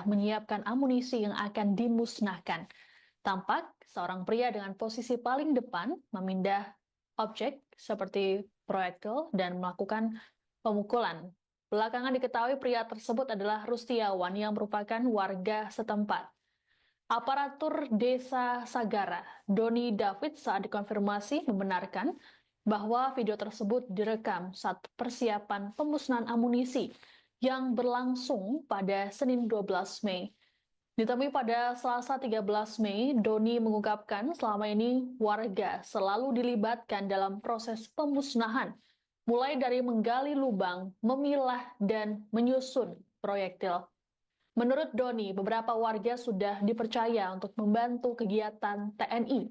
tengah menyiapkan amunisi yang akan dimusnahkan. Tampak seorang pria dengan posisi paling depan memindah objek seperti proyektil dan melakukan pemukulan. Belakangan diketahui pria tersebut adalah Rustiawan yang merupakan warga setempat. Aparatur Desa Sagara, Doni David saat dikonfirmasi membenarkan bahwa video tersebut direkam saat persiapan pemusnahan amunisi yang berlangsung pada Senin 12 Mei. Ditemui pada Selasa 13 Mei, Doni mengungkapkan selama ini warga selalu dilibatkan dalam proses pemusnahan, mulai dari menggali lubang, memilah, dan menyusun proyektil. Menurut Doni, beberapa warga sudah dipercaya untuk membantu kegiatan TNI.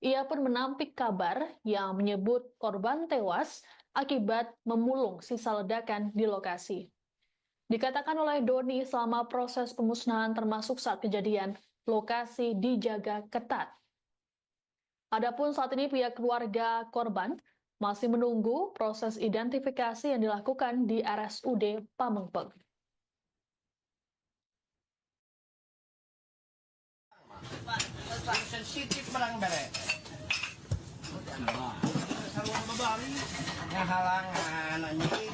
Ia pun menampik kabar yang menyebut korban tewas akibat memulung sisa ledakan di lokasi. Dikatakan oleh Doni selama proses pemusnahan termasuk saat kejadian, lokasi dijaga ketat. Adapun saat ini pihak keluarga korban masih menunggu proses identifikasi yang dilakukan di RSUD Pamengpeuk. Sensitif barang bere. Yang halangan anjing.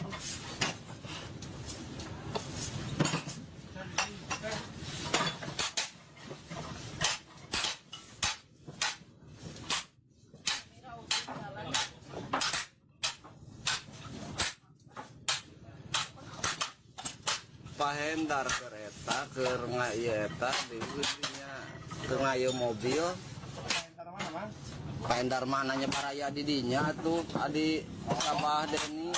Pahendar kereta ke ngayeta di usinya ke ngayo mobil. Pahendar mananya paraya didinya tuh adi Sabah Deni.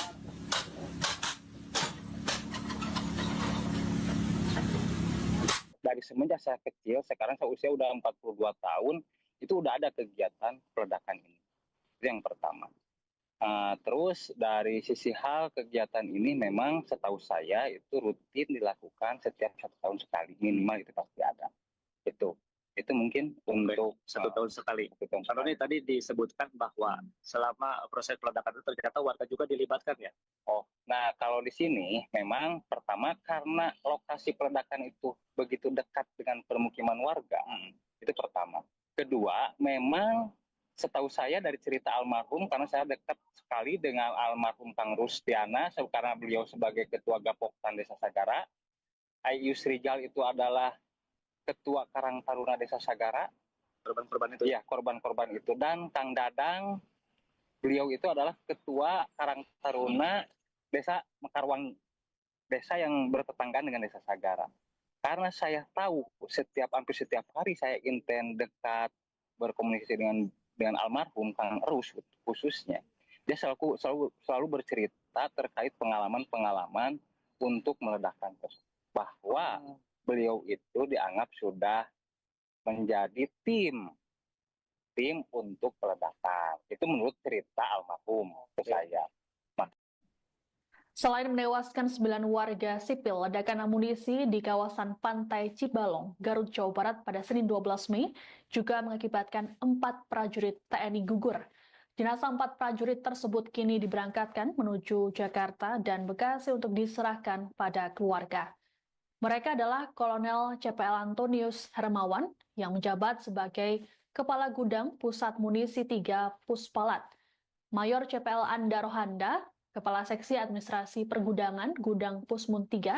Dari semenjak saya kecil, sekarang saya usia udah 42 tahun, itu udah ada kegiatan peledakan ini. Itu yang pertama. Terus dari sisi hal kegiatan ini memang setahu saya itu rutin dilakukan setiap 1 tahun sekali, minimal itu pasti ada. Itu mungkin untuk 1 tahun sekali. Karena ini tadi disebutkan bahwa selama proses peledakan itu ternyata warga juga dilibatkan ya. Oh, nah kalau di sini memang pertama karena lokasi peledakan itu begitu dekat dengan permukiman warga, itu pertama. Kedua, memang setahu saya dari cerita almarhum, karena saya dekat sekali dengan almarhum Kang Rustiana, karena beliau sebagai Ketua Gapoktan Desa Sagara, Ayus Rijal itu adalah Ketua Karang Taruna Desa Sagara, Korban-korban itu. ya korban-korban itu, dan Kang Dadang, beliau itu adalah Ketua Karang Taruna Desa Mekarwan, desa yang bertetanggaan dengan Desa Sagara. Karena saya tahu hampir setiap hari saya intent dekat berkomunikasi dengan almarhum Kang Erus khususnya, dia selalu bercerita terkait pengalaman-pengalaman untuk meledakkan tersebut, bahwa beliau itu dianggap sudah menjadi tim untuk peledakan. Itu menurut cerita almarhum ke saya. Selain menewaskan 9 warga sipil, ledakan amunisi di kawasan Pantai Cibalong, Garut, Jawa Barat pada Senin 12 Mei juga mengakibatkan 4 prajurit TNI gugur. Jenazah 4 prajurit tersebut kini diberangkatkan menuju Jakarta dan Bekasi untuk diserahkan pada keluarga. Mereka adalah Kolonel CPL Antonius Hermawan yang menjabat sebagai Kepala Gudang Pusat Munisi 3 Puspalat, Mayor CPL Anda Rohanda, Kepala Seksi Administrasi Pergudangan Gudang Pusmun 3,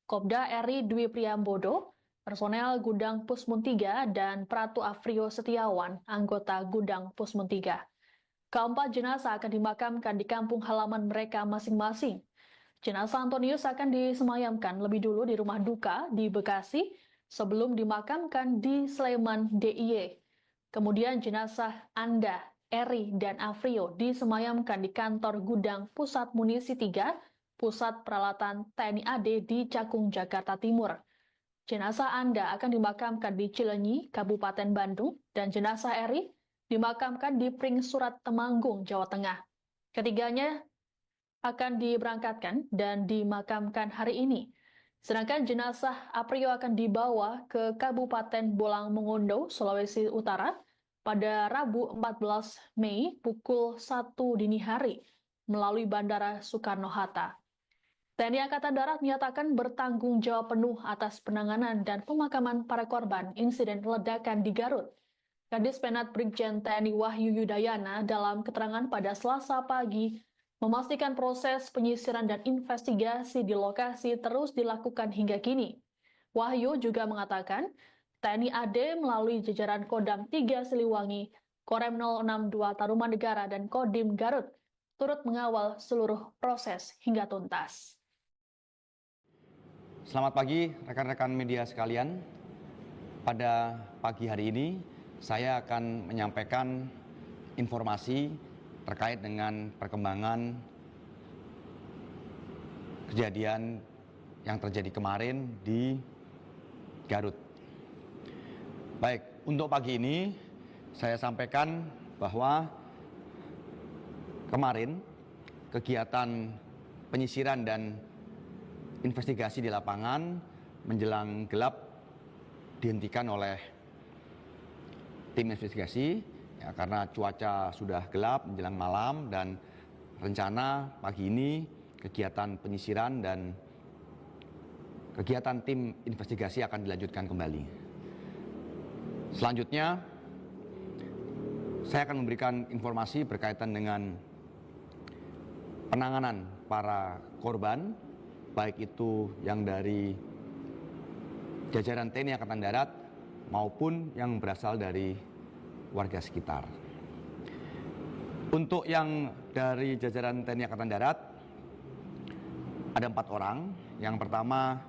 Kopda Eri Dwi Priambodo, personel Gudang Pusmun 3, dan Pratu Afrio Setiawan, anggota Gudang Pusmun 3. Keempat jenazah akan dimakamkan di kampung halaman mereka masing-masing. Jenazah Antonius akan disemayamkan lebih dulu di rumah duka di Bekasi sebelum dimakamkan di Sleman DIY. Kemudian jenazah Anda, Eri, dan Afrio disemayamkan di kantor Gudang Pusat Munisi 3, Pusat Peralatan TNI AD di Cakung, Jakarta Timur. Jenazah Anda akan dimakamkan di Cileunyi, Kabupaten Bandung, dan jenazah Eri dimakamkan di Pring Surat Temanggung, Jawa Tengah. Ketiganya akan diberangkatkan dan dimakamkan hari ini. Sedangkan jenazah Aprio akan dibawa ke Kabupaten Bolang Mongondo, Sulawesi Utara pada Rabu 14 Mei pukul 1 dini hari melalui Bandara Soekarno-Hatta. TNI Angkatan Darat menyatakan bertanggung jawab penuh atas penanganan dan pemakaman para korban insiden ledakan di Garut. Kadis Penat Brigjen TNI Wahyu Yudayana dalam keterangan pada Selasa pagi memastikan proses penyisiran dan investigasi di lokasi terus dilakukan hingga kini. Wahyu juga mengatakan TNI AD melalui jajaran Kodam 3 Siliwangi, Korem 062 Tarumanegara, dan Kodim Garut turut mengawal seluruh proses hingga tuntas. Selamat pagi rekan-rekan media sekalian. Pada pagi hari ini saya akan menyampaikan informasi terkait dengan perkembangan kejadian yang terjadi kemarin di Garut. Baik, untuk pagi ini saya sampaikan bahwa kemarin kegiatan penyisiran dan investigasi di lapangan menjelang gelap dihentikan oleh tim investigasi ya, karena cuaca sudah gelap menjelang malam, dan rencana pagi ini kegiatan penyisiran dan kegiatan tim investigasi akan dilanjutkan kembali. Selanjutnya saya akan memberikan informasi berkaitan dengan penanganan para korban, baik itu yang dari jajaran TNI Angkatan Darat maupun yang berasal dari warga sekitar. Untuk yang dari jajaran TNI Angkatan Darat ada 4 orang. Yang pertama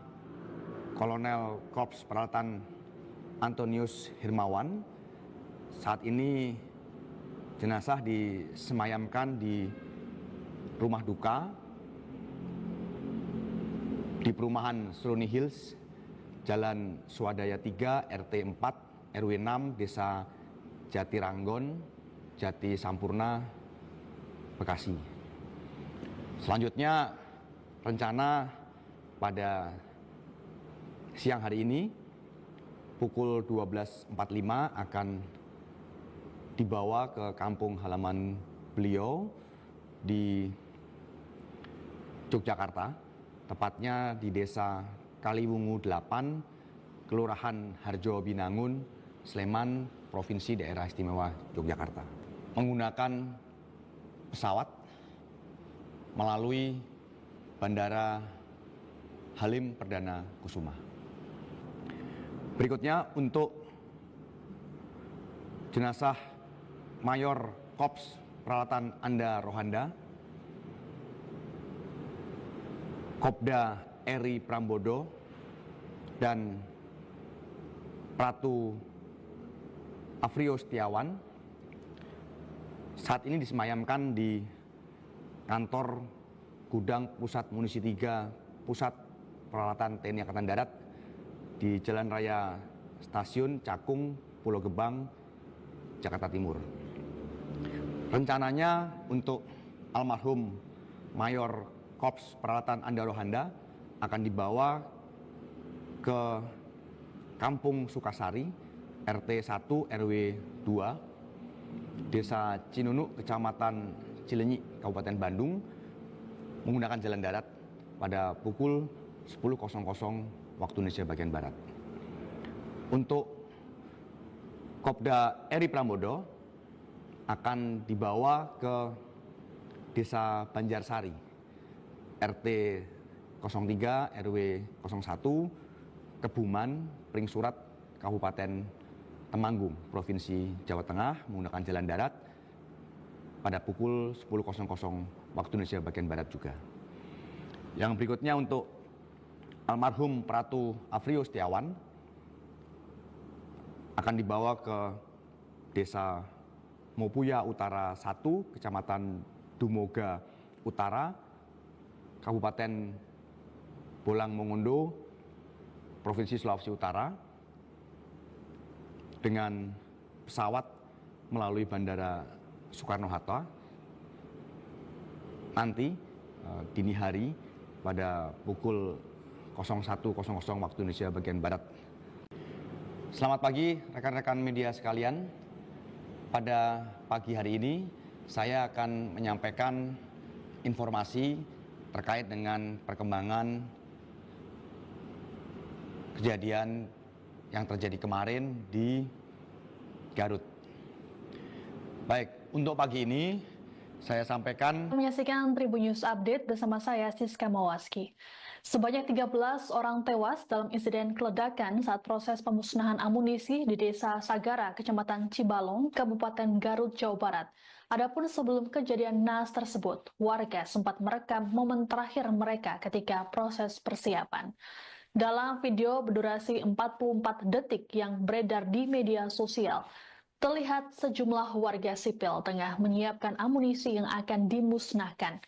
Kolonel Korps Peralatan Antonius Hirmawan. Saat ini jenazah disemayamkan di rumah duka di perumahan Seruni Hills, Jalan Swadaya 3, RT 4, RW 6, Desa Jatiranggon, Jati Sampurna, Bekasi. Selanjutnya, rencana pada siang hari ini, pukul 12.45 akan dibawa ke kampung halaman beliau di Yogyakarta, tepatnya di Desa Kaliwungu 8, Kelurahan Harjo Binangun, Sleman, Provinsi Daerah Istimewa Yogyakarta. Menggunakan pesawat melalui Bandara Halim Perdana Kusuma. Berikutnya untuk jenazah Mayor Korps Peralatan Anda Rohanda, Kopda Eri Prambodo, dan Pratu Afrio Setiawan saat ini disemayamkan di kantor Gudang Pusat Munisi 3 Pusat Peralatan TNI Angkatan Darat di Jalan Raya Stasiun Cakung, Pulau Gebang, Jakarta Timur. Rencananya untuk almarhum Mayor Korps Peralatan Anda Rohanda akan dibawa ke Kampung Sukasari, RT 1 RW 2, Desa Cinunuk, Kecamatan Cilenyi, Kabupaten Bandung, menggunakan jalan darat pada pukul 10.00 waktu Indonesia bagian Barat. Untuk Kopda Eri Prambodo akan dibawa ke Desa Banjarsari, RT 03 RW 01, Kebuman, Pringsurat, Kabupaten Temanggung, Provinsi Jawa Tengah, menggunakan jalan darat pada pukul 10.00 waktu Indonesia bagian Barat juga. Yang berikutnya untuk almarhum Pratu Afrio Setiawan akan dibawa ke Desa Mopuya Utara 1, Kecamatan Dumoga Utara, Kabupaten Bolang Mongondo, Provinsi Sulawesi Utara, dengan pesawat melalui Bandara Soekarno-Hatta nanti dini hari pada pukul 01.00 waktu Indonesia bagian Barat. Selamat pagi rekan-rekan media sekalian. Pada pagi hari ini saya akan menyampaikan informasi terkait dengan perkembangan kejadian yang terjadi kemarin di Garut. Baik, untuk pagi ini saya sampaikan. Menyaksikan Tribun News Update bersama saya Siska Mawaski. Sebanyak 13 orang tewas dalam insiden keledakan saat proses pemusnahan amunisi di Desa Sagara, Kecamatan Cibalong, Kabupaten Garut, Jawa Barat. Adapun sebelum kejadian naas tersebut, warga sempat merekam momen terakhir mereka ketika proses persiapan. Dalam video berdurasi 44 detik yang beredar di media sosial, terlihat sejumlah warga sipil tengah menyiapkan amunisi yang akan dimusnahkan.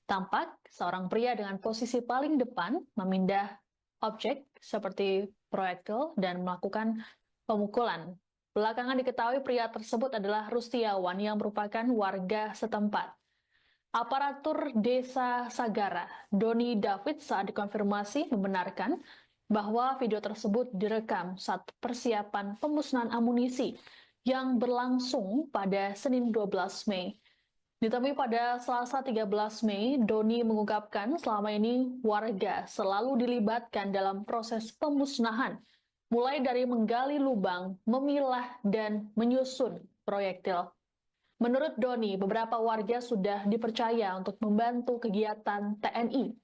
Tampak seorang pria dengan posisi paling depan memindah objek seperti proyektil dan melakukan pemukulan. Belakangan diketahui pria tersebut adalah Rustiawan yang merupakan warga setempat. Aparatur Desa Sagara, Doni David, saat dikonfirmasi membenarkan bahwa video tersebut direkam saat persiapan pemusnahan amunisi yang berlangsung pada Senin 12 Mei. Ditemui pada Selasa 13 Mei, Doni mengungkapkan selama ini warga selalu dilibatkan dalam proses pemusnahan, mulai dari menggali lubang, memilah, dan menyusun proyektil. Menurut Doni, beberapa warga sudah dipercaya untuk membantu kegiatan TNI.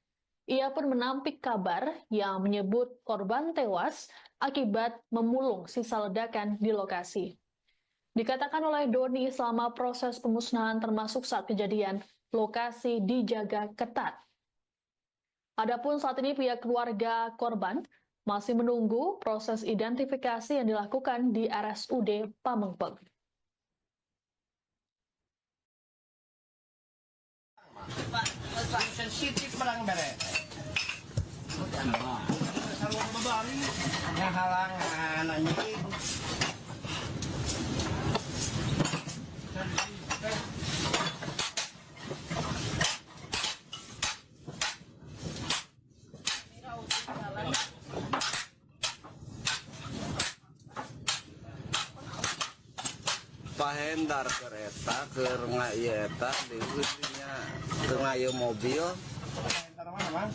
Ia pun menampik kabar yang menyebut korban tewas akibat memulung sisa ledakan di lokasi. Dikatakan oleh Doni selama proses pemusnahan termasuk saat kejadian, lokasi dijaga ketat. Adapun saat ini pihak keluarga korban masih menunggu proses identifikasi yang dilakukan di RSUD Pamengpeuk. Sensitif malang bere. Yang halangan anjing. Pahendar kereta ke ngayeta di ujungnya ke ngayo mobil. Entar mana, Bang?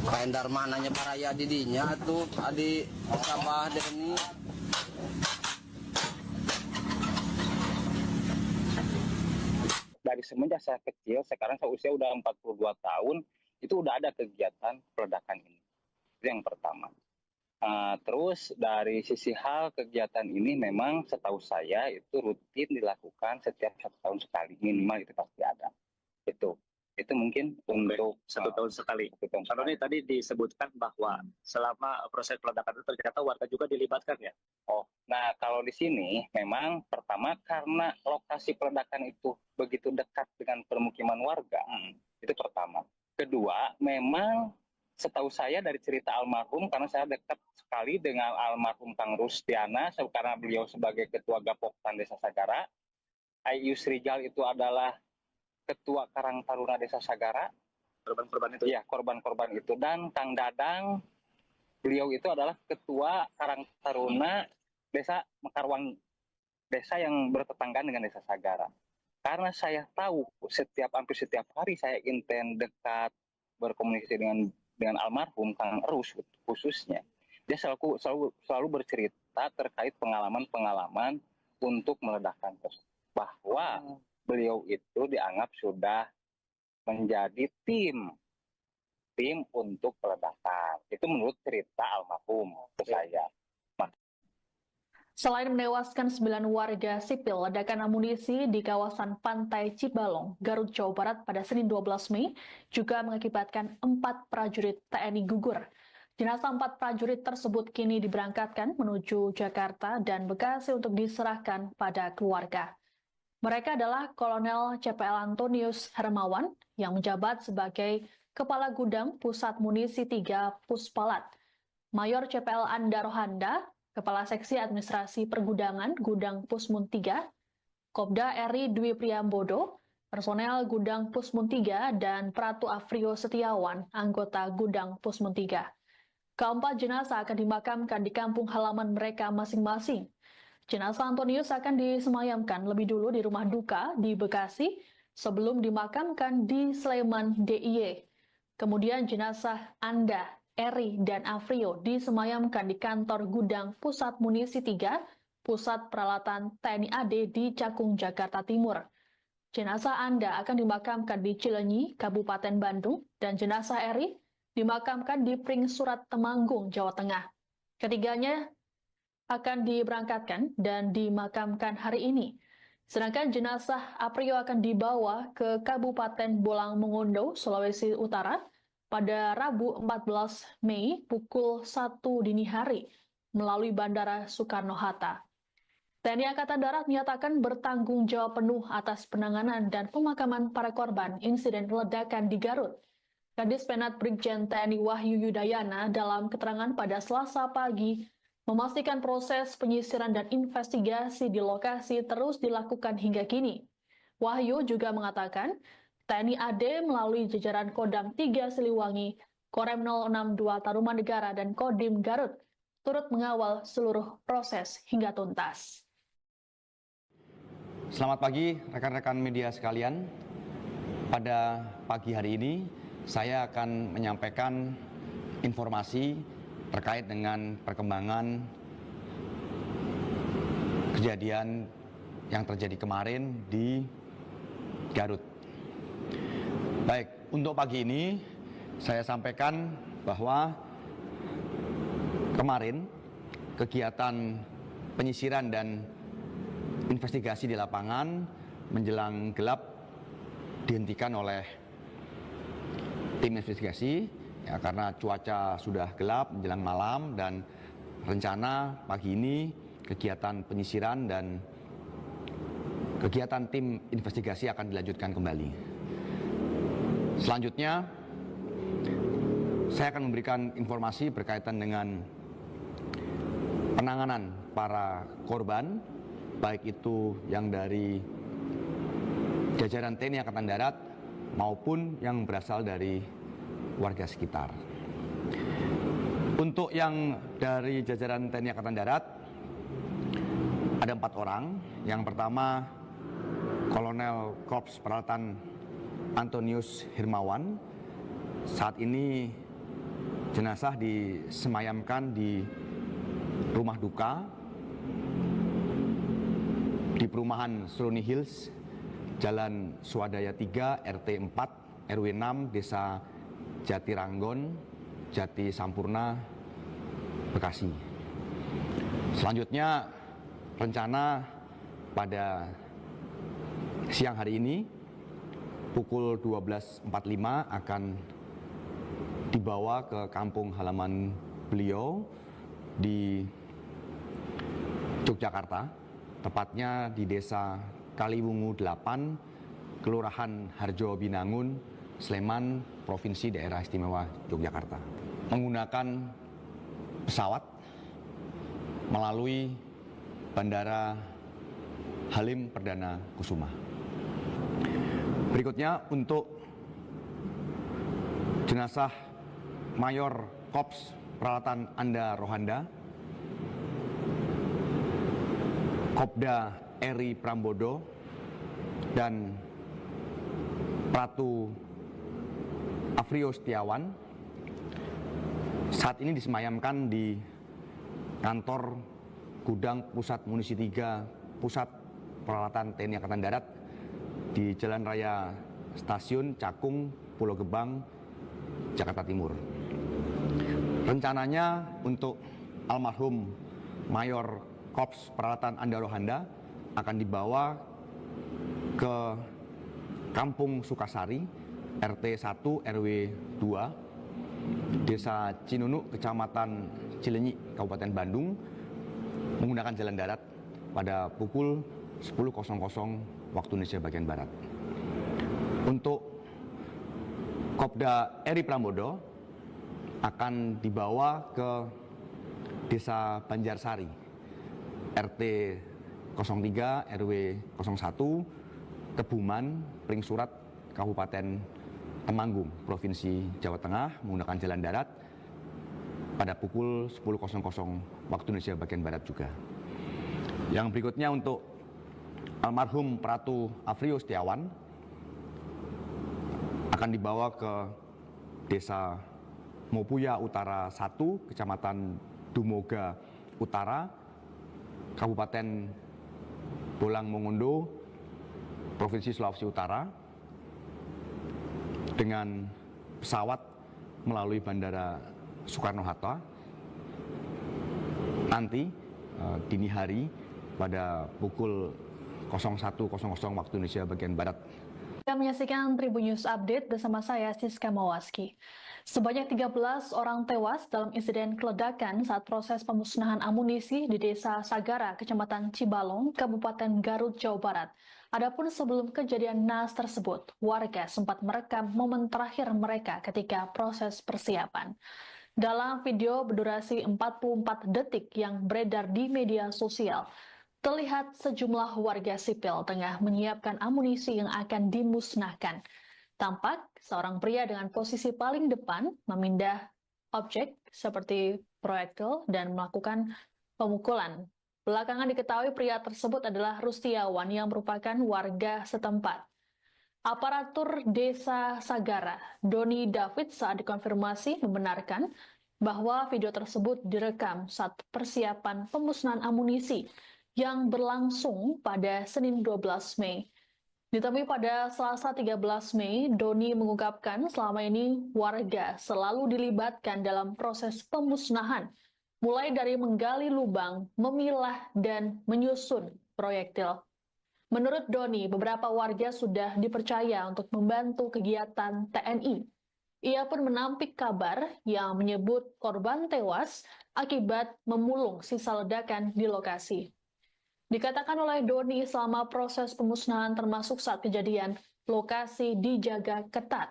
Pahendar mananya paraya didinya tuh adi Sabah Deni. Dari semenjak saya kecil, sekarang saya usia udah 42 tahun, itu udah ada kegiatan peledakan ini. Itu yang pertama. Terus dari sisi hal kegiatan ini memang setahu saya itu rutin dilakukan setiap 1 tahun sekali, minimal itu pasti ada. Itu mungkin untuk 1 tahun sekali. 1 tahun Kalau sekali. ini tadi disebutkan bahwa selama proses peledakan itu ternyata warga juga dilibatkan ya. Oh, nah kalau di sini memang pertama karena lokasi peledakan itu begitu dekat dengan permukiman warga, itu pertama. Kedua, memang setahu saya dari cerita almarhum, karena saya dekat sekali dengan almarhum Kang Rustiana, karena beliau sebagai ketua Gapoktan Desa Sagara, Ayus Rijal itu adalah ketua Karang Taruna Desa Sagara, Korban-korban itu. ya korban-korban itu, dan Kang Dadang, beliau itu adalah ketua Karang Taruna Desa Mekarwangi, desa yang bertetanggaan dengan Desa Sagara. Karena saya tahu hampir setiap hari saya inten dekat berkomunikasi dengan almarhum Kang Erus khususnya, dia selalu bercerita terkait pengalaman-pengalaman untuk meledakkan tersebut, bahwa beliau itu dianggap sudah menjadi tim untuk peledakan. Itu menurut cerita almarhum ke saya. Selain menewaskan 9 warga sipil, ledakan amunisi di kawasan Pantai Cibalong, Garut, Jawa Barat pada Senin 12 Mei juga mengakibatkan 4 prajurit TNI gugur. Jenazah 4 prajurit tersebut kini diberangkatkan menuju Jakarta dan Bekasi untuk diserahkan pada keluarga. Mereka adalah Kolonel CPL Antonius Hermawan yang menjabat sebagai Kepala Gudang Pusat Munisi 3 Puspalat, Mayor CPL Anda Rohanda, Kepala Seksi Administrasi Pergudangan Gudang Pusmun 3, Kopda Eri Dwi Priambodo, personel Gudang Pusmun 3, dan Pratu Afrio Setiawan, anggota Gudang Pusmun 3. Keempat jenazah akan dimakamkan di kampung halaman mereka masing-masing. Jenazah Antonius akan disemayamkan lebih dulu di rumah duka di Bekasi sebelum dimakamkan di Sleman DIY. Kemudian jenazah Anda, Eri, dan Afrio disemayamkan di kantor gudang Pusat Munisi 3, Pusat Peralatan TNI AD di Cakung, Jakarta Timur. Jenazah Anda akan dimakamkan di Cileunyi, Kabupaten Bandung, dan jenazah Eri dimakamkan di Pringsurat, Temanggung, Jawa Tengah. Ketiganya akan diberangkatkan dan dimakamkan hari ini. Sedangkan jenazah Aprio akan dibawa ke Kabupaten Bolang Mongondo, Sulawesi Utara pada Rabu 14 Mei pukul 1 dini hari melalui Bandara Soekarno-Hatta. TNI Angkatan Darat menyatakan bertanggung jawab penuh atas penanganan dan pemakaman para korban insiden ledakan di Garut. Kadis Penat Brigjen TNI Wahyu Yudayana dalam keterangan pada Selasa pagi memastikan proses penyisiran dan investigasi di lokasi terus dilakukan hingga kini. Wahyu juga mengatakan TNI AD melalui jajaran Kodam 3 Siliwangi, Korem 062 Tarumanegara, dan Kodim Garut turut mengawal seluruh proses hingga tuntas. Selamat pagi rekan-rekan media sekalian. Pada pagi hari ini saya akan menyampaikan informasi terkait dengan perkembangan kejadian yang terjadi kemarin di Garut. Baik, untuk pagi ini saya sampaikan bahwa kemarin kegiatan penyisiran dan investigasi di lapangan menjelang gelap dihentikan oleh tim investigasi. Ya, karena cuaca sudah gelap menjelang malam dan rencana pagi ini kegiatan penyisiran dan kegiatan tim investigasi akan dilanjutkan kembali. Selanjutnya, saya akan memberikan informasi berkaitan dengan penanganan para korban, baik itu yang dari jajaran TNI Angkatan Darat maupun yang berasal dari warga sekitar. Untuk yang dari jajaran TNI Angkatan Darat ada 4 orang. Yang pertama Kolonel Korps Peralatan Antonius Hirmawan. Saat ini jenazah disemayamkan di rumah duka di perumahan Seruni Hills, Jalan Swadaya 3, RT 4, RW 6, Desa Jati Ranggon, Jati Sampurna, Bekasi. Selanjutnya, rencana pada siang hari ini pukul 12.45 akan dibawa ke kampung halaman beliau di Yogyakarta, tepatnya di Desa Kaliwungu 8, Kelurahan Harjo Binangun, Sleman, Provinsi Daerah Istimewa Yogyakarta. Menggunakan pesawat melalui Bandara Halim Perdana Kusuma. Berikutnya untuk jenazah Mayor Korps Peralatan Anda Rohanda, Kopda Eri Prambodo, dan Pratu Afrio Setiawan saat ini disemayamkan di kantor gudang Pusat Munisi 3 Pusat Peralatan TNI Angkatan Darat di Jalan Raya Stasiun Cakung, Pulau Gebang, Jakarta Timur. Rencananya untuk almarhum Mayor Korps Peralatan Anda Rohanda akan dibawa ke Kampung Sukasari, RT 1 RW 2, Desa Cinunuk, Kecamatan Cileunyi, Kabupaten Bandung, menggunakan jalan darat pada pukul 10.00 waktu Indonesia bagian Barat. Untuk Kopda Eri Prambodo akan dibawa ke Desa Banjarsari, RT 03 RW 01, Kebuman, Pringsurat, Kabupaten Temanggung, Provinsi Jawa Tengah, menggunakan jalan darat pada pukul 10.00 waktu Indonesia bagian Barat juga. Yang berikutnya untuk almarhum Pratu Afrio Setiawan akan dibawa ke Desa Mopuya Utara 1, Kecamatan Dumoga Utara, Kabupaten Bolang Mongondo, Provinsi Sulawesi Utara, dengan pesawat melalui Bandara Soekarno-Hatta. Nanti dini hari pada pukul 01.00 waktu Indonesia bagian Barat. Kita menyaksikan Tribun News Update bersama saya, Siska Mawaski. Sebanyak 13 orang tewas dalam insiden keledakan saat proses pemusnahan amunisi di Desa Sagara, Kecamatan Cibalong, Kabupaten Garut, Jawa Barat. Adapun sebelum kejadian naas tersebut, warga sempat merekam momen terakhir mereka ketika proses persiapan. Dalam video berdurasi 44 detik yang beredar di media sosial, terlihat sejumlah warga sipil tengah menyiapkan amunisi yang akan dimusnahkan. Tampak seorang pria dengan posisi paling depan memindah objek seperti proyektil dan melakukan pemukulan. Belakangan diketahui pria tersebut adalah Rustiawan yang merupakan warga setempat. Aparatur Desa Sagara, Doni David, saat dikonfirmasi membenarkan bahwa video tersebut direkam saat persiapan pemusnahan amunisi yang berlangsung pada Senin 12 Mei. Ditemui pada Selasa 13 Mei, Doni mengungkapkan selama ini warga selalu dilibatkan dalam proses pemusnahan, mulai dari menggali lubang, memilah, dan menyusun proyektil. Menurut Doni, beberapa warga sudah dipercaya untuk membantu kegiatan TNI. Ia pun menampik kabar yang menyebut korban tewas akibat memulung sisa ledakan di lokasi. Dikatakan oleh Doni selama proses pemusnahan termasuk saat kejadian, lokasi dijaga ketat.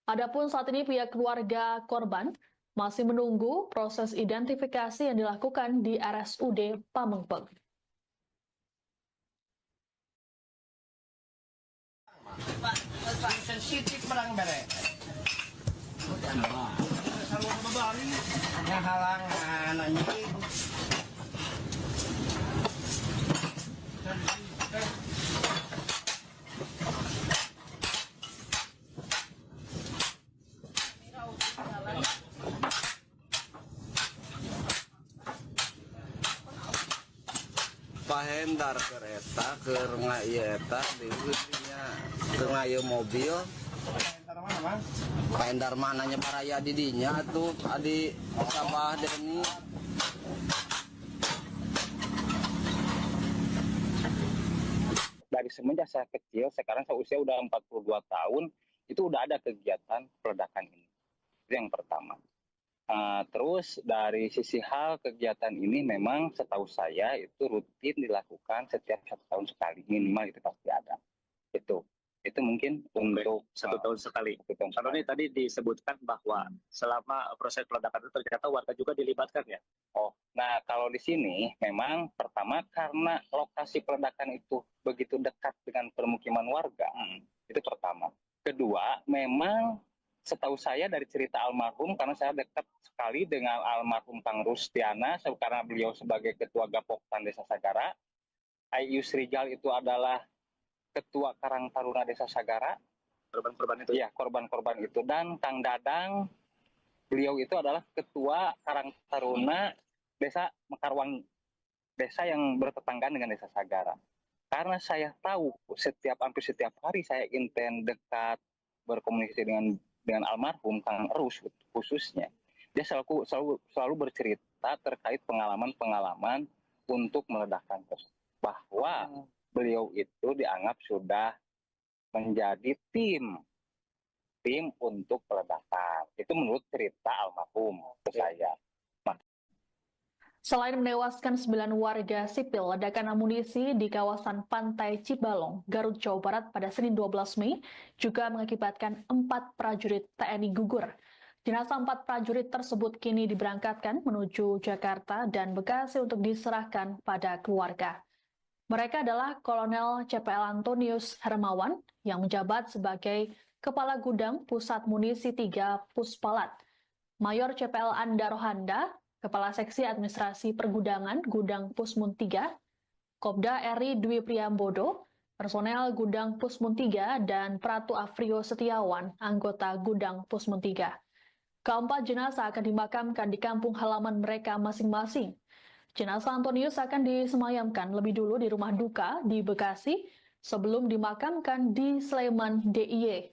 Adapun saat ini pihak keluarga korban masih menunggu proses identifikasi yang dilakukan di RSUD Pamengpeuk. Sensitif barang bere. Yang halangan anjing. Pahendar kereta ke ngayeta di geudinya ke ngayeum mobil. Entar mana, Mang? Pahendar mananya paraya di dinya tuh adi Sabah Deni. Dari semenjak saya kecil, sekarang saya usia udah 42 tahun, itu udah ada kegiatan peledakan ini. Itu yang pertama. Terus dari sisi hal kegiatan ini memang setahu saya itu rutin dilakukan setiap 1 tahun sekali, minimal itu pasti ada. Itu mungkin untuk 1 tahun sekali. 1 tahun Kalau sekali. ini tadi disebutkan bahwa selama proses peledakan itu ternyata warga juga dilibatkan ya. Nah kalau di sini memang pertama karena lokasi peledakan itu begitu dekat dengan permukiman warga, itu pertama. Kedua, memang setahu saya dari cerita almarhum, karena saya dekat sekali dengan almarhum Kang Rustiana, karena beliau sebagai Ketua Gapoktan Desa Sagara, Ayu Srijal itu adalah Ketua Karang Taruna Desa Sagara, Korban-korban itu. iya korban-korban itu, dan Kang Dadang, beliau itu adalah Ketua Karang Taruna Desa Mekarwang, desa yang bertetanggaan dengan Desa Sagara. Karena saya tahu hampir setiap hari saya inten dekat berkomunikasi dengan almarhum Kang Erus khususnya, dia selalu bercerita terkait pengalaman-pengalaman untuk meledakkan tersebut, bahwa beliau itu dianggap sudah menjadi tim untuk peledakan. Itu menurut cerita almarhum ke saya. Selain menewaskan 9 warga sipil, ledakan amunisi di kawasan Pantai Cibalong, Garut, Jawa Barat pada Senin 12 Mei juga mengakibatkan 4 prajurit TNI gugur. Jenazah 4 prajurit tersebut kini diberangkatkan menuju Jakarta dan Bekasi untuk diserahkan pada keluarga. Mereka adalah Kolonel CPL Antonius Hermawan yang menjabat sebagai Kepala Gudang Pusat Munisi 3 Puspalat, Mayor CPL Anda Rohanda, Kepala Seksi Administrasi Pergudangan Gudang Pusmun 3, Kopda Eri Dwi Priambodo, personel Gudang Pusmun 3 dan Pratu Afrio Setiawan, anggota Gudang Pusmun 3. Keempat jenazah akan dimakamkan di kampung halaman mereka masing-masing. Jenazah Antonius akan disemayamkan lebih dulu di rumah duka di Bekasi sebelum dimakamkan di Sleman DIY.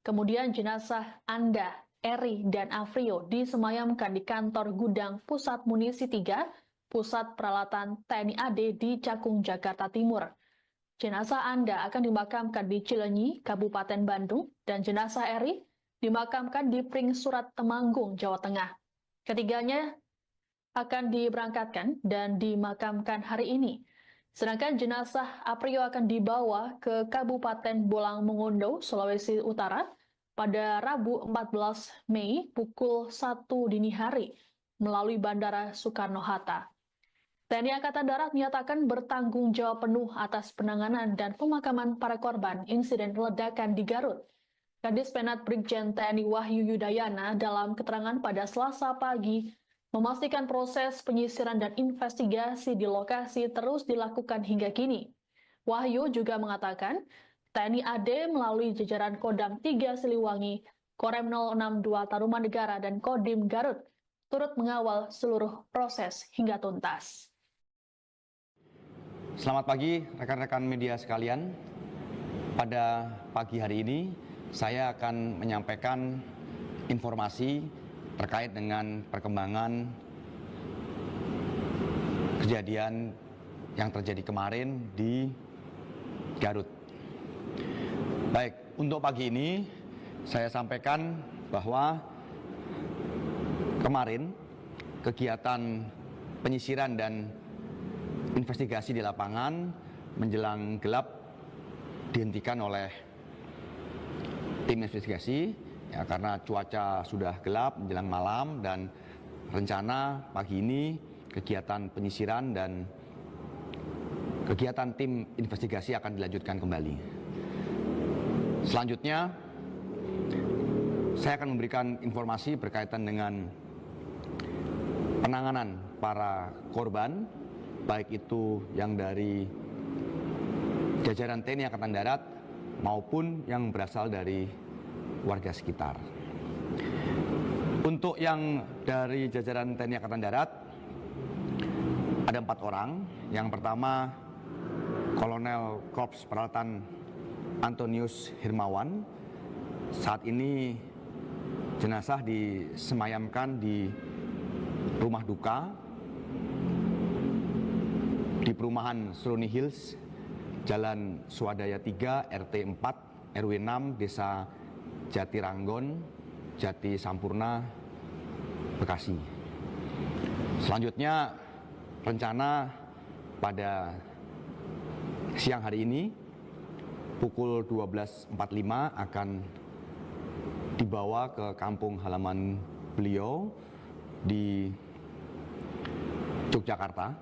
Kemudian jenazah Anda, Eri, dan Afrio disemayamkan di kantor Gudang Pusat Munisi 3, Pusat Peralatan TNI AD di Cakung, Jakarta Timur. Jenazah Anda akan dimakamkan di Cileunyi, Kabupaten Bandung, dan jenazah Eri dimakamkan di Pringsurat Temanggung, Jawa Tengah. Ketiganya akan diberangkatkan dan dimakamkan hari ini. Sedangkan jenazah Aprio akan dibawa ke Kabupaten Bolang Mongondo, Sulawesi Utara pada Rabu 14 Mei pukul 1 dini hari melalui Bandara Soekarno-Hatta. TNI Angkatan Darat menyatakan bertanggung jawab penuh atas penanganan dan pemakaman para korban insiden ledakan di Garut. Kadis Penat Brigjen TNI Wahyu Yudayana dalam keterangan pada Selasa pagi memastikan proses penyisiran dan investigasi di lokasi terus dilakukan hingga kini. Wahyu juga mengatakan TNI AD melalui jajaran Kodam 3 Siliwangi, Korem 062 Tarumanegara, dan Kodim Garut turut mengawal seluruh proses hingga tuntas. Selamat pagi rekan-rekan media sekalian. Pada pagi hari ini saya akan menyampaikan informasi terkait dengan perkembangan kejadian yang terjadi kemarin di Garut. Baik, untuk pagi ini saya sampaikan bahwa kemarin kegiatan penyisiran dan investigasi di lapangan menjelang gelap dihentikan oleh tim investigasi ya, karena cuaca sudah gelap menjelang malam, dan rencana pagi ini kegiatan penyisiran dan kegiatan tim investigasi akan dilanjutkan kembali. Selanjutnya saya akan memberikan informasi berkaitan dengan penanganan para korban, baik itu yang dari jajaran TNI Angkatan Darat maupun yang berasal dari warga sekitar. Untuk yang dari jajaran TNI Angkatan Darat ada 4 orang. Yang pertama Kolonel Korps Peralatan Antonius Hirmawan. Saat ini jenazah disemayamkan di rumah duka di perumahan Seruni Hills, Jalan Swadaya 3, RT 4, RW 6, Desa Jatiranggon, Jati Sampurna, Bekasi. Selanjutnya, rencana pada siang hari ini, pukul 12.45 akan dibawa ke kampung halaman beliau di Yogyakarta,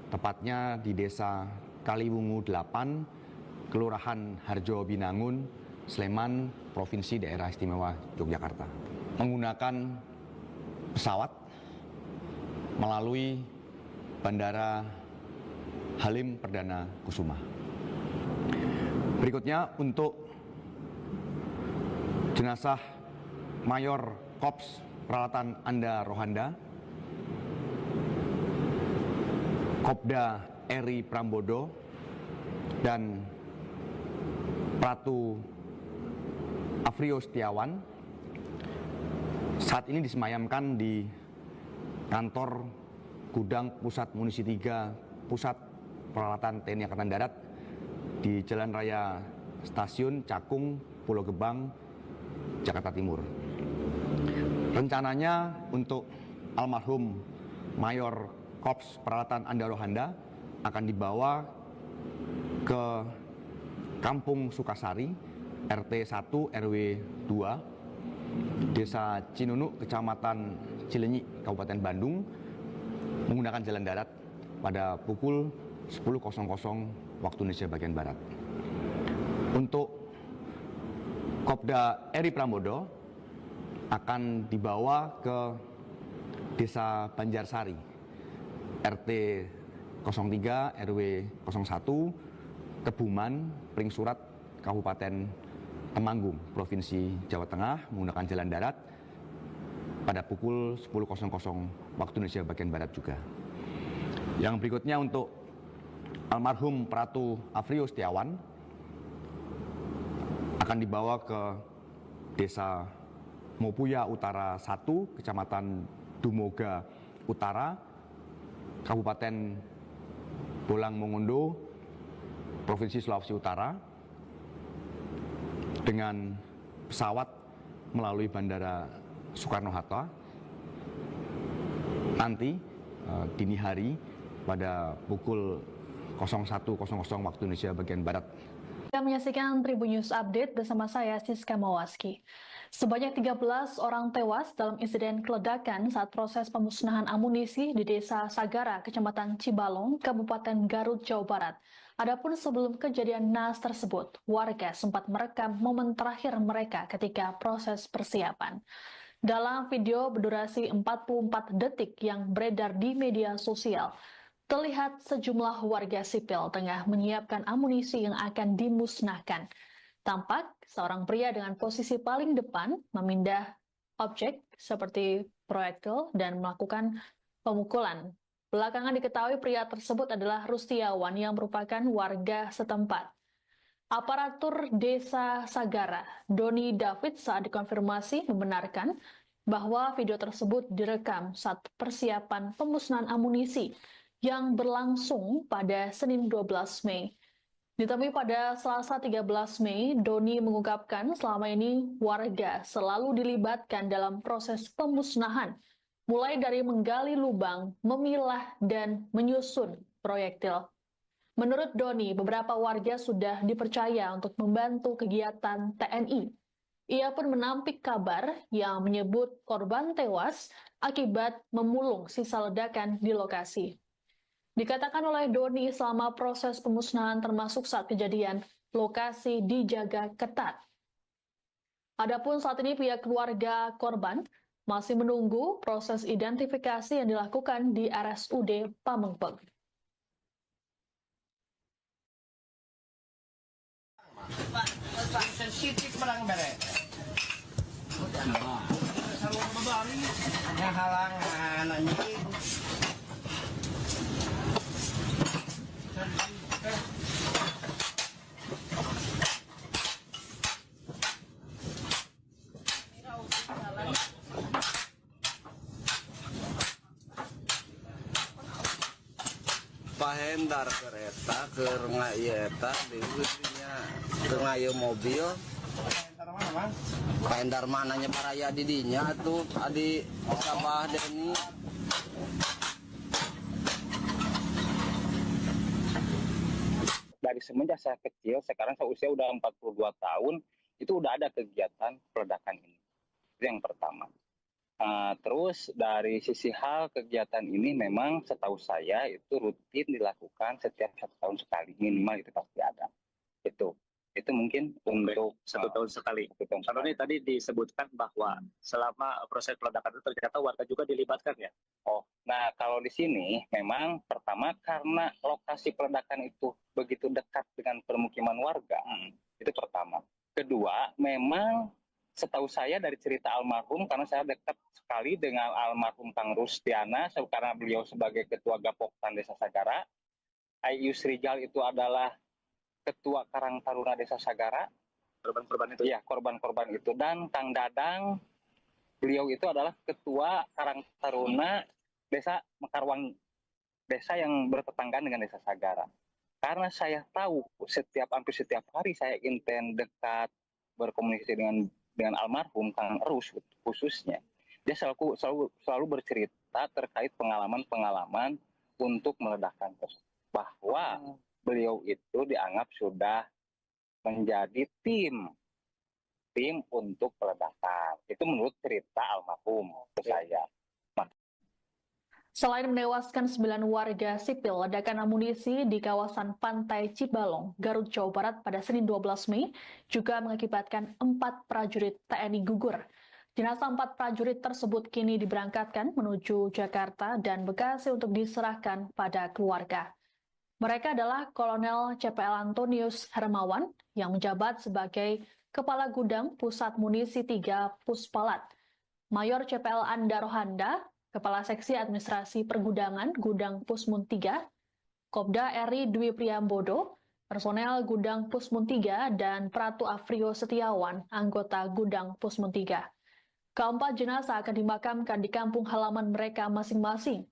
tepatnya di Desa Kaliwungu 8, Kelurahan Harjo Binangun, Sleman, Provinsi Daerah Istimewa Yogyakarta. Menggunakan pesawat melalui Bandara Halim Perdana Kusuma. Berikutnya untuk jenazah Mayor Korps Peralatan Anda Rohanda, Kopda Eri Prambodo, dan Pratu Afrio Setiawan saat ini disemayamkan di kantor Gudang Pusat Munisi 3 Pusat Peralatan TNI Angkatan Darat di Jalan Raya Stasiun Cakung, Pulau Gebang, Jakarta Timur. Rencananya untuk almarhum Mayor Korps Peralatan Anda Rohanda akan dibawa ke Kampung Sukasari, RT 1 RW 2, Desa Cinunuk, Kecamatan Cileunyi, Kabupaten Bandung, menggunakan jalan darat pada pukul 10.00 waktu Indonesia bagian Barat. Untuk Kopda Eri Prambodo akan dibawa ke Desa Banjarsari, RT 03 RW 01, Kebuman, Pringsurat, Kabupaten Temanggung, Provinsi Jawa Tengah menggunakan jalan darat pada pukul 10.00 waktu Indonesia bagian Barat juga. Yang berikutnya untuk almarhum Pratu Afrio Setiawan akan dibawa ke Desa Mopuya Utara 1, Kecamatan Dumoga Utara, Kabupaten Bolang Mongondo, Provinsi Sulawesi Utara, dengan pesawat melalui Bandara Soekarno-Hatta nanti dini hari pada pukul 01.00 waktu Indonesia bagian Barat. Kita menyaksikan Tribun News Update bersama saya Siska Mawaski. Sebanyak 13 orang tewas dalam insiden keledakan saat proses pemusnahan amunisi di Desa Sagara, Kecamatan Cibalong, Kabupaten Garut, Jawa Barat. Adapun sebelum kejadian naas tersebut, warga sempat merekam momen terakhir mereka ketika proses persiapan. Dalam video berdurasi 44 detik yang beredar di media sosial, terlihat sejumlah warga sipil tengah menyiapkan amunisi yang akan dimusnahkan. Tampak seorang pria dengan posisi paling depan memindah objek seperti proyektil dan melakukan pemukulan. Belakangan diketahui pria tersebut adalah Rustiawan yang merupakan warga setempat. Aparatur Desa Sagara, Doni David, saat dikonfirmasi membenarkan bahwa video tersebut direkam saat persiapan pemusnahan amunisi yang berlangsung pada Senin 12 Mei. Ditemui pada Selasa 13 Mei, Doni mengungkapkan selama ini warga selalu dilibatkan dalam proses pemusnahan, mulai dari menggali lubang, memilah, dan menyusun proyektil. Menurut Doni, beberapa warga sudah dipercaya untuk membantu kegiatan TNI. Ia pun menampik kabar yang menyebut korban tewas akibat memulung sisa ledakan di lokasi. Dikatakan oleh Doni selama proses pemusnahan termasuk saat kejadian, lokasi dijaga ketat. Adapun saat ini pihak keluarga korban masih menunggu proses identifikasi yang dilakukan di RSUD Pamengpeuk. Sensitif barang bere. Yang halangan anjing. Pahendar kereta ke ngayeta di geudinya ke ngayo mobil. Entar mana, Mang? Pahendar mananya paraya di dinya tuh adi Sabah Deni. Dari semenjak saya kecil, sekarang saya usia udah 42 tahun, itu udah ada kegiatan peledakan ini. Itu yang pertama. Terus dari sisi hal kegiatan ini memang setahu saya itu rutin dilakukan setiap 1 tahun sekali, minimal itu pasti ada. Itu mungkin untuk 1 tahun sekali. 1 tahun Kalau sekali. ini tadi disebutkan bahwa selama proses peledakan itu ternyata warga juga dilibatkan ya. Nah kalau di sini memang pertama karena lokasi peledakan itu begitu dekat dengan permukiman warga, itu pertama. Kedua, memang setahu saya dari cerita almarhum, karena saya dekat sekali dengan almarhum Kang Rustiana, karena beliau sebagai Ketua Gapoktan Desa Sagara, Ayus Rijal itu adalah Ketua Karang Taruna Desa Sagara, Korban-korban itu. iya korban-korban itu, dan Kang Dadang, beliau itu adalah Ketua Karang Taruna Desa Mekarwang, desa yang bertetanggaan dengan Desa Sagara. Karena saya tahu hampir setiap hari saya inten dekat berkomunikasi dengan almarhum Kang Erus khususnya, dia selalu bercerita terkait pengalaman-pengalaman untuk meledakkan tersebut, bahwa beliau itu dianggap sudah menjadi tim untuk peledakan. Itu menurut cerita almarhum ke saya. Selain menewaskan 9 warga sipil, ledakan amunisi di kawasan Pantai Cibalong, Garut, Jawa Barat pada Senin 12 Mei juga mengakibatkan 4 prajurit TNI gugur. Jenazah 4 prajurit tersebut kini diberangkatkan menuju Jakarta dan Bekasi untuk diserahkan pada keluarga. Mereka adalah Kolonel CPL Antonius Hermawan yang menjabat sebagai Kepala Gudang Pusat Munisi 3 Puspalat, Mayor CPL Anda Rohanda, Kepala Seksi Administrasi Pergudangan Gudang Pusmun 3, Kopda Eri Dwi Priambodo, personel Gudang Pusmun 3, dan Pratu Afrio Setiawan, anggota Gudang Pusmun 3. Keempat jenazah akan dimakamkan di kampung halaman mereka masing-masing.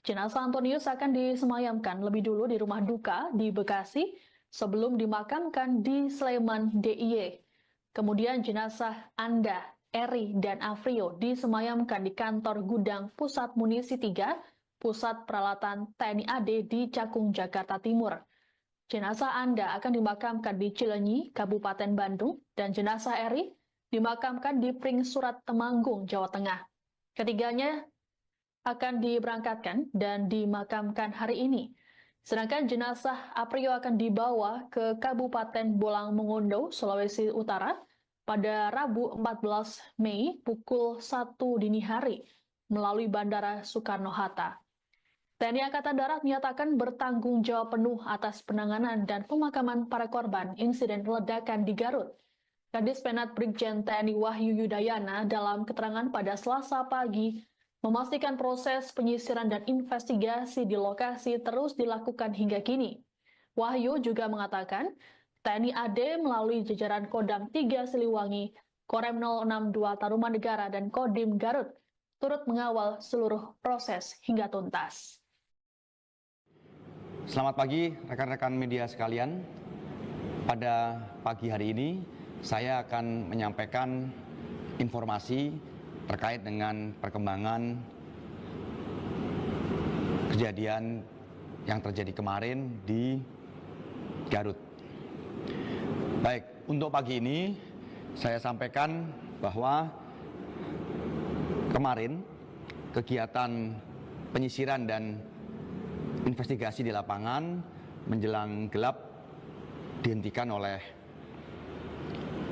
Jenazah Antonius akan disemayamkan lebih dulu di rumah duka di Bekasi sebelum dimakamkan di Sleman DIY. Kemudian jenazah Anda, Eri, dan Afrio disemayamkan di kantor Gudang Pusat Munisi 3, Pusat Peralatan TNI AD di Cakung, Jakarta Timur. Jenazah Anda akan dimakamkan di Cileunyi, Kabupaten Bandung, dan jenazah Eri dimakamkan di Pring Surat Temanggung, Jawa Tengah. Ketiganya akan diberangkatkan dan dimakamkan hari ini. Sedangkan jenazah Aprio akan dibawa ke Kabupaten Bolang Mongondo, Sulawesi Utara pada Rabu 14 Mei pukul 1 dini hari melalui Bandara Soekarno-Hatta. TNI Angkatan Darat menyatakan bertanggung jawab penuh atas penanganan dan pemakaman para korban insiden ledakan di Garut. Kadis Penat Brigjen TNI Wahyu Yudayana dalam keterangan pada Selasa pagi memastikan proses penyisiran dan investigasi di lokasi terus dilakukan hingga kini. Wahyu juga mengatakan, TNI AD melalui jajaran Kodam 3 Siliwangi, Korem 062 Tarumanegara, dan Kodim Garut turut mengawal seluruh proses hingga tuntas. Selamat pagi rekan-rekan media sekalian. Pada pagi hari ini saya akan menyampaikan informasi terkait dengan perkembangan kejadian yang terjadi kemarin di Garut. Baik, untuk pagi ini saya sampaikan bahwa kemarin kegiatan penyisiran dan investigasi di lapangan menjelang gelap dihentikan oleh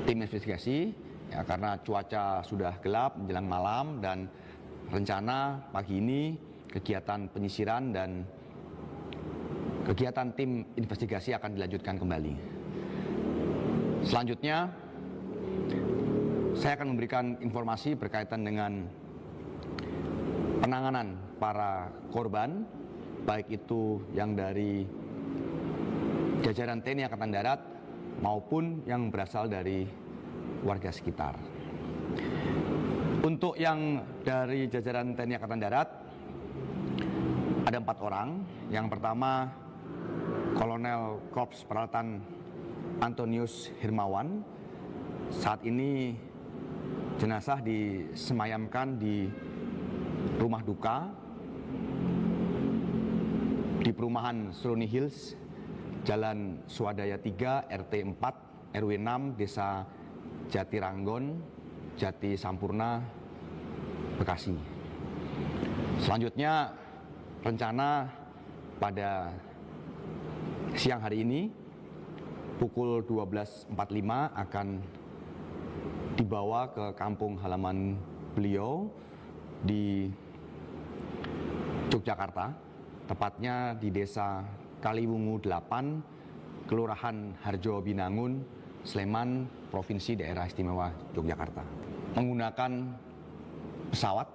tim investigasi. Ya, karena cuaca sudah gelap menjelang malam dan rencana pagi ini kegiatan penyisiran dan kegiatan tim investigasi akan dilanjutkan kembali. Selanjutnya, saya akan memberikan informasi berkaitan dengan penanganan para korban, baik itu yang dari jajaran TNI Angkatan Darat maupun yang berasal dari warga sekitar. Untuk yang dari jajaran TNI Angkatan Darat ada 4 orang. Yang pertama Kolonel Korps Peralatan Antonius Hermawan. Saat ini jenazah disemayamkan di rumah duka di perumahan Seruni Hills, Jalan Swadaya 3, RT 4, RW 6, Desa Jati Ranggon, Jati Sampurna, Bekasi. Selanjutnya, rencana pada siang hari ini pukul 12.45 akan dibawa ke kampung halaman beliau di Yogyakarta, tepatnya di Desa Kaliwungu 8, Kelurahan Harjo Binangun, Sleman, Provinsi Daerah Istimewa Yogyakarta. Menggunakan pesawat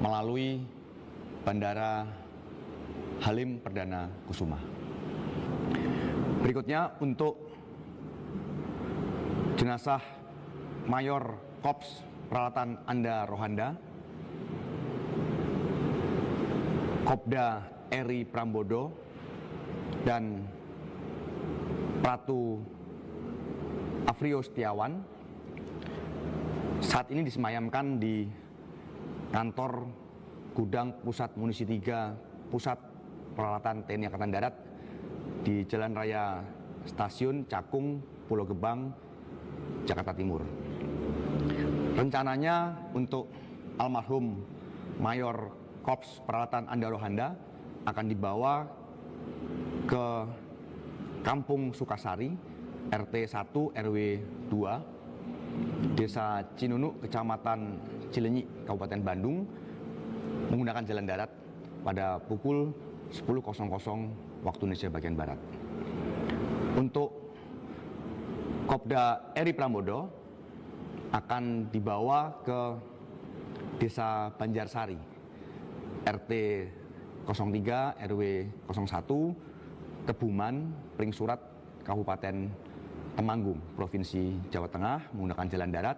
melalui Bandara Halim Perdana Kusuma. Berikutnya untuk jenazah Mayor Korps Peralatan Anda Rohanda, Kopda Eri Prambodo, dan Pratu Afrio Setiawan saat ini disemayamkan di kantor Gudang Pusat Munisi 3 Pusat Peralatan TNI Angkatan Darat di Jalan Raya Stasiun Cakung, Pulau Gebang, Jakarta Timur. Rencananya untuk almarhum Mayor Korps Peralatan Anda Rohanda akan dibawa ke Kampung Sukasari, RT 1 RW 2, Desa Cinunuk, Kecamatan Cileunyi, Kabupaten Bandung, menggunakan jalan darat pada pukul 10.00 waktu Indonesia bagian Barat. Untuk Kopda Eri Pramodo akan dibawa ke Desa Banjarsari, RT 03 RW 01, Tebuman, Pringsurat, Kabupaten Temanggung, Provinsi Jawa Tengah, menggunakan jalan darat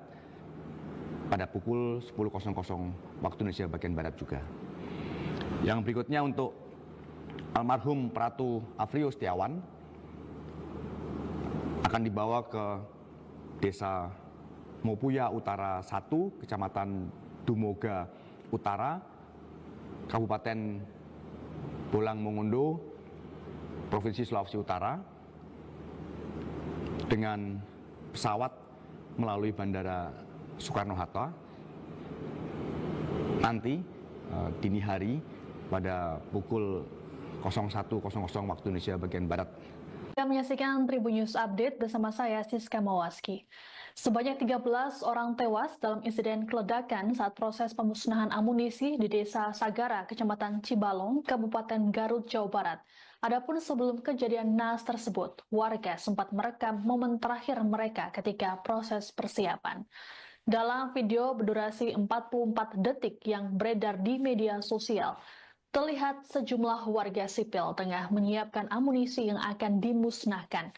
pada pukul 10.00 waktu Indonesia bagian Barat juga. Yang berikutnya untuk almarhum Pratu Afrio Setiawan akan dibawa ke Desa Mopuya Utara 1, Kecamatan Dumoga Utara, Kabupaten Bolang Mongondo, Provinsi Sulawesi Utara, dengan pesawat melalui Bandara Soekarno-Hatta nanti dini hari pada pukul 01.00 waktu Indonesia bagian Barat. Kita menyaksikan Tribun News Update bersama saya Siska Mawaski. Sebanyak 13 orang tewas dalam insiden keledakan saat proses pemusnahan amunisi di Desa Sagara, Kecamatan Cibalong, Kabupaten Garut, Jawa Barat. Adapun sebelum kejadian naas tersebut, warga sempat merekam momen terakhir mereka ketika proses persiapan. Dalam video berdurasi 44 detik yang beredar di media sosial, terlihat sejumlah warga sipil tengah menyiapkan amunisi yang akan dimusnahkan.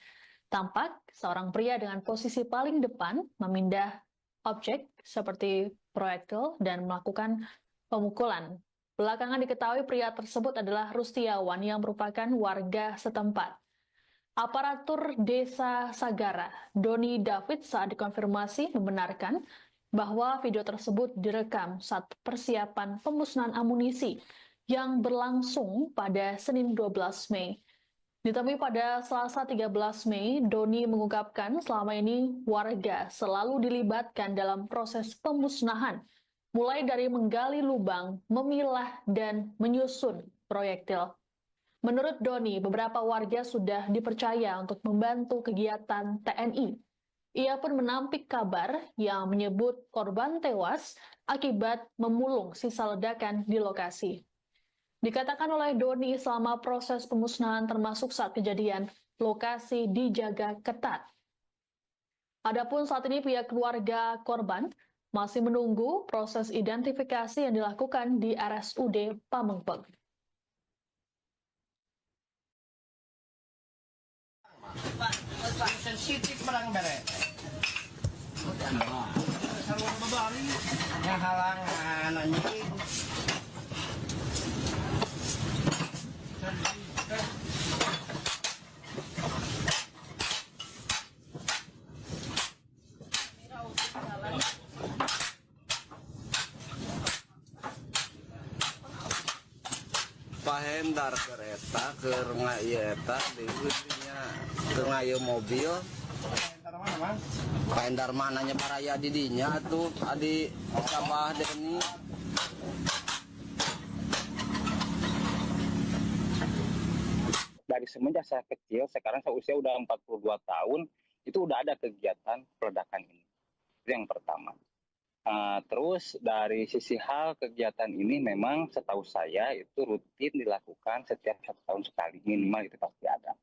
Tampak seorang pria dengan posisi paling depan memindah objek seperti proyektil dan melakukan pemukulan. Belakangan diketahui pria tersebut adalah Rustiawan yang merupakan warga setempat. Aparatur Desa Sagara, Doni David, saat dikonfirmasi membenarkan bahwa video tersebut direkam saat persiapan pemusnahan amunisi yang berlangsung pada Senin 12 Mei. Ditemui pada Selasa 13 Mei, Doni mengungkapkan selama ini warga selalu dilibatkan dalam proses pemusnahan, mulai dari menggali lubang, memilah, dan menyusun proyektil. Menurut Doni, beberapa warga sudah dipercaya untuk membantu kegiatan TNI. Ia pun menampik kabar yang menyebut korban tewas akibat memulung sisa ledakan di lokasi. Dikatakan oleh Doni selama proses pemusnahan termasuk saat kejadian, lokasi dijaga ketat. Adapun saat ini pihak keluarga korban masih menunggu proses identifikasi yang dilakukan di RSUD Pamengpeuk. Sensitif barang bere. Yang halangan anjing. Pahendar kereta ke ngayeta di geudinya ke ngayo mobil. Entar mana, Mang? Pahendar mananya paraya di dinya tuh adi Sabah Deni. Dari semenjak saya kecil, sekarang saya usia udah 42 tahun, itu udah ada kegiatan peledakan ini. Itu yang pertama. Terus dari sisi hal kegiatan ini memang setahu saya itu rutin dilakukan setiap 1 tahun sekali, minimal itu pasti ada.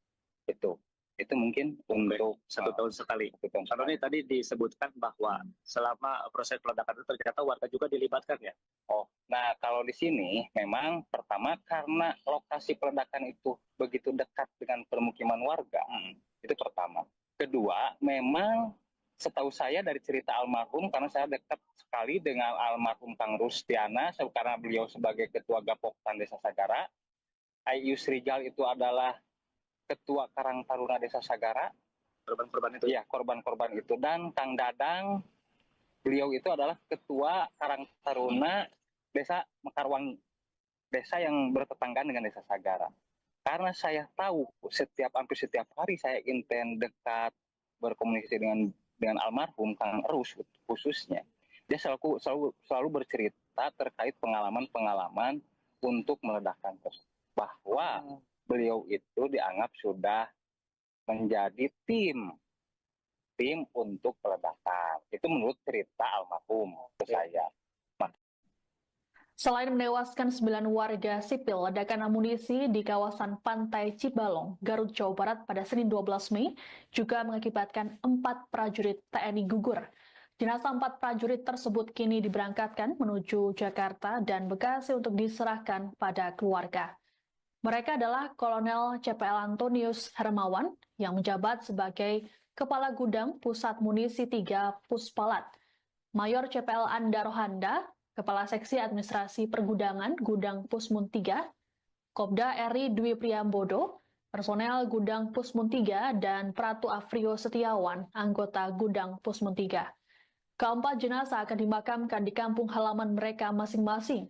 Itu mungkin untuk 1 tahun sekali. 1 tahun Kalau sekali. ini tadi disebutkan bahwa selama proses peledakan itu ternyata warga juga dilibatkan ya. Nah kalau di sini memang pertama karena lokasi peledakan itu begitu dekat dengan permukiman warga, itu pertama. Kedua, memang setahu saya dari cerita almarhum, karena saya dekat sekali dengan almarhum Kang Rustiana, karena beliau sebagai Ketua Gapoktan Desa Sagara, Ayus Rijal itu adalah Ketua Karang Taruna Desa Sagara, Korban-korban itu. iya korban-korban itu, dan Kang Dadang, beliau itu adalah Ketua Karang Taruna Desa Mekarwangi, desa yang bertetanggaan dengan Desa Sagara. Karena saya tahu hampir setiap hari saya inten dekat berkomunikasi dengan almarhum Kang Erus khususnya, dia selalu bercerita terkait pengalaman-pengalaman untuk meledakkan tersebut, bahwa beliau itu dianggap sudah menjadi tim untuk peledakan. Itu menurut cerita almarhum ke saya. Selain menewaskan 9 warga sipil, ledakan amunisi di kawasan Pantai Cibalong, Garut, Jawa Barat pada Senin 12 Mei juga mengakibatkan 4 prajurit TNI gugur. Jenazah 4 prajurit tersebut kini diberangkatkan menuju Jakarta dan Bekasi untuk diserahkan pada keluarga. Mereka adalah Kolonel CPL Antonius Hermawan yang menjabat sebagai Kepala Gudang Pusat Munisi 3 Puspalat, Mayor CPL Anda Rohanda, Kepala Seksi Administrasi Pergudangan Gudang Pusmun 3, Kopda Eri Dwi Priambodo, personel Gudang Pusmun 3, dan Pratu Afrio Setiawan, anggota Gudang Pusmun 3. Keempat jenazah akan dimakamkan di kampung halaman mereka masing-masing.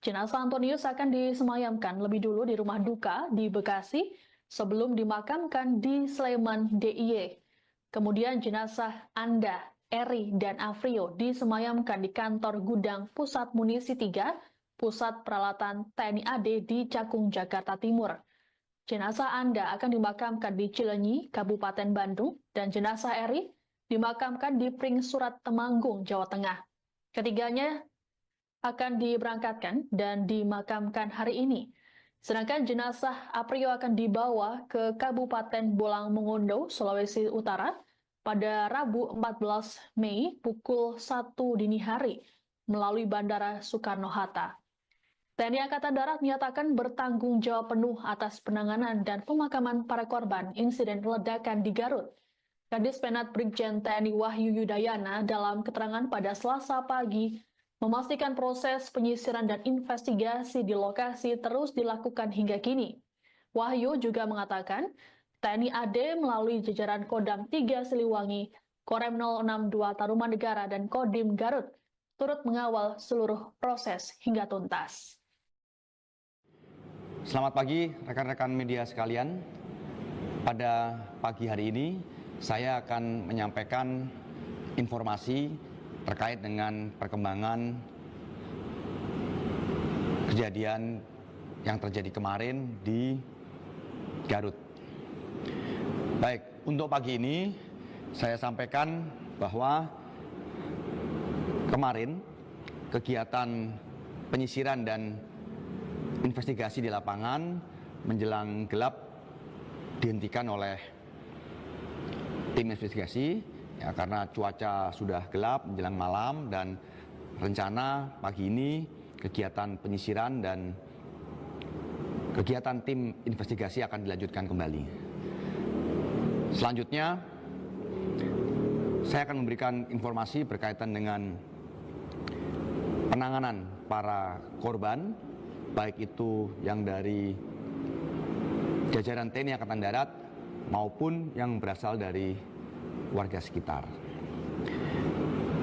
Jenazah Antonius akan disemayamkan lebih dulu di rumah duka di Bekasi sebelum dimakamkan di Sleman DIY. Kemudian jenazah Anda, Eri, dan Afrio disemayamkan di kantor Gudang Pusat Munisi 3, Pusat Peralatan TNI AD di Cakung, Jakarta Timur. Jenazah Anda akan dimakamkan di Cileunyi, Kabupaten Bandung, dan jenazah Eri dimakamkan di Pring Surat Temanggung, Jawa Tengah. Ketiganya akan diberangkatkan dan dimakamkan hari ini. Sedangkan jenazah Aprio akan dibawa ke Kabupaten Bolang Mongondo, Sulawesi Utara, pada Rabu 14 Mei pukul 1 dini hari melalui Bandara Soekarno-Hatta. TNI Angkatan Darat menyatakan bertanggung jawab penuh atas penanganan dan pemakaman para korban insiden ledakan di Garut. Kadis Penat Brigjen TNI Wahyu Yudayana dalam keterangan pada Selasa pagi memastikan proses penyisiran dan investigasi di lokasi terus dilakukan hingga kini. Wahyu juga mengatakan TNI AD melalui jajaran Kodam 3 Siliwangi, Korem 062 Tarumanegara, dan Kodim Garut turut mengawal seluruh proses hingga tuntas. Selamat pagi rekan-rekan media sekalian. Pada pagi hari ini saya akan menyampaikan informasi terkait dengan perkembangan kejadian yang terjadi kemarin di Garut. Baik, untuk pagi ini saya sampaikan bahwa kemarin kegiatan penyisiran dan investigasi di lapangan menjelang gelap dihentikan oleh tim investigasi ya, karena cuaca sudah gelap menjelang malam, dan rencana pagi ini kegiatan penyisiran dan kegiatan tim investigasi akan dilanjutkan kembali. Selanjutnya, saya akan memberikan informasi berkaitan dengan penanganan para korban, baik itu yang dari jajaran TNI Angkatan Darat maupun yang berasal dari warga sekitar.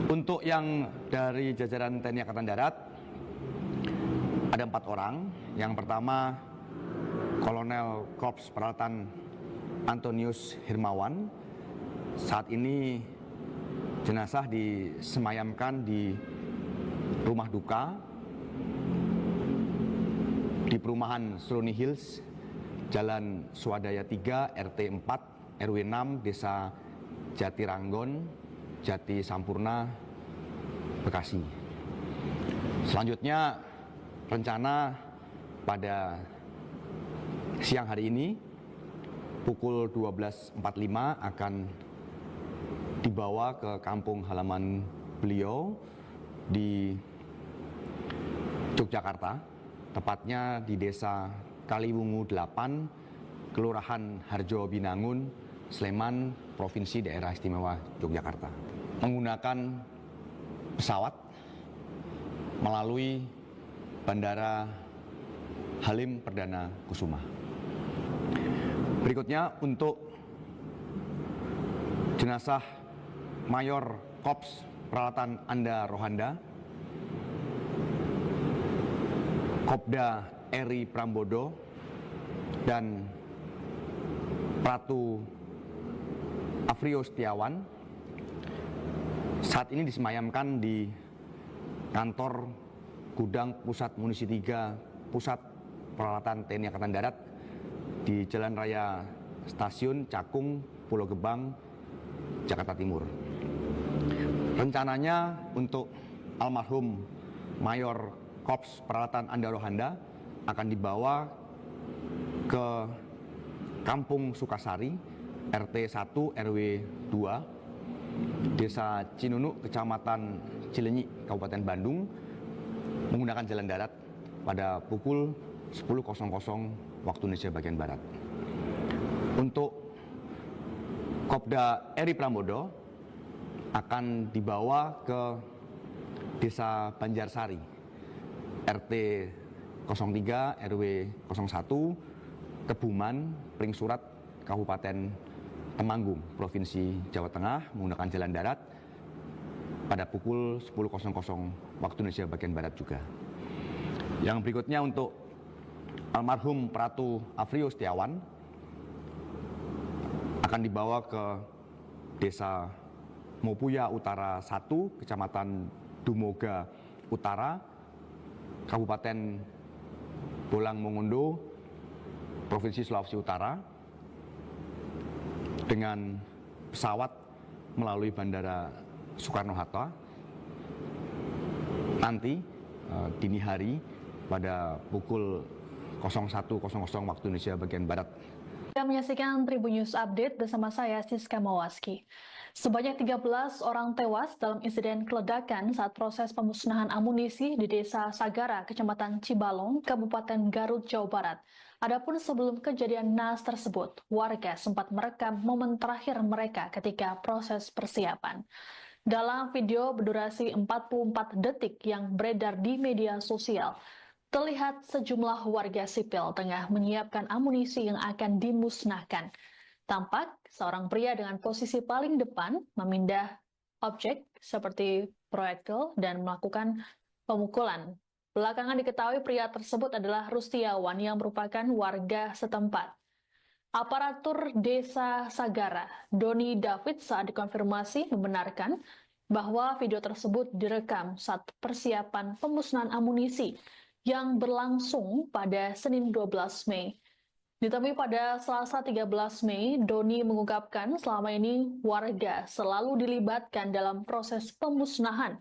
Untuk yang dari jajaran TNI Angkatan Darat, ada 4 orang. Yang pertama, Kolonel Korps Peralatan Antonius Hermawan. Saat ini jenazah disemayamkan di rumah duka di perumahan Seruni Hills, Jalan Swadaya 3, RT 4, RW 6, Desa Jatiranggon, Jati Sampurna, Bekasi. Selanjutnya, rencana pada siang hari ini pukul 12.45 akan dibawa ke kampung halaman beliau di Yogyakarta, tepatnya di Desa Kaliwungu 8, Kelurahan Harjo Binangun, Sleman, Provinsi Daerah Istimewa Yogyakarta. Menggunakan pesawat melalui Bandara Halim Perdana Kusuma. Berikutnya, untuk jenazah Mayor Korps Peralatan Anda Rohanda, Kopda Eri Prambodo, dan Pratu Afrio Setiawan saat ini disemayamkan di kantor Gudang Pusat Munisi 3 Pusat Peralatan TNI Angkatan Darat di Jalan Raya Stasiun Cakung, Pulau Gebang, Jakarta Timur. Rencananya untuk almarhum Mayor Korps Peralatan Anda Rohanda akan dibawa ke Kampung Sukasari, RT 1 RW 2, Desa Cinunuk, Kecamatan Cilenyi, Kabupaten Bandung, menggunakan jalan darat pada pukul 10.00 waktu Indonesia bagian Barat. Untuk Kopda Eri Pramodo akan dibawa ke Desa Banjarsari, RT 03 RW 01, Kebuman, Pringsurat, Kabupaten Temanggung, Provinsi Jawa Tengah, menggunakan jalan darat pada pukul 10.00 waktu Indonesia bagian Barat juga. Yang berikutnya untuk almarhum Pratu Afrio Setiawan akan dibawa ke Desa Mopuya Utara 1, Kecamatan Dumoga Utara, Kabupaten Bolang Mongondo, Provinsi Sulawesi Utara, dengan pesawat melalui Bandara Soekarno-Hatta nanti dini hari pada pukul 01.00 waktu Indonesia bagian Barat. Anda menyaksikan Tribun News Update bersama saya Siska Mawaski. Sebanyak 13 orang tewas dalam insiden keledakan saat proses pemusnahan amunisi di Desa Sagara, Kecamatan Cibalong, Kabupaten Garut, Jawa Barat. Adapun sebelum kejadian naas tersebut, warga sempat merekam momen terakhir mereka ketika proses persiapan. Dalam video berdurasi 44 detik yang beredar di media sosial, terlihat sejumlah warga sipil tengah menyiapkan amunisi yang akan dimusnahkan. Tampak seorang pria dengan posisi paling depan memindah objek seperti proyektil dan melakukan pemukulan. Belakangan diketahui pria tersebut adalah Rustiawan yang merupakan warga setempat. Aparatur Desa Sagara, Doni David, saat dikonfirmasi membenarkan bahwa video tersebut direkam saat persiapan pemusnahan amunisi yang berlangsung pada Senin 12 Mei. Ditemui pada Selasa 13 Mei, Doni mengungkapkan selama ini warga selalu dilibatkan dalam proses pemusnahan,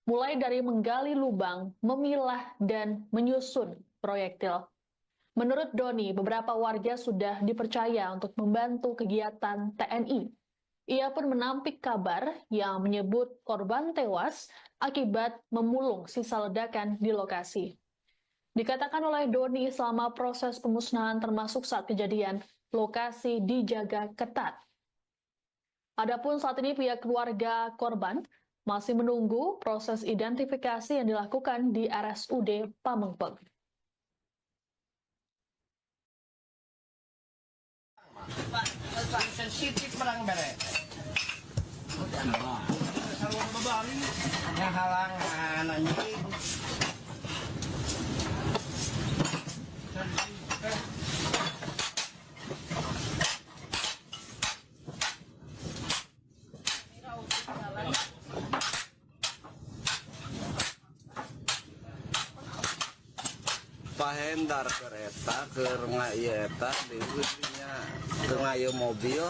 mulai dari menggali lubang, memilah, dan menyusun proyektil. Menurut Doni, beberapa warga sudah dipercaya untuk membantu kegiatan TNI. Ia pun menampik kabar yang menyebut korban tewas akibat memulung sisa ledakan di lokasi. Dikatakan oleh Doni selama proses pemusnahan termasuk saat kejadian, lokasi dijaga ketat. Adapun saat ini pihak keluarga korban masih menunggu proses identifikasi yang dilakukan di RSUD Pamengpeuk. Sensitif barang bere. Yang halangan anjing. Pahendar kereta ke ngayeta di ujungnya ke ngayo mobil.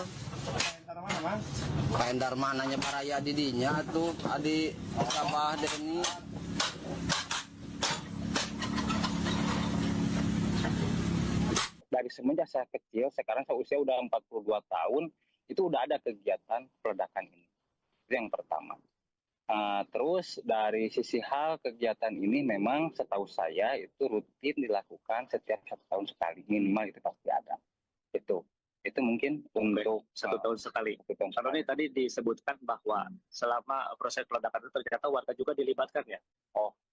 Entar mana, Mang? Pahendar mananya paraya didinya tuh adi Sabah Deni. Dari semenjak saya kecil, sekarang saya usia udah 42 tahun, itu udah ada kegiatan peledakan ini. Itu yang pertama. Terus dari sisi hal kegiatan ini memang setahu saya itu rutin dilakukan setiap 1 tahun sekali, minimal itu pasti ada. Itu mungkin untuk 1 tahun sekali. 1 tahun Kalau sekali. ini tadi disebutkan bahwa selama proses peledakan itu ternyata warga juga dilibatkan ya.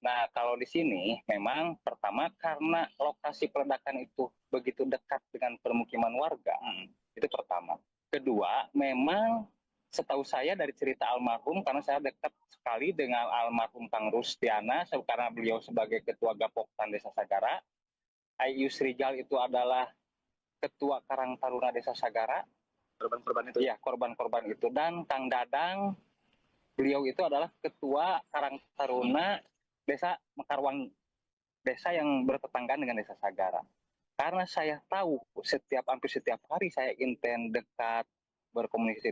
Nah kalau di sini memang pertama karena lokasi peledakan itu begitu dekat dengan permukiman warga, itu pertama. Kedua, memang setahu saya dari cerita almarhum, karena saya dekat sekali dengan almarhum Kang Rustiana, karena beliau sebagai Ketua Gapoktan Desa Sagara, Ayu Srijal itu adalah Ketua Karang Taruna Desa Sagara, Korban-korban itu. iya korban-korban itu, dan Kang Dadang, beliau itu adalah Ketua Karang Taruna Desa Mekarwang, desa yang bertetanggaan dengan Desa Sagara. Karena saya tahu hampir setiap hari saya inten dekat berkomunikasi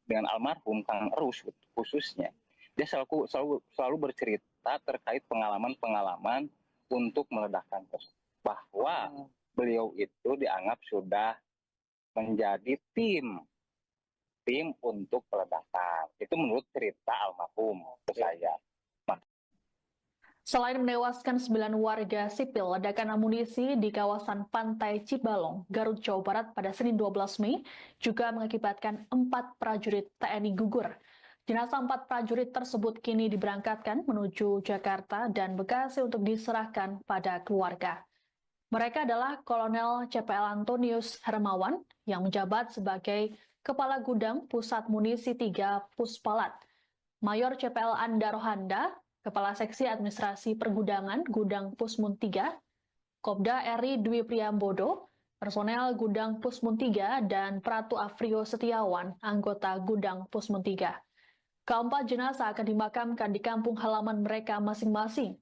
dengan almarhum Kang Erus khususnya, dia selalu bercerita terkait pengalaman-pengalaman untuk meledakkan tersebut. Bahwa beliau itu dianggap sudah menjadi tim untuk peledakan. Itu menurut cerita almarhum ke saya. Selain menewaskan 9 warga sipil, ledakan amunisi di kawasan Pantai Cibalong, Garut, Jawa Barat pada Senin 12 Mei juga mengakibatkan 4 prajurit TNI gugur. Jenazah 4 prajurit tersebut kini diberangkatkan menuju Jakarta dan Bekasi untuk diserahkan pada keluarga. Mereka adalah Kolonel CPL Antonius Hermawan yang menjabat sebagai Kepala Gudang Pusat Munisi 3 Puspalat, Mayor CPL Anda Rohanda, Kepala Seksi Administrasi Pergudangan Gudang Pusmun 3, Kopda Eri Dwi Priambodo, personel Gudang Pusmun 3, dan Pratu Afrio Setiawan, anggota Gudang Pusmun 3. Keempat jenazah akan dimakamkan di kampung halaman mereka masing-masing.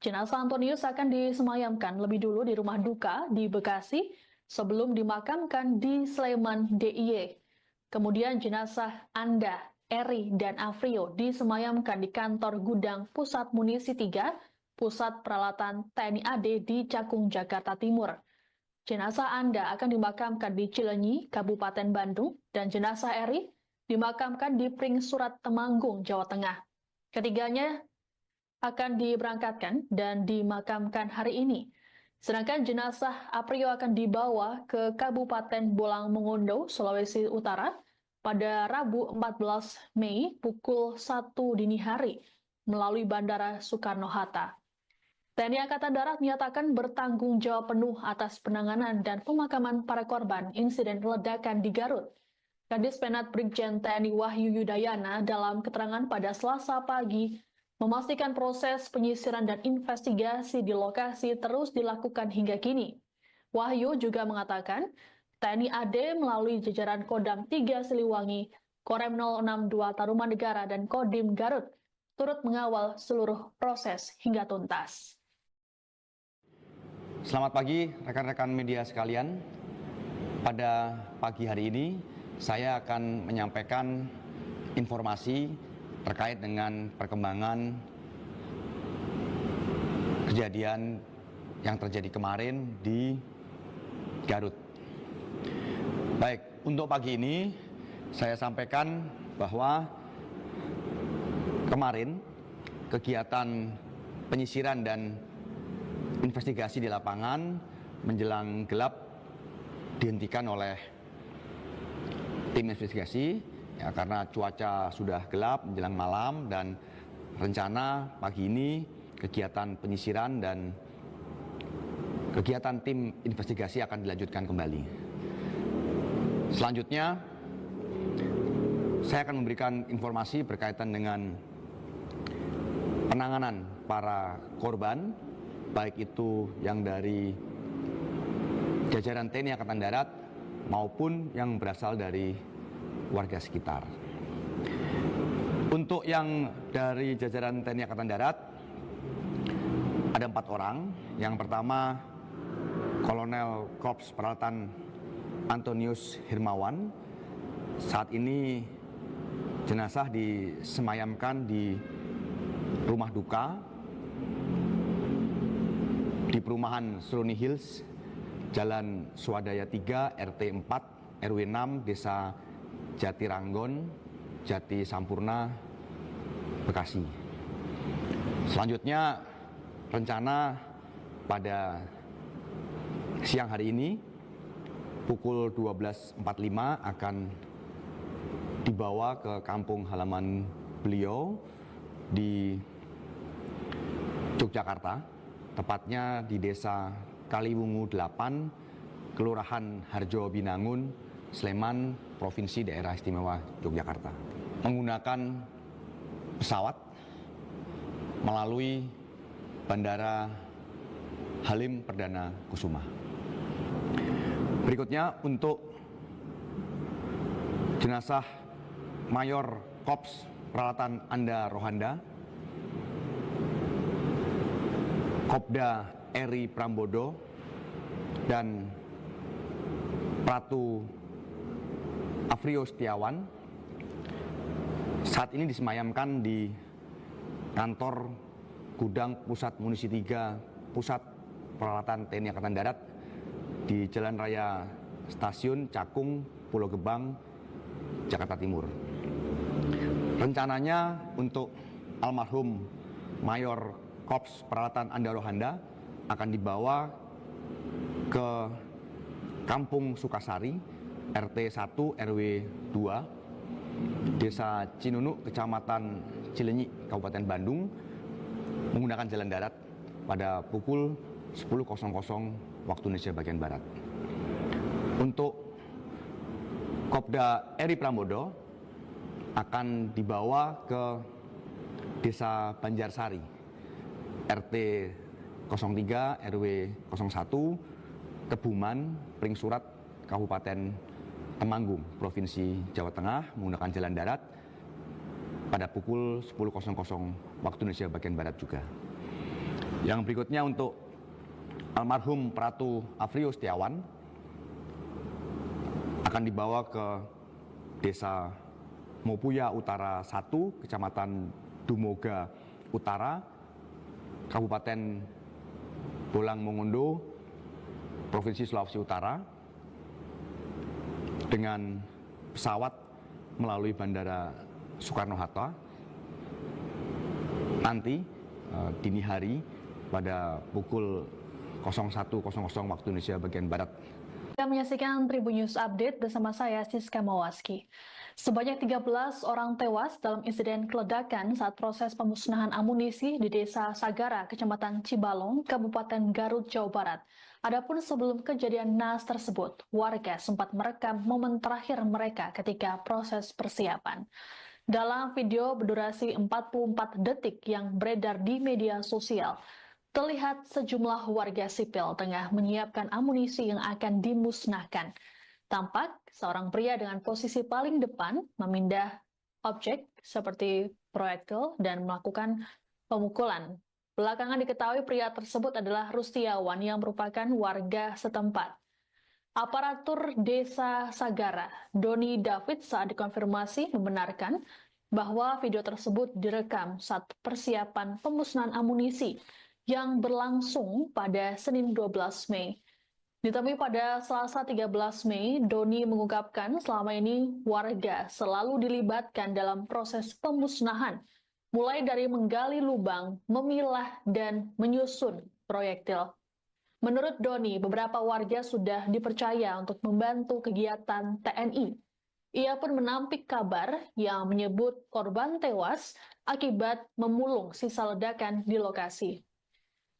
Jenazah Antonius akan disemayamkan lebih dulu di rumah duka di Bekasi sebelum dimakamkan di Sleman DIY. Kemudian jenazah Anda, Eri, dan Afrio disemayamkan di kantor Gudang Pusat Munisi 3, Pusat Peralatan TNI AD di Cakung, Jakarta Timur. Jenazah Anda akan dimakamkan di Cileunyi, Kabupaten Bandung, dan jenazah Eri dimakamkan di Pring Surat Temanggung, Jawa Tengah. Ketiganya akan diberangkatkan dan dimakamkan hari ini. Sedangkan jenazah Aprio akan dibawa ke Kabupaten Bolang Mongondo, Sulawesi Utara, pada Rabu 14 Mei pukul 1 dini hari melalui Bandara Soekarno-Hatta. TNI Angkatan Darat menyatakan bertanggung jawab penuh atas penanganan dan pemakaman para korban insiden ledakan di Garut. Kadis Penat Brigjen TNI Wahyu Yudayana dalam keterangan pada Selasa pagi memastikan proses penyisiran dan investigasi di lokasi terus dilakukan hingga kini. Wahyu juga mengatakan TNI AD melalui jajaran Kodam 3 Siliwangi, Korem 062 Tarumanegara, dan Kodim Garut turut mengawal seluruh proses hingga tuntas. Selamat pagi rekan-rekan media sekalian. Pada pagi hari ini saya akan menyampaikan informasi terkait dengan perkembangan kejadian yang terjadi kemarin di Garut. Baik, untuk pagi ini saya sampaikan bahwa kemarin kegiatan penyisiran dan investigasi di lapangan menjelang gelap dihentikan oleh tim investigasi ya, karena cuaca sudah gelap menjelang malam, dan rencana pagi ini kegiatan penyisiran dan kegiatan tim investigasi akan dilanjutkan kembali. Selanjutnya, saya akan memberikan informasi berkaitan dengan penanganan para korban, baik itu yang dari jajaran TNI Angkatan Darat maupun yang berasal dari warga sekitar. Untuk yang dari jajaran TNI Angkatan Darat, ada 4 orang. Yang pertama, Kolonel Korps Peralatan Antonius Hermawan. Saat ini jenazah disemayamkan di rumah duka di perumahan Seruni Hills, Jalan Swadaya 3, RT 4, RW 6, Desa Jatiranggon, Jati Sampurna, Bekasi. Selanjutnya, rencana pada siang hari ini pukul 12.45 akan dibawa ke kampung halaman beliau di Yogyakarta, tepatnya di Desa Kaliwungu 8, Kelurahan Harjo Binangun, Sleman, Provinsi Daerah Istimewa Yogyakarta. Menggunakan pesawat melalui Bandara Halim Perdana Kusuma. Berikutnya untuk jenazah Mayor Korps Peralatan Anda Rohanda, Kopda Eri Prambodo, dan Pratu Afrio Setiawan saat ini disemayamkan di kantor Gudang Pusat Munisi 3 Pusat Peralatan TNI Angkatan Darat di Jalan Raya Stasiun Cakung, Pulau Gebang, Jakarta Timur. Rencananya untuk almarhum Mayor Korps Peralatan Anda Rohanda akan dibawa ke Kampung Sukasari, RT 1 RW 2, Desa Cinunuk, Kecamatan Cilenyi, Kabupaten Bandung, menggunakan jalan darat pada pukul 10.00 waktu Indonesia bagian Barat. Untuk Kopda Eri Pramodo akan dibawa ke Desa Banjarsari, RT 03 RW 01, Tebuman, Pringsurat, Kabupaten Temanggung, Provinsi Jawa Tengah, menggunakan jalan darat pada pukul 10.00 waktu Indonesia bagian Barat juga. Yang berikutnya untuk almarhum Pratu Afrio Setiawan akan dibawa ke Desa Mopuya Utara 1, Kecamatan Dumoga Utara, Kabupaten Bolang Mongondo, Provinsi Sulawesi Utara, dengan pesawat melalui Bandara Soekarno-Hatta nanti dini hari pada pukul 01.00 waktu Indonesia bagian Barat. Kita menyaksikan Tribun News Update bersama saya Siska Mawaski. Sebanyak 13 orang tewas dalam insiden keledakan saat proses pemusnahan amunisi di Desa Sagara, Kecamatan Cibalong, Kabupaten Garut, Jawa Barat. Adapun sebelum kejadian naas tersebut, warga sempat merekam momen terakhir mereka ketika proses persiapan. Dalam video berdurasi 44 detik yang beredar di media sosial, terlihat sejumlah warga sipil tengah menyiapkan amunisi yang akan dimusnahkan. Tampak seorang pria dengan posisi paling depan memindah objek seperti proyektil dan melakukan pemukulan. Belakangan diketahui pria tersebut adalah Rustiawan yang merupakan warga setempat. Aparatur Desa Sagara, Doni David, saat dikonfirmasi membenarkan bahwa video tersebut direkam saat persiapan pemusnahan amunisi yang berlangsung pada Senin 12 Mei. Ditemui pada Selasa 13 Mei, Doni mengungkapkan selama ini warga selalu dilibatkan dalam proses pemusnahan, mulai dari menggali lubang, memilah, dan menyusun proyektil. Menurut Doni, beberapa warga sudah dipercaya untuk membantu kegiatan TNI. Ia pun menampik kabar yang menyebut korban tewas akibat memulung sisa ledakan di lokasi.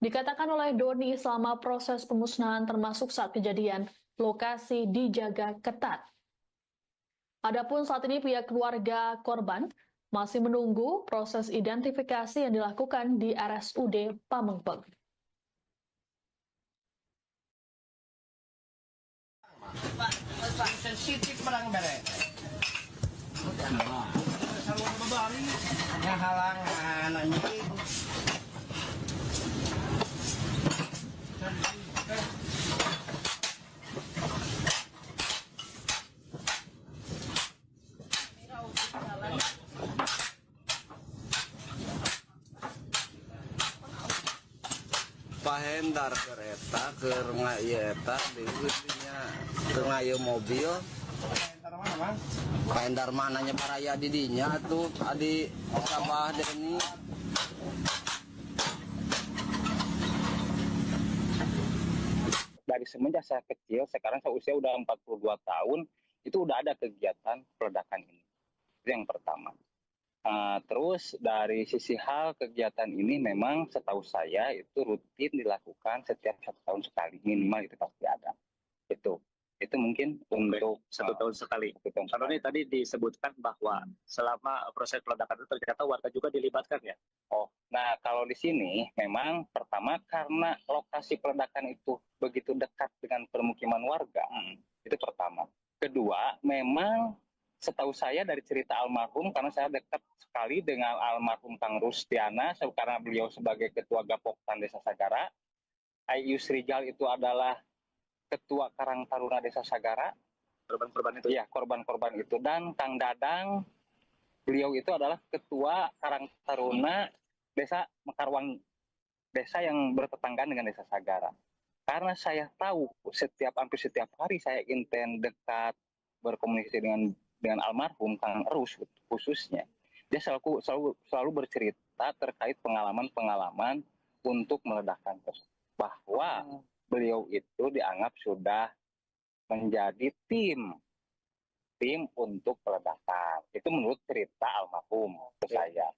Dikatakan oleh Doni selama proses pemusnahan termasuk saat kejadian, lokasi dijaga ketat. Adapun saat ini pihak keluarga korban masih menunggu proses identifikasi yang dilakukan di RSUD Pamengpeuk. Sensitif barang bere. Yang halangan anjing. Pahendar kereta ke ngayeta di geudinya ke ngayo mobil. Entar mana, Bang? Pahendar mananya paraya di dinya tuh adi Sabah Deni. Dari semenjak saya kecil, sekarang saya usia udah 42 tahun, itu udah ada kegiatan peledakan ini. Itu yang pertama. Terus dari sisi hal kegiatan ini memang setahu saya itu rutin dilakukan setiap 1 tahun sekali, minimal itu pasti ada. Itu mungkin untuk 1 tahun sekali. 1 tahun Kalau sekali. ini tadi disebutkan bahwa selama proses peledakan itu ternyata warga juga dilibatkan ya. Nah kalau di sini memang pertama karena lokasi peledakan itu begitu dekat dengan permukiman warga, itu pertama. Kedua, memang setahu saya dari cerita almarhum, karena saya dekat sekali dengan almarhum Kang Rustiana, karena beliau sebagai Ketua Gapoktan Desa Sagara, Ayu Srijal itu adalah Ketua Karang Taruna Desa Sagara, Korban-korban itu. iya korban-korban itu, dan Kang Dadang, beliau itu adalah Ketua Karang Taruna Desa Mekarwangi, desa yang bertetanggaan dengan desa Sagara. Karena saya tahu hampir setiap hari saya intent dekat berkomunikasi dengan almarhum Kang Erus khususnya. Dia selalu bercerita terkait pengalaman-pengalaman untuk meledakkan tersebut. Bahwa beliau itu dianggap sudah menjadi tim untuk peledakan. Itu menurut cerita almarhum ke saya.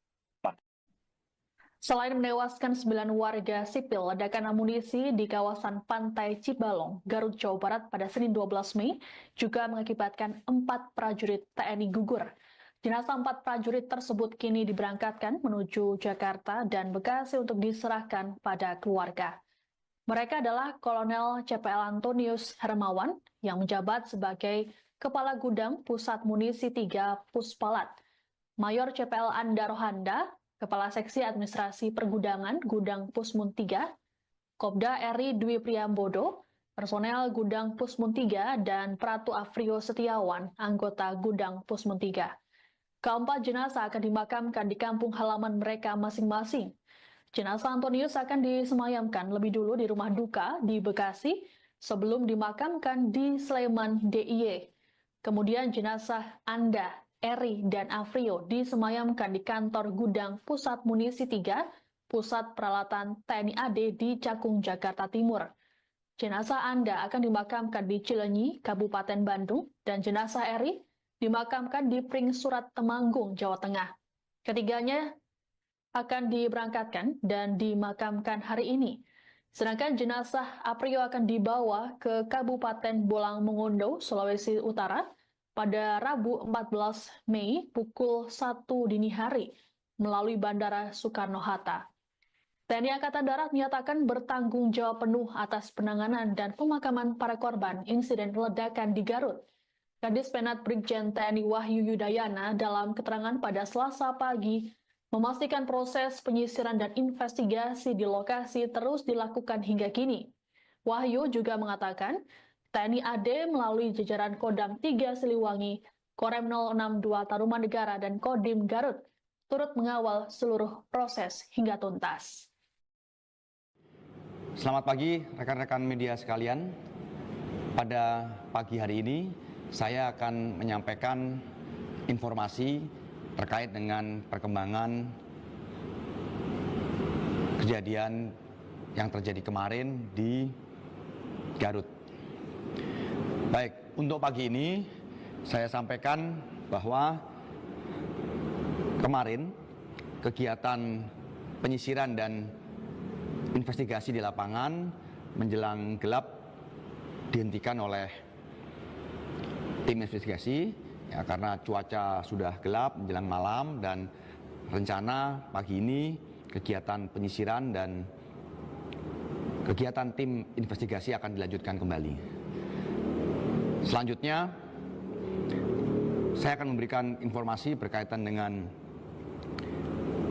Selain menewaskan 9 warga sipil, ledakan amunisi di kawasan Pantai Cibalong, Garut, Jawa Barat pada Senin 12 Mei juga mengakibatkan 4 prajurit TNI gugur. Jenazah 4 prajurit tersebut kini diberangkatkan menuju Jakarta dan Bekasi untuk diserahkan pada keluarga. Mereka adalah Kolonel CPL Antonius Hermawan yang menjabat sebagai Kepala Gudang Pusat Munisi 3 Puspalat, Mayor CPL Anda Rohanda, Kepala Seksi Administrasi Pergudangan Gudang Pusmun 3, Kopda Eri Dwi Priambodo, personel Gudang Pusmun 3, dan Pratu Afrio Setiawan, anggota Gudang Pusmun 3. Keempat jenazah akan dimakamkan di kampung halaman mereka masing-masing. Jenazah Antonius akan disemayamkan lebih dulu di rumah duka di Bekasi sebelum dimakamkan di Sleman DIY. Kemudian jenazah Anda, Eri, dan Afrio disemayamkan di kantor Gudang Pusat Munisi 3, Pusat Peralatan TNI AD di Cakung, Jakarta Timur. Jenazah Anda akan dimakamkan di Cileunyi, Kabupaten Bandung, dan jenazah Eri dimakamkan di Pring Surat Temanggung, Jawa Tengah. Ketiganya akan diberangkatkan dan dimakamkan hari ini. Sedangkan jenazah Aprio akan dibawa ke Kabupaten Bolang Mongondo, Sulawesi Utara, pada Rabu 14 Mei pukul 1 dini hari melalui Bandara Soekarno-Hatta. TNI Angkatan Darat menyatakan bertanggung jawab penuh atas penanganan dan pemakaman para korban insiden ledakan di Garut. Kadis Penat Brigjen TNI Wahyu Yudayana dalam keterangan pada Selasa pagi memastikan proses penyisiran dan investigasi di lokasi terus dilakukan hingga kini. Wahyu juga mengatakan TNI AD melalui jajaran Kodam 3 Siliwangi, Korem 062 Tarumanegara, dan Kodim Garut turut mengawal seluruh proses hingga tuntas. Selamat pagi rekan-rekan media sekalian. Pada pagi hari ini saya akan menyampaikan informasi terkait dengan perkembangan kejadian yang terjadi kemarin di Garut. Baik, untuk pagi ini saya sampaikan bahwa kemarin kegiatan penyisiran dan investigasi di lapangan menjelang gelap dihentikan oleh tim investigasi ya, karena cuaca sudah gelap menjelang malam, dan rencana pagi ini kegiatan penyisiran dan kegiatan tim investigasi akan dilanjutkan kembali. Selanjutnya, saya akan memberikan informasi berkaitan dengan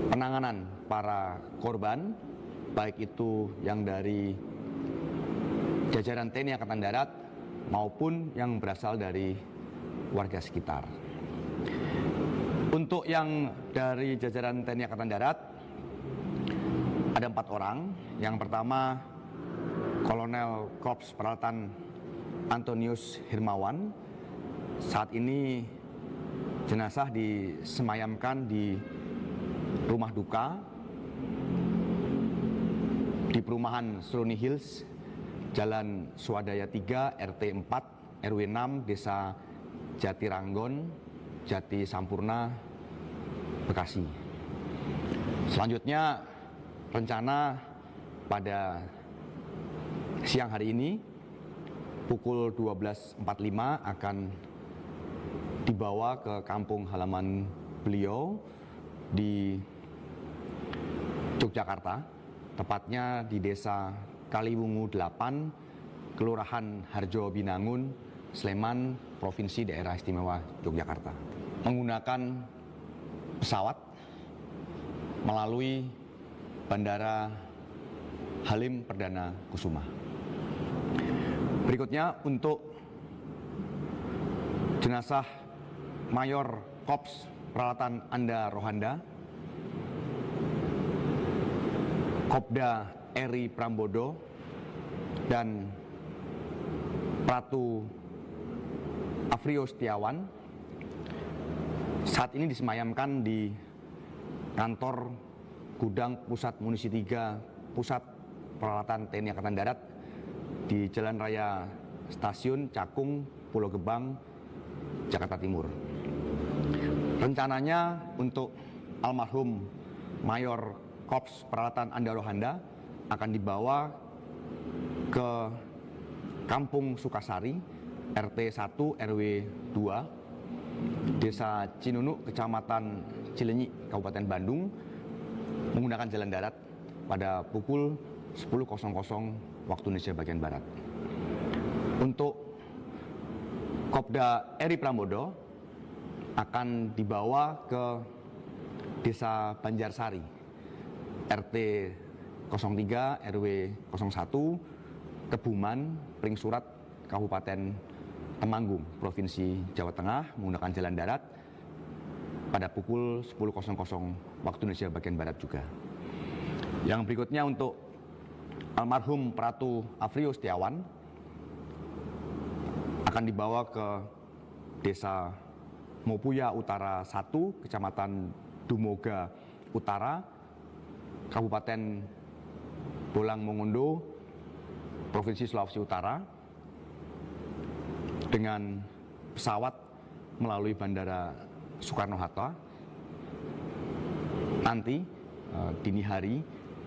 penanganan para korban, baik itu yang dari jajaran TNI Angkatan Darat maupun yang berasal dari warga sekitar. Untuk yang dari jajaran TNI Angkatan Darat, ada 4 orang. Yang pertama, Kolonel Korps Peralatan Antonius Hermawan. Saat ini jenazah disemayamkan di rumah duka di perumahan Seruni Hills, Jalan Swadaya 3, RT 4, RW 6, Desa Jatiranggon, Jati Sampurna, Bekasi. Selanjutnya, rencana pada siang hari ini pukul 12.45 akan dibawa ke kampung halaman beliau di Yogyakarta, tepatnya di Desa Kaliwungu 8, Kelurahan Harjo Binangun, Sleman, Provinsi Daerah Istimewa Yogyakarta. Menggunakan pesawat melalui Bandara Halim Perdana Kusuma. Berikutnya, untuk jenazah Mayor Korps Peralatan Anda Rohanda, Kopda Eri Prambodo dan Pratu Afrio Setiawan saat ini disemayamkan di kantor Gudang Pusat Munisi 3 Pusat Peralatan TNI Angkatan Darat di Jalan Raya Stasiun Cakung, Pulau Gebang, Jakarta Timur. Rencananya untuk almarhum Mayor Korps Peralatan Anda Rohanda akan dibawa ke Kampung Sukasari, RT 1 RW 2, Desa Cinunuk, Kecamatan Cilenyi, Kabupaten Bandung, menggunakan jalan darat pada pukul 10.00 waktu Indonesia bagian Barat. Untuk Kopda Eri Prambodo akan dibawa ke Desa Banjarsari, RT 03 RW 01, Kebuman, Pring Surat, Kabupaten Temanggung, Provinsi Jawa Tengah, menggunakan jalan darat pada pukul 10.00 waktu Indonesia bagian Barat juga. Yang berikutnya untuk almarhum Pratu Afrio Setiawan akan dibawa ke Desa Mopuya Utara 1, Kecamatan Dumoga Utara, Kabupaten Bolang Mongondo, Provinsi Sulawesi Utara, dengan pesawat melalui Bandara Soekarno-Hatta nanti dini hari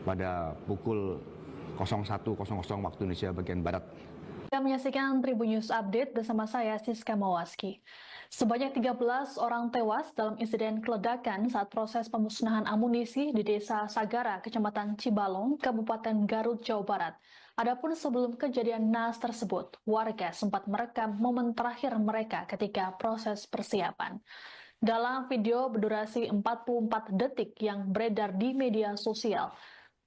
pada pukul 01.00 waktu Indonesia bagian Barat. Kita menyaksikan Tribun News Update bersama saya Siska Mawaski. Sebanyak 13 orang tewas dalam insiden keledakan saat proses pemusnahan amunisi di Desa Sagara, Kecamatan Cibalong, Kabupaten Garut, Jawa Barat. Adapun sebelum kejadian naas tersebut, warga sempat merekam momen terakhir mereka ketika proses persiapan. Dalam video berdurasi 44 detik yang beredar di media sosial,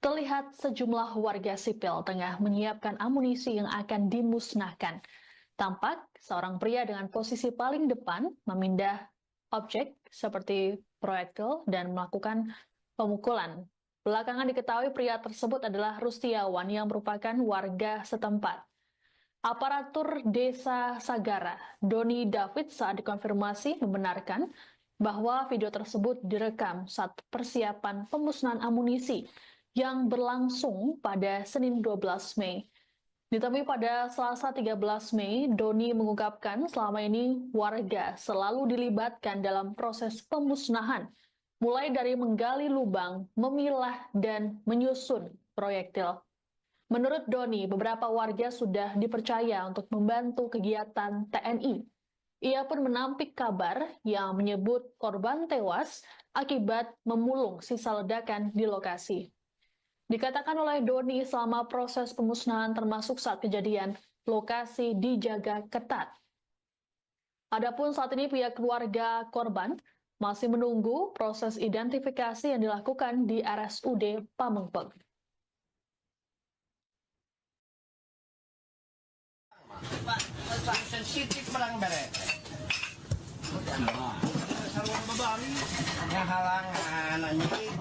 terlihat sejumlah warga sipil tengah menyiapkan amunisi yang akan dimusnahkan. Tampak seorang pria dengan posisi paling depan memindah objek seperti proyektil dan melakukan pemukulan. Belakangan diketahui pria tersebut adalah Rustiawan yang merupakan warga setempat. Aparatur Desa Sagara, Doni David, saat dikonfirmasi membenarkan bahwa video tersebut direkam saat persiapan pemusnahan amunisi yang berlangsung pada Senin 12 Mei. Ditemui pada Selasa 13 Mei, Doni mengungkapkan selama ini warga selalu dilibatkan dalam proses pemusnahan, mulai dari menggali lubang, memilah, dan menyusun proyektil. Menurut Doni, beberapa warga sudah dipercaya untuk membantu kegiatan TNI. Ia pun menampik kabar yang menyebut korban tewas akibat memulung sisa ledakan di lokasi. Dikatakan oleh Doni selama proses pemusnahan termasuk saat kejadian, lokasi dijaga ketat. Adapun saat ini pihak keluarga korban masih menunggu proses identifikasi yang dilakukan di RSUD Pamengpeuk. Sensitif barang bere. Sarung babari yang halangan anjing.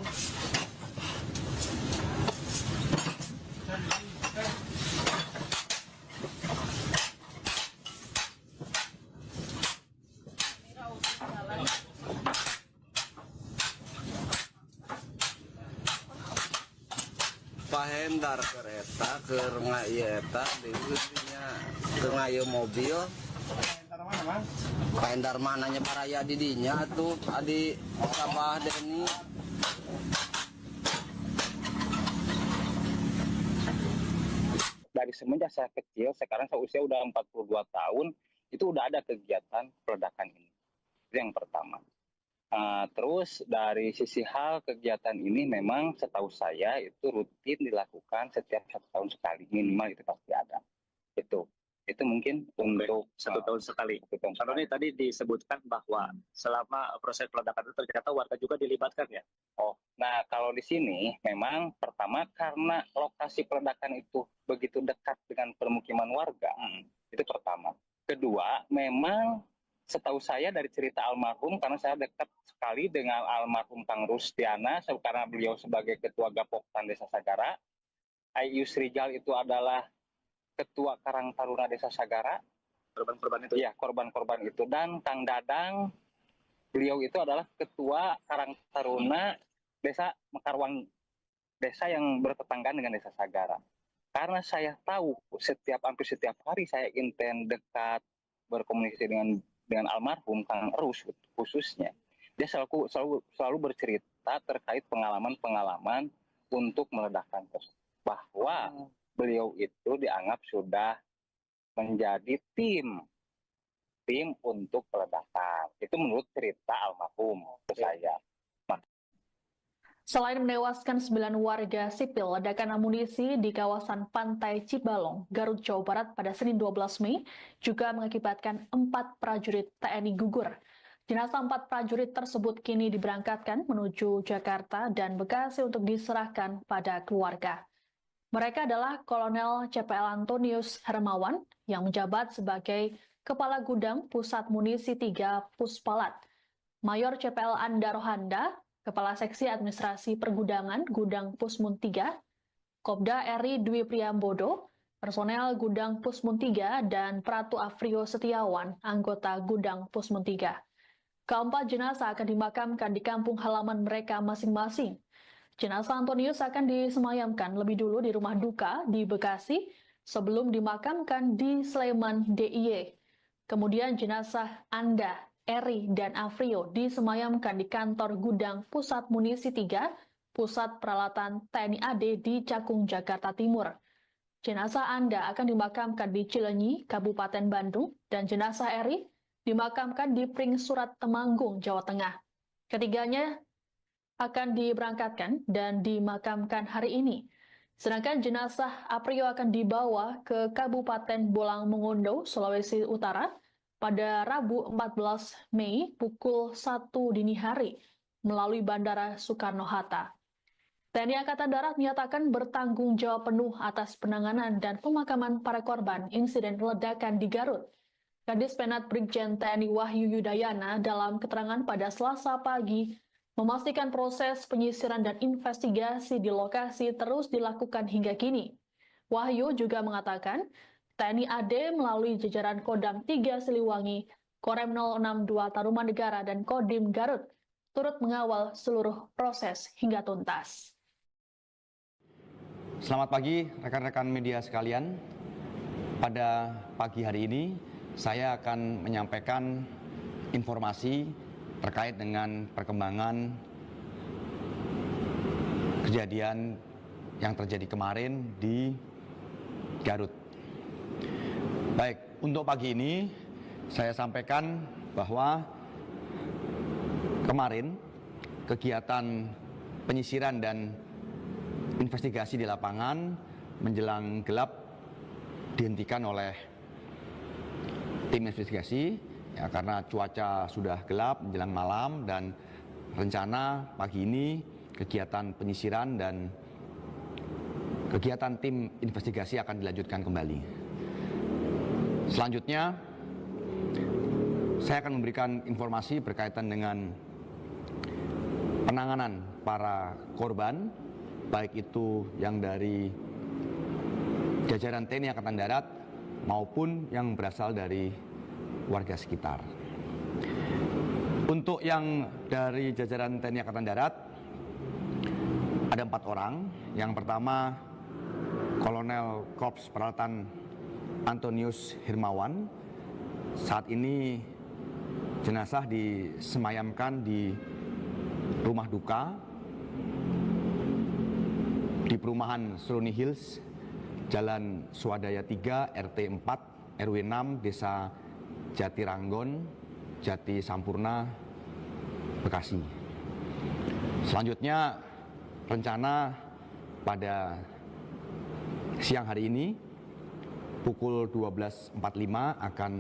Pahendar kereta ke ngayeta di geudinya ke ngayo mobil. Entar mana, Bang? Pahendar mananya paraya di dinya tuh adi Sabah Deni. Dari semenjak saya kecil, sekarang saya usia udah 42 tahun, itu udah ada kegiatan peledakan ini. Itu yang pertama. Terus dari sisi hal kegiatan ini memang setahu saya itu rutin dilakukan setiap 1 tahun sekali, minimal itu pasti ada. Itu mungkin untuk 1 tahun sekali. 1 tahun Kalau sekali. ini tadi disebutkan bahwa selama proses peledakan itu ternyata warga juga dilibatkan ya. Nah, kalau di sini memang pertama karena lokasi peledakan itu begitu dekat dengan permukiman warga, itu pertama. Kedua, memang setahu saya dari cerita almarhum, karena saya dekat sekali dengan almarhum Kang Rustiana, karena beliau sebagai Ketua Gapoktan Desa Sagara. Ayus Rijal itu adalah Ketua Karang Taruna Desa Sagara. Korban-korban itu. Iya, korban-korban itu. Dan Kang Dadang, beliau itu adalah Ketua Karang Taruna Desa Mekarwangi, desa yang bertetanggaan dengan Desa Sagara. Karena saya tahu hampir setiap hari saya intens dekat berkomunikasi dengan almarhum Kang Erus khususnya, dia selalu bercerita terkait pengalaman-pengalaman untuk meledakkan tersebut, bahwa beliau itu dianggap sudah menjadi tim untuk peledakan. Itu menurut cerita almarhum ke saya. Selain menewaskan 9 warga sipil, ledakan amunisi di kawasan Pantai Cibalong, Garut, Jawa Barat pada Senin 12 Mei juga mengakibatkan 4 prajurit TNI gugur. Jenazah 4 prajurit tersebut kini diberangkatkan menuju Jakarta dan Bekasi untuk diserahkan pada keluarga. Mereka adalah Kolonel CPL Antonius Hermawan yang menjabat sebagai Kepala Gudang Pusat Munisi 3 Puspalat, Mayor CPL Anda Rohanda, Kepala Seksi Administrasi Pergudangan Gudang Pusmun 3, Kopda Eri Dwi Priambodo, personel Gudang Pusmun 3, dan Pratu Afrio Setiawan, anggota Gudang Pusmun 3. Keempat jenazah akan dimakamkan di kampung halaman mereka masing-masing. Jenazah Antonius akan disemayamkan lebih dulu di rumah duka di Bekasi sebelum dimakamkan di Sleman DIY. Kemudian jenazah Anda, Eri, dan Afrio disemayamkan di kantor Gudang Pusat Munisi 3, Pusat Peralatan TNI AD di Cakung, Jakarta Timur. Jenazah Anda akan dimakamkan di Cileunyi, Kabupaten Bandung, dan jenazah Eri dimakamkan di Pring Surat Temanggung, Jawa Tengah. Ketiganya akan diberangkatkan dan dimakamkan hari ini. Sedangkan jenazah Aprio akan dibawa ke Kabupaten Bolang Mongondo, Sulawesi Utara, pada Rabu 14 Mei pukul 1 dini hari melalui Bandara Soekarno-Hatta. TNI Angkatan Darat menyatakan bertanggung jawab penuh atas penanganan dan pemakaman para korban insiden ledakan di Garut. Kadis Penat Brigjen TNI Wahyu Yudayana dalam keterangan pada Selasa pagi memastikan proses penyisiran dan investigasi di lokasi terus dilakukan hingga kini. Wahyu juga mengatakan TNI AD melalui jajaran Kodam 3 Siliwangi, Korem 062 Tarumanegara, dan Kodim Garut turut mengawal seluruh proses hingga tuntas. Selamat pagi rekan-rekan media sekalian. Pada pagi hari ini saya akan menyampaikan informasi terkait dengan perkembangan kejadian yang terjadi kemarin di Garut. Baik, untuk pagi ini saya sampaikan bahwa kemarin kegiatan penyisiran dan investigasi di lapangan menjelang gelap dihentikan oleh tim investigasi ya, karena cuaca sudah gelap menjelang malam, dan rencana pagi ini kegiatan penyisiran dan kegiatan tim investigasi akan dilanjutkan kembali. Selanjutnya, saya akan memberikan informasi berkaitan dengan penanganan para korban, baik itu yang dari jajaran TNI Angkatan Darat maupun yang berasal dari warga sekitar. Untuk yang dari jajaran TNI Angkatan Darat, ada 4 orang. Yang pertama, Kolonel Korps Peralatan Antonius Hermawan. Saat ini jenazah disemayamkan di rumah duka di perumahan Seruni Hills, Jalan Swadaya 3, RT 4, RW 6, Desa Jatiranggon, Jati Sampurna, Bekasi. Selanjutnya, rencana pada siang hari ini pukul 12.45 akan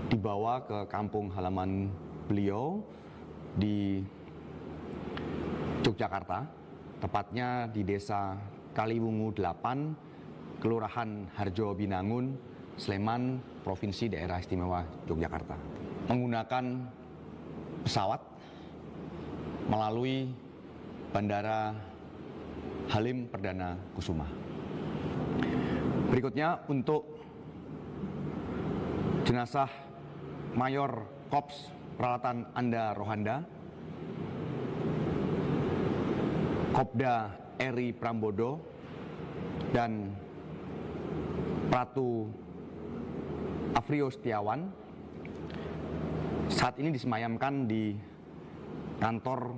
dibawa ke kampung halaman beliau di Yogyakarta, tepatnya di Desa Kaliwungu 8, Kelurahan Harjo Binangun, Sleman, Provinsi Daerah Istimewa Yogyakarta menggunakan pesawat melalui Bandara Halim Perdana Kusuma. Berikutnya untuk jenazah Mayor Korps Peralatan Anda Rohanda, Kopda Eri Prambodo dan Pratu Afrio Setiawan saat ini disemayamkan di kantor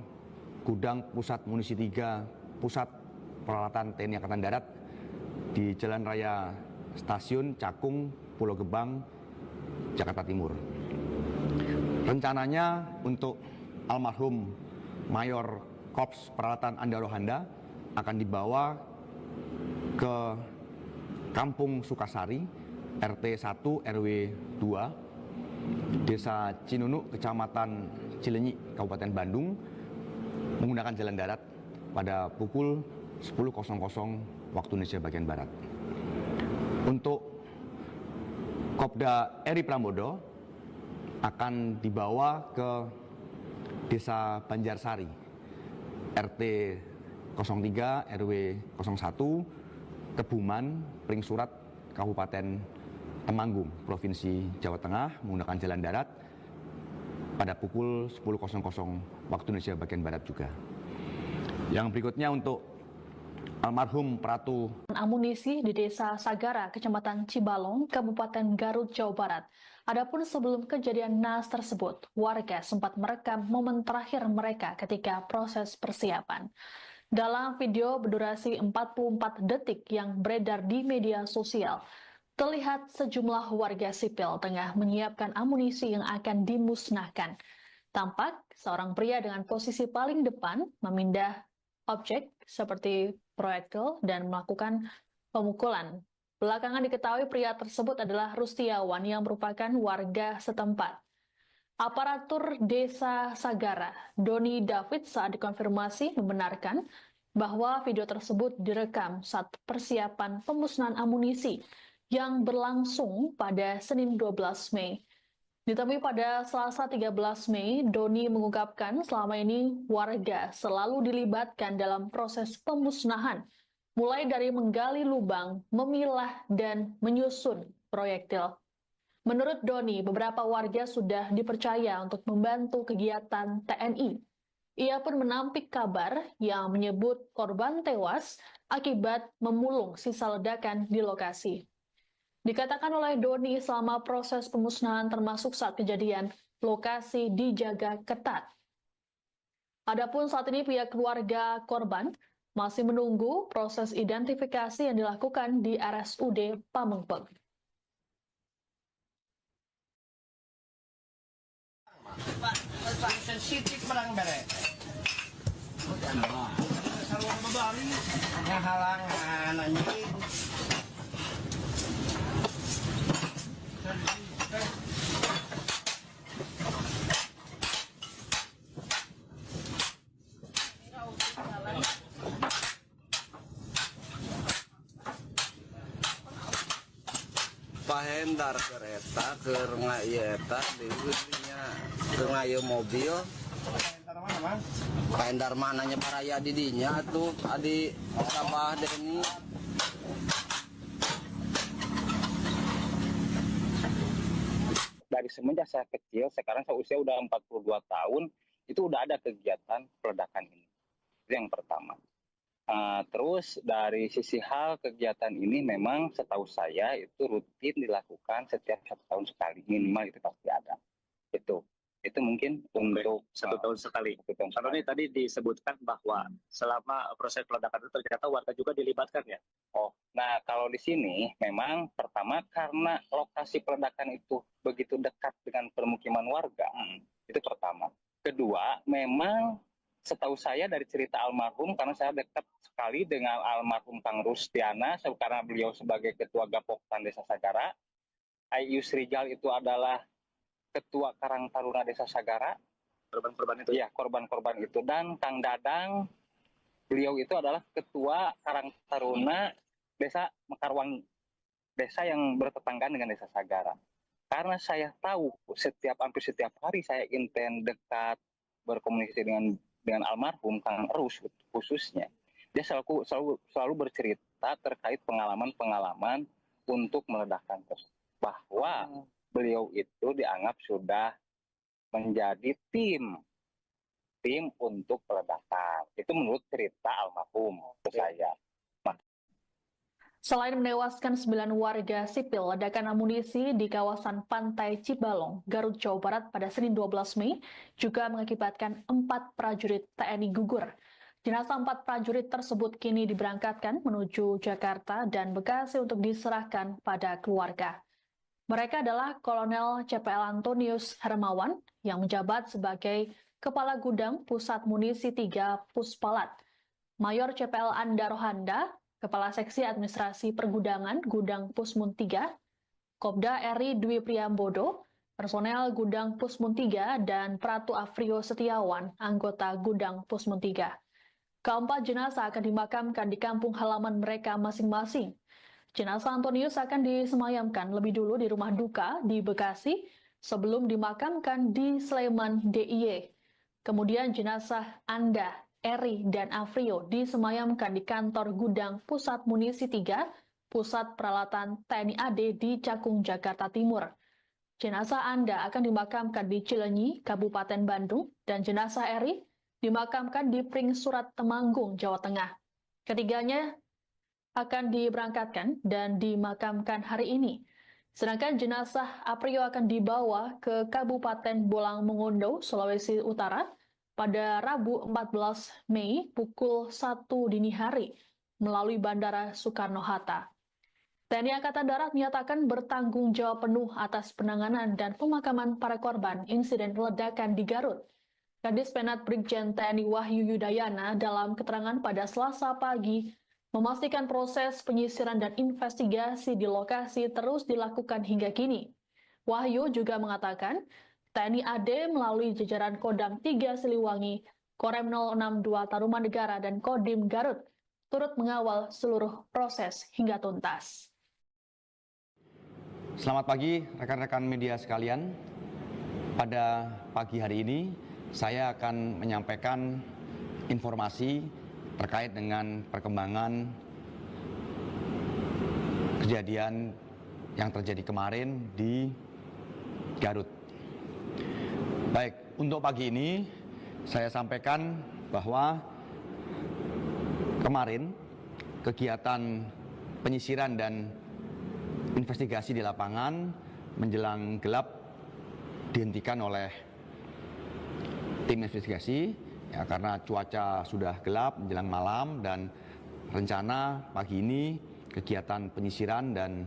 Gudang Pusat Munisi 3 Pusat Peralatan TNI Angkatan Darat di Jalan Raya Stasiun Cakung, Pulau Gebang, Jakarta Timur. Rencananya untuk almarhum Mayor Korps Peralatan Anda Rohanda akan dibawa ke Kampung Sukasari, RT 1 RW 2, Desa Cinunuk, Kecamatan Cilenyi, Kabupaten Bandung, menggunakan jalan darat pada pukul 10.00 waktu Indonesia bagian Barat. Untuk Kopda Eri Prambodo akan dibawa ke Desa Banjarsari, RT 03 RW 01, Tebuman, Pringsurat, Kabupaten Temanggung, Provinsi Jawa Tengah, menggunakan jalan darat pada pukul 10.00 waktu Indonesia bagian Barat juga. Yang berikutnya untuk almarhum Pratu Amunisi di Desa Sagara, Kecamatan Cibalong, Kabupaten Garut, Jawa Barat. Adapun sebelum kejadian naas tersebut, warga sempat merekam momen terakhir mereka ketika proses persiapan. Dalam video berdurasi 44 detik yang beredar di media sosial, terlihat sejumlah warga sipil tengah menyiapkan amunisi yang akan dimusnahkan. Tampak seorang pria dengan posisi paling depan memindah objek seperti proyektil dan melakukan pemukulan. Belakangan diketahui pria tersebut adalah Rustiawan yang merupakan warga setempat. Aparatur Desa Sagara, Doni David, saat dikonfirmasi membenarkan bahwa video tersebut direkam saat persiapan pemusnahan amunisi yang berlangsung pada Senin 12 Mei. Ditemui pada Selasa 13 Mei, Doni mengungkapkan selama ini warga selalu dilibatkan dalam proses pemusnahan, mulai dari menggali lubang, memilah, dan menyusun proyektil. Menurut Doni, beberapa warga sudah dipercaya untuk membantu kegiatan TNI. Ia pun menampik kabar yang menyebut korban tewas akibat memulung sisa ledakan di lokasi. Dikatakan oleh Doni selama proses pemusnahan termasuk saat kejadian, lokasi dijaga ketat. Adapun saat ini pihak keluarga korban masih menunggu proses identifikasi yang dilakukan di RSUD Pamengpeuk. Sensitif barang bere. Sarwa babari ngahalang anjing. Pahendar kereta keur ngaieta di geudinya keur ngayeum mobil. Entar mana, Mang? Pahendar mananya paraya di dinya tuh adi Sabah Deni. Dari semenjak saya kecil, sekarang saya usia udah 42 tahun, itu udah ada kegiatan peledakan ini. Itu yang pertama. Terus dari sisi hal kegiatan ini memang setahu saya itu rutin dilakukan setiap 1 tahun sekali, minimal itu pasti ada. Itu mungkin untuk 1 tahun sekali. Kalau ini tadi disebutkan bahwa selama proses peledakan itu ternyata warga juga dilibatkan ya. Nah kalau di sini memang pertama karena lokasi peledakan itu begitu dekat dengan permukiman warga, itu pertama. Kedua, memang setahu saya dari cerita almarhum, karena saya dekat sekali dengan almarhum Kang Rustiana, karena beliau sebagai Ketua Gapoktan Desa Sagara, Ayus Rijal itu adalah Ketua Karang Taruna Desa Sagara, Korban-korban itu. ya korban-korban itu, dan Kang Dadang, beliau itu adalah Ketua Karang Taruna Desa Mekarwangi, desa yang bertetangga dengan Desa Sagara. Karena saya tahu hampir setiap hari saya intens dekat berkomunikasi dengan almarhum Kang Erus khususnya. Dia selalu bercerita terkait pengalaman-pengalaman untuk meledakkan tersebut. Bahwa beliau itu dianggap sudah menjadi tim untuk peledakan. Itu menurut cerita almarhum ke saya. Selain menewaskan 9 warga sipil, ledakan amunisi di kawasan Pantai Cibalong, Garut, Jawa Barat pada Senin 12 Mei juga mengakibatkan 4 prajurit TNI gugur. Jenazah 4 prajurit tersebut kini diberangkatkan menuju Jakarta dan Bekasi untuk diserahkan pada keluarga. Mereka adalah Kolonel CPL Antonius Hermawan yang menjabat sebagai Kepala Gudang Pusat Munisi 3 Puspalat, Mayor CPL Anda Rohanda, Kepala Seksi Administrasi Pergudangan Gudang Pusmun 3, Kopda Eri Dwi Priambodo, personel Gudang Pusmun 3, dan Pratu Afrio Setiawan, anggota Gudang Pusmun 3. Keempat jenazah akan dimakamkan di kampung halaman mereka masing-masing. Jenazah Antonius akan disemayamkan lebih dulu di rumah duka di Bekasi sebelum dimakamkan di Sleman DIY. Kemudian jenazah Anda, Eri, dan Afrio disemayamkan di kantor Gudang Pusat Munisi 3, Pusat Peralatan TNI AD di Cakung, Jakarta Timur. Jenazah Anda akan dimakamkan di Cilenyi, Kabupaten Bandung, dan jenazah Eri dimakamkan di Pring Surat Temanggung, Jawa Tengah. Ketiganya akan diberangkatkan dan dimakamkan hari ini. Sedangkan jenazah Aprio akan dibawa ke Kabupaten Bolang Mongondo, Sulawesi Utara pada Rabu 14 Mei pukul 1 dini hari melalui Bandara Soekarno-Hatta. TNI Angkatan Darat menyatakan bertanggung jawab penuh atas penanganan dan pemakaman para korban insiden ledakan di Garut. Kadis Penat Brigjen TNI Wahyu Yudayana dalam keterangan pada Selasa pagi memastikan proses penyisiran dan investigasi di lokasi terus dilakukan hingga kini. Wahyu juga mengatakan TNI AD melalui jajaran Kodam 3 Siliwangi, Korem 062 Tarumanegara, dan Kodim Garut turut mengawal seluruh proses hingga tuntas. Selamat pagi rekan-rekan media sekalian. Pada pagi hari ini saya akan menyampaikan informasi terkait dengan perkembangan kejadian yang terjadi kemarin di Garut. Baik, untuk pagi ini saya sampaikan bahwa kemarin kegiatan penyisiran dan investigasi di lapangan menjelang gelap dihentikan oleh tim investigasi ya, karena cuaca sudah gelap menjelang malam, dan rencana pagi ini kegiatan penyisiran dan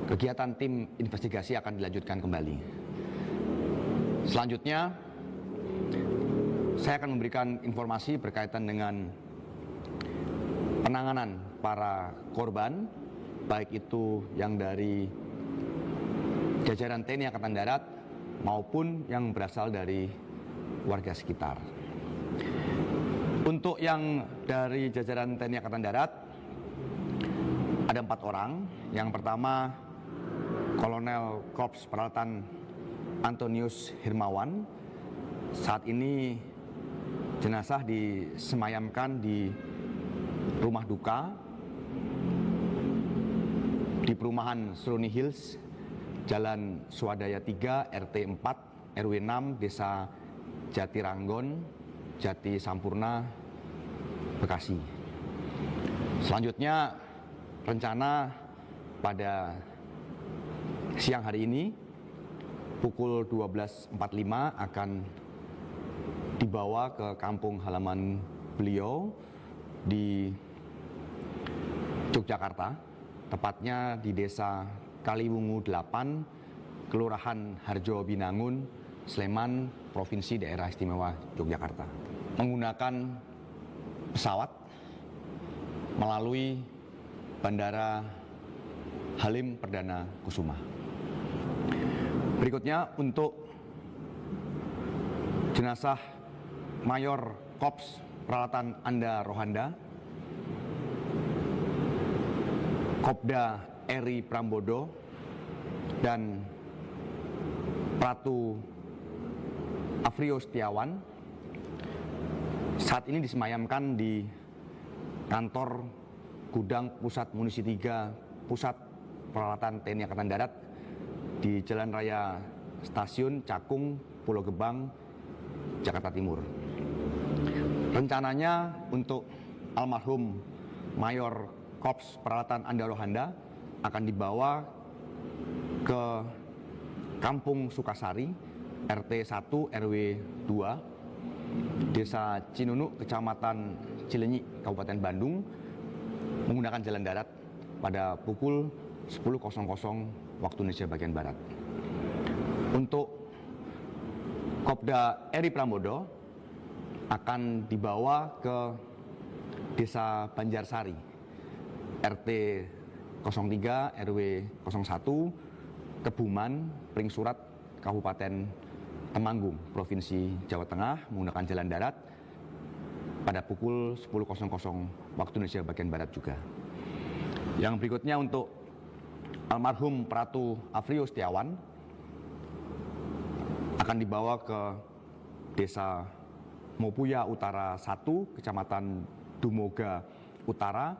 kegiatan tim investigasi akan dilanjutkan kembali. Selanjutnya, saya akan memberikan informasi berkaitan dengan penanganan para korban, baik itu yang dari jajaran TNI Angkatan Darat maupun yang berasal dari warga sekitar. Untuk yang dari jajaran TNI Angkatan Darat, ada 4 orang. Yang pertama, Kolonel Korps Peralatan Antonius Hermawan. Saat ini jenazah disemayamkan di rumah duka di perumahan Seruni Hills, Jalan Swadaya 3, RT 4, RW 6, Desa Jati Ranggon, Jati Sampurna, Bekasi. Selanjutnya, rencana pada siang hari ini pukul 12.45 akan dibawa ke kampung halaman beliau di Yogyakarta, tepatnya di Desa Kaliwungu 8, Kelurahan Harjo Binangun, Sleman, Provinsi Daerah Istimewa Yogyakarta. Menggunakan pesawat melalui Bandara Halim Perdana Kusuma. Berikutnya untuk jenazah Mayor Korps Peralatan Anda Rohanda, Kopda Eri Prambodo, dan Pratu Afrio Setiawan saat ini disemayamkan di kantor Gudang Pusat Munisi 3 Pusat Peralatan TNI Angkatan Darat di Jalan Raya Stasiun Cakung, Pulau Gebang, Jakarta Timur. Rencananya untuk almarhum Mayor Korps Peralatan Anda Rohanda akan dibawa ke Kampung Sukasari, RT 1 RW 2, Desa Cinunuk, Kecamatan Cilenyi, Kabupaten Bandung, menggunakan jalan darat pada pukul 10.00 waktu Indonesia bagian Barat. Untuk Kopda Eri Pramodo akan dibawa ke Desa Banjarsari, RT 03 RW 01, Kebuman, Pringsurat, Kabupaten Temanggung, Provinsi Jawa Tengah, menggunakan jalan darat pada pukul 10.00 waktu Indonesia bagian Barat juga. Yang berikutnya untuk almarhum Pratu Afrio Setiawan akan dibawa ke Desa Mopuya Utara 1, Kecamatan Dumoga Utara,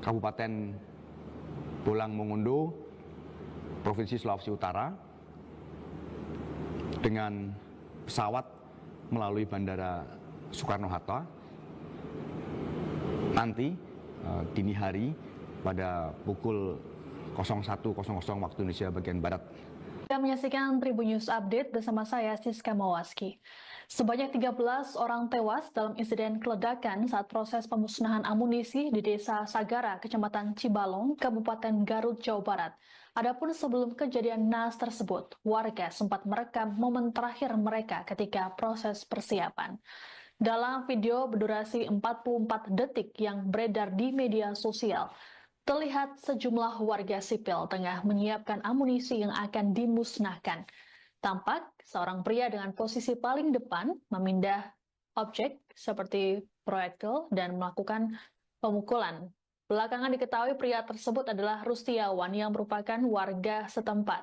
Kabupaten Bolang Mongondo, Provinsi Sulawesi Utara, dengan pesawat melalui Bandara Soekarno-Hatta nanti dini hari pada pukul 01.00 waktu Indonesia bagian Barat. Kita menyaksikan Tribun News Update bersama saya Siska Mawaski. Sebanyak 13 orang tewas dalam insiden keledakan saat proses pemusnahan amunisi di Desa Sagara, Kecamatan Cibalong, Kabupaten Garut, Jawa Barat. Adapun sebelum kejadian naas tersebut, warga sempat merekam momen terakhir mereka ketika proses persiapan. Dalam video berdurasi 44 detik yang beredar di media sosial, terlihat sejumlah warga sipil tengah menyiapkan amunisi yang akan dimusnahkan. Tampak seorang pria dengan posisi paling depan memindah objek seperti proyektil dan melakukan pemukulan. Belakangan diketahui pria tersebut adalah Rustiawan yang merupakan warga setempat.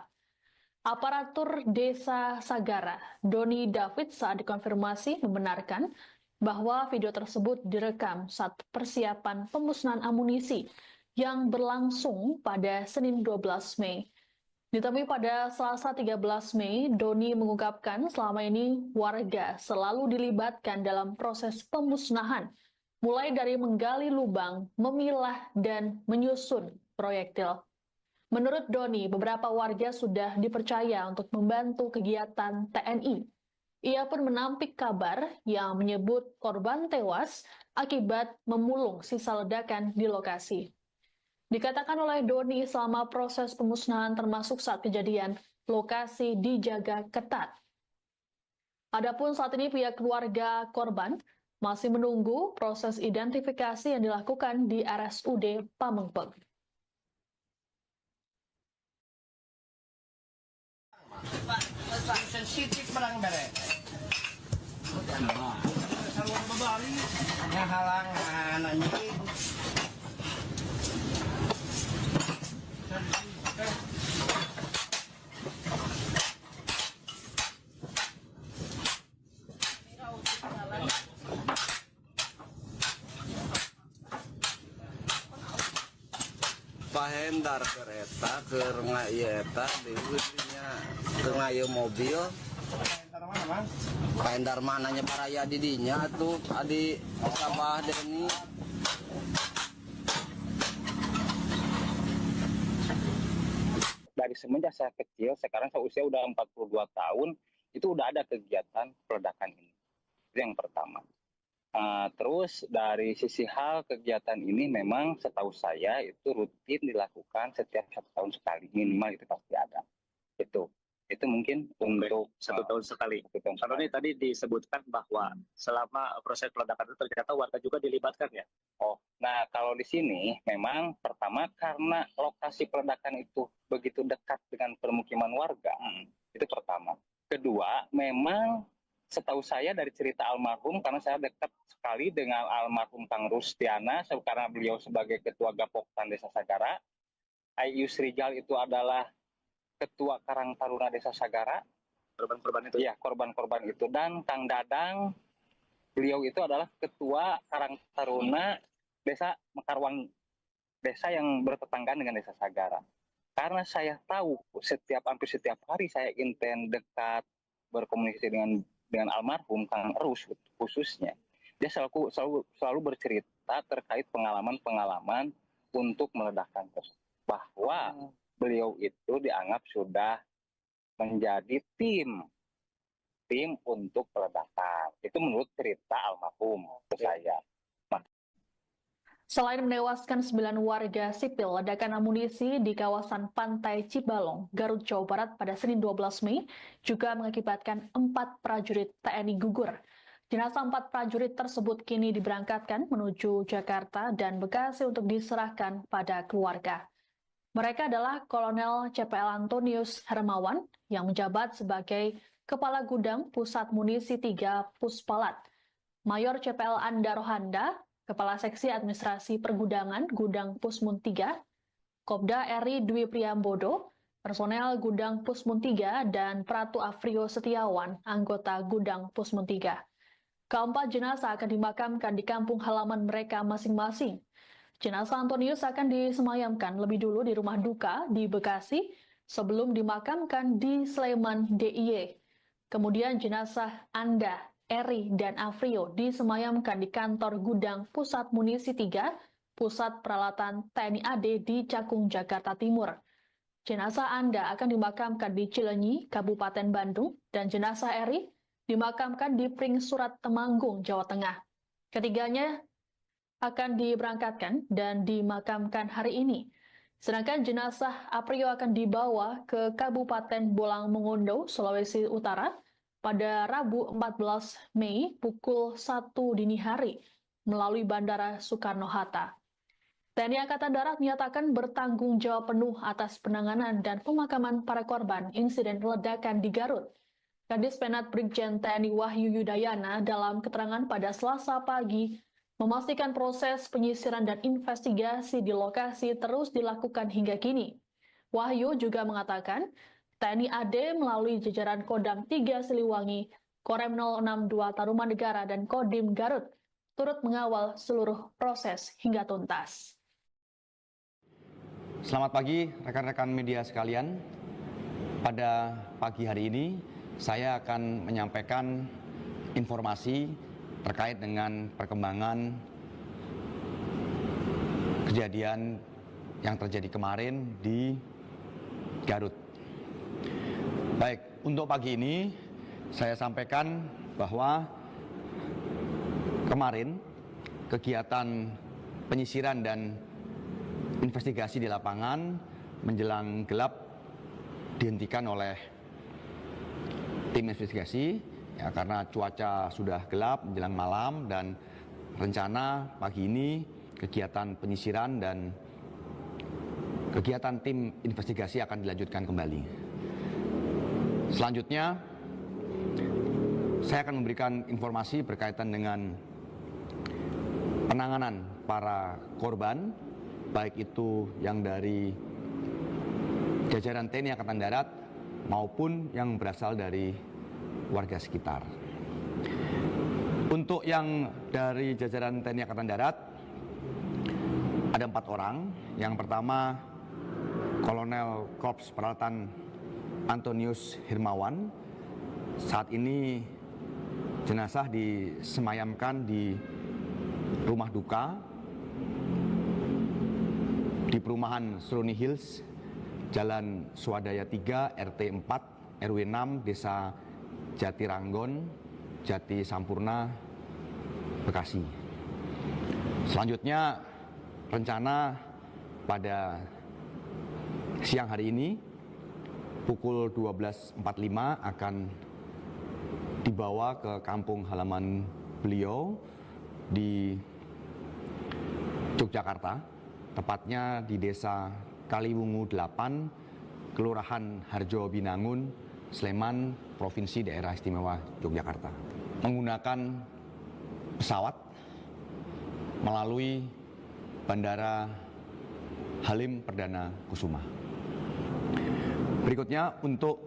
Aparatur Desa Sagara, Doni David, saat dikonfirmasi membenarkan bahwa video tersebut direkam saat persiapan pemusnahan amunisi yang berlangsung pada Senin 12 Mei. Ditemui pada Selasa 13 Mei, Doni mengungkapkan selama ini warga selalu dilibatkan dalam proses pemusnahan, mulai dari menggali lubang, memilah, dan menyusun proyektil. Menurut Doni, beberapa warga sudah dipercaya untuk membantu kegiatan TNI. Ia pun menampik kabar yang menyebut korban tewas akibat memulung sisa ledakan di lokasi. Dikatakan oleh Doni selama proses pemusnahan termasuk saat kejadian, lokasi dijaga ketat. Adapun saat ini pihak keluarga korban masih menunggu proses identifikasi yang dilakukan di RSUD Pamengpeuk. Sensitif barang bere. Sarwa babari ngahalang anjing. Pahendar kereta ke ngayeta di nya ke ngayo mobil. Pahendar mananya paraya didinya tuh adi Sabah Deni. Dari semenjak saya kecil, sekarang saya usia udah 42 tahun, itu udah ada kegiatan peledakan ini. Itu yang pertama. Terus dari sisi hal kegiatan ini memang setahu saya itu rutin dilakukan setiap 1 tahun sekali, minimal itu pasti ada. Itu mungkin untuk 1 tahun sekali. Kalau ini tadi disebutkan bahwa selama proses peledakan itu ternyata warga juga dilibatkan ya? Oh, nah kalau di sini memang pertama karena lokasi peledakan itu begitu dekat dengan permukiman warga, itu pertama. Kedua, memang setahu saya dari cerita almarhum, karena saya dekat sekali dengan almarhum Kang Rustiana, karena beliau sebagai Ketua Gapoktan Desa Sagara, Yusrijal itu adalah Ketua Karang Taruna Desa Sagara, Korban-korban itu. ya korban-korban itu, dan Kang Dadang, beliau itu adalah Ketua Karang Taruna Desa Mekarwangi, desa yang bertetangga dengan Desa Sagara. Karena saya tahu hampir setiap hari saya intens dekat berkomunikasi dengan almarhum Kang Erus khususnya. Dia selalu bercerita terkait pengalaman-pengalaman untuk meledakkan tersebut. Bahwa beliau itu dianggap sudah menjadi tim untuk peledakan. Itu menurut cerita almarhum ke saya. Selain menewaskan 9 warga sipil, ledakan amunisi di kawasan Pantai Cibalong, Garut, Jawa Barat pada Senin 12 Mei juga mengakibatkan 4 prajurit TNI gugur. Jenazah 4 prajurit tersebut kini diberangkatkan menuju Jakarta dan Bekasi untuk diserahkan pada keluarga. Mereka adalah Kolonel CPL Antonius Hermawan yang menjabat sebagai Kepala Gudang Pusat Munisi 3 Puspalat, Mayor CPL Anda Rohanda, Kepala Seksi Administrasi Pergudangan Gudang Pusmun 3, Kopda Eri Dwi Priambodo, personel Gudang Pusmun 3, dan Pratu Afrio Setiawan, anggota Gudang Pusmun 3. Keempat jenazah akan dimakamkan di kampung halaman mereka masing-masing. Jenazah Antonius akan disemayamkan lebih dulu di rumah duka di Bekasi sebelum dimakamkan di Sleman DIY. Kemudian jenazah Anda, Eri, dan Afrio disemayamkan di kantor Gudang Pusat Munisi 3, Pusat Peralatan TNI AD di Cakung, Jakarta Timur. Jenazah Anda akan dimakamkan di Cileunyi, Kabupaten Bandung, dan jenazah Eri dimakamkan di Pring Surat Temanggung, Jawa Tengah. Ketiganya akan diberangkatkan dan dimakamkan hari ini. Sedangkan jenazah Aprio akan dibawa ke Kabupaten Bolang Mongondo, Sulawesi Utara pada Rabu 14 Mei pukul 1 dini hari melalui Bandara Soekarno-Hatta. TNI Angkatan Darat menyatakan bertanggung jawab penuh atas penanganan dan pemakaman para korban insiden ledakan di Garut. Kadis Penat Brigjen TNI Wahyu Yudayana dalam keterangan pada Selasa pagi memastikan proses penyisiran dan investigasi di lokasi terus dilakukan hingga kini. Wahyu juga mengatakan TNI AD melalui jajaran Kodam 3 Siliwangi, Korem 062 Tarumanegara, dan Kodim Garut turut mengawal seluruh proses hingga tuntas. Selamat pagi rekan-rekan media sekalian. Pada pagi hari ini saya akan menyampaikan informasi terkait dengan perkembangan kejadian yang terjadi kemarin di Garut. Baik, untuk pagi ini saya sampaikan bahwa kemarin kegiatan penyisiran dan investigasi di lapangan menjelang gelap dihentikan oleh tim investigasi ya, karena cuaca sudah gelap menjelang malam, dan rencana pagi ini kegiatan penyisiran dan kegiatan tim investigasi akan dilanjutkan kembali. Selanjutnya saya akan memberikan informasi berkaitan dengan penanganan para korban, baik itu yang dari jajaran TNI Angkatan Darat maupun yang berasal dari warga sekitar. Untuk yang dari jajaran TNI Angkatan Darat ada 4 orang. Yang pertama Kolonel Korps Peralatan Antonius Hermawan. Saat ini jenazah disemayamkan di rumah duka di perumahan Seruni Hills, Jalan Swadaya 3, RT 4, RW 6, Desa Jati Ranggon, Jati Sampurna, Bekasi. Selanjutnya rencana pada siang hari ini pukul 12.45 akan dibawa ke kampung halaman beliau di Yogyakarta, tepatnya di Desa Kaliwungu 8, Kelurahan Harjo Binangun, Sleman, Provinsi Daerah Istimewa Yogyakarta. Menggunakan pesawat melalui Bandara Halim Perdana Kusuma. Berikutnya untuk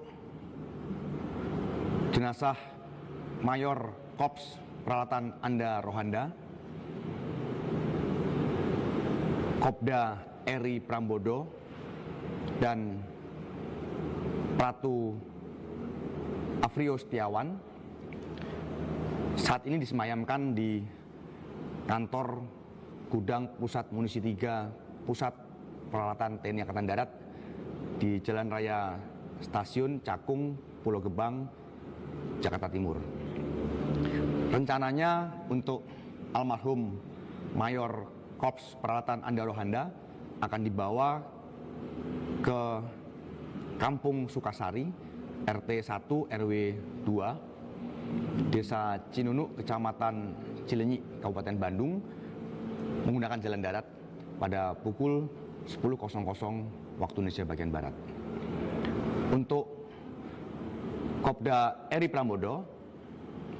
jenazah Mayor Korps Peralatan Anda Rohanda, Kopda Eri Prambodo, dan Pratu Afrio Setiawan saat ini disemayamkan di kantor Gudang Pusat Munisi 3 Pusat Peralatan TNI Angkatan Darat di Jalan Raya Stasiun Cakung, Pulau Gebang, Jakarta Timur. Rencananya untuk almarhum Mayor Korps Peralatan Anda Rohanda akan dibawa ke Kampung Sukasari, RT 1 RW 2, Desa Cinunuk, Kecamatan Cilenyi, Kabupaten Bandung, menggunakan jalan darat pada pukul 10.00 waktu Indonesia bagian Barat. Untuk Kopda Eri Prambodo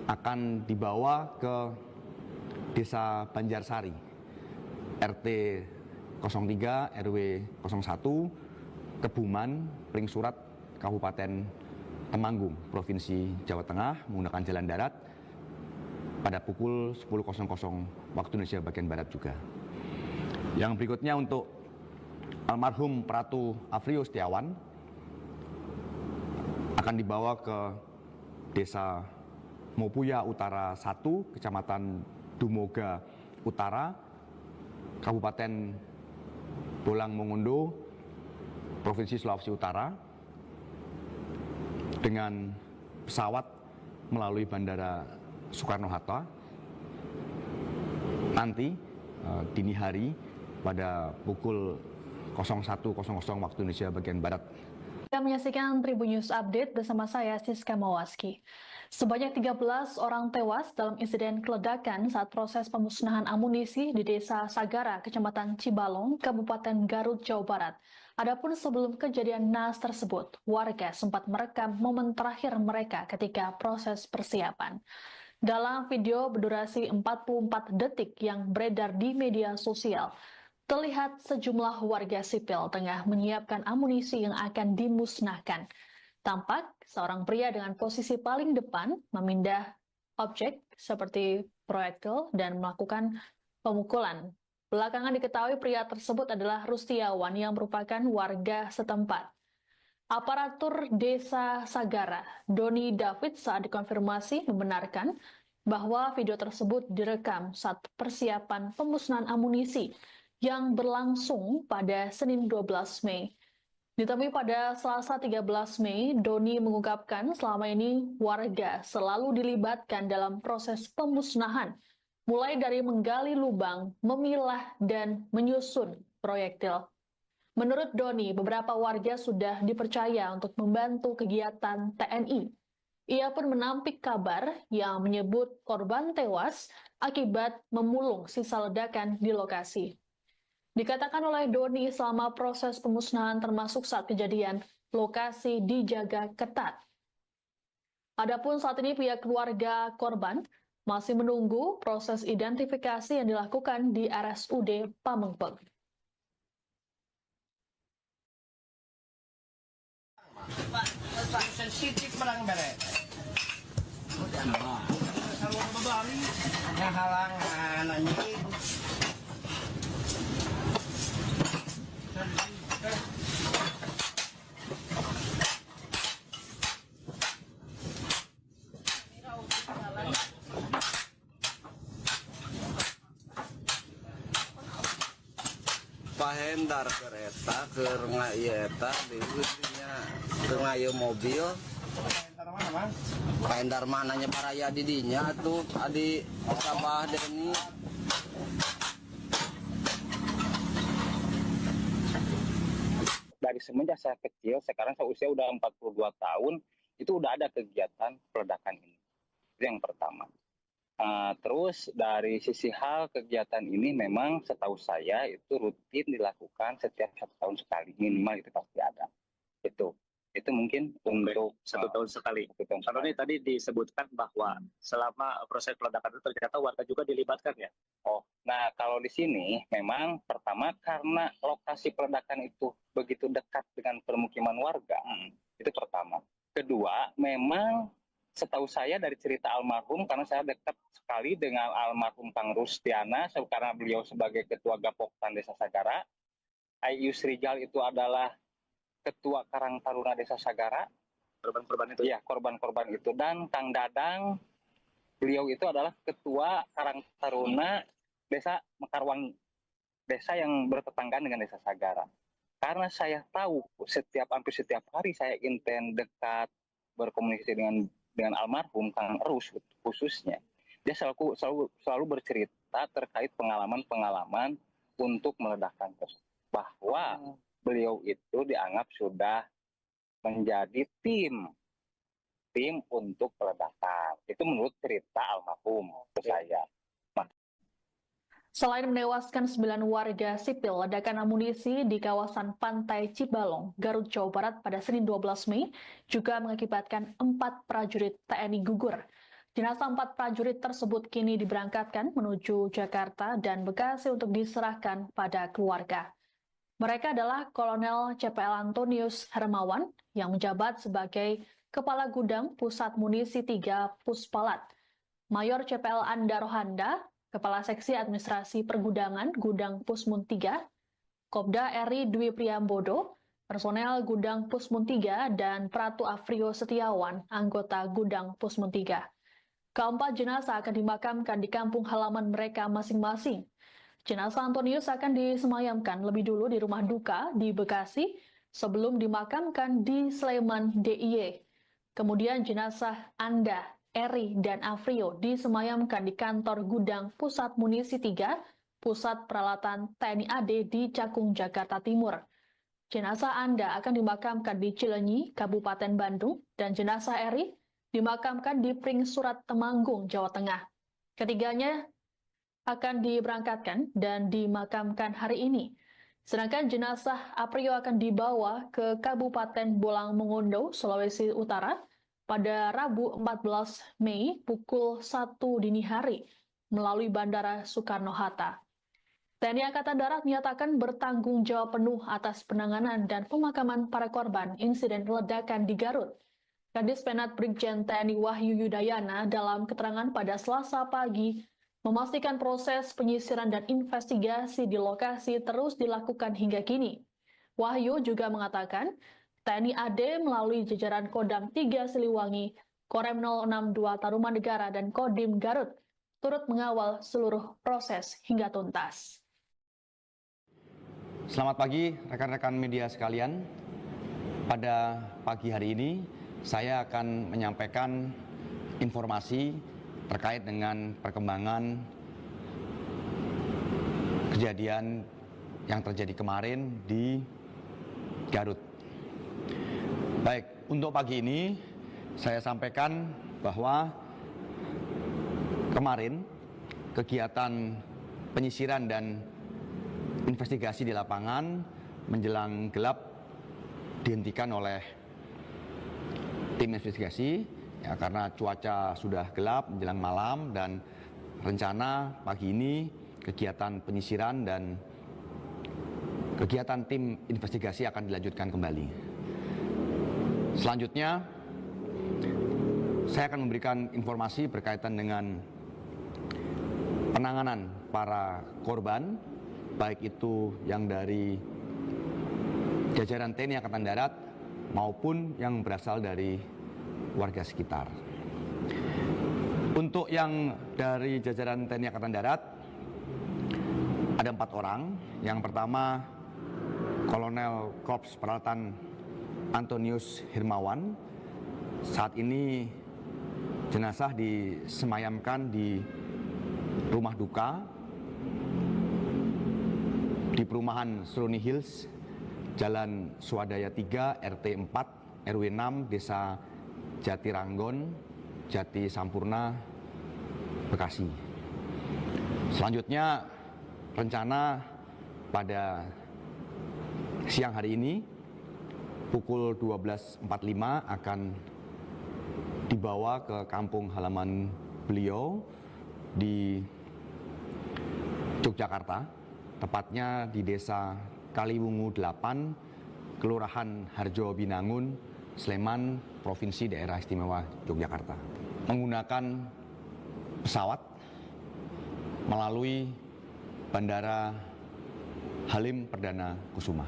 akan dibawa ke Desa Banjarsari, RT 03 RW 01, Kebuman, Pringsurat, Kabupaten Temanggung, Provinsi Jawa Tengah, menggunakan jalan darat pada pukul 10.00 waktu Indonesia bagian Barat juga. Yang berikutnya untuk almarhum Pratu Afrio Setiawan akan dibawa ke Desa Mopuya Utara 1, Kecamatan Dumoga Utara, Kabupaten Bolang Mongondo, Provinsi Sulawesi Utara, dengan pesawat melalui Bandara Soekarno-Hatta nanti dini hari pada pukul 01.00 waktu Indonesia bagian Barat. Kita menyaksikan Tribun News Update bersama saya Siska Mawaski. Sebanyak 13 orang tewas dalam insiden keledakan saat proses pemusnahan amunisi di Desa Sagara, Kecamatan Cibalong, Kabupaten Garut, Jawa Barat. Adapun sebelum kejadian naas tersebut, warga sempat merekam momen terakhir mereka ketika proses persiapan. Dalam video berdurasi 44 detik yang beredar di media sosial, terlihat sejumlah warga sipil tengah menyiapkan amunisi yang akan dimusnahkan. Tampak seorang pria dengan posisi paling depan memindah objek seperti proyektil dan melakukan pemukulan. Belakangan diketahui pria tersebut adalah Rustiawan yang merupakan warga setempat. Aparatur Desa Sagara, Doni David, saat dikonfirmasi membenarkan bahwa video tersebut direkam saat persiapan pemusnahan amunisi yang berlangsung pada Senin 12 Mei. Ditemui pada Selasa 13 Mei, Doni mengungkapkan selama ini warga selalu dilibatkan dalam proses pemusnahan, mulai dari menggali lubang, memilah, dan menyusun proyektil. Menurut Doni, beberapa warga sudah dipercaya untuk membantu kegiatan TNI. Ia pun menampik kabar yang menyebut korban tewas akibat memulung sisa ledakan di lokasi. Dikatakan oleh Doni selama proses pemusnahan termasuk saat kejadian, lokasi dijaga ketat. Adapun saat ini pihak keluarga korban masih menunggu proses identifikasi yang dilakukan di RSUD Pamengpeuk. Sensitif barang bere. Sarua babari ngahalang anjing. Pahendar kereta ke ngayeta di nya ke ngayo mobil. Pahendar mananya paraya didinya tuh adi Sabah Deni. Dari semenjak saya kecil, sekarang saya usia udah 42 tahun, itu udah ada kegiatan peledakan ini. Itu yang pertama. Terus dari sisi hal kegiatan ini memang setahu saya itu rutin dilakukan setiap 1 tahun sekali, minimal itu pasti ada. Itu mungkin untuk 1 tahun sekali. 1 tahun Pak Roni, tadi disebutkan bahwa selama proses peledakan itu ternyata warga juga dilibatkan ya? Oh, nah kalau di sini memang pertama karena lokasi peledakan itu begitu dekat dengan permukiman warga, itu pertama. Kedua, memang setahu saya dari cerita almarhum, karena saya dekat sekali dengan almarhum Kang Rustiana, karena beliau sebagai Ketua Gapoktan Desa Sagara, Ayus Rijal itu adalah Ketua Karang Taruna Desa Sagara, Korban-korban itu? ya korban-korban itu, dan Kang Dadang, beliau itu adalah Ketua Karang Taruna Desa Mekarwangi, desa yang bertetanggaan dengan Desa Sagara. Karena saya tahu hampir setiap hari saya intens dekat berkomunikasi dengan almarhum Kang Erus khususnya, dia selalu bercerita terkait pengalaman-pengalaman untuk meledakkan tersebut, bahwa beliau itu dianggap sudah menjadi tim untuk peledakan. Itu menurut cerita almarhum ke saya. Selain menewaskan 9 warga sipil, ledakan amunisi di kawasan Pantai Cibalong, Garut, Jawa Barat pada Senin 12 Mei juga mengakibatkan 4 prajurit TNI gugur. Jenazah 4 prajurit tersebut kini diberangkatkan menuju Jakarta dan Bekasi untuk diserahkan pada keluarga. Mereka adalah Kolonel CPL Antonius Hermawan yang menjabat sebagai Kepala Gudang Pusat Munisi 3 Puspalat, Mayor CPL Anda Rohanda, Kepala Seksi Administrasi Pergudangan Gudang Pusmun 3, Kopda Eri Dwi Priambodo, personel Gudang Pusmun 3, dan Pratu Afrio Setiawan, anggota Gudang Pusmun 3. Keempat jenazah akan dimakamkan di kampung halaman mereka masing-masing. Jenazah Antonius akan disemayamkan lebih dulu di rumah duka di Bekasi sebelum dimakamkan di Sleman DIY. Kemudian jenazah Anda, Eri, dan Afrio disemayamkan di kantor Gudang Pusat Munisi 3, Pusat Peralatan TNI AD di Cakung, Jakarta Timur. Jenazah Anda akan dimakamkan di Cileunyi, Kabupaten Bandung, dan jenazah Eri dimakamkan di Pring Surat Temanggung, Jawa Tengah. Ketiganya akan diberangkatkan dan dimakamkan hari ini. Sedangkan jenazah Aprio akan dibawa ke Kabupaten Bolang Mongondo, Sulawesi Utara pada Rabu 14 Mei pukul 1 dini hari melalui Bandara Soekarno-Hatta. TNI Angkatan Darat menyatakan bertanggung jawab penuh atas penanganan dan pemakaman para korban insiden ledakan di Garut. Kadis Penat Brigjen TNI Wahyu Yudayana dalam keterangan pada Selasa pagi memastikan proses penyisiran dan investigasi di lokasi terus dilakukan hingga kini. Wahyu juga mengatakan TNI AD melalui jajaran Kodam 3 Siliwangi, Korem 062 Tarumanegara, dan Kodim Garut turut mengawal seluruh proses hingga tuntas. Selamat pagi rekan-rekan media sekalian. Pada pagi hari ini saya akan menyampaikan informasi terkait dengan perkembangan kejadian yang terjadi kemarin di Garut. Baik, untuk pagi ini saya sampaikan bahwa kemarin kegiatan penyisiran dan investigasi di lapangan menjelang gelap dihentikan oleh tim investigasi ya, karena cuaca sudah gelap menjelang malam, dan rencana pagi ini kegiatan penyisiran dan kegiatan tim investigasi akan dilanjutkan kembali. Selanjutnya, saya akan memberikan informasi berkaitan dengan penanganan para korban, baik itu yang dari jajaran TNI Angkatan Darat maupun yang berasal dari warga sekitar. Untuk yang dari jajaran TNI Angkatan Darat, ada 4 orang. Yang pertama, Kolonel Korps Peralatan Antonius Hermawan. Saat ini jenazah disemayamkan di rumah duka di perumahan Seruni Hills, Jalan Swadaya 3, RT 4, RW 6, Desa Jati Ranggon, Jati Sampurna, Bekasi. Selanjutnya, rencana pada siang hari ini pukul 12.45 akan dibawa ke kampung halaman beliau di Yogyakarta, tepatnya di Desa Kaliwungu 8, Kelurahan Harjo Binangun, Sleman, Provinsi Daerah Istimewa Yogyakarta. Menggunakan pesawat melalui Bandara Halim Perdana Kusuma.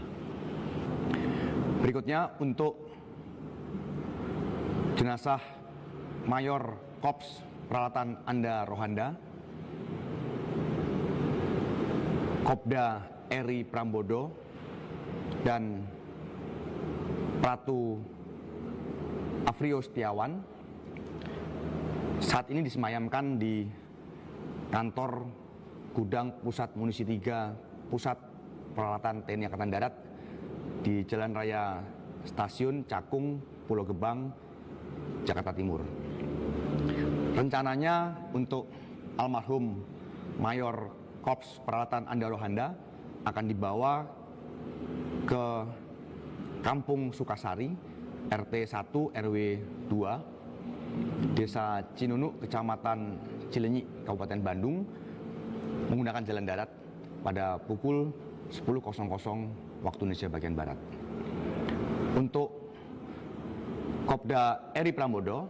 Berikutnya untuk jenazah Mayor Korps Peralatan Anda Rohanda, Kopda Eri Prambodo dan Pratu Afrio Setiawan saat ini disemayamkan di kantor Gudang Pusat Munisi 3 Pusat Peralatan TNI Angkatan Darat di Jalan Raya Stasiun Cakung, Pulau Gebang, Jakarta Timur. Rencananya untuk almarhum Mayor Korps Peralatan Anda Rohanda akan dibawa ke Kampung Sukasari, RT 1 RW 2, Desa Cinunuk, Kecamatan Cilenyi, Kabupaten Bandung, menggunakan jalan darat pada pukul 10.00 waktu Indonesia bagian Barat. Untuk Kopda Eri Prambodo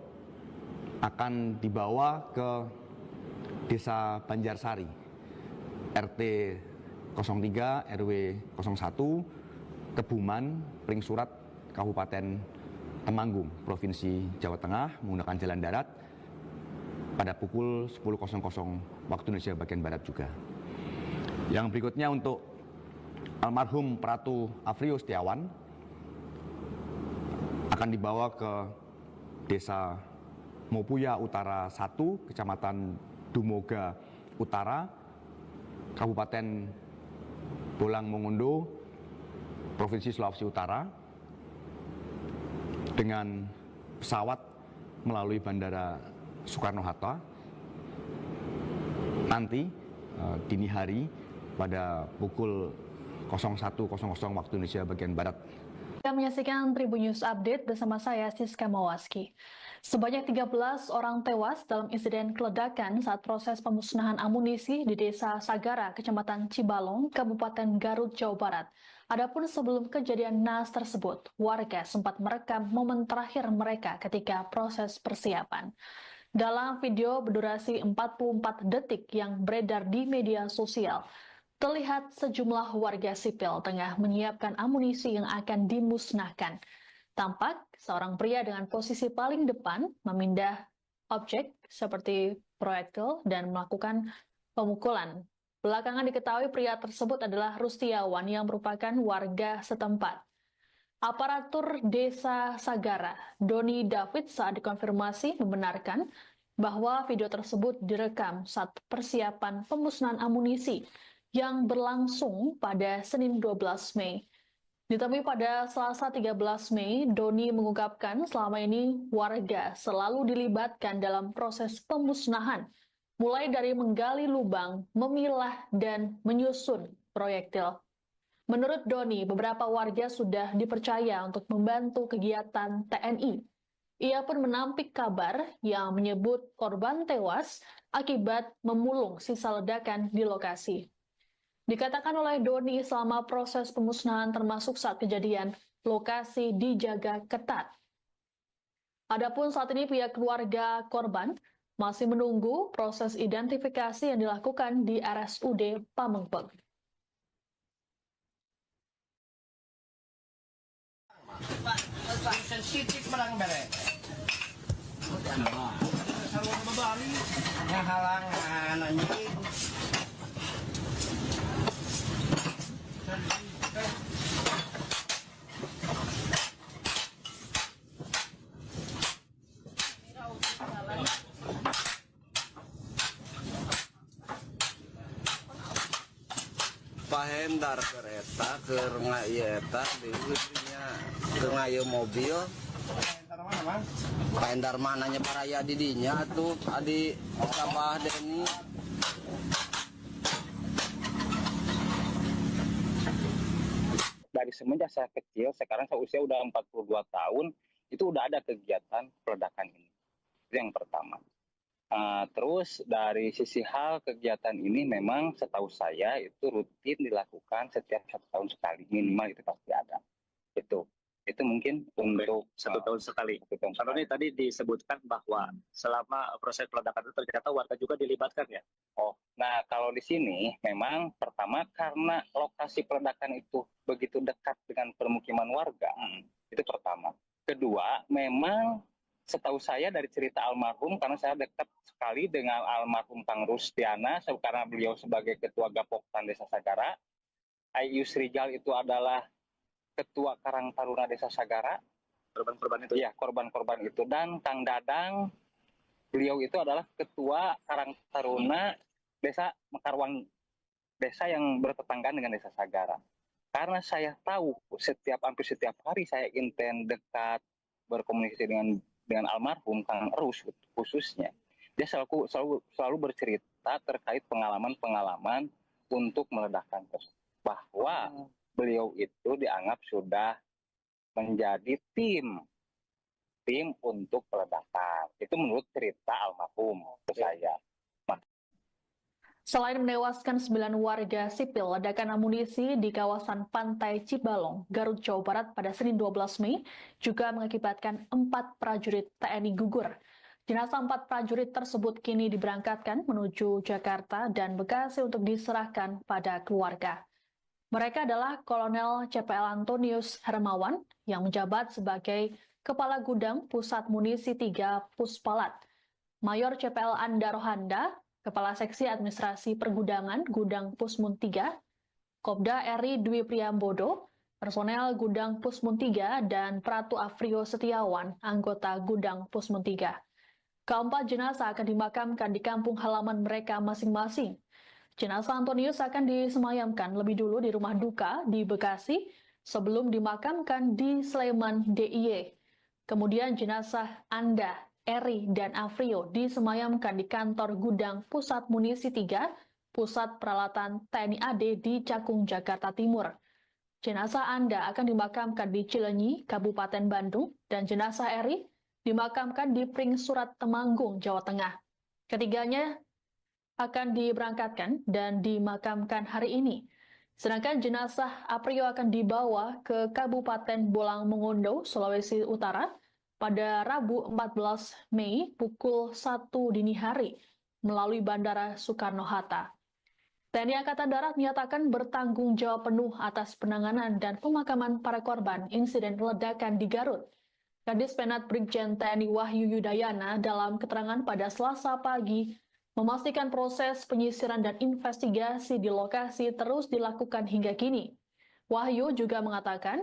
akan dibawa ke Desa Banjarsari, RT 03 RW 01, Kebuman, Pring Surat, Kabupaten Temanggung, Provinsi Jawa Tengah, menggunakan jalan darat pada pukul 10.00 waktu Indonesia bagian Barat juga. Yang berikutnya untuk almarhum Pratu Afrio Setiawan akan dibawa ke Desa Mopuya Utara 1, Kecamatan Dumoga Utara, Kabupaten Bolang Mongondo, Provinsi Sulawesi Utara, dengan pesawat melalui Bandara Soekarno-Hatta nanti dini hari pada pukul 01.00 waktu Indonesia bagian Barat. Kita menyaksikan Tribun News Update bersama saya Siska Mawaski. Sebanyak 13 orang tewas dalam insiden keledakan saat proses pemusnahan amunisi di Desa Sagara, Kecamatan Cibalong, Kabupaten Garut, Jawa Barat. Adapun sebelum kejadian naas tersebut, warga sempat merekam momen terakhir mereka ketika proses persiapan. Dalam video berdurasi 44 detik yang beredar di media sosial, terlihat sejumlah warga sipil tengah menyiapkan amunisi yang akan dimusnahkan. Tampak seorang pria dengan posisi paling depan memindah objek seperti proyektil dan melakukan pemukulan. Belakangan diketahui pria tersebut adalah Rustiawan yang merupakan warga setempat. Aparatur Desa Sagara, Doni David, saat dikonfirmasi membenarkan bahwa video tersebut direkam saat persiapan pemusnahan amunisi yang berlangsung pada Senin 12 Mei. Ditemui pada Selasa 13 Mei, Doni mengungkapkan selama ini warga selalu dilibatkan dalam proses pemusnahan, mulai dari menggali lubang, memilah, dan menyusun proyektil. Menurut Doni, beberapa warga sudah dipercaya untuk membantu kegiatan TNI. Ia pun menampik kabar yang menyebut korban tewas akibat memulung sisa ledakan di lokasi. Dikatakan oleh Doni selama proses pemusnahan termasuk saat kejadian, lokasi dijaga ketat. Adapun saat ini pihak keluarga korban masih menunggu proses identifikasi yang dilakukan di RSUD Pamengpeuk. Sensitif menang bere. Sarua babari ngahalang anjing. Pahendar kereta ke ngayeta di ujungnya ke ngayo mobil. Pahendar mananya paraya didinya tuh adi Sabah Deni. Dan dari semenjak saya kecil, sekarang saya usia udah 42 tahun, itu udah ada kegiatan peledakan ini. Itu yang pertama. Terus dari sisi hal kegiatan ini memang setahu saya itu rutin dilakukan setiap 1 tahun sekali, minimal itu pasti ada. Itu mungkin untuk 1 tahun sekali. 1 tahun Kalau sekali. ini tadi disebutkan bahwa selama proses peledakan itu ternyata warga juga dilibatkan ya. Nah kalau di sini memang pertama karena lokasi peledakan itu begitu dekat dengan permukiman warga, itu pertama. Kedua, memang setahu saya dari cerita almarhum, karena saya dekat sekali dengan almarhum Kang Rustiana, karena beliau sebagai Ketua Gapoktan Desa Sagara, Ayus Rijal itu adalah Ketua Karang Taruna Desa Sagara, Korban-korban itu. ya korban-korban itu, dan Kang Dadang, beliau itu adalah Ketua Karang Taruna Desa Mekarwangi, desa yang bertetanggaan dengan Desa Sagara. Karena saya tahu hampir setiap hari saya intens dekat berkomunikasi dengan almarhum Kang Erus khususnya, dia selalu bercerita terkait pengalaman-pengalaman untuk meledakkan tersebut, bahwa beliau itu dianggap sudah menjadi tim untuk peledakan. Itu menurut cerita almarhum ke saya. Selain menewaskan 9 warga sipil, ledakan amunisi di kawasan Pantai Cibalong, Garut, Jawa Barat pada Senin 12 Mei juga mengakibatkan 4 prajurit TNI gugur. Jenazah 4 prajurit tersebut kini diberangkatkan menuju Jakarta dan Bekasi untuk diserahkan pada keluarga. Mereka adalah Kolonel CPL Antonius Hermawan yang menjabat sebagai Kepala Gudang Pusat Munisi 3 Puspalat, Mayor CPL Anda Rohanda, Kepala Seksi Administrasi Pergudangan Gudang Pusmun 3, Kopda Eri Dwi Priambodo, personel Gudang Pusmun 3, dan Pratu Afrio Setiawan, anggota Gudang Pusmun 3. Keempat jenazah akan dimakamkan di kampung halaman mereka masing-masing. Jenazah Antonius akan disemayamkan lebih dulu di rumah duka di Bekasi sebelum dimakamkan di Sleman DIY. Kemudian jenazah Anda, Eri, dan Afrio disemayamkan di kantor Gudang Pusat Munisi 3, Pusat Peralatan TNI AD di Cakung, Jakarta Timur. Jenazah Anda akan dimakamkan di Cileunyi, Kabupaten Bandung, dan jenazah Eri dimakamkan di Pring Surat Temanggung, Jawa Tengah. Ketiganya akan diberangkatkan dan dimakamkan hari ini. Sedangkan jenazah Aprio akan dibawa ke Kabupaten Bolang Mongondo, Sulawesi Utara pada Rabu 14 Mei pukul 1 dini hari melalui Bandara Soekarno-Hatta. TNI Angkatan Darat menyatakan bertanggung jawab penuh atas penanganan dan pemakaman para korban insiden ledakan di Garut. Kadis Penat Brigjen TNI Wahyu Yudayana dalam keterangan pada Selasa pagi memastikan proses penyisiran dan investigasi di lokasi terus dilakukan hingga kini. Wahyu juga mengatakan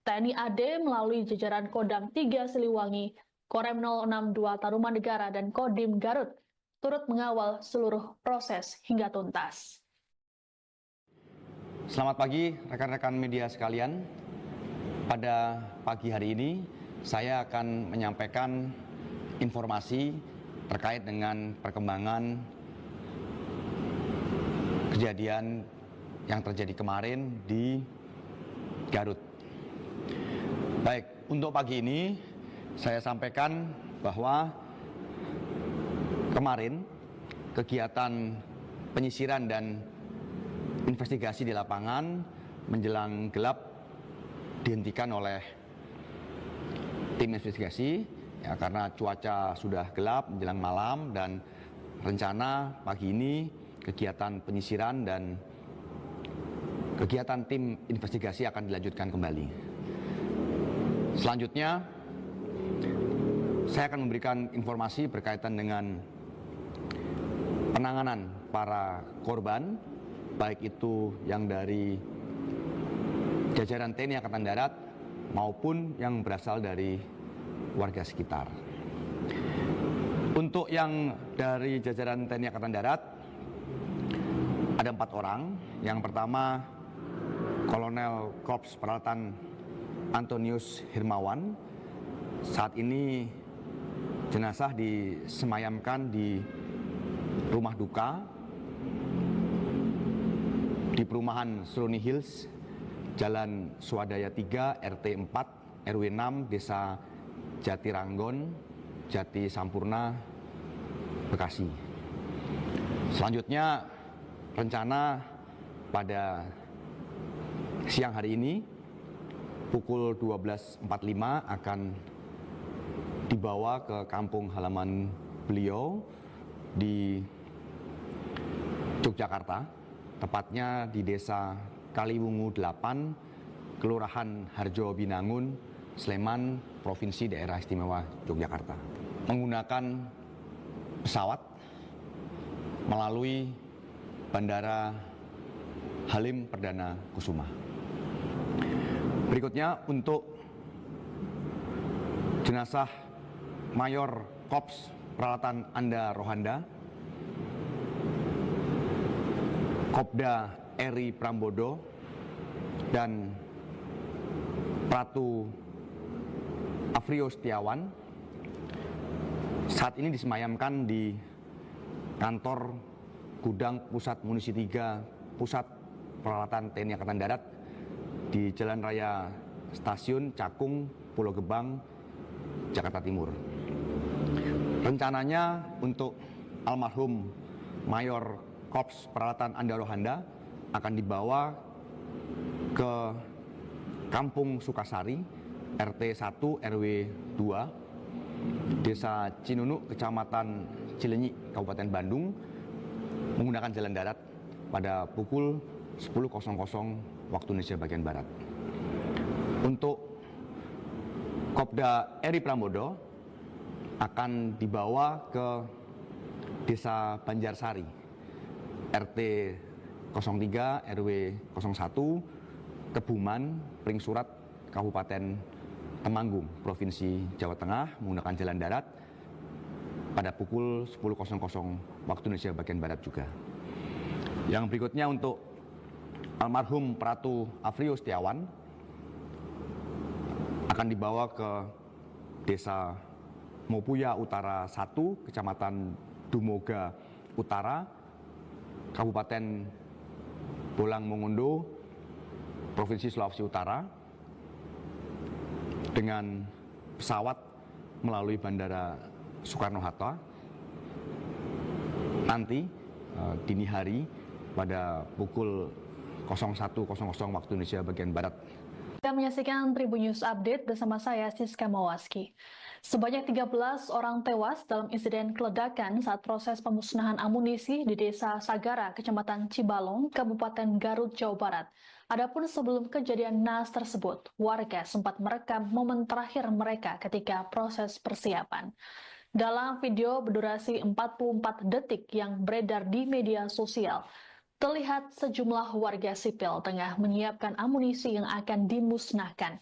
TNI AD melalui jajaran Kodam 3 Siliwangi, Korem 062 Tarumanegara, dan Kodim Garut turut mengawal seluruh proses hingga tuntas. Selamat pagi rekan-rekan media sekalian. Pada pagi hari ini saya akan menyampaikan informasi terkait dengan perkembangan kejadian yang terjadi kemarin di Garut. Baik, untuk pagi ini saya sampaikan bahwa kemarin kegiatan penyisiran dan investigasi di lapangan menjelang gelap dihentikan oleh tim investigasi ya, karena cuaca sudah gelap menjelang malam, dan rencana pagi ini kegiatan penyisiran dan kegiatan tim investigasi akan dilanjutkan kembali. Selanjutnya, saya akan memberikan informasi berkaitan dengan penanganan para korban, baik itu yang dari jajaran TNI Angkatan Darat maupun yang berasal dari warga sekitar. Untuk yang dari jajaran TNI Angkatan Darat, ada 4 orang. Yang pertama, Kolonel Korps Peralatan Antonius Hermawan. Saat ini jenazah disemayamkan di rumah duka di perumahan Seruni Hills, Jalan Swadaya 3, RT 4, RW 6, Desa Jatiranggon, Jati Sampurna, Bekasi. Selanjutnya, rencana pada siang hari ini pukul 12.45 akan dibawa ke kampung halaman beliau di Yogyakarta, tepatnya di Desa Kaliwungu 8, Kelurahan Harjo Binangun, Sleman, Provinsi Daerah Istimewa Yogyakarta. Menggunakan pesawat melalui Bandara Halim Perdana Kusuma. Berikutnya untuk jenazah Mayor Korps Peralatan Anda Rohanda, Kopda Eri Prambodo dan Pratu Afrio Setiawan saat ini disemayamkan di kantor Gudang Pusat Munisi 3 Pusat Peralatan TNI Angkatan Darat di Jalan Raya Stasiun Cakung, Pulau Gebang, Jakarta Timur. Rencananya untuk almarhum Mayor Korps Peralatan Anda Rohanda akan dibawa ke Kampung Sukasari, RT 1 RW 2, Desa Cinunuk, Kecamatan Cilenyi, Kabupaten Bandung, menggunakan jalan darat pada pukul 10.00 waktu Indonesia bagian Barat. Untuk Kopda Eri Prambodo akan dibawa ke Desa Banjarsari, RT 03 RW 01, Kebuman, Pringsurat, Kabupaten Temanggung, Provinsi Jawa Tengah, menggunakan jalan darat pada pukul 10.00 waktu Indonesia bagian Barat juga. Yang berikutnya untuk almarhum Pratu Afrio Setiawan akan dibawa ke Desa Mopuya Utara 1, Kecamatan Dumoga Utara, Kabupaten Bolang Mongondo, Provinsi Sulawesi Utara, dengan pesawat melalui Bandara Soekarno-Hatta nanti dini hari pada pukul 01.00 waktu Indonesia bagian Barat. Kita menyaksikan Tribun News Update bersama saya, Siska Mawaski. Sebanyak 13 orang tewas dalam insiden keledakan saat proses pemusnahan amunisi di Desa Sagara, Kecamatan Cibalong, Kabupaten Garut, Jawa Barat. Adapun sebelum kejadian naas tersebut, warga sempat merekam momen terakhir mereka ketika proses persiapan. Dalam video berdurasi 44 detik yang beredar di media sosial, terlihat sejumlah warga sipil tengah menyiapkan amunisi yang akan dimusnahkan.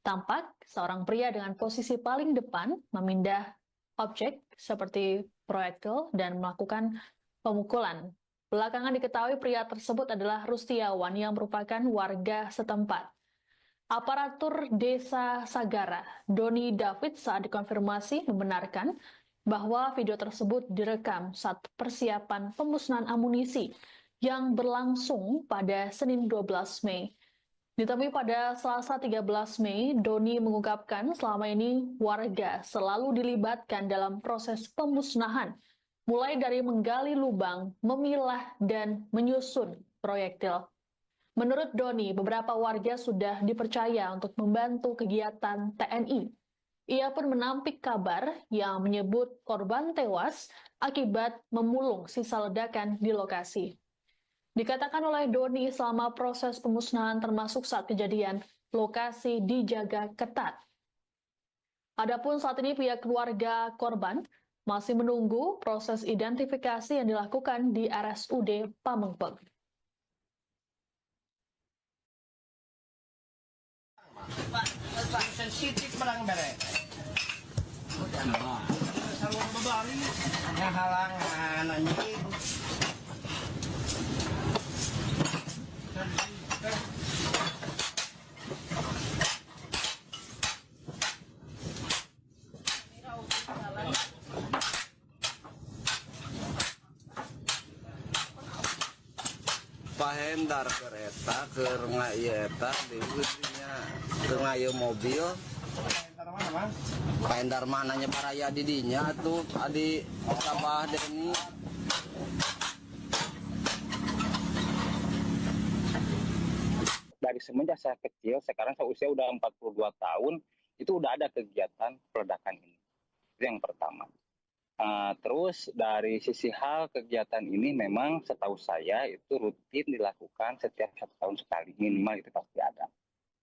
Tampak seorang pria dengan posisi paling depan memindah objek seperti proyektil dan melakukan pemukulan. Belakangan diketahui pria tersebut adalah Rustiawan yang merupakan warga setempat. Aparatur Desa Sagara, Doni David, saat dikonfirmasi membenarkan bahwa video tersebut direkam saat persiapan pemusnahan amunisi yang berlangsung pada Senin 12 Mei. Ditemui pada Selasa 13 Mei, Doni mengungkapkan selama ini warga selalu dilibatkan dalam proses pemusnahan, mulai dari menggali lubang, memilah, dan menyusun proyektil. Menurut Doni, beberapa warga sudah dipercaya untuk membantu kegiatan TNI. Ia pun menampik kabar yang menyebut korban tewas akibat memulung sisa ledakan di lokasi. Dikatakan oleh Doni selama proses pemusnahan termasuk saat kejadian, lokasi dijaga ketat. Adapun saat ini pihak keluarga korban masih menunggu proses identifikasi yang dilakukan di RSUD Pamengpeuk. Sensitif barang bere. Sarung babari ngahalang anjing. pahendar kereta ke eta di nya ke ngayu mobil Ntar mana, Mas? pahendar mananya paraya didinya tuh adi Sabah Deni. Dari semenjak saya kecil, sekarang saya usia udah 42 tahun, itu udah ada kegiatan peledakan ini. Itu yang pertama. Terus dari sisi hal kegiatan ini memang setahu saya itu rutin dilakukan setiap 1 tahun sekali, minimal itu pasti ada.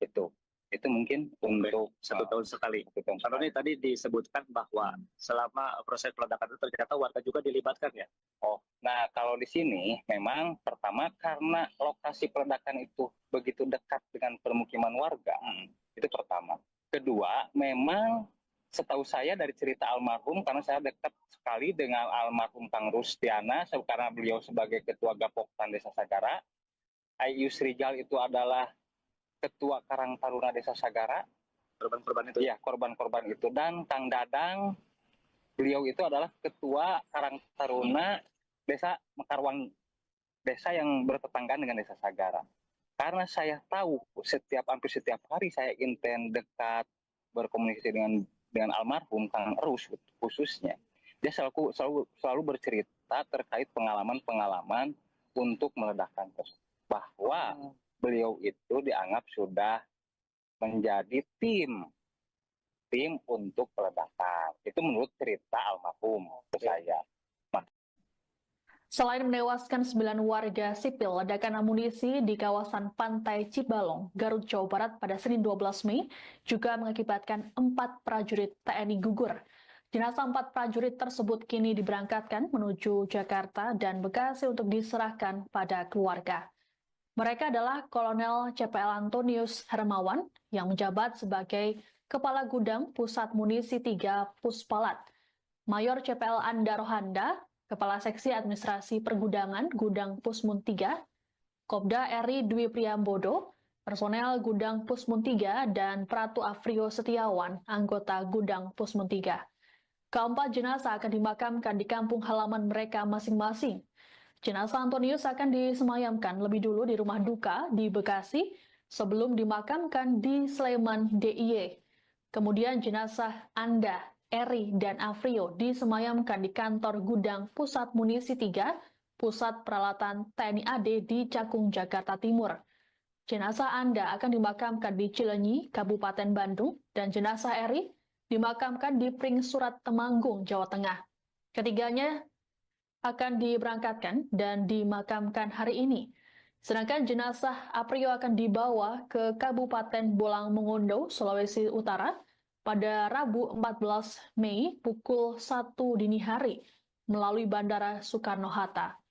Itu mungkin untuk 1 tahun sekali. 1 tahun Kalau sekali. ini tadi disebutkan bahwa selama proses peledakan itu ternyata warga juga dilibatkan ya. Nah, kalau di sini memang pertama karena lokasi peledakan itu begitu dekat dengan permukiman warga, itu pertama. Kedua, memang setahu saya dari cerita almarhum, karena saya dekat sekali dengan almarhum Kang Rustiana, karena beliau sebagai Ketua Gapoktan Desa Sagara, Ayu Srijal itu adalah Ketua Karang Taruna Desa Sagara, Korban-korban itu. iya korban-korban itu, dan Kang Dadang, beliau itu adalah Ketua Karang Taruna Desa Mekarwang, desa yang bertetanggaan dengan Desa Sagara. Karena saya tahu hampir setiap hari saya inten dekat berkomunikasi dengan almarhum Kang Erus khususnya, dia selalu bercerita terkait pengalaman-pengalaman untuk meledakkan tersebut, bahwa beliau itu dianggap sudah menjadi tim untuk peledakan. Itu menurut cerita almarhum ke saya. Selain menewaskan 9 warga sipil, ledakan amunisi di kawasan Pantai Cibalong, Garut, Jawa Barat pada Senin 12 Mei juga mengakibatkan 4 prajurit TNI gugur. Jenazah 4 prajurit tersebut kini diberangkatkan menuju Jakarta dan Bekasi untuk diserahkan pada keluarga. Mereka adalah Kolonel CPL Antonius Hermawan yang menjabat sebagai Kepala Gudang Pusat Munisi 3 Puspalat, Mayor CPL Anda Rohanda, Kepala Seksi Administrasi Pergudangan Gudang Pusmun 3, Kopda Eri Dwi Priambodo, personel Gudang Pusmun 3, dan Pratu Afrio Setiawan, anggota Gudang Pusmun 3. Keempat jenazah akan dimakamkan di kampung halaman mereka masing-masing. Jenazah Antonius akan disemayamkan lebih dulu di rumah duka di Bekasi sebelum dimakamkan di Sleman DIY. Kemudian jenazah Anda, Eri, dan Afrio disemayamkan di kantor Gudang Pusat Munisi 3, Pusat Peralatan TNI AD di Cakung, Jakarta Timur. Jenazah Anda akan dimakamkan di Cileunyi, Kabupaten Bandung, dan jenazah Eri dimakamkan di Pringsurat, Temanggung, Jawa Tengah. Ketiganya akan diberangkatkan dan dimakamkan hari ini. Sedangkan jenazah Aprio akan dibawa ke Kabupaten Bolang Mongondo, Sulawesi Utara, pada Rabu 14 Mei pukul 1 dini hari melalui Bandara Soekarno-Hatta.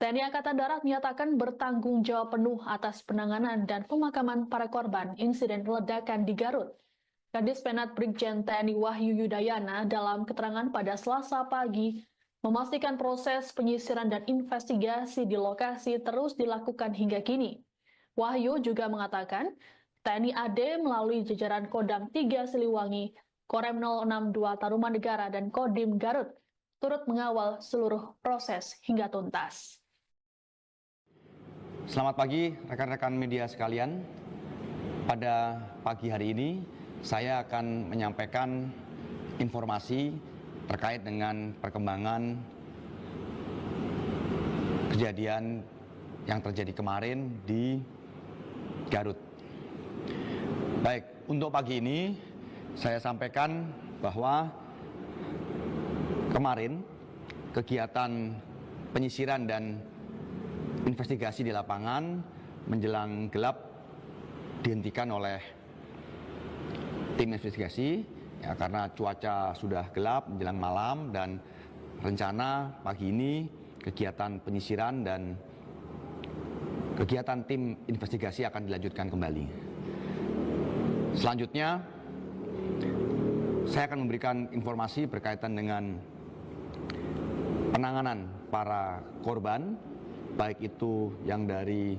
TNI Angkatan Darat menyatakan bertanggung jawab penuh atas penanganan dan pemakaman para korban insiden ledakan di Garut. Kadis Penat Brigjen TNI Wahyu Yudayana dalam keterangan pada Selasa pagi memastikan proses penyisiran dan investigasi di lokasi terus dilakukan hingga kini. Wahyu juga mengatakan TNI AD melalui jajaran Kodam 3 Siliwangi, Korem 062 Tarumanegara, dan Kodim Garut turut mengawal seluruh proses hingga tuntas. Selamat pagi rekan-rekan media sekalian. Pada pagi hari ini saya akan menyampaikan informasi terkait dengan perkembangan kejadian yang terjadi kemarin di Garut. Baik, untuk pagi ini saya sampaikan bahwa kemarin kegiatan penyisiran dan investigasi di lapangan menjelang gelap dihentikan oleh tim investigasi ya, karena cuaca sudah gelap menjelang malam, dan rencana pagi ini kegiatan penyisiran dan kegiatan tim investigasi akan dilanjutkan kembali. Selanjutnya, saya akan memberikan informasi berkaitan dengan penanganan para korban, baik itu yang dari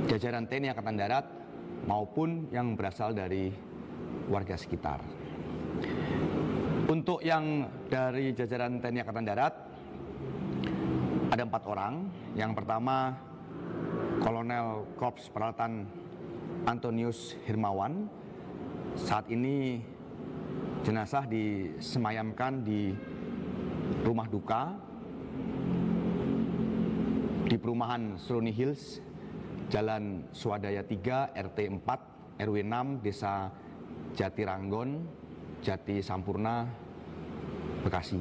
jajaran TNI Angkatan Darat maupun yang berasal dari warga sekitar. Untuk yang dari jajaran TNI Angkatan Darat, ada 4 orang. Yang pertama Kolonel Korps Peralatan Antonius Hirmawan. Saat ini jenazah disemayamkan di rumah duka di perumahan Seruni Hills, Jalan Swadaya 3, RT 4, RW 6, Desa Jatiranggon, Jati Sampurna, Bekasi.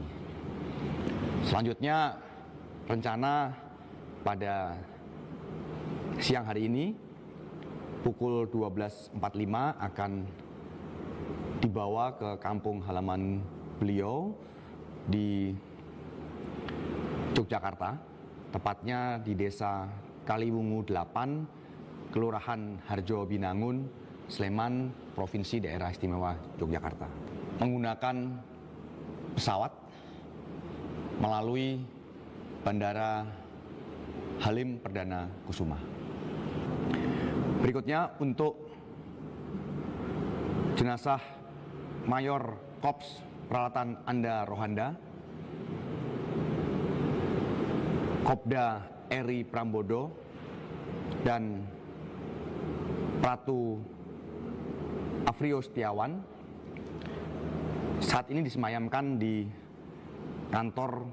Selanjutnya, rencana pada siang hari ini pukul 12.45 akan dibawa ke kampung halaman beliau di Yogyakarta, tepatnya di Desa Kaliwungu 8, Kelurahan Harjo Binangun, Sleman, Provinsi Daerah Istimewa Yogyakarta. Menggunakan pesawat melalui Bandara Halim Perdana Kusuma. Berikutnya untuk jenazah Mayor Korps Peralatan Anda Rohanda, Kopda Eri Prambodo, dan Pratu Afrio Setiawan saat ini disemayamkan di kantor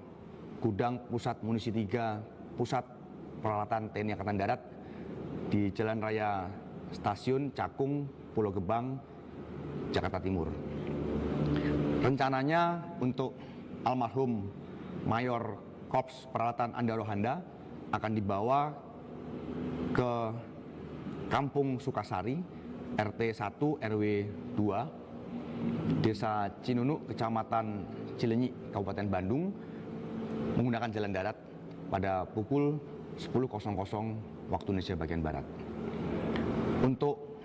Gudang Pusat Munisi 3 Pusat Peralatan TNI Angkatan Darat di Jalan Raya Stasiun Cakung, Pulau Gebang, Jakarta Timur. Rencananya untuk almarhum Mayor Korps Peralatan Anda Rohanda akan dibawa ke Kampung Sukasari, RT 1 RW 2, Desa Cinunuk, Kecamatan Cilenyi, Kabupaten Bandung, menggunakan jalan darat pada pukul 10.00 waktu Indonesia bagian Barat. Untuk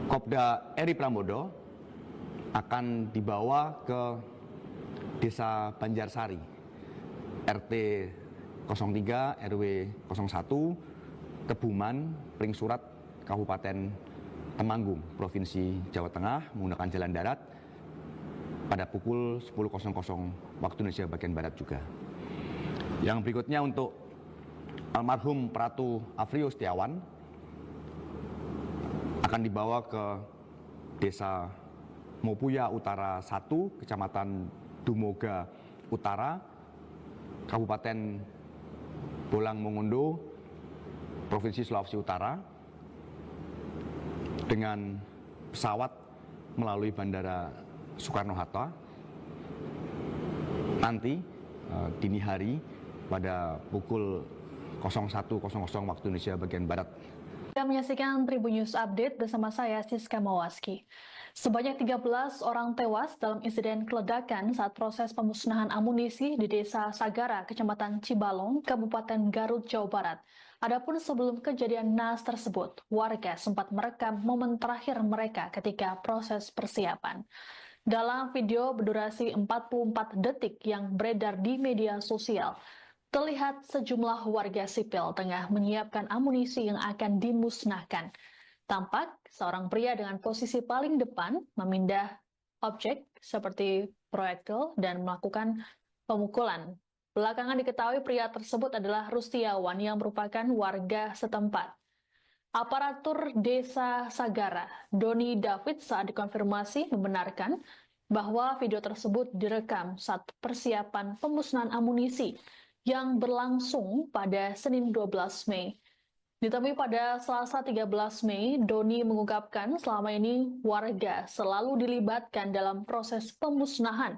Kopda Eri Prambodo akan dibawa ke Desa Banjarsari, RT 03 RW 01, Kebuman, Pringsurat, Kabupaten Temanggung, Provinsi Jawa Tengah, menggunakan jalan darat pada pukul 10.00 waktu Indonesia bagian Barat juga. Yang berikutnya untuk almarhum Pratu Afrio Setiawan akan dibawa ke Desa Mopuya Utara 1, Kecamatan Dumoga Utara, Kabupaten Bolang Mongondo, Provinsi Sulawesi Utara, dengan pesawat melalui Bandara Soekarno-Hatta nanti dini hari pada pukul 01.00 waktu Indonesia bagian Barat. Kita menyaksikan Tribun News Update bersama saya, Siska Mawaski. Sebanyak 13 orang tewas dalam insiden keledakan saat proses pemusnahan amunisi di Desa Sagara, Kecamatan Cibalong, Kabupaten Garut, Jawa Barat. Adapun sebelum kejadian naas tersebut, warga sempat merekam momen terakhir mereka ketika proses persiapan. Dalam video berdurasi 44 detik yang beredar di media sosial, terlihat sejumlah warga sipil tengah menyiapkan amunisi yang akan dimusnahkan. Tampak seorang pria dengan posisi paling depan memindah objek seperti proyektil dan melakukan pemukulan. Belakangan diketahui pria tersebut adalah Rustiawan yang merupakan warga setempat. Aparatur Desa Sagara, Doni David, saat dikonfirmasi membenarkan bahwa video tersebut direkam saat persiapan pemusnahan amunisi yang berlangsung pada Senin 12 Mei. Ditemui pada Selasa 13 Mei, Doni mengungkapkan selama ini warga selalu dilibatkan dalam proses pemusnahan,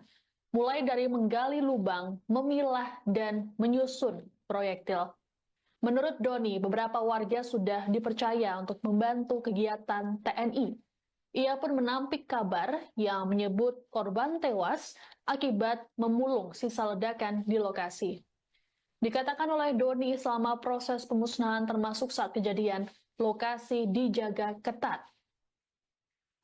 mulai dari menggali lubang, memilah, dan menyusun proyektil. Menurut Doni, beberapa warga sudah dipercaya untuk membantu kegiatan TNI. Ia pun menampik kabar yang menyebut korban tewas akibat memulung sisa ledakan di lokasi. Dikatakan oleh Doni selama proses pemusnahan termasuk saat kejadian, lokasi dijaga ketat.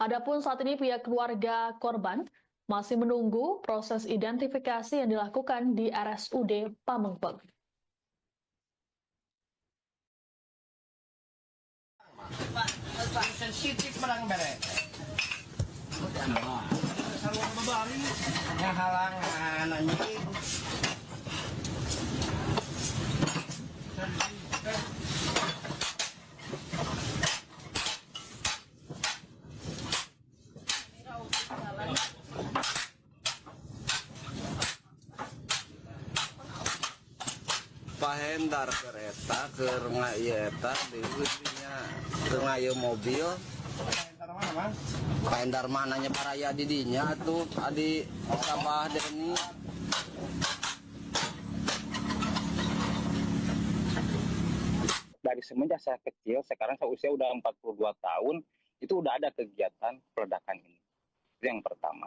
Adapun saat ini pihak keluarga korban masih menunggu proses identifikasi yang dilakukan di RSUD Pamengpeuk. Sensitif barang bere. Yang halangan anjing. pahendar kereta ke eta di nya ke ngayo mobil Ntar mana, Bang? pahendar mananya paraya di dinya tuh adi Sabah Deni. Dari semenjak saya kecil, sekarang saya usia udah 42 tahun, itu udah ada kegiatan peledakan ini. Itu yang pertama.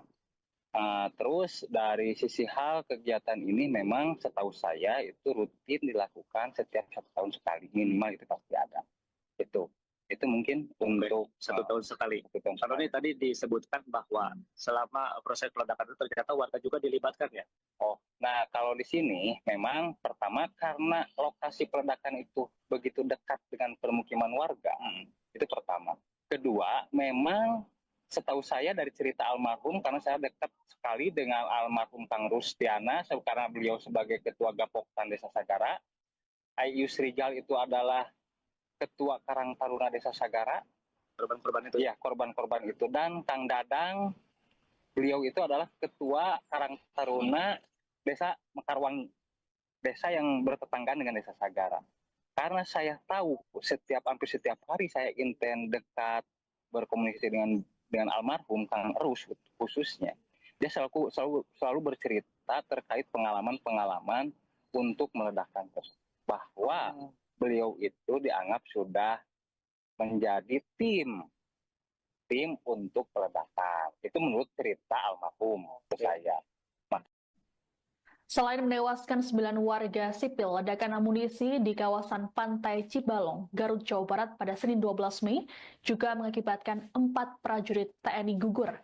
Terus dari sisi hal kegiatan ini memang setahu saya itu rutin dilakukan setiap 1 tahun sekali, minimal itu pasti ada. Itu mungkin untuk 1 tahun sekali. 1 tahun Kalau sekali. ini tadi disebutkan bahwa selama proses peledakan itu ternyata warga juga dilibatkan ya. Nah, kalau di sini memang pertama karena lokasi peledakan itu begitu dekat dengan permukiman warga, itu pertama. Kedua, memang setahu saya dari cerita almarhum, karena saya dekat sekali dengan almarhum Kang Rustiana, karena beliau sebagai Ketua Gapoktan Desa Sagara, Ayu Srijal itu adalah Ketua Karang Taruna Desa Sagara, Korban-korban itu. iya korban-korban itu, dan Kang Dadang, beliau itu adalah Ketua Karang Taruna Desa Mekarwang, desa yang bertetanggaan dengan Desa Sagara. Karena saya tahu hampir setiap hari saya inten dekat berkomunikasi dengan almarhum Kang Erus khususnya, dia selalu bercerita terkait pengalaman-pengalaman untuk meledakkan tersebut, bahwa beliau itu dianggap sudah menjadi tim untuk peledakan. Itu menurut cerita almarhum ke saya. Selain menewaskan 9 warga sipil, ledakan amunisi di kawasan Pantai Cibalong, Garut, Jawa Barat pada Senin 12 Mei juga mengakibatkan 4 prajurit TNI gugur.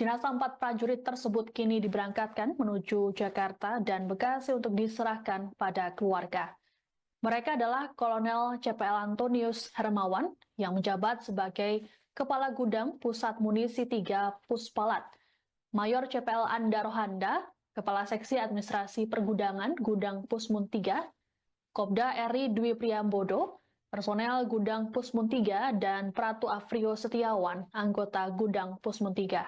Jenazah 4 prajurit tersebut kini diberangkatkan menuju Jakarta dan Bekasi untuk diserahkan pada keluarga. Mereka adalah Kolonel CPL Antonius Hermawan yang menjabat sebagai Kepala Gudang Pusat Munisi 3 Puspalat, Mayor CPL Anda Rohanda, Kepala Seksi Administrasi Pergudangan Gudang Pusmun 3, Kopda Eri Dwi Priambodo, personel Gudang Pusmun 3, dan Pratu Afrio Setiawan, anggota Gudang Pusmun 3.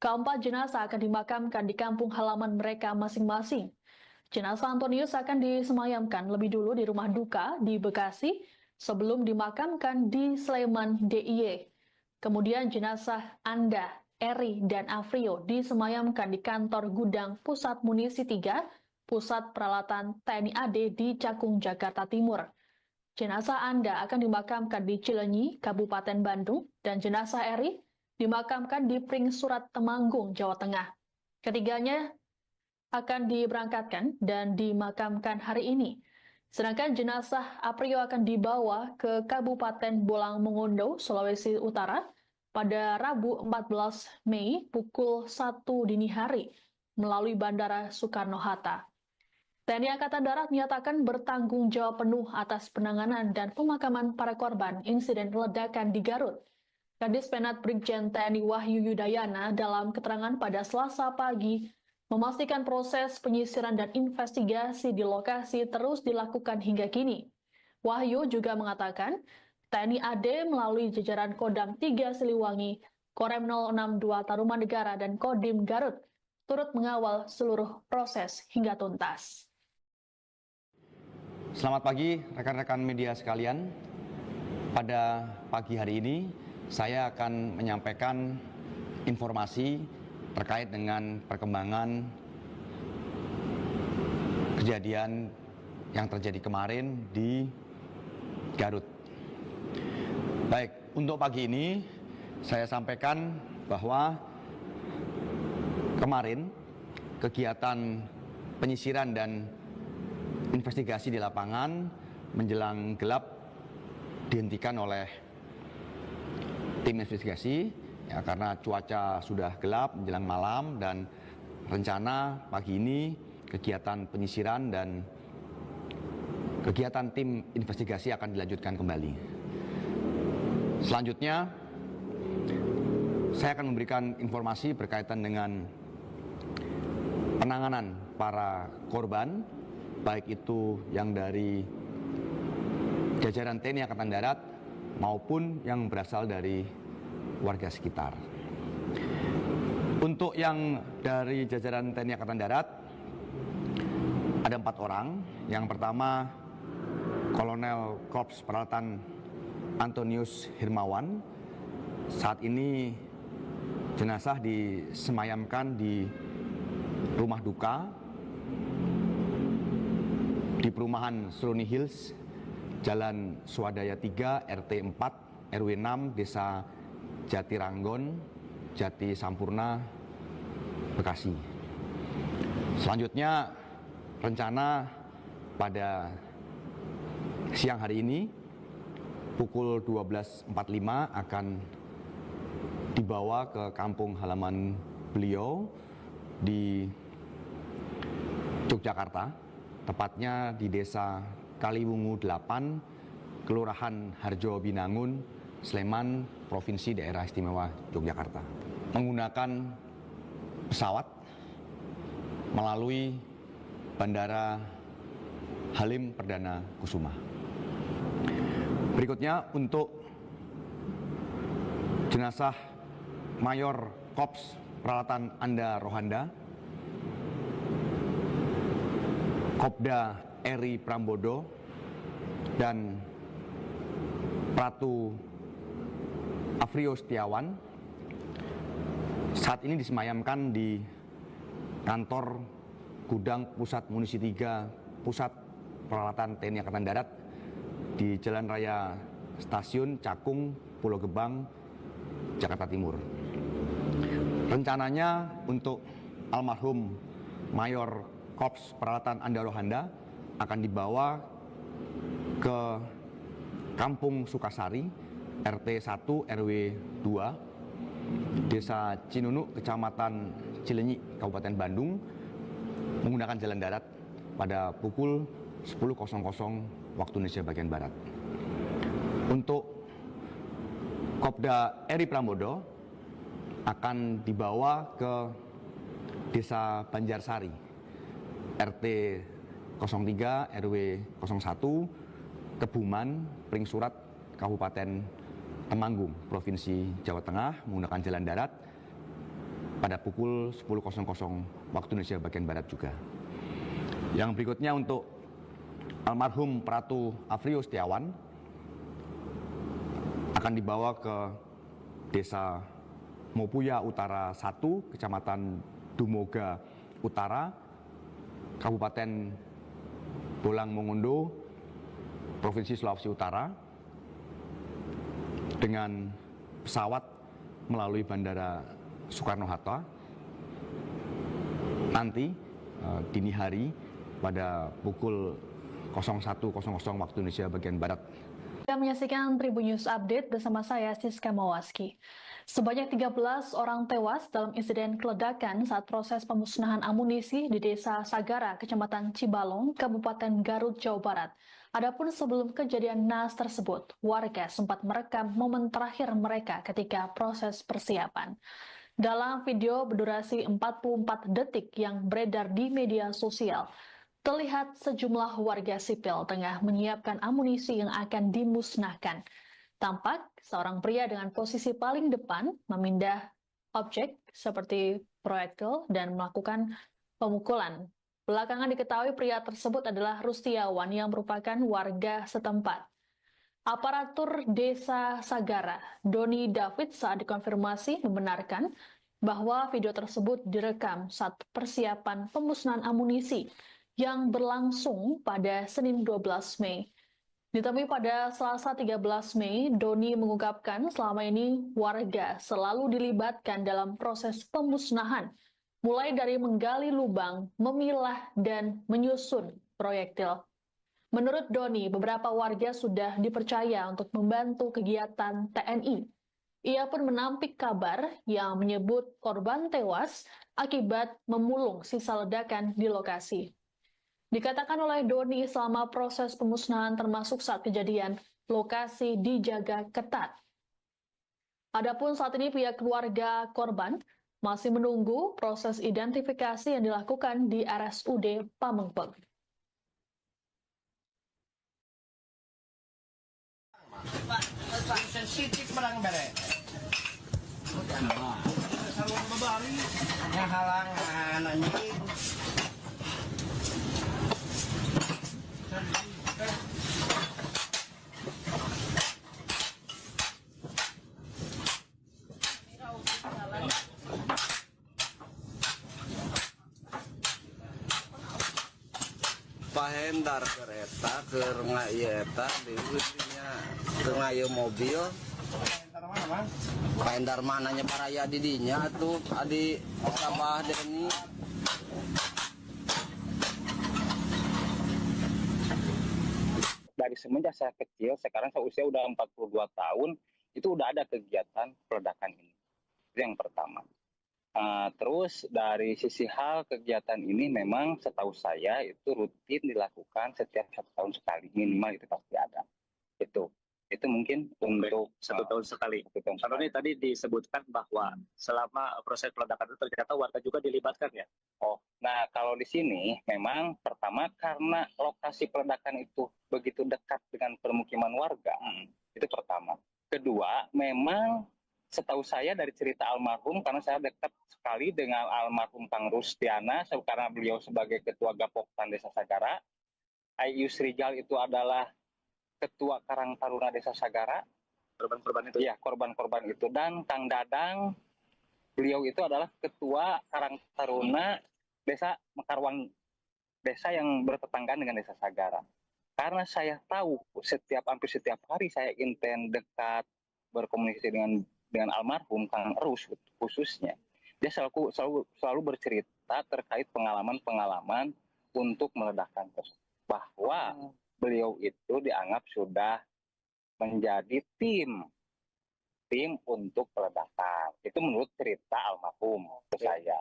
Keempat jenazah akan dimakamkan di kampung halaman mereka masing-masing. Jenazah Antonius akan disemayamkan lebih dulu di rumah duka di Bekasi sebelum dimakamkan di Sleman DIY. Kemudian jenazah Anda, Eri, dan Afrio disemayamkan di kantor Gudang Pusat Munisi 3, Pusat Peralatan TNI AD di Cakung, Jakarta Timur. Jenazah Anda akan dimakamkan di Cileunyi, Kabupaten Bandung, dan jenazah Eri dimakamkan di Pringsurat, Temanggung, Jawa Tengah. Ketiganya akan diberangkatkan dan dimakamkan hari ini. Sedangkan jenazah Aprio akan dibawa ke Kabupaten Bolang Mongondo, Sulawesi Utara, pada Rabu 14 Mei pukul 1 dini hari melalui Bandara Soekarno-Hatta. TNI Angkatan Darat menyatakan bertanggung jawab penuh atas penanganan dan pemakaman para korban insiden ledakan di Garut. Kadis Penat Brigjen TNI Wahyu Yudayana dalam keterangan pada Selasa pagi memastikan proses penyisiran dan investigasi di lokasi terus dilakukan hingga kini. Wahyu juga mengatakan TNI AD melalui jajaran Kodam 3 Siliwangi, Korem 062 Tarumanegara, dan Kodim Garut turut mengawal seluruh proses hingga tuntas. Selamat pagi rekan-rekan media sekalian. Pada pagi hari ini saya akan menyampaikan informasi terkait dengan perkembangan kejadian yang terjadi kemarin di Garut. Baik, untuk pagi ini saya sampaikan bahwa kemarin kegiatan penyisiran dan investigasi di lapangan menjelang gelap dihentikan oleh tim investigasi ya, karena cuaca sudah gelap menjelang malam, dan rencana pagi ini kegiatan penyisiran dan kegiatan tim investigasi akan dilanjutkan kembali. Selanjutnya, saya akan memberikan informasi berkaitan dengan penanganan para korban, baik itu yang dari jajaran TNI Angkatan Darat maupun yang berasal dari warga sekitar. Untuk yang dari jajaran TNI Angkatan Darat, ada 4 orang. Yang pertama, Kolonel Korps Peralatan Antonius Hirmawan. Saat ini jenazah disemayamkan di rumah duka di perumahan Seruni Hills, Jalan Swadaya 3, RT 4, RW 6, Desa Jatiranggon, Jati Sampurna, Bekasi. Selanjutnya, rencana pada siang hari ini pukul 12.45 akan dibawa ke kampung halaman beliau di Yogyakarta, tepatnya di Desa Kaliwungu 8, Kelurahan Harjo Binangun, Sleman, Provinsi Daerah Istimewa Yogyakarta. Menggunakan pesawat melalui Bandara Halim Perdana Kusuma. Berikutnya untuk jenazah Mayor Korps Peralatan Anda Rohanda, Kopda Eri Prambodo, dan Pratu Afrio Setiawan saat ini disemayamkan di kantor Gudang Pusat Munisi 3 Pusat Peralatan TNI Angkatan Darat di Jalan Raya Stasiun Cakung, Pulau Gebang, Jakarta Timur. Rencananya untuk almarhum Mayor Korps Peralatan Anda Rohanda akan dibawa ke Kampung Sukasari, RT 1 RW 2, Desa Cinunuk, Kecamatan Cilenyi, Kabupaten Bandung, menggunakan jalan darat pada pukul 10.00 waktu Indonesia bagian Barat. Untuk Kopda Eri Prambodo akan dibawa ke Desa Banjarsari, RT 03 RW 01, Kebuman, Pringsurat, Kabupaten Temanggung, Provinsi Jawa Tengah, menggunakan jalan darat pada pukul 10.00 waktu Indonesia bagian Barat juga. Yang berikutnya untuk almarhum Pratu Afrio Setiawan akan dibawa ke Desa Mopuya Utara 1, Kecamatan Dumoga Utara, Kabupaten Bolang Mongondo, Provinsi Sulawesi Utara, dengan pesawat melalui Bandara Soekarno-Hatta nanti dini hari pada pukul 01.00 waktu Indonesia bagian Barat. Kita menyaksikan Tribun News Update bersama saya, Siska Mawaski. Sebanyak 13 orang tewas dalam insiden keledakan saat proses pemusnahan amunisi di Desa Sagara, Kecamatan Cibalong, Kabupaten Garut, Jawa Barat. Adapun sebelum kejadian naas tersebut, warga sempat merekam momen terakhir mereka ketika proses persiapan. Dalam video berdurasi 44 detik yang beredar di media sosial, terlihat sejumlah warga sipil tengah menyiapkan amunisi yang akan dimusnahkan. Tampak seorang pria dengan posisi paling depan memindah objek seperti proyektil dan melakukan pemukulan. Belakangan diketahui pria tersebut adalah Rustiawan yang merupakan warga setempat. Aparatur Desa Sagara, Doni David, saat dikonfirmasi membenarkan bahwa video tersebut direkam saat persiapan pemusnahan amunisi yang berlangsung pada Senin 12 Mei. Ditemui pada Selasa 13 Mei, Doni mengungkapkan selama ini warga selalu dilibatkan dalam proses pemusnahan, mulai dari menggali lubang, memilah, dan menyusun proyektil. Menurut Doni, beberapa warga sudah dipercaya untuk membantu kegiatan TNI. Ia pun menampik kabar yang menyebut korban tewas akibat memulung sisa ledakan di lokasi. Dikatakan oleh Doni selama proses pemusnahan termasuk saat kejadian, lokasi dijaga ketat. Adapun saat ini pihak keluarga korban masih menunggu proses identifikasi yang dilakukan di RSUD Pamengpeuk. Sensitif barang bere. Sarung babari ngahalang anjing. pahendar kereta ke ngayeta di nya ke ngayo mobil Ntar mana, Bang? pahendar mananya paraya didinya tuh adi Sabah Deni. Dari semenjak saya kecil, sekarang saya usia udah 42 tahun, itu udah ada kegiatan peledakan ini. Itu yang pertama. Terus dari sisi hal kegiatan ini memang setahu saya itu rutin dilakukan setiap 1 tahun sekali, minimal itu pasti ada. Itu mungkin untuk 1 tahun sekali. 1 tahun Kalau sekali. ini tadi disebutkan bahwa selama proses peledakan itu ternyata warga juga dilibatkan ya. Nah, kalau di sini memang pertama karena lokasi peledakan itu begitu dekat dengan permukiman warga, itu pertama. Kedua, memang setahu saya dari cerita almarhum, karena saya dekat sekali dengan almarhum Kang Rustiana, karena beliau sebagai Ketua Gapoktan Desa Sagara, Ayu Srijal itu adalah Ketua Karang Taruna Desa Sagara, Korban-korban itu. iya korban-korban itu, dan Kang Dadang, beliau itu adalah Ketua Karang Taruna Desa Mekarwang, desa yang bertetanggaan dengan Desa Sagara. Karena saya tahu hampir setiap hari saya inten dekat berkomunikasi dengan almarhum Kang Erus khususnya, dia selalu bercerita terkait pengalaman-pengalaman untuk meledakkan tersebut, bahwa beliau itu dianggap sudah menjadi tim untuk peledakan. Itu menurut cerita almarhum ke saya.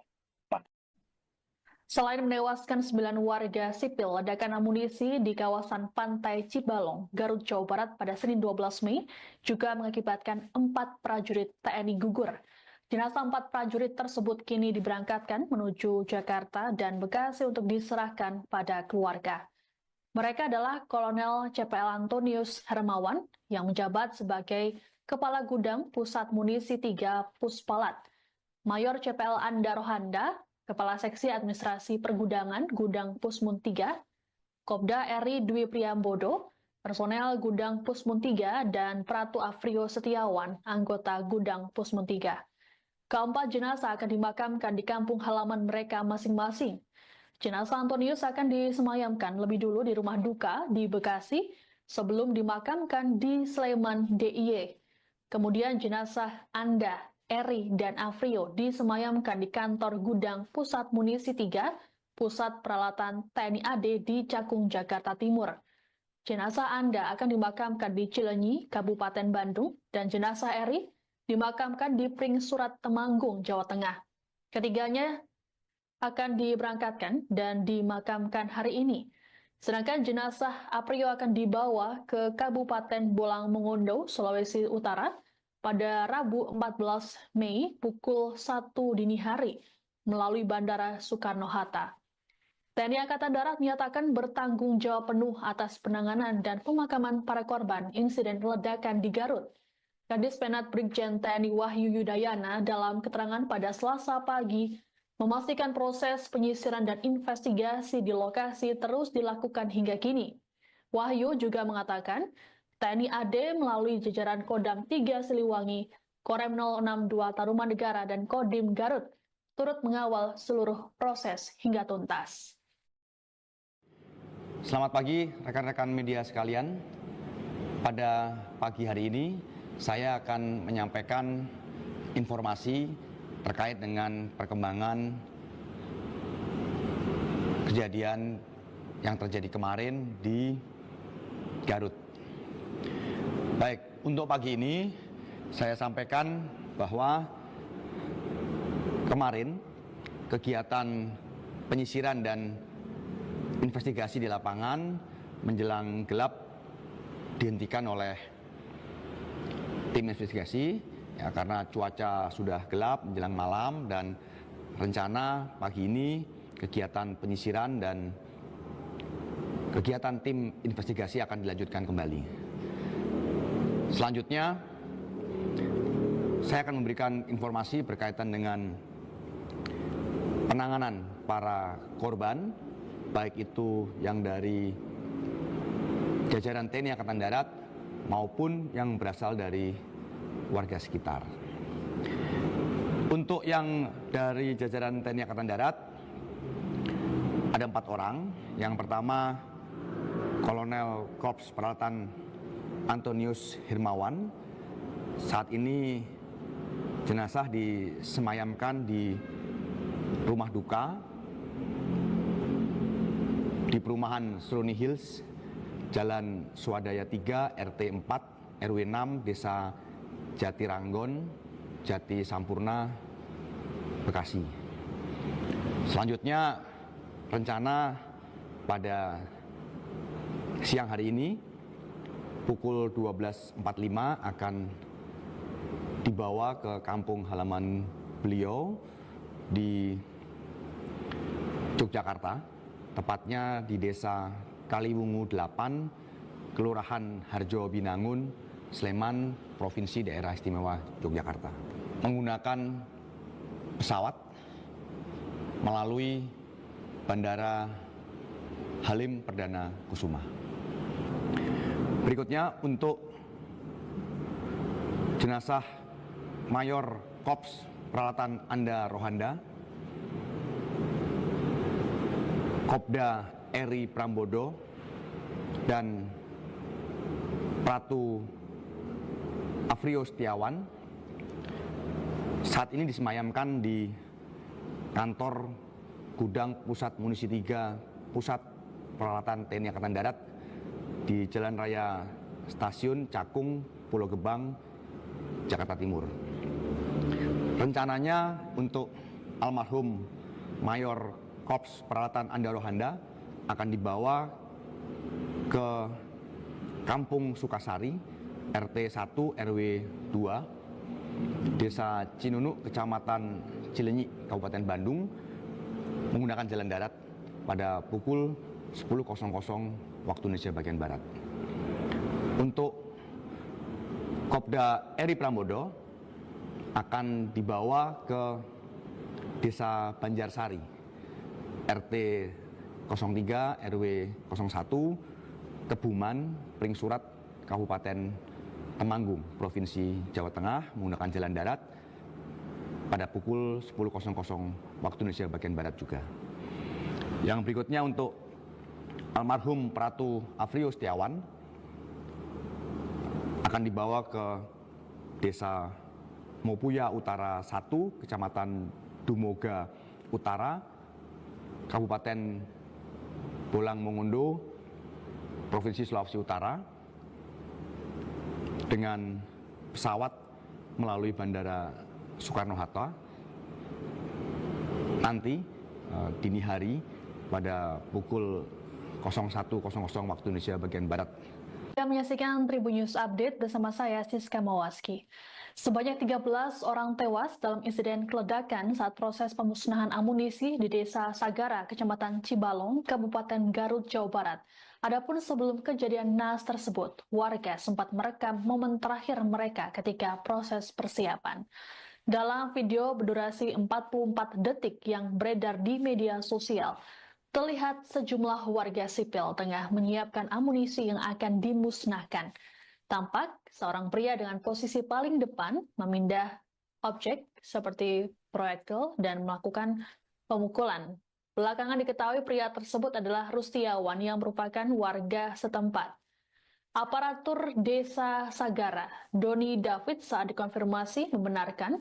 Selain menewaskan 9 warga sipil, ledakan amunisi di kawasan Pantai Cibalong, Garut, Jawa Barat pada Senin 12 Mei juga mengakibatkan 4 prajurit TNI gugur. Jenazah 4 prajurit tersebut kini diberangkatkan menuju Jakarta dan Bekasi untuk diserahkan pada keluarga. Mereka adalah Kolonel CPL Antonius Hermawan yang menjabat sebagai Kepala Gudang Pusat Munisi 3 Puspalat, Mayor CPL Anda Rohanda, Kepala Seksi Administrasi Pergudangan Gudang Pusmun 3, Kopda Eri Dwi Priambodo, personel Gudang Pusmun 3, dan Pratu Afrio Setiawan, anggota Gudang Pusmun 3. Keempat jenazah akan dimakamkan di kampung halaman mereka masing-masing. Jenazah Antonius akan disemayamkan lebih dulu di rumah duka di Bekasi sebelum dimakamkan di Sleman DIY. Kemudian jenazah Anda, Eri, dan Afrio disemayamkan di kantor Gudang Pusat Munisi 3, Pusat Peralatan TNI AD di Cakung, Jakarta Timur. Jenazah Anda akan dimakamkan di Cileunyi, Kabupaten Bandung, dan jenazah Eri dimakamkan di Pringsurat, Temanggung, Jawa Tengah. Ketiganya akan diberangkatkan dan dimakamkan hari ini. Sedangkan jenazah Aprio akan dibawa ke Kabupaten Bolang Mongondo, Sulawesi Utara, pada Rabu 14 Mei pukul 1 dini hari melalui Bandara Soekarno-Hatta. TNI Angkatan Darat menyatakan bertanggung jawab penuh atas penanganan dan pemakaman para korban insiden ledakan di Garut. Kadis Penat Brigjen TNI Wahyu Yudayana dalam keterangan pada Selasa pagi memastikan proses penyisiran dan investigasi di lokasi terus dilakukan hingga kini. Wahyu juga mengatakan TNI AD melalui jajaran Kodam 3 Siliwangi, Korem 062 Tarumanegara, dan Kodim Garut turut mengawal seluruh proses hingga tuntas. Selamat pagi rekan-rekan media sekalian. Pada pagi hari ini saya akan menyampaikan informasi terkait dengan perkembangan kejadian yang terjadi kemarin di Garut. Baik, untuk pagi ini saya sampaikan bahwa kemarin kegiatan penyisiran dan investigasi di lapangan menjelang gelap dihentikan oleh tim investigasi ya, karena cuaca sudah gelap menjelang malam, dan rencana pagi ini kegiatan penyisiran dan kegiatan tim investigasi akan dilanjutkan kembali. Selanjutnya, saya akan memberikan informasi berkaitan dengan penanganan para korban, baik itu yang dari jajaran TNI Angkatan Darat maupun yang berasal dari warga sekitar. Untuk yang dari jajaran TNI Angkatan Darat, Ada 4 orang. Yang pertama Kolonel Korps Peralatan Antonius Hirmawan. Saat ini jenazah disemayamkan di rumah duka di perumahan Seruni Hills, Jalan Swadaya 3, RT 4, RW 6, Desa Jatiranggon, Jati Sampurna, Bekasi. Selanjutnya, rencana pada siang hari ini pukul 12.45 akan dibawa ke kampung halaman beliau di Yogyakarta, tepatnya di Desa Kaliwungu 8, Kelurahan Harjo Binangun, Sleman, Provinsi Daerah Istimewa Yogyakarta. Menggunakan pesawat melalui Bandara Halim Perdana Kusuma. Berikutnya untuk jenazah Mayor Korps Peralatan Anda Rohanda, Kopda Eri Prambodo, dan Pratu Afrio Setiawan saat ini disemayamkan di kantor Gudang Pusat Munisi 3 Pusat Peralatan TNI Angkatan Darat di Jalan Raya Stasiun Cakung, Pulau Gebang, Jakarta Timur. Rencananya untuk almarhum Mayor Korps Peralatan Anda Rohanda akan dibawa ke Kampung Sukasari, RT 1 RW 2, Desa Cinunuk, Kecamatan Cilenyi, Kabupaten Bandung, menggunakan jalan darat pada pukul 10.00 waktu Indonesia bagian Barat. Untuk Kopda Eri Prambodo akan dibawa ke Desa Banjarsari, RT 03 RW 01, Tebuman, Pringsurat, Kabupaten Temanggung, Provinsi Jawa Tengah, menggunakan jalan darat pada pukul 10.00 waktu Indonesia bagian Barat juga. Yang berikutnya untuk almarhum Pratu Afrio Setiawan akan dibawa ke Desa Mopuya Utara 1, Kecamatan Dumoga Utara, Kabupaten Bolang Mongondo, Provinsi Sulawesi Utara, dengan pesawat melalui Bandara Soekarno-Hatta nanti dini hari pada pukul 01.00 waktu Indonesia bagian Barat. Anda menyaksikan Tribun News Update bersama saya Siska Mawaski. Sebanyak 13 orang tewas dalam insiden keledakan saat proses pemusnahan amunisi di Desa Sagara, Kecamatan Cibalong, Kabupaten Garut, Jawa Barat. Adapun sebelum kejadian naas tersebut, warga sempat merekam momen terakhir mereka ketika proses persiapan. Dalam video berdurasi 44 detik yang beredar di media sosial, terlihat sejumlah warga sipil tengah menyiapkan amunisi yang akan dimusnahkan. Tampak seorang pria dengan posisi paling depan memindah objek seperti proyektil dan melakukan pemukulan. Belakangan diketahui pria tersebut adalah Rustiawan yang merupakan warga setempat. Aparatur Desa Sagara, Doni David, saat dikonfirmasi membenarkan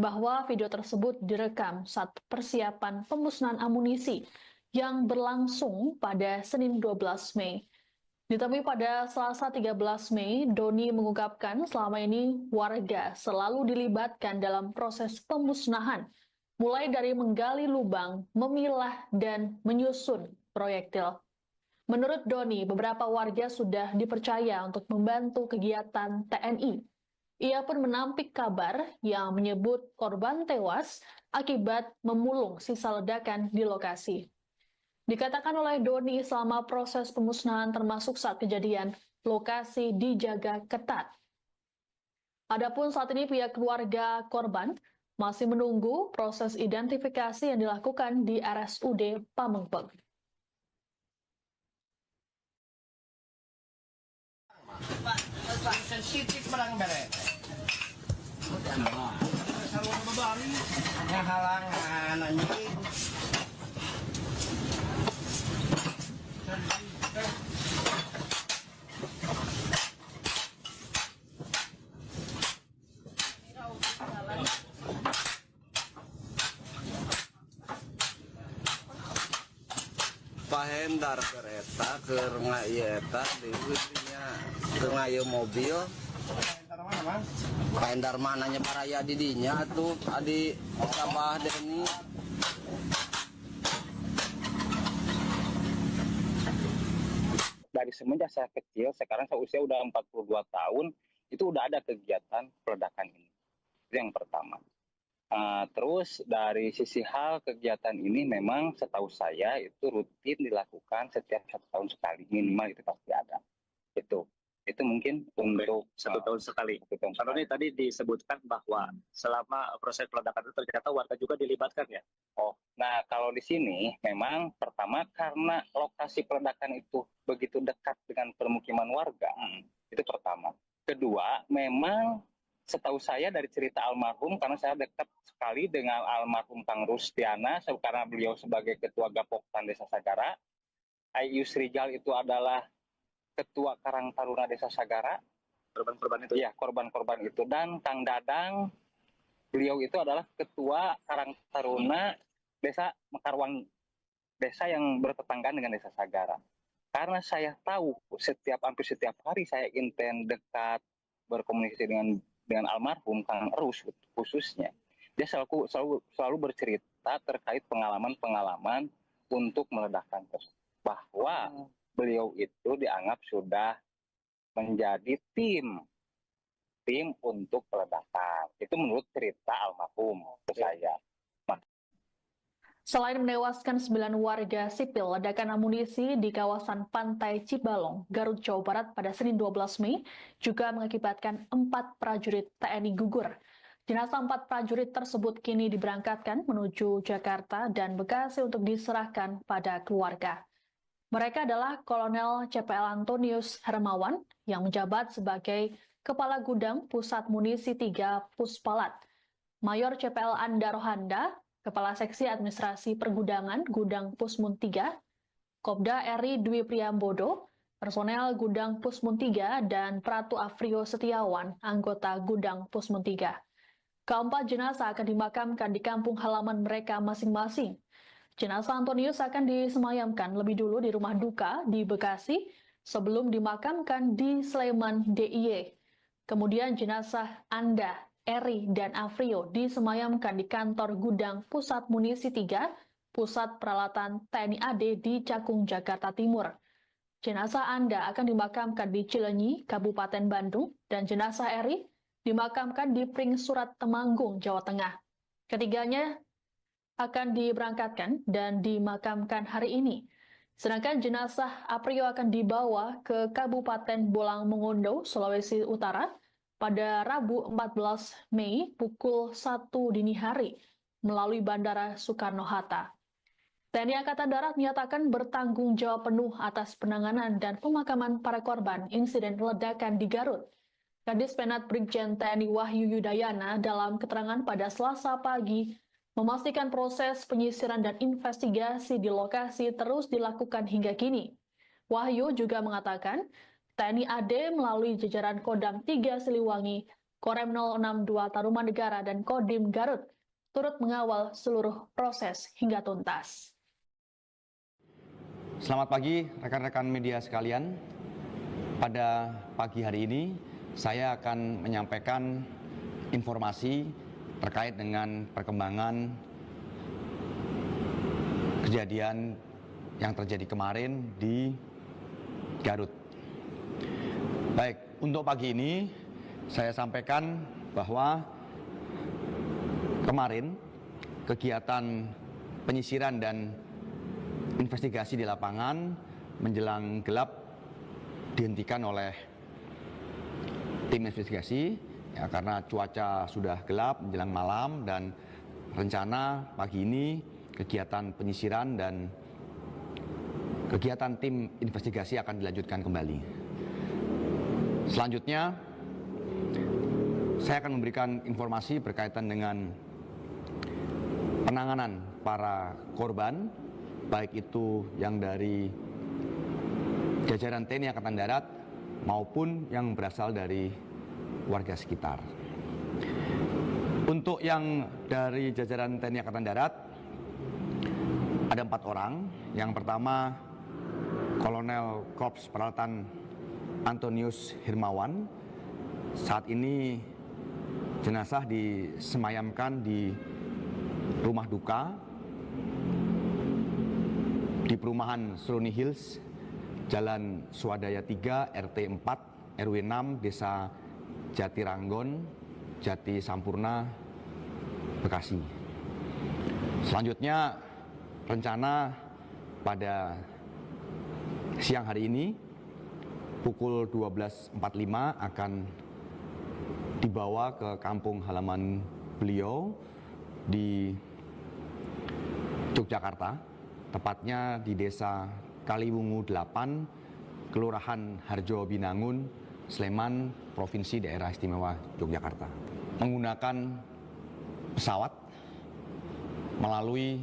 bahwa video tersebut direkam saat persiapan pemusnahan amunisi yang berlangsung pada Senin 12 Mei. Ditemui pada Selasa 13 Mei, Doni mengungkapkan selama ini warga selalu dilibatkan dalam proses pemusnahan, mulai dari menggali lubang, memilah, dan menyusun proyektil. Menurut Doni, beberapa warga sudah dipercaya untuk membantu kegiatan TNI. Ia pun menampik kabar yang menyebut korban tewas akibat memulung sisa ledakan di lokasi. Dikatakan oleh Doni selama proses pemusnahan termasuk saat kejadian, lokasi dijaga ketat. Adapun saat ini pihak keluarga korban masih menunggu proses identifikasi yang dilakukan di RSUD Pamengpeuk. Sensitif barang bere. Sarung babari. Ngahalang anjing. pahendar kereta ke ngayeta di geudinya ke ngayo mobil Ntar mana, Bang? pahendar mananya paraya didinya tuh adi Sabah Deni. Dari semenjak saya kecil, sekarang saya usia udah 42 tahun, itu udah ada kegiatan peledakan ini. Itu yang pertama. Terus dari sisi hal kegiatan ini memang setahu saya itu rutin dilakukan setiap 1 tahun sekali, minimal itu pasti ada. Itu mungkin untuk 1 tahun sekali. 1 tahun Pak Roni, sekali. tadi disebutkan bahwa selama proses peledakan itu ternyata warga juga dilibatkan ya? Nah, kalau di sini memang pertama karena lokasi peledakan itu begitu dekat dengan permukiman warga, itu pertama. Kedua, memang setahu saya dari cerita almarhum, karena saya dekat sekali dengan almarhum Kang Rustiana, karena beliau sebagai Ketua Gapoktan Desa Sagara, Ayu Srijal itu adalah Ketua Karang Taruna Desa Sagara, Korban-korban itu? iya korban-korban itu, dan Kang Dadang, beliau itu adalah Ketua Karang Taruna Desa Mekarwangi, desa yang bertetanggaan dengan Desa Sagara. Karena saya tahu hampir setiap hari saya inten dekat berkomunikasi dengan almarhum Kang Erus khususnya, dia selalu bercerita terkait pengalaman-pengalaman untuk meledakkan tersebut, bahwa beliau itu dianggap sudah menjadi tim untuk peledakan. Itu menurut cerita almarhum ke saya. Selain menewaskan 9 warga sipil, ledakan amunisi di kawasan Pantai Cibalong, Garut, Jawa Barat pada Senin 12 Mei juga mengakibatkan 4 prajurit TNI gugur. Jenazah 4 prajurit tersebut kini diberangkatkan menuju Jakarta dan Bekasi untuk diserahkan pada keluarga. Mereka adalah Kolonel CPL Antonius Hermawan yang menjabat sebagai Kepala Gudang Pusat Munisi 3 Puspalat, Mayor CPL Anda Rohanda, Kepala Seksi Administrasi Pergudangan Gudang Pusmun 3, Kopda Eri Dwi Priambodo, personel Gudang Pusmun 3, dan Pratu Afrio Setiawan, anggota Gudang Pusmun 3. Keempat jenazah akan dimakamkan di kampung halaman mereka masing-masing. Jenazah Antonius akan disemayamkan lebih dulu di rumah duka di Bekasi sebelum dimakamkan di Sleman DIY. Kemudian jenazah Anda, Eri, dan Afrio disemayamkan di kantor Gudang Pusat Munisi 3, Pusat Peralatan TNI AD di Cakung, Jakarta Timur. Jenazah Anda akan dimakamkan di Cileunyi, Kabupaten Bandung, dan jenazah Eri dimakamkan di Pringsurat, Temanggung, Jawa Tengah. Ketiganya akan diberangkatkan dan dimakamkan hari ini. Sedangkan jenazah Aprio akan dibawa ke Kabupaten Bolang Mongondo, Sulawesi Utara, pada Rabu 14 Mei pukul 1 dini hari melalui Bandara Soekarno-Hatta. TNI Angkatan Darat menyatakan bertanggung jawab penuh atas penanganan dan pemakaman para korban insiden ledakan di Garut. Kadis Penat Brigjen TNI Wahyu Yudayana dalam keterangan pada Selasa pagi memastikan proses penyisiran dan investigasi di lokasi terus dilakukan hingga kini. Wahyu juga mengatakan TNI AD melalui jajaran Kodam 3 Siliwangi, Korem 062 Tarumanegara, dan Kodim Garut turut mengawal seluruh proses hingga tuntas. Selamat pagi rekan-rekan media sekalian. Pada pagi hari ini saya akan menyampaikan informasi terkait dengan perkembangan kejadian yang terjadi kemarin di Garut. Baik, untuk pagi ini saya sampaikan bahwa kemarin kegiatan penyisiran dan investigasi di lapangan menjelang gelap dihentikan oleh tim investigasi ya, karena cuaca sudah gelap menjelang malam, dan rencana pagi ini kegiatan penyisiran dan kegiatan tim investigasi akan dilanjutkan kembali. Selanjutnya, saya akan memberikan informasi berkaitan dengan penanganan para korban, baik itu yang dari jajaran TNI Angkatan Darat maupun yang berasal dari warga sekitar. Untuk yang dari jajaran TNI Angkatan Darat, ada 4 orang. Yang pertama Kolonel Korps Peralatan Antonius Hirmawan. Saat ini jenazah disemayamkan di rumah duka di perumahan Seruni Hills, Jalan Swadaya 3, RT 4, RW 6, Desa Jatiranggon, Jati Sampurna, Bekasi. Selanjutnya rencana pada siang hari ini pukul 12.45 akan dibawa ke kampung halaman beliau di Yogyakarta, tepatnya di Desa Kaliwungu 8, Kelurahan Harjo Binangun, Sleman, Provinsi Daerah Istimewa Yogyakarta. Menggunakan pesawat melalui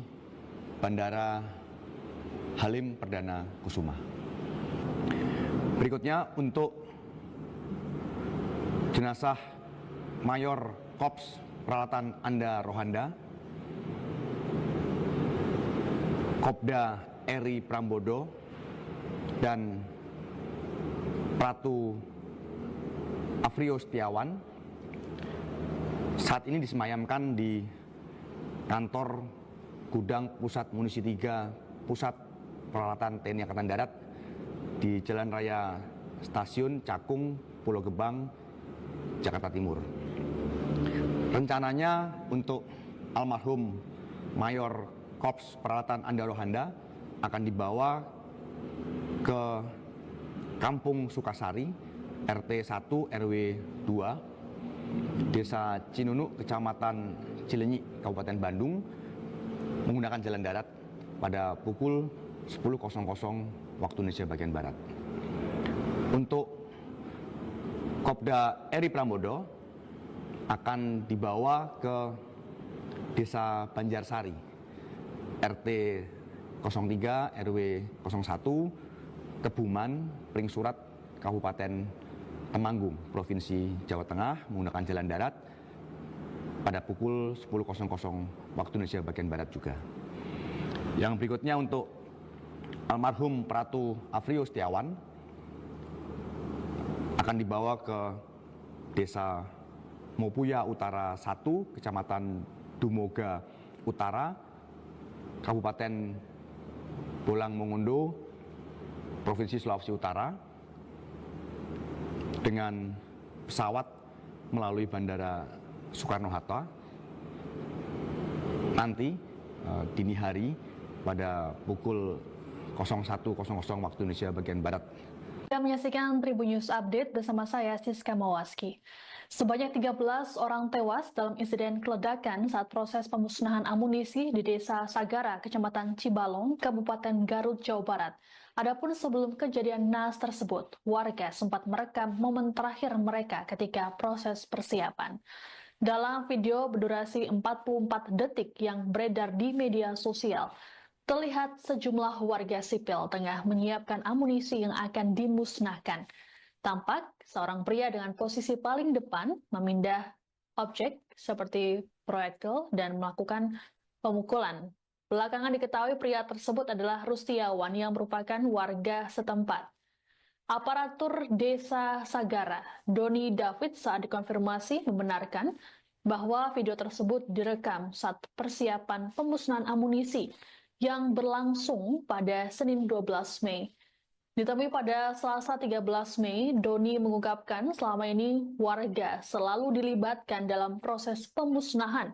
Bandara Halim Perdana Kusuma. Berikutnya untuk jenazah Mayor Korps Peralatan Anda Rohanda, Kopda Eri Prambodo, dan Pratu Afrio Setiawan saat ini disemayamkan di kantor Gudang Pusat Munisi 3 Pusat Peralatan TNI Angkatan Darat di Jalan Raya Stasiun Cakung, Pulau Gebang, Jakarta Timur. Rencananya untuk almarhum Mayor Korps Peralatan Anda Rohanda akan dibawa ke Kampung Sukasari, RT 1 RW 2, Desa Cinunuk, Kecamatan Cilenyi, Kabupaten Bandung, menggunakan jalan darat pada pukul 10.00 waktu Indonesia bagian Barat. Untuk Kopda Eri Prambodo akan dibawa ke Desa Banjarsari, RT 03 RW 01, Kebuman, Pringsurat, Kabupaten Temanggung, Provinsi Jawa Tengah, menggunakan jalan darat pada pukul 10.00 waktu Indonesia bagian Barat juga. Yang berikutnya untuk almarhum Pratu Afrio Setiawan akan dibawa ke Desa Mopuya Utara 1, Kecamatan Dumoga Utara, Kabupaten Bolang Mongondo, Provinsi Sulawesi Utara, dengan pesawat melalui Bandara Soekarno-Hatta nanti dini hari pada pukul 01.00 waktu Indonesia bagian Barat. Kita menyaksikan Tribun News Update bersama saya, Siska Mawaski. Sebanyak 13 orang tewas dalam insiden keledakan saat proses pemusnahan amunisi di Desa Sagara, Kecamatan Cibalong, Kabupaten Garut, Jawa Barat. Adapun sebelum kejadian naas tersebut, warga sempat merekam momen terakhir mereka ketika proses persiapan. Dalam video berdurasi 44 detik yang beredar di media sosial, terlihat sejumlah warga sipil tengah menyiapkan amunisi yang akan dimusnahkan. Tampak seorang pria dengan posisi paling depan memindah objek seperti proyektil dan melakukan pemukulan. Belakangan diketahui pria tersebut adalah Rustiawan yang merupakan warga setempat. Aparatur Desa Sagara, Doni David, saat dikonfirmasi membenarkan bahwa video tersebut direkam saat persiapan pemusnahan amunisi yang berlangsung pada Senin 12 Mei. Ditemui pada Selasa 13 Mei, Doni mengungkapkan selama ini warga selalu dilibatkan dalam proses pemusnahan,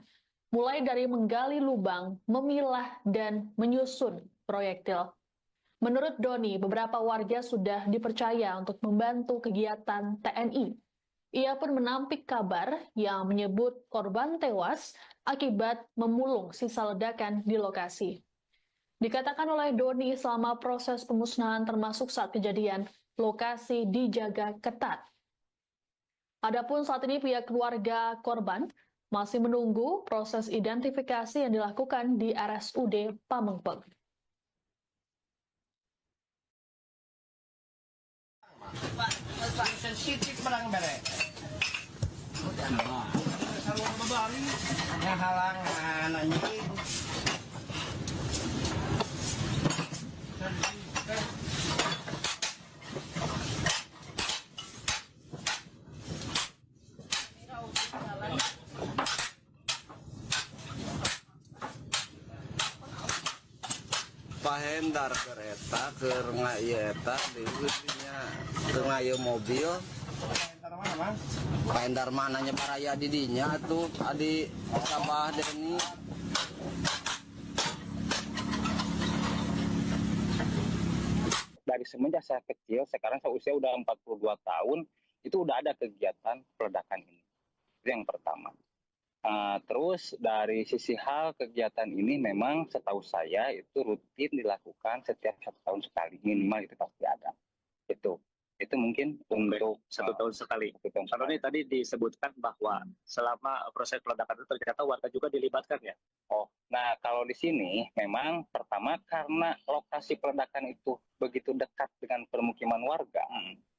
mulai dari menggali lubang, memilah, dan menyusun proyektil. Menurut Doni, beberapa warga sudah dipercaya untuk membantu kegiatan TNI. Ia pun menampik kabar yang menyebut korban tewas akibat memulung sisa ledakan di lokasi. Dikatakan oleh Doni selama proses pemusnahan termasuk saat kejadian, lokasi dijaga ketat. Adapun saat ini pihak keluarga korban masih menunggu proses identifikasi yang dilakukan di RSUD Pamengpeuk. Sensitif barang bere. Yang halangan anjing. pahendar kereta ke eta di nya ke mobil Entar mana, Mang? pahendar mananya paraya didinya tuh adi Sabah Deni. Dari semenjak saya kecil, sekarang saya usia udah 42 tahun, itu udah ada kegiatan peledakan ini. Itu yang pertama. Terus dari sisi hal kegiatan ini memang setahu saya itu rutin dilakukan setiap 1 tahun sekali, minimal itu pasti ada. Itu mungkin untuk 1 tahun sekali. 1 tahun Kalau sekali. ini tadi disebutkan bahwa selama proses peledakan itu ternyata warga juga dilibatkan ya. Nah, kalau di sini memang pertama karena lokasi peledakan itu begitu dekat dengan permukiman warga,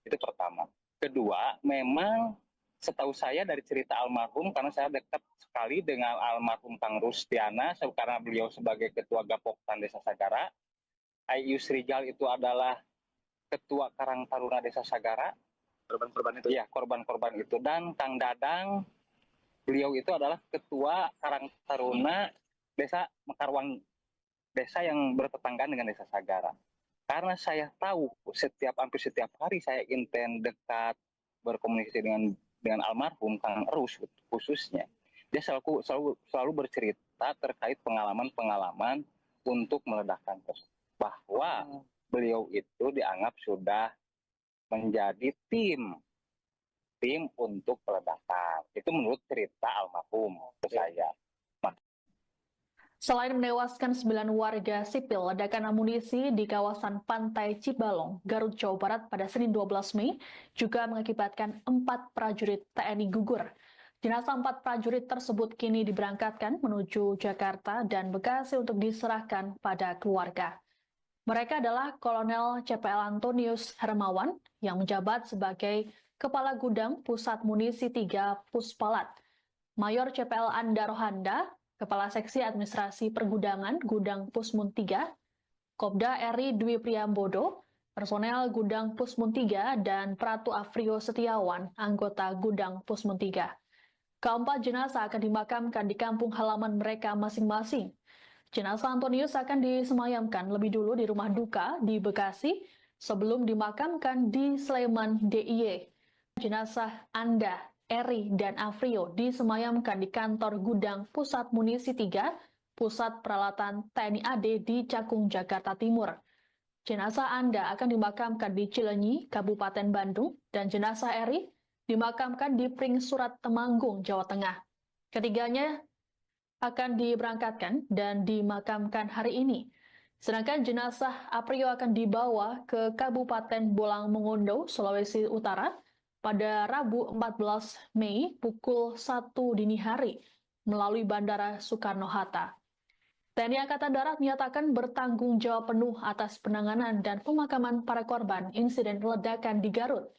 itu pertama. Kedua, memang setahu saya dari cerita almarhum, karena saya dekat sekali dengan almarhum Kang Rustiana, karena beliau sebagai Ketua Gapoktan Desa Sagara, Ayu Srigal itu adalah Ketua Karang Taruna Desa Sagara, Korban-korban itu. iya korban-korban itu, dan Kang Dadang, beliau itu adalah Ketua Karang Taruna Desa Mekarwangi, desa yang bertetanggaan dengan Desa Sagara. Karena saya tahu hampir setiap hari saya inten dekat berkomunikasi dengan almarhum Kang Erus khususnya, dia selalu bercerita terkait pengalaman-pengalaman untuk meledakkan tersebut, bahwa beliau itu dianggap sudah menjadi tim untuk peledakan. Itu menurut cerita almarhum ke saya. Selain menewaskan 9 warga sipil, ledakan amunisi di kawasan Pantai Cibalong, Garut, Jawa Barat pada Senin 12 Mei juga mengakibatkan 4 prajurit TNI gugur. Jenazah 4 prajurit tersebut kini diberangkatkan menuju Jakarta dan Bekasi untuk diserahkan pada keluarga. Mereka adalah Kolonel CPL Antonius Hermawan yang menjabat sebagai Kepala Gudang Pusat Munisi 3 Puspalat, Mayor CPL Anda Rohanda, Kepala Seksi Administrasi Pergudangan Gudang Pusmun 3, Kopda Eri Dwi Priambodo, personel Gudang Pusmun 3, dan Pratu Afrio Setiawan, anggota Gudang Pusmun 3. Keempat jenazah akan dimakamkan di kampung halaman mereka masing-masing. Jenazah Antonius akan disemayamkan lebih dulu di rumah duka di Bekasi sebelum dimakamkan di Sleman DIY. Jenazah Anda, Eri, dan Afrio disemayamkan di kantor Gudang Pusat Munisi 3, Pusat Peralatan TNI AD di Cakung, Jakarta Timur. Jenazah Anda akan dimakamkan di Cileunyi, Kabupaten Bandung, dan jenazah Eri dimakamkan di Pring Surat Temanggung, Jawa Tengah. Ketiganya akan diberangkatkan dan dimakamkan hari ini. Sedangkan jenazah Aprio akan dibawa ke Kabupaten Bolang Mongondo, Sulawesi Utara, pada Rabu 14 Mei pukul 1 dini hari melalui Bandara Soekarno-Hatta. TNI Angkatan Darat menyatakan bertanggung jawab penuh atas penanganan dan pemakaman para korban insiden ledakan di Garut.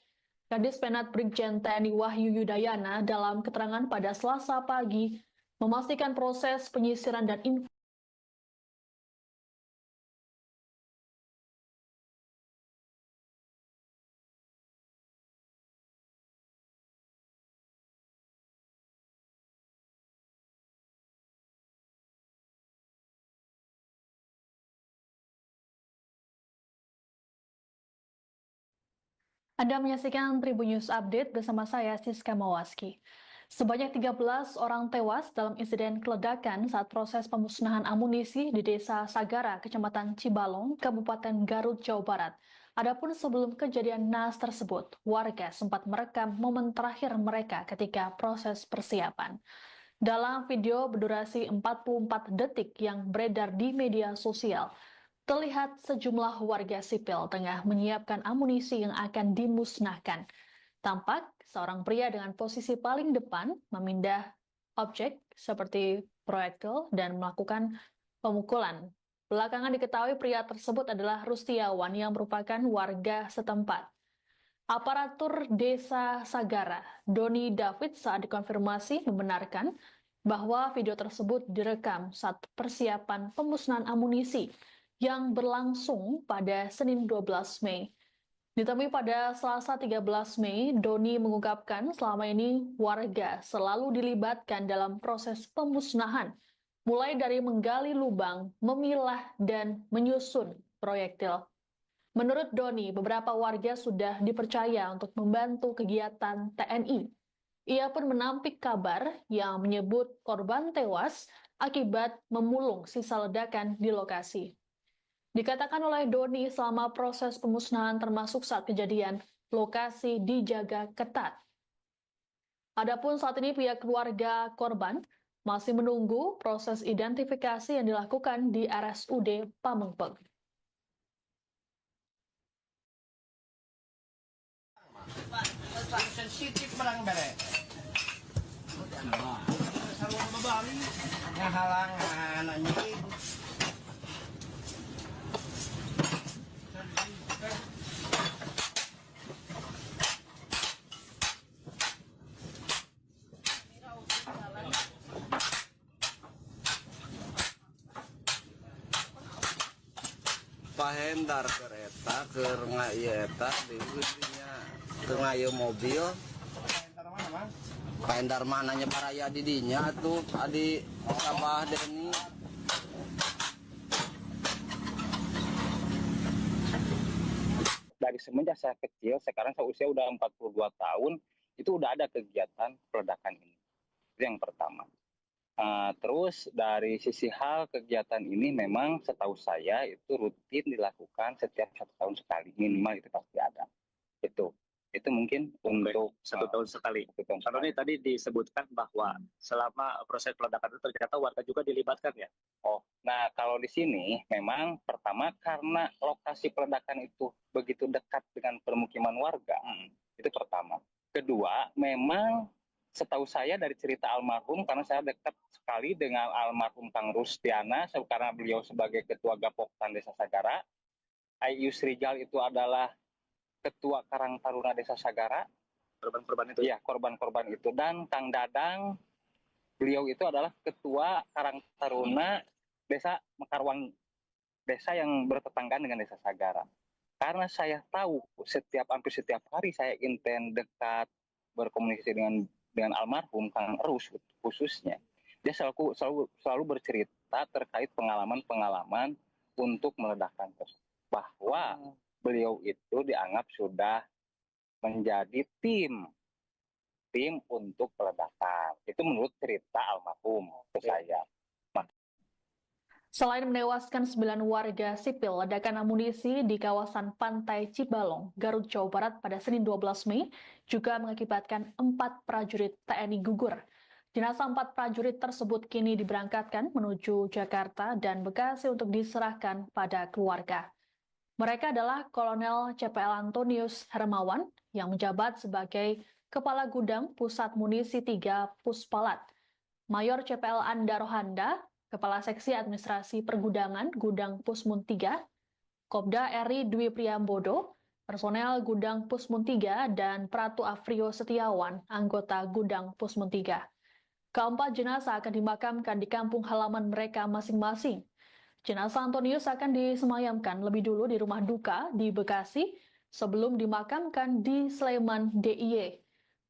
Kadis Penat Brigjen TNI Wahyu Yudayana dalam keterangan pada Selasa pagi memastikan proses penyisiran dan Anda menyaksikan Tribun News Update bersama saya, Siska Mawaski. Sebanyak 13 orang tewas dalam insiden ledakan saat proses pemusnahan amunisi di Desa Sagara, Kecamatan Cibalong, Kabupaten Garut, Jawa Barat. Adapun sebelum kejadian naas tersebut, warga sempat merekam momen terakhir mereka ketika proses persiapan. Dalam video berdurasi 44 detik yang beredar di media sosial, terlihat sejumlah warga sipil tengah menyiapkan amunisi yang akan dimusnahkan. Tampak seorang pria dengan posisi paling depan memindah objek seperti proyektil dan melakukan pemukulan. Belakangan diketahui pria tersebut adalah Rustiawan yang merupakan warga setempat. Aparatur Desa Sagara, Doni David, saat dikonfirmasi membenarkan bahwa video tersebut direkam saat persiapan pemusnahan amunisi yang berlangsung pada Senin 12 Mei. Ditemui pada Selasa 13 Mei, Doni mengungkapkan selama ini warga selalu dilibatkan dalam proses pemusnahan, mulai dari menggali lubang, memilah, dan menyusun proyektil. Menurut Doni, beberapa warga sudah dipercaya untuk membantu kegiatan TNI. Ia pun menampik kabar yang menyebut korban tewas akibat memulung sisa ledakan di lokasi. Dikatakan oleh Doni selama proses pemusnahan termasuk saat kejadian, lokasi dijaga ketat. Adapun saat ini pihak keluarga korban masih menunggu proses identifikasi yang dilakukan di RSUD Pamengpeuk. Sensitif barang bere. Sarung babari. Ngahalang anaknya. Pahendar kereta keur ngaieta di dinya keur ngaeu mobil. Entar mana, Bang? Pahendar mananya baraya di dinya tuh adi Sabah Deni. Dari semenjak saya kecil, sekarang saya usia udah 42 tahun, itu udah ada kegiatan peledakan ini. Itu yang pertama. Terus dari sisi hal kegiatan ini memang setahu saya itu rutin dilakukan setiap 1 tahun sekali, minimal itu pasti ada. Itu mungkin untuk 1 tahun sekali. 1 tahun Kalau sekali. ini tadi disebutkan bahwa selama proses peledakan itu ternyata warga juga dilibatkan ya. Oh, nah kalau di sini memang pertama karena lokasi peledakan itu begitu dekat dengan permukiman warga, itu pertama. Kedua, memang setahu saya dari cerita almarhum, karena saya dekat sekali dengan almarhum Kang Rustiana, karena beliau sebagai Ketua Gapoktan Desa Sagara, Ayu Srijal itu adalah Ketua Karang Taruna Desa Sagara, Korban-korban itu. iya korban-korban itu, dan Kang Dadang, beliau itu adalah Ketua Karang Taruna Desa Mekarwangi, desa yang bertetanggaan dengan Desa Sagara. Karena saya tahu hampir setiap hari saya inten dekat berkomunikasi dengan almarhum Kang Erus khususnya, dia selalu bercerita terkait pengalaman-pengalaman untuk meledakkan tersebut, bahwa beliau itu dianggap sudah menjadi tim untuk peledakan. Itu menurut cerita almarhum ke saya. Selain menewaskan 9 warga sipil, ledakan amunisi di kawasan Pantai Cibalong, Garut, Jawa Barat pada Senin 12 Mei juga mengakibatkan 4 prajurit TNI gugur. Jenazah 4 prajurit tersebut kini diberangkatkan menuju Jakarta dan Bekasi untuk diserahkan pada keluarga. Mereka adalah Kolonel CPL Antonius Hermawan yang menjabat sebagai Kepala Gudang Pusat Munisi 3 Puspalat, Mayor CPL Anda Rohanda, Kepala Seksi Administrasi Pergudangan Gudang Pusmun 3, Kopda Eri Dwi Priambodo, personel Gudang Pusmun 3, dan Pratu Afrio Setiawan, anggota Gudang Pusmun 3. Keempat jenazah akan dimakamkan di kampung halaman mereka masing-masing. Jenazah Antonius akan disemayamkan lebih dulu di rumah duka di Bekasi sebelum dimakamkan di Sleman DIY.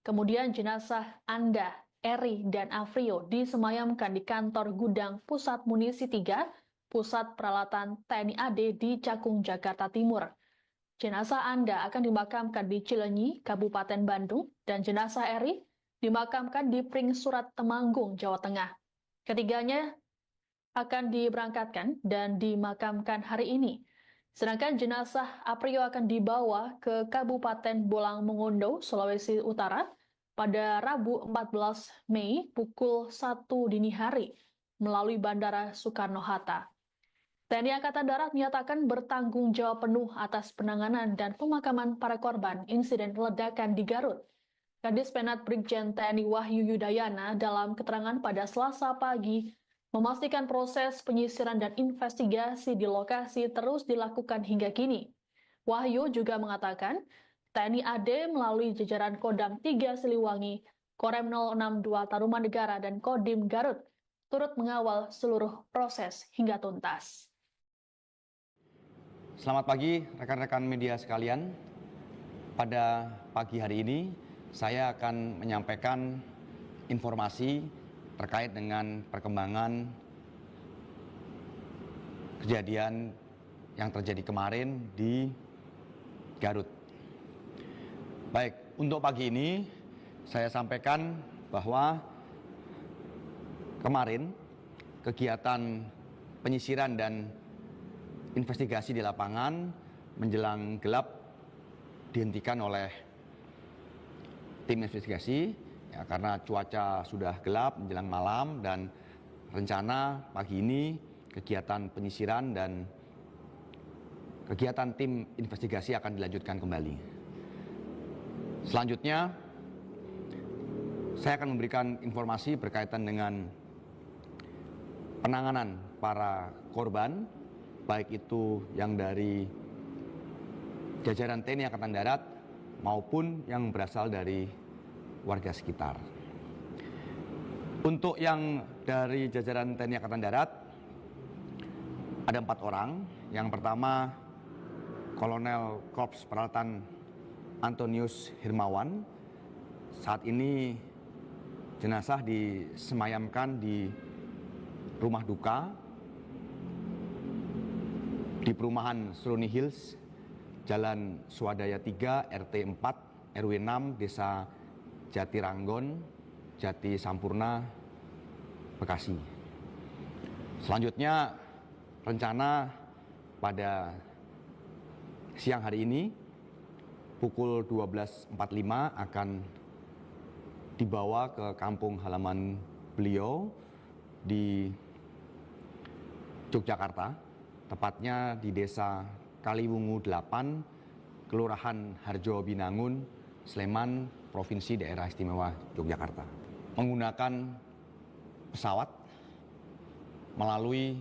Kemudian jenazah Anda, Eri, dan Afrio disemayamkan di kantor Gudang Pusat Munisi 3, Pusat Peralatan TNI AD di Cakung, Jakarta Timur. Jenazah Anda akan dimakamkan di Cileunyi, Kabupaten Bandung, dan jenazah Eri dimakamkan di Pring Surat Temanggung, Jawa Tengah. Ketiganya akan diberangkatkan dan dimakamkan hari ini. Sedangkan jenazah Aprio akan dibawa ke Kabupaten Bolang Mongondo, Sulawesi Utara pada Rabu 14 Mei pukul 1 dini hari melalui Bandara Soekarno-Hatta. TNI Angkatan Darat menyatakan bertanggung jawab penuh atas penanganan dan pemakaman para korban insiden ledakan di Garut. Kadis Penat Brigjen TNI Wahyu Yudayana dalam keterangan pada Selasa pagi memastikan proses penyisiran dan investigasi di lokasi terus dilakukan hingga kini. Wahyu juga mengatakan TNI AD melalui jajaran Kodam 3 Siliwangi, Korem 062 Tarumanegara, dan Kodim Garut turut mengawal seluruh proses hingga tuntas. Selamat pagi rekan-rekan media sekalian. Pada pagi hari ini saya akan menyampaikan informasi terkait dengan perkembangan kejadian yang terjadi kemarin di Garut. Baik, untuk pagi ini saya sampaikan bahwa kemarin kegiatan penyisiran dan investigasi di lapangan menjelang gelap dihentikan oleh tim investigasi ya, karena cuaca sudah gelap menjelang malam, dan rencana pagi ini kegiatan penyisiran dan kegiatan tim investigasi akan dilanjutkan kembali. Selanjutnya, saya akan memberikan informasi berkaitan dengan penanganan para korban, baik itu yang dari jajaran TNI Angkatan Darat maupun yang berasal dari warga sekitar. Untuk yang dari jajaran TNI Angkatan Darat, ada 4 orang. Yang pertama, Kolonel Korps Peralatan Antonius Hirmawan. Saat ini jenazah disemayamkan di rumah duka di perumahan Seruni Hills, Jalan Swadaya 3, RT 4, RW 6, Desa Jatiranggon, Jati Sampurna, Bekasi. Selanjutnya, rencana pada siang hari ini pukul 12.45 akan dibawa ke kampung halaman beliau di Yogyakarta, tepatnya di Desa Kaliwungu 8, Kelurahan Harjo Binangun, Sleman, Provinsi Daerah Istimewa Yogyakarta. Menggunakan pesawat melalui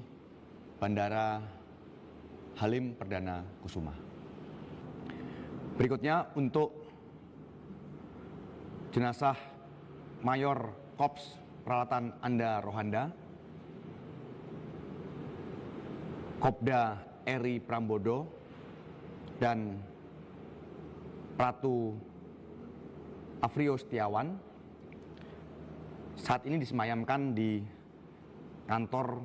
Bandara Halim Perdana Kusuma. Berikutnya, untuk jenazah Mayor Korps Peralatan Anda Rohanda, Kopda Eri Prambodo, dan Pratu Afrio Setiawan saat ini disemayamkan di kantor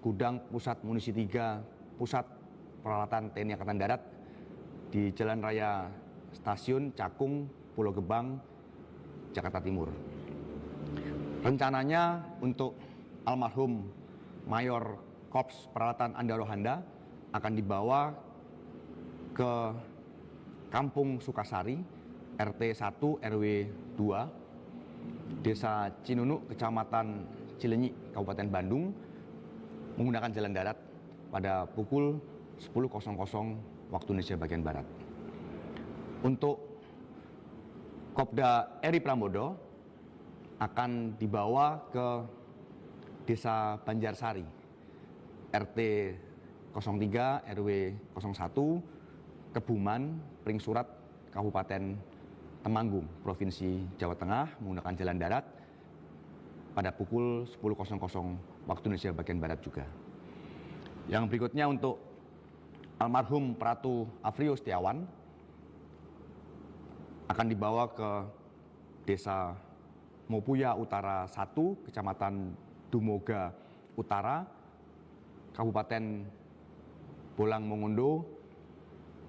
Gudang Pusat Munisi 3 Pusat Peralatan TNI Angkatan Darat di Jalan Raya Stasiun Cakung, Pulau Gebang, Jakarta Timur. Rencananya untuk almarhum Mayor Korps Peralatan Anda Rohanda akan dibawa ke Kampung Sukasari, RT 1 RW 2, Desa Cinunuk, Kecamatan Cilenyi, Kabupaten Bandung, menggunakan jalan darat pada pukul 10.00 waktu Indonesia bagian Barat. Untuk Kopda Eri Prambodo akan dibawa ke Desa Banjarsari, RT 03 RW 01, Kebuman, Pringsurat, Kabupaten Temanggung, Provinsi Jawa Tengah, menggunakan jalan darat pada pukul 10.00 waktu Indonesia bagian Barat juga. Yang berikutnya untuk almarhum Pratu Afrio Setiawan akan dibawa ke Desa Mopuya Utara 1, Kecamatan Dumoga Utara, Kabupaten Bolang Mongondo,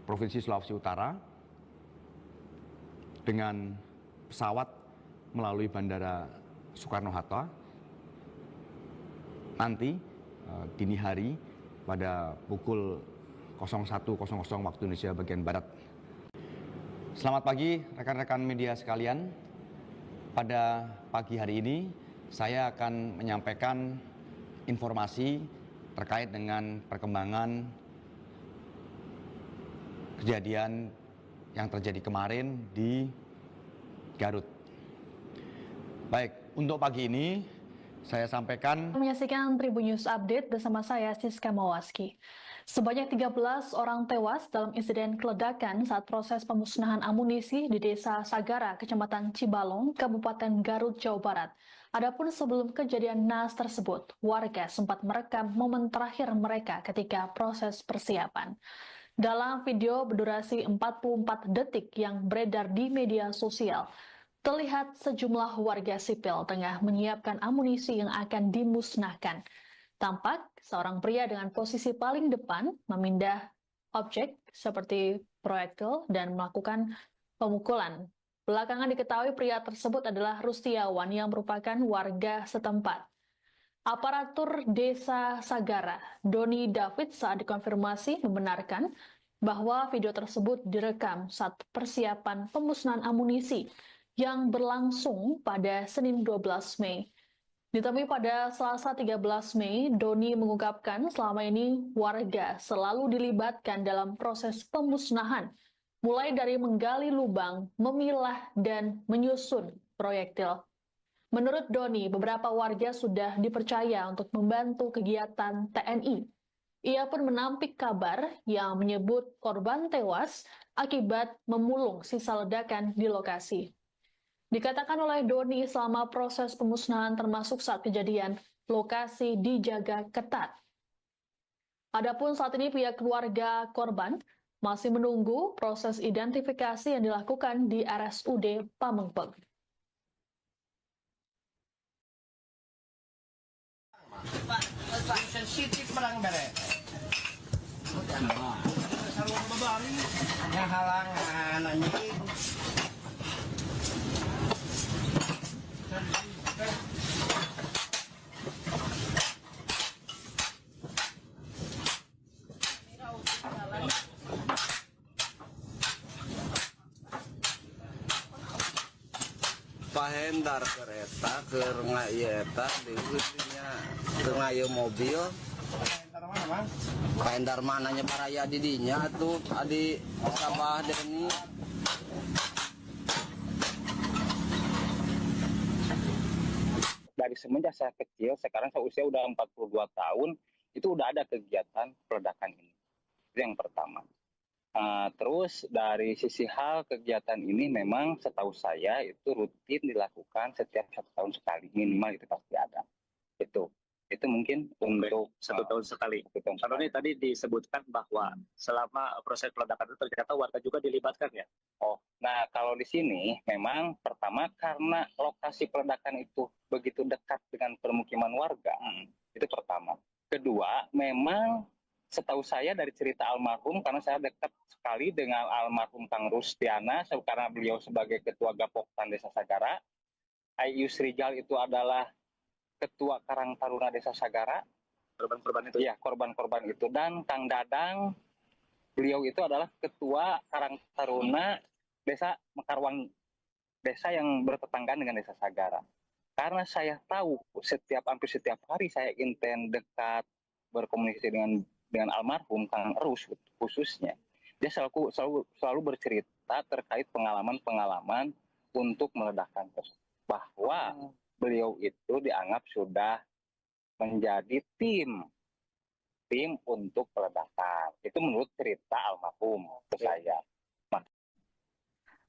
Provinsi Sulawesi Utara, dengan pesawat melalui Bandara Soekarno-Hatta nanti dini hari pada pukul 01.00 waktu Indonesia bagian Barat. Selamat pagi rekan-rekan media sekalian. Pada pagi hari ini saya akan menyampaikan informasi terkait dengan perkembangan kejadian yang terjadi kemarin di Garut. Baik, untuk pagi ini saya sampaikan. Menyaksikan Tribun News Update bersama saya Siska Mawaski. Sebanyak 13 orang tewas dalam insiden keledakan saat proses pemusnahan amunisi di Desa Sagara, Kecamatan Cibalong, Kabupaten Garut, Jawa Barat. Adapun sebelum kejadian naas tersebut, warga sempat merekam momen terakhir mereka ketika proses persiapan. Dalam video berdurasi 44 detik yang beredar di media sosial, terlihat sejumlah warga sipil tengah menyiapkan amunisi yang akan dimusnahkan. Tampak seorang pria dengan posisi paling depan memindah objek seperti proyektil dan melakukan pemukulan. Belakangan diketahui pria tersebut adalah Rustiawan yang merupakan warga setempat. Aparatur Desa Sagara, Doni David, saat dikonfirmasi membenarkan bahwa video tersebut direkam saat persiapan pemusnahan amunisi yang berlangsung pada Senin 12 Mei. Ditemui pada Selasa 13 Mei, Doni mengungkapkan selama ini warga selalu dilibatkan dalam proses pemusnahan, mulai dari menggali lubang, memilah, dan menyusun proyektil. Menurut Doni, beberapa warga sudah dipercaya untuk membantu kegiatan TNI. Ia pun menampik kabar yang menyebut korban tewas akibat memulung sisa ledakan di lokasi. Dikatakan oleh Doni selama proses pemusnahan termasuk saat kejadian, lokasi dijaga ketat. Adapun saat ini pihak keluarga korban masih menunggu proses identifikasi yang dilakukan di RSUD Pamengpeuk. Sensitif barang bere. Sarung babari yang halangan anjing. Pahendar kereta ke ngayeta di geudinya ke ngayo mobil. Entar mana mang? Pahendar mananya paraya di dinya tuh adi Sabah Deni. Dari semenjak saya kecil, sekarang saya usia udah 42 tahun, itu udah ada kegiatan peledakan ini. Itu yang pertama. Terus dari sisi hal kegiatan ini memang setahu saya itu rutin dilakukan setiap 1 tahun sekali, minimal itu pasti ada. Itu mungkin untuk 1 tahun sekali. 1 tahun Pak Doni, tadi disebutkan bahwa selama proses peledakan itu ternyata warga juga dilibatkan ya? Oh, nah kalau di sini memang pertama karena lokasi peledakan itu begitu dekat dengan permukiman warga, itu pertama. Kedua, memang setahu saya dari cerita almarhum, karena saya dekat sekali dengan almarhum Kang Rustiana, karena beliau sebagai Ketua Gapoktan Desa Sagara, Ayus Rijal itu adalah Ketua Karang Taruna Desa Sagara, Korban-korban itu? ya korban-korban itu, dan Kang Dadang, beliau itu adalah Ketua Karang Taruna Desa Mekarwangi, desa yang bertetanggaan dengan Desa Sagara. Karena saya tahu hampir setiap hari saya inten dekat berkomunikasi dengan almarhum Kang Rus khususnya, dia selalu bercerita terkait pengalaman-pengalaman untuk meledakkan tersebut, bahwa beliau itu dianggap sudah menjadi tim untuk peledakan. Itu menurut cerita almarhum ke saya.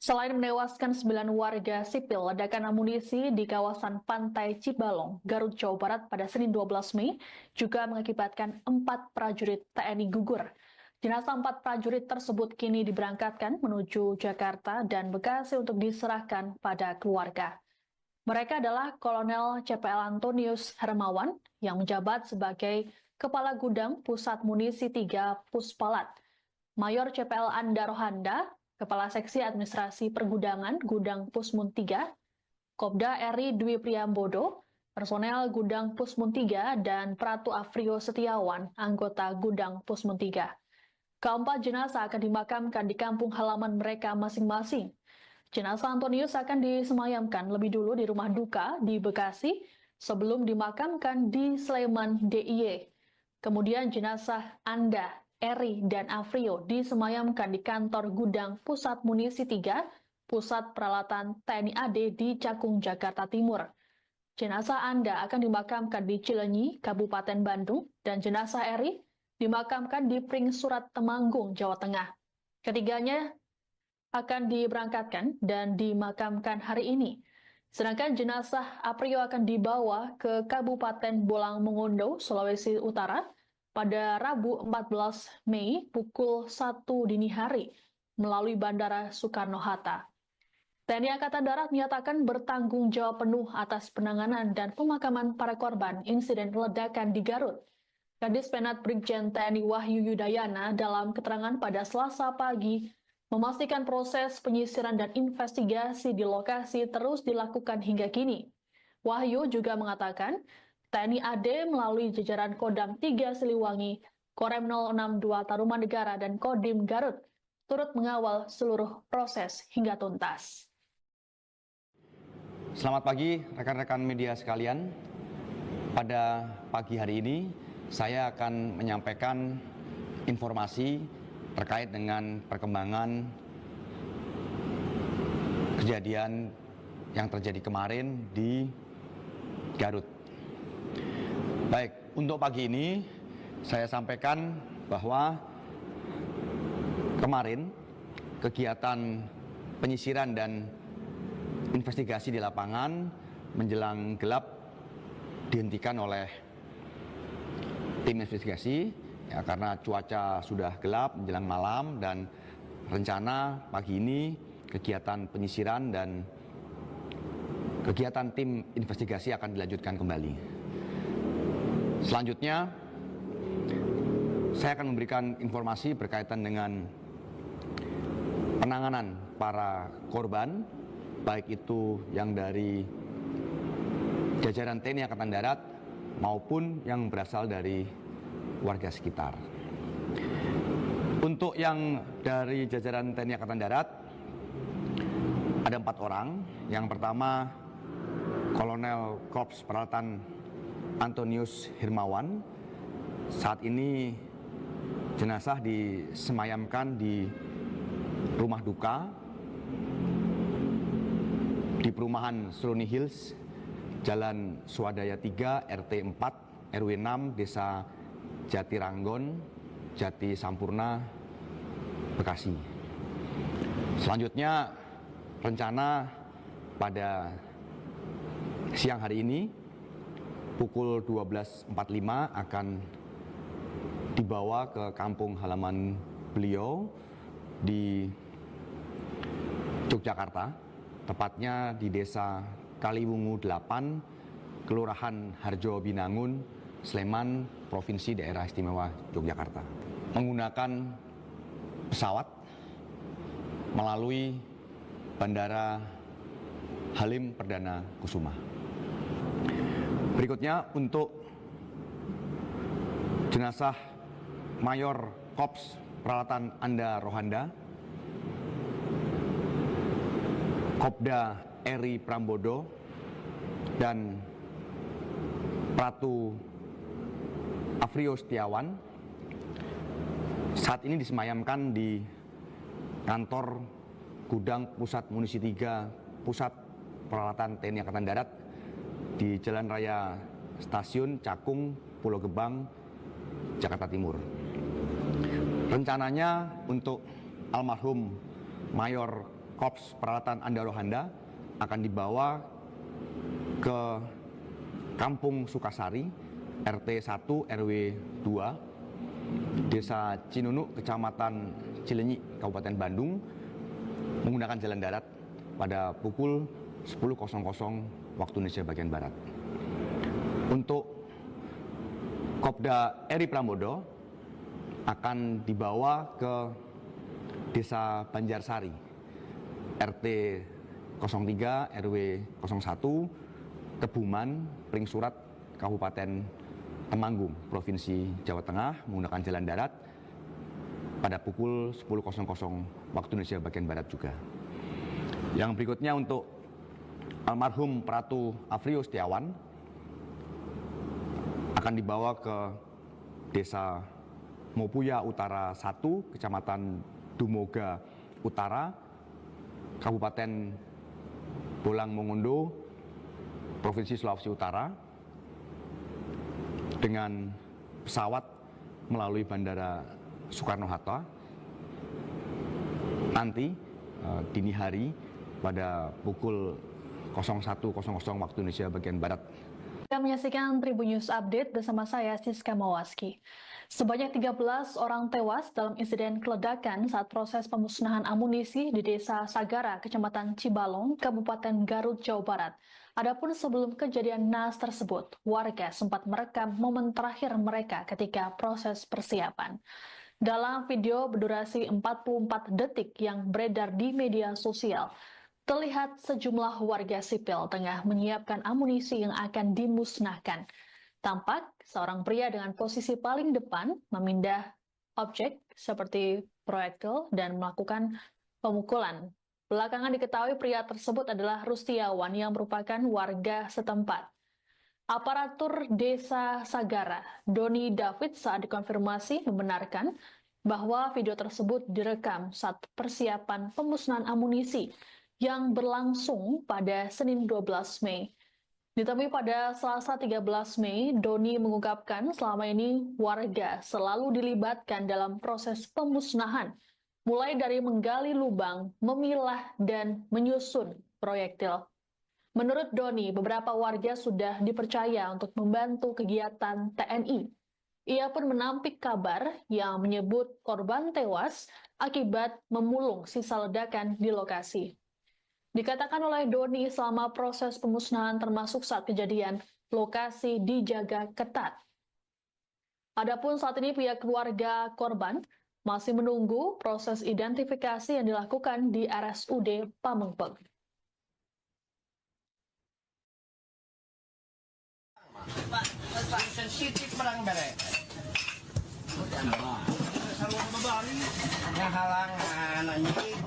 Selain menewaskan 9 warga sipil, ledakan amunisi di kawasan Pantai Cibalong, Garut, Jawa Barat pada Senin 12 Mei juga mengakibatkan 4 prajurit TNI gugur. Jenazah 4 prajurit tersebut kini diberangkatkan menuju Jakarta dan Bekasi untuk diserahkan pada keluarga. Mereka adalah Kolonel CPL Antonius Hermawan yang menjabat sebagai Kepala Gudang Pusat Munisi 3 Puspalat, Mayor CPL Anda Rohanda, Kepala Seksi Administrasi Pergudangan Gudang Pusmun 3, Kopda Eri Dwi Priambodo, personel Gudang Pusmun 3, dan Pratu Afrio Setiawan, anggota Gudang Pusmun 3. Keempat jenazah akan dimakamkan di kampung halaman mereka masing-masing. Jenazah Antonius akan disemayamkan lebih dulu di rumah duka di Bekasi sebelum dimakamkan di Sleman DIY. Kemudian jenazah Anda, Eri, dan Afrio disemayamkan di kantor Gudang Pusat Munisi 3, Pusat Peralatan TNI AD di Cakung, Jakarta Timur. Jenazah Anda akan dimakamkan di Cileunyi, Kabupaten Bandung, dan jenazah Eri dimakamkan di Pring Surat Temanggung, Jawa Tengah. Ketiganya akan diberangkatkan dan dimakamkan hari ini. Sedangkan jenazah Aprio akan dibawa ke Kabupaten Bolang Mongondo, Sulawesi Utara pada Rabu 14 Mei pukul 1 dini hari melalui Bandara Soekarno-Hatta. TNI Angkatan Darat menyatakan bertanggung jawab penuh atas penanganan dan pemakaman para korban insiden ledakan di Garut. Kadis Penat Brigjen TNI Wahyu Yudayana dalam keterangan pada Selasa pagi memastikan proses penyisiran dan investigasi di lokasi terus dilakukan hingga kini. Wahyu juga mengatakan TNI AD melalui jajaran Kodam 3 Siliwangi, Korem 062 Tarumanegara, dan Kodim Garut turut mengawal seluruh proses hingga tuntas. Selamat pagi rekan-rekan media sekalian. Pada pagi hari ini saya akan menyampaikan informasi terkait dengan perkembangan kejadian yang terjadi kemarin di Garut. Baik, untuk pagi ini saya sampaikan bahwa kemarin kegiatan penyisiran dan investigasi di lapangan menjelang gelap dihentikan oleh tim investigasi ya, karena cuaca sudah gelap menjelang malam, dan rencana pagi ini kegiatan penyisiran dan kegiatan tim investigasi akan dilanjutkan kembali. Selanjutnya saya akan memberikan informasi berkaitan dengan penanganan para korban, baik itu yang dari jajaran TNI Angkatan Darat maupun yang berasal dari warga sekitar. Untuk yang dari jajaran TNI Angkatan Darat ada 4 orang. Yang pertama Kolonel Korps Peralatan Antonius Hirmawan. Saat ini jenazah disemayamkan di rumah duka di perumahan Seruni Hills, Jalan Swadaya 3, RT 4, RW 6, Desa Jati Ranggon, Jati Sampurna, Bekasi. Selanjutnya, rencana pada siang hari ini, pukul 12.45 akan dibawa ke kampung halaman beliau di Yogyakarta. Tepatnya di Desa Kaliwungu 8, Kelurahan Harjo Binangun, Sleman, Provinsi Daerah Istimewa Yogyakarta. Menggunakan pesawat melalui Bandara Halim Perdana Kusuma. Berikutnya untuk jenazah Mayor Korps Peralatan Anda Rohanda, Kopda Eri Prambodo, dan Pratu Afrio Setiawan saat ini disemayamkan di kantor Gudang Pusat Munisi 3 Pusat Peralatan TNI Angkatan Darat di Jalan Raya Stasiun Cakung, Pulau Gebang, Jakarta Timur. Rencananya untuk almarhum Mayor Korps Peralatan Anda Rohanda akan dibawa ke Kampung Sukasari, RT 1 RW 2, Desa Cinunuk, Kecamatan Cilenyi, Kabupaten Bandung, menggunakan jalan darat pada pukul 10.00 waktu Indonesia bagian Barat. Untuk Kopda Eri Prambodo akan dibawa ke Desa Banjarsari, RT 03 RW 01, Kebuman, Pringsurat, Kabupaten Temanggung, Provinsi Jawa Tengah, menggunakan jalan darat pada pukul 10.00 waktu Indonesia bagian Barat juga. Yang berikutnya untuk almarhum Pratu Afrio Setiawan akan dibawa ke Desa Mopuya Utara 1, Kecamatan Dumoga Utara, Kabupaten Bolang Mongondo, Provinsi Sulawesi Utara, dengan pesawat melalui Bandara Soekarno-Hatta. Nanti dini hari pada pukul 01.00 waktu Indonesia bagian Barat. Menyaksikan Tribun News Update bersama saya Siska Mawaski. Sebanyak 13 orang tewas dalam insiden keledakan saat proses pemusnahan amunisi di Desa Sagara, Kecamatan Cibalong, Kabupaten Garut, Jawa Barat. Adapun sebelum kejadian naas tersebut, warga sempat merekam momen terakhir mereka ketika proses persiapan. Dalam video berdurasi 44 detik yang beredar di media sosial, terlihat sejumlah warga sipil tengah menyiapkan amunisi yang akan dimusnahkan. Tampak seorang pria dengan posisi paling depan memindah objek seperti proyektil dan melakukan pemukulan. Belakangan diketahui pria tersebut adalah Rustiawan yang merupakan warga setempat. Aparatur Desa Sagara, Doni David, saat dikonfirmasi membenarkan bahwa video tersebut direkam saat persiapan pemusnahan amunisi yang berlangsung pada Senin 12 Mei. Ditemui pada Selasa 13 Mei, Doni mengungkapkan selama ini warga selalu dilibatkan dalam proses pemusnahan, mulai dari menggali lubang, memilah, dan menyusun proyektil. Menurut Doni, beberapa warga sudah dipercaya untuk membantu kegiatan TNI. Ia pun menampik kabar yang menyebut korban tewas akibat memulung sisa ledakan di lokasi. Dikatakan oleh Doni selama proses pemusnahan termasuk saat kejadian, lokasi dijaga ketat. Adapun saat ini pihak keluarga korban masih menunggu proses identifikasi yang dilakukan di RSUD Pamengpeuk. Sensitif barang bere. Sarua babari. Yang halangan anjing.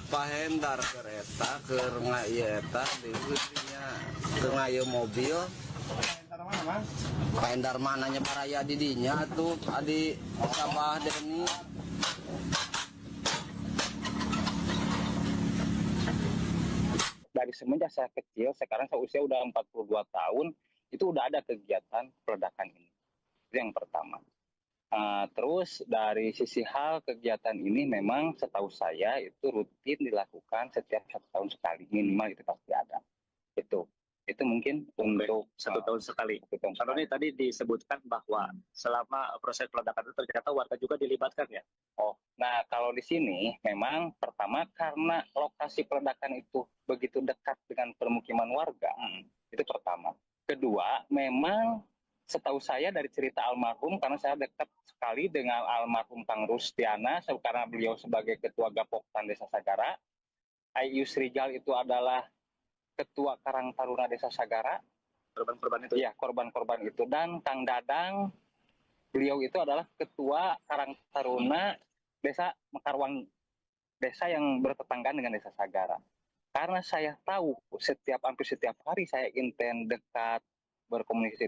Pahendar kereta ke ngayeta di geudinya ke ngayo mobil. Entar mana, Mang? Pahendar mananya paraya di dinya tuh adi Sabah Deni. Dari semenjak saya kecil, sekarang saya usia udah 42 tahun, itu udah ada kegiatan peledakan ini. Itu yang pertama. Terus dari sisi hal kegiatan ini memang setahu saya itu rutin dilakukan setiap 1 tahun sekali, minimal itu pasti ada. Itu mungkin untuk 1 tahun sekali. 1 tahun Kalau sekali. ini tadi disebutkan bahwa selama proses peledakan itu ternyata warga juga dilibatkan ya. Nah kalau di sini memang pertama karena lokasi peledakan itu begitu dekat dengan permukiman warga, itu pertama. Kedua, memang setahu saya dari cerita almarhum, karena saya dekat sekali dengan almarhum Kang Rustiana, karena beliau sebagai Ketua Gapoktan Desa Sagara, Ayus Rijal itu adalah Ketua Karang Taruna Desa Sagara, Korban-korban itu. iya korban-korban itu, dan Kang Dadang, beliau itu adalah Ketua Karang Taruna Desa Mekarwang, desa yang bertetanggaan dengan Desa Sagara. Karena saya tahu hampir setiap hari saya inten dekat berkomunikasi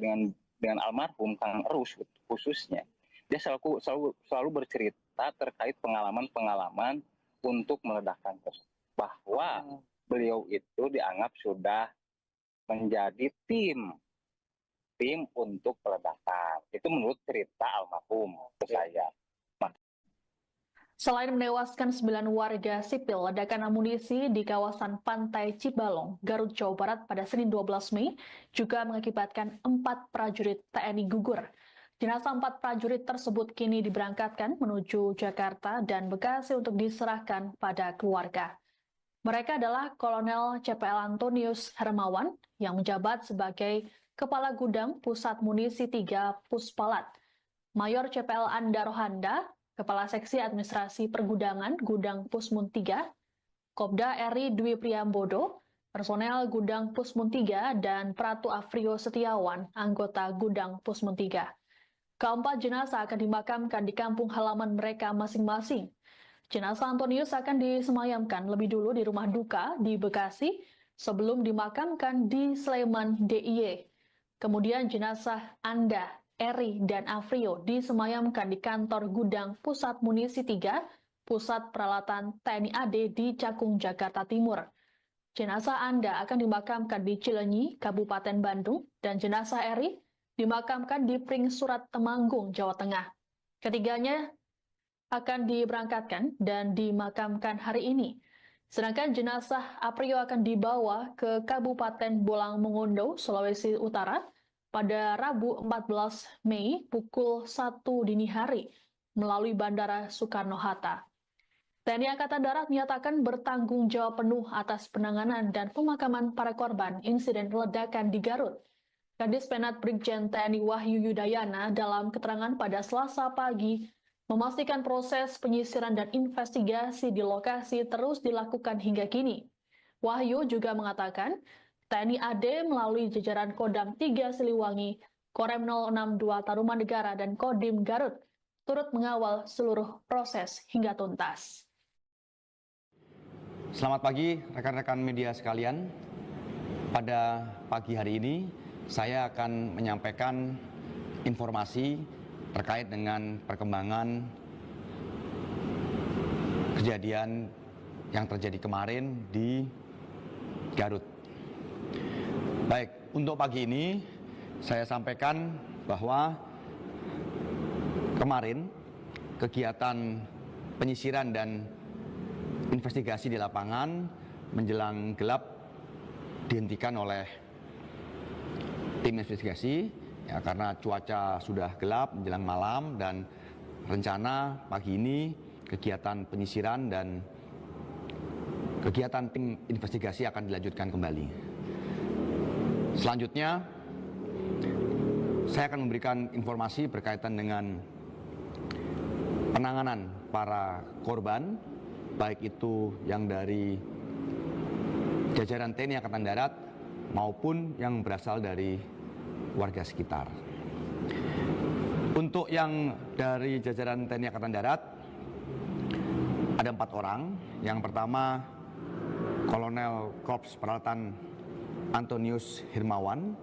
dengan almarhum Kang Erus khususnya, dia selalu bercerita terkait pengalaman-pengalaman untuk meledakkan tersebut, bahwa beliau itu dianggap sudah menjadi tim untuk peledakan. Itu menurut cerita almarhum ke saya. Selain menewaskan 9 warga sipil, ledakan amunisi di kawasan Pantai Cibalong, Garut, Jawa Barat pada Senin 12 Mei juga mengakibatkan 4 prajurit TNI gugur. Jenazah 4 prajurit tersebut kini diberangkatkan menuju Jakarta dan Bekasi untuk diserahkan pada keluarga. Mereka adalah Kolonel CPL Antonius Hermawan yang menjabat sebagai Kepala Gudang Pusat Munisi 3 Puspalat, Mayor CPL Anda Rohanda, Kepala Seksi Administrasi Pergudangan Gudang Pusmun 3, Kopda Eri Dwi Priambodo, personel Gudang Pusmun 3, dan Pratu Afrio Setiawan, anggota Gudang Pusmun 3. Keempat jenazah akan dimakamkan di kampung halaman mereka masing-masing. Jenazah Antonius akan disemayamkan lebih dulu di rumah duka di Bekasi sebelum dimakamkan di Sleman DIY. Kemudian jenazah Anda, Eri, dan Afrio disemayamkan di kantor Gudang Pusat Munisi 3, Pusat Peralatan TNI AD di Cakung, Jakarta Timur. jenazah Anda akan dimakamkan di Cileunyi, Kabupaten Bandung, dan jenazah Eri dimakamkan di Pringsurat, Temanggung, Jawa Tengah. Ketiganya akan diberangkatkan dan dimakamkan hari ini. Sedangkan jenazah Aprio akan dibawa ke Kabupaten Bolang Mongondo, Sulawesi Utara pada Rabu 14 Mei pukul 1 dini hari melalui Bandara Soekarno-Hatta. TNI Angkatan Darat menyatakan bertanggung jawab penuh atas penanganan dan pemakaman para korban insiden ledakan di Garut. Kadis Penat Brigjen TNI Wahyu Yudayana dalam keterangan pada Selasa pagi memastikan proses penyisiran dan investigasi di lokasi terus dilakukan hingga kini. Wahyu juga mengatakan TNI AD melalui jajaran Kodam 3 Siliwangi, Korem 062 Tarumanegara, dan Kodim Garut turut mengawal seluruh proses hingga tuntas. Selamat pagi rekan-rekan media sekalian. Pada pagi hari ini saya akan menyampaikan informasi terkait dengan perkembangan kejadian yang terjadi kemarin di Garut. Baik, untuk pagi ini saya sampaikan bahwa kemarin kegiatan penyisiran dan investigasi di lapangan menjelang gelap dihentikan oleh tim investigasi ya, karena cuaca sudah gelap menjelang malam, dan rencana pagi ini kegiatan penyisiran dan kegiatan tim investigasi akan dilanjutkan kembali. Selanjutnya saya akan memberikan informasi berkaitan dengan penanganan para korban, baik itu yang dari jajaran TNI Angkatan Darat maupun yang berasal dari warga sekitar. Untuk yang dari jajaran TNI Angkatan Darat ada 4 orang. Yang pertama Kolonel Korps Peralatan Antonius Hirmawan.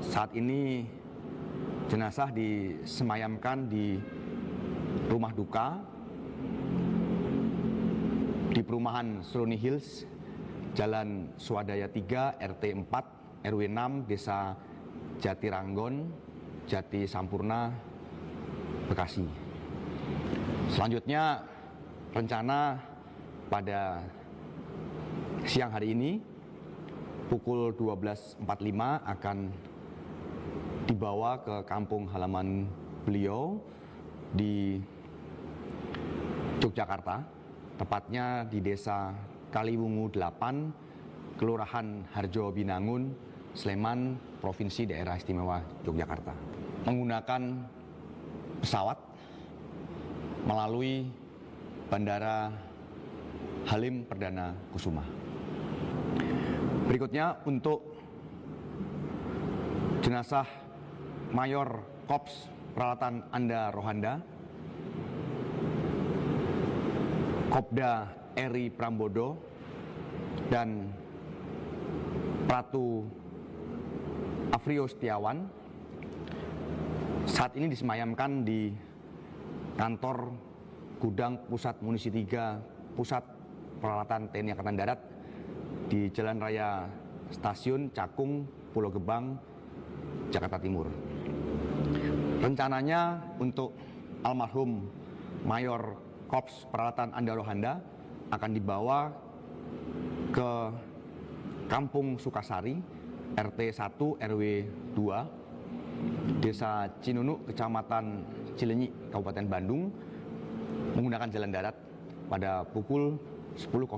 Saat ini jenazah disemayamkan di rumah duka di perumahan Seruni Hills, Jalan Swadaya 3, RT 4, RW 6, Desa Jatiranggon, Jati Sampurna, Bekasi. Selanjutnya, rencana pada siang hari ini, pukul 12.45 akan dibawa ke kampung halaman beliau di Yogyakarta, tepatnya di Desa Kaliwungu 8, Kelurahan Harjo Binangun, Sleman, Provinsi Daerah Istimewa Yogyakarta. Menggunakan pesawat melalui Bandara Halim Perdana Kusuma. Berikutnya untuk jenazah Mayor Korps Peralatan Anda Rohanda, Kopda Eri Prambodo, dan Pratu Afrio Setiawan saat ini disemayamkan di kantor Gudang Pusat Munisi 3 Pusat Peralatan TNI Angkatan Darat di Jalan Raya Stasiun Cakung, Pulau Gebang, Jakarta Timur. Rencananya untuk almarhum Mayor Korps Peralatan Anda Rohanda akan dibawa ke Kampung Sukasari, RT 1 RW 2, Desa Cinunuk, Kecamatan Cileunyi, Kabupaten Bandung, menggunakan jalan darat pada pukul 10.00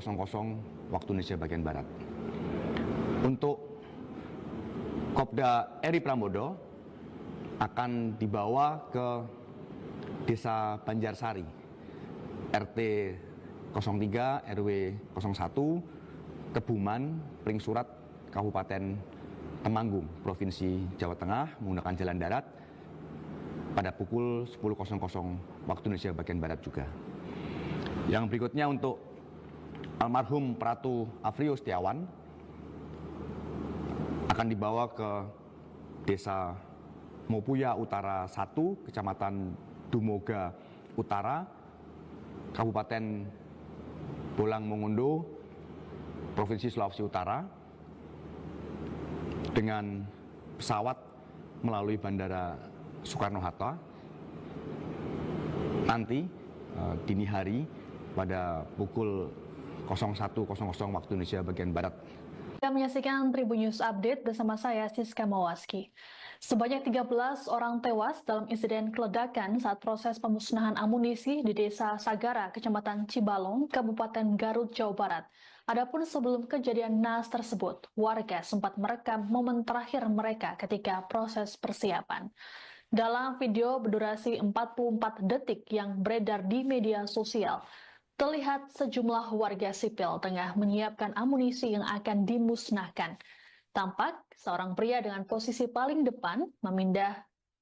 waktu Indonesia bagian Barat. Untuk Kopda Eri Prambodo akan dibawa ke Desa Banjarsari, RT 03 RW 01, Kebuman, Pringsurat, Kabupaten Temanggung, Provinsi Jawa Tengah, menggunakan jalan darat pada pukul 10.00 waktu Indonesia bagian Barat juga. Yang berikutnya untuk almarhum Pratu Afrio Setiawan akan dibawa ke Desa Mopuya Utara 1, Kecamatan Dumoga Utara, Kabupaten Bolang Mongondo, Provinsi Sulawesi Utara dengan pesawat melalui Bandara Soekarno-Hatta nanti dini hari pada pukul 01.00 waktu Indonesia bagian Barat. Kita menyaksikan Tribun News Update bersama saya, Siska Mawaski. Sebanyak 13 orang tewas dalam insiden keledakan saat proses pemusnahan amunisi di Desa Sagara, Kecamatan Cibalong, Kabupaten Garut, Jawa Barat. Adapun sebelum kejadian naas tersebut, warga sempat merekam momen terakhir mereka ketika proses persiapan. Dalam video berdurasi 44 detik yang beredar di media sosial, terlihat sejumlah warga sipil tengah menyiapkan amunisi yang akan dimusnahkan. Tampak seorang pria dengan posisi paling depan memindah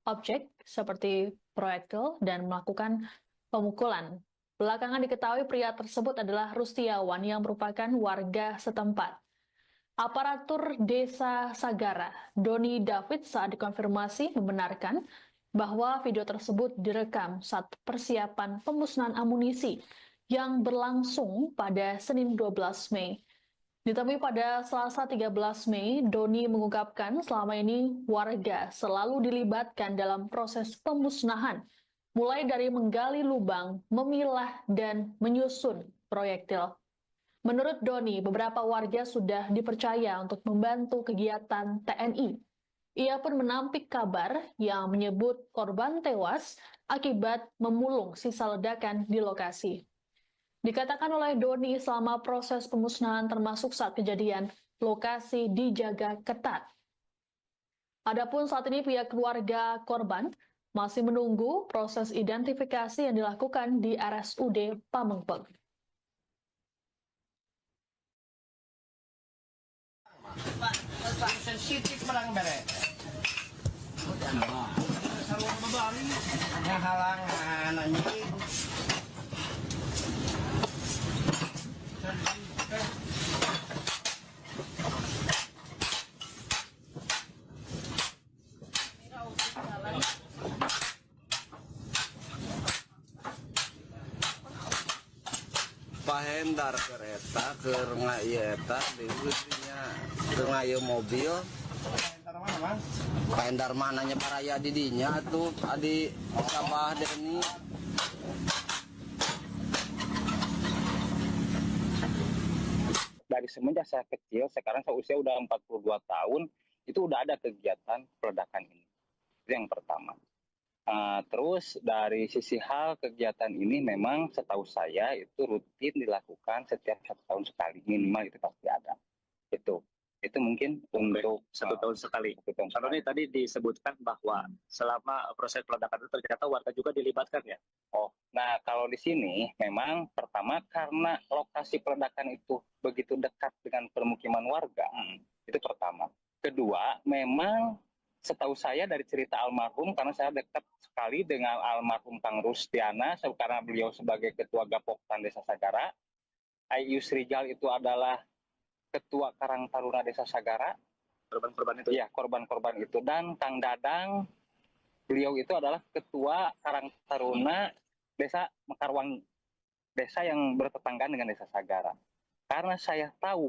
objek seperti proyektil dan melakukan pemukulan. Belakangan diketahui pria tersebut adalah Rustiawan yang merupakan warga setempat. Aparatur Desa Sagara, Doni David, saat dikonfirmasi membenarkan bahwa video tersebut direkam saat persiapan pemusnahan amunisi yang berlangsung pada Senin 12 Mei. Ditemui pada Selasa 13 Mei, Doni mengungkapkan selama ini warga selalu dilibatkan dalam proses pemusnahan, mulai dari menggali lubang, memilah, dan menyusun proyektil. Menurut Doni, beberapa warga sudah dipercaya untuk membantu kegiatan TNI. Ia pun menampik kabar yang menyebut korban tewas akibat memulung sisa ledakan di lokasi. Dikatakan oleh Doni selama proses pemusnahan termasuk saat kejadian, lokasi dijaga ketat. Adapun saat ini pihak keluarga korban masih menunggu proses identifikasi yang dilakukan di RSUD Pamengpeuk. Sensitif barang bere. Sarwa babari. Yang halang anjing. Pahendar kereta ke ngayeta di gudenya ke ngayo mobil. Entar mana, Bang? Pahendar mananya paraya didinya tuh adi Sabah Deni. Dari semenjak saya kecil, sekarang saya usia udah 42 tahun, itu udah ada kegiatan peledakan ini. Itu yang pertama. Terus dari sisi hal kegiatan ini memang setahu saya itu rutin dilakukan setiap 1 tahun sekali, minimal itu pasti ada. Itu mungkin untuk 1 tahun sekali. 1 tahun Kalau sekali. ini tadi disebutkan bahwa selama proses peledakan itu ternyata warga juga dilibatkan ya. Oh, nah kalau di sini memang pertama karena lokasi peledakan itu begitu dekat dengan permukiman warga, itu pertama. Kedua, memang setahu saya dari cerita almarhum, karena saya dekat sekali dengan almarhum Kang Rustiana, karena beliau sebagai Ketua Gapoktan Desa Sagara, Ayu Srijal itu adalah Ketua Karang Taruna Desa Sagara, Korban-korban itu. ya korban-korban itu, dan Kang Dadang, beliau itu adalah Ketua Karang Taruna Desa Mekarwangi, desa yang bertetanggaan dengan Desa Sagara. Karena saya tahu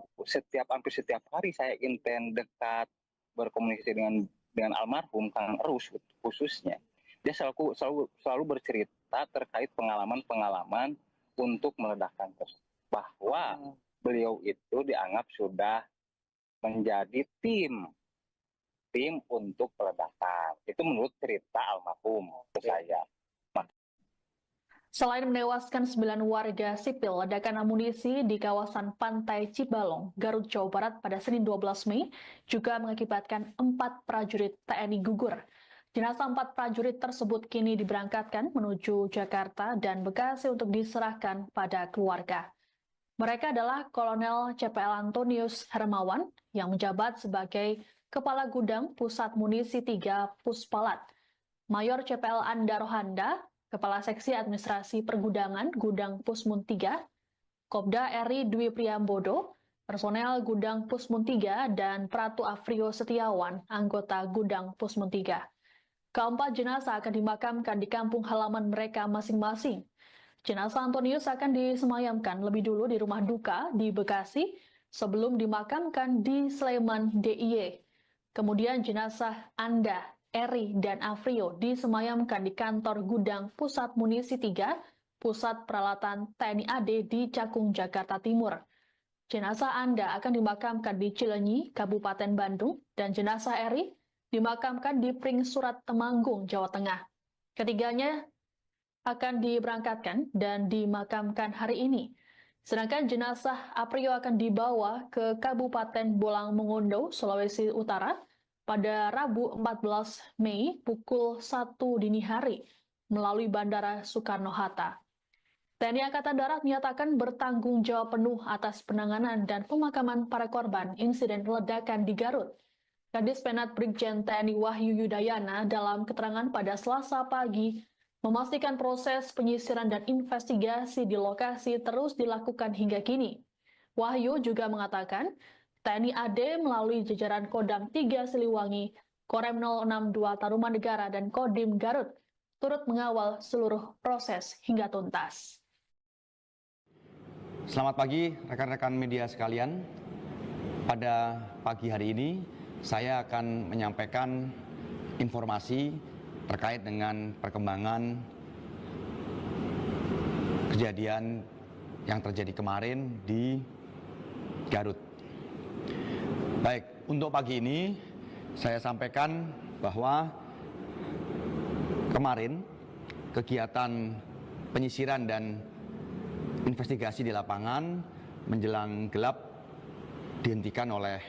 hampir setiap hari saya intent dekat berkomunikasi dengan almarhum Kang Rus khususnya, dia selalu bercerita terkait pengalaman-pengalaman untuk meledakkan tersebut, bahwa beliau itu dianggap sudah menjadi tim untuk peledakan. Itu menurut cerita almarhum ke saya. Selain menewaskan 9 warga sipil, ledakan amunisi di kawasan Pantai Cibalong, Garut, Jawa Barat pada Senin 12 Mei juga mengakibatkan 4 prajurit TNI gugur. Jenazah 4 prajurit tersebut kini diberangkatkan menuju Jakarta dan Bekasi untuk diserahkan pada keluarga. Mereka adalah Kolonel CPL Antonius Hermawan yang menjabat sebagai Kepala Gudang Pusat Munisi 3 Puspalat, Mayor CPL Anda Rohanda, Kepala Seksi Administrasi Pergudangan Gudang Pusmun 3, Kopda Eri Dwi Priambodo, personel Gudang Pusmun 3, dan Pratu Afrio Setiawan, anggota Gudang Pusmun 3. Keempat jenazah akan dimakamkan di kampung halaman mereka masing-masing. Jenazah Antonius akan disemayamkan lebih dulu di rumah duka di Bekasi sebelum dimakamkan di Sleman, DIY. Kemudian jenazah Anda, Eri, dan Afrio disemayamkan di kantor gudang Pusat Munisi 3, Pusat Peralatan TNI AD di Cakung, Jakarta Timur. Jenazah Anda akan dimakamkan di Cileunyi, Kabupaten Bandung, dan jenazah Eri dimakamkan di Pringsurat, Temanggung, Jawa Tengah. Ketiganya akan diberangkatkan dan dimakamkan hari ini. Sedangkan jenazah Aprio akan dibawa ke Kabupaten Bolang Mongondo, Sulawesi Utara pada Rabu 14 Mei pukul 1 dini hari melalui Bandara Soekarno-Hatta. TNI Angkatan Darat menyatakan bertanggung jawab penuh atas penanganan dan pemakaman para korban insiden ledakan di Garut. Kadis Penat Brigjen TNI Wahyu Yudayana dalam keterangan pada Selasa pagi memastikan proses penyisiran dan investigasi di lokasi terus dilakukan hingga kini. Wahyu juga mengatakan TNI AD melalui jajaran Kodam 3 Siliwangi, Korem 062 Tarumanegara, dan Kodim Garut turut mengawal seluruh proses hingga tuntas. Selamat pagi rekan-rekan media sekalian. Pada pagi hari ini saya akan menyampaikan informasi terkait dengan perkembangan kejadian yang terjadi kemarin di Garut. Baik, untuk pagi ini saya sampaikan bahwa kemarin kegiatan penyisiran dan investigasi di lapangan menjelang gelap dihentikan oleh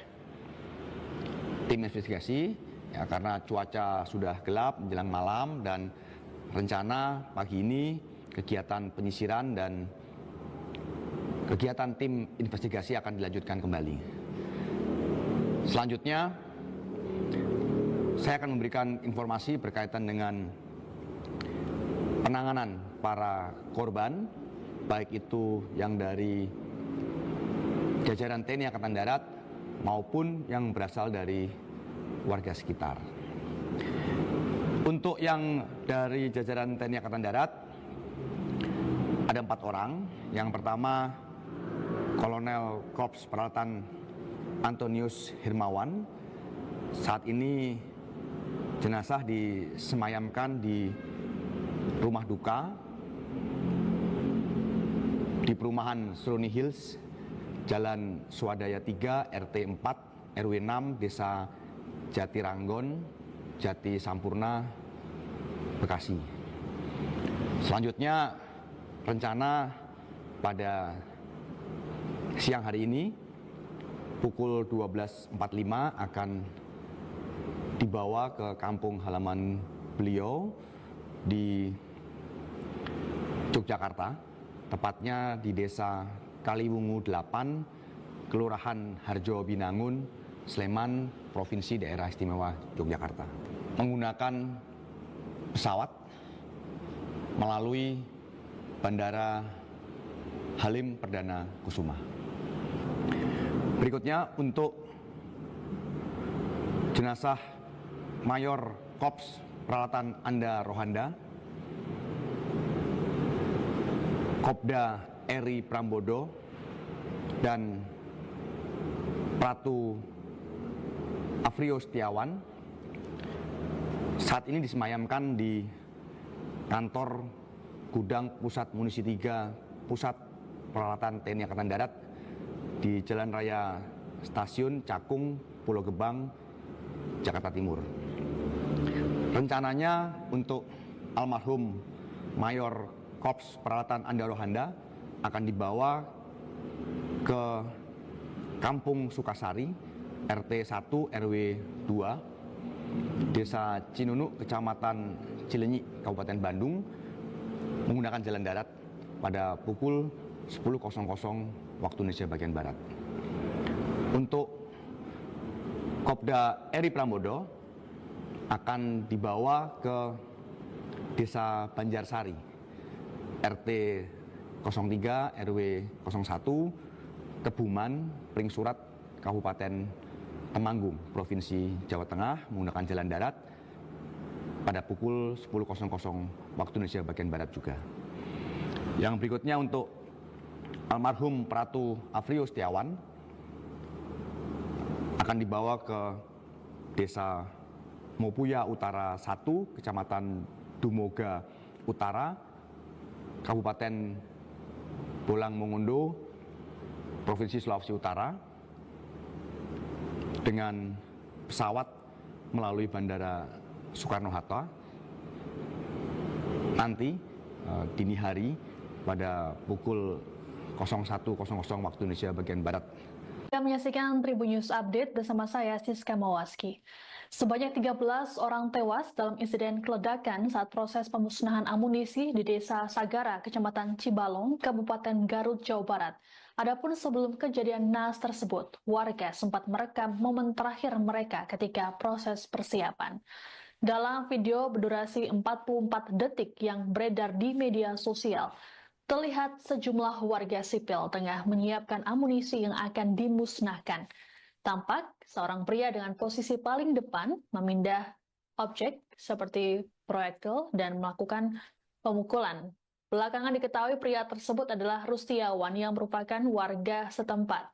tim investigasi ya, karena cuaca sudah gelap menjelang malam, dan rencana pagi ini kegiatan penyisiran dan kegiatan tim investigasi akan dilanjutkan kembali. Selanjutnya saya akan memberikan informasi berkaitan dengan penanganan para korban, baik itu yang dari jajaran TNI Angkatan Darat maupun yang berasal dari warga sekitar. Untuk yang dari jajaran TNI Angkatan Darat ada 4 orang. Yang pertama Kolonel Korps Peralatan Antonius Hirmawan. Saat ini jenazah disemayamkan di rumah duka di perumahan Seruni Hills, Jalan Swadaya 3, RT 4, RW 6, Desa Jatiranggon, Jati Sampurna, Bekasi. Selanjutnya, rencana pada siang hari ini, pukul 12.45 akan dibawa ke kampung halaman beliau di Yogyakarta, tepatnya di Desa Kaliwungu 8, Kelurahan Harjo Binangun, Sleman, Provinsi Daerah Istimewa Yogyakarta. Menggunakan pesawat melalui Bandara Halim Perdana Kusuma. Berikutnya untuk jenazah Mayor Korps Peralatan Anda Rohanda, Kopda Eri Prambodo, dan Pratu Afrio Setiawan saat ini disemayamkan di kantor Gudang Pusat Munisi 3 Pusat Peralatan TNI Angkatan Darat di Jalan Raya Stasiun Cakung, Pulau Gebang, Jakarta Timur. Rencananya untuk almarhum Mayor Korps Peralatan Anda Rohanda akan dibawa ke Kampung Sukasari, RT 1 RW 2, Desa Cinunuk, Kecamatan Cileunyi, Kabupaten Bandung, menggunakan jalan darat pada pukul 10.00 waktu Indonesia bagian Barat. Untuk Kopda Eri Prambodo akan dibawa ke Desa Banjarsari, RT 03 RW 01, Kebuman, Pringsurat, Kabupaten Temanggung, Provinsi Jawa Tengah, menggunakan jalan darat pada pukul 10.00 waktu Indonesia bagian Barat juga. Yang berikutnya untuk almarhum Pratu Afrio Setiawan akan dibawa ke Desa Mopuya Utara 1, Kecamatan Dumoga Utara, Kabupaten Bolang Mongondo, Provinsi Sulawesi Utara, dengan pesawat melalui Bandara Soekarno-Hatta nanti dini hari pada pukul 01.00 waktu Indonesia bagian Barat. Kita menyaksikan Tribun News Update bersama saya, Siska Mawaski. Sebanyak 13 orang tewas dalam insiden keledakan saat proses pemusnahan amunisi di Desa Sagara, Kecamatan Cibalong, Kabupaten Garut, Jawa Barat. Adapun sebelum kejadian naas tersebut, warga sempat merekam momen terakhir mereka ketika proses persiapan. Dalam video berdurasi 44 detik yang beredar di media sosial, terlihat sejumlah warga sipil tengah menyiapkan amunisi yang akan dimusnahkan. Tampak seorang pria dengan posisi paling depan memindah objek seperti proyektil dan melakukan pemukulan. Belakangan diketahui pria tersebut adalah Rustiawan yang merupakan warga setempat.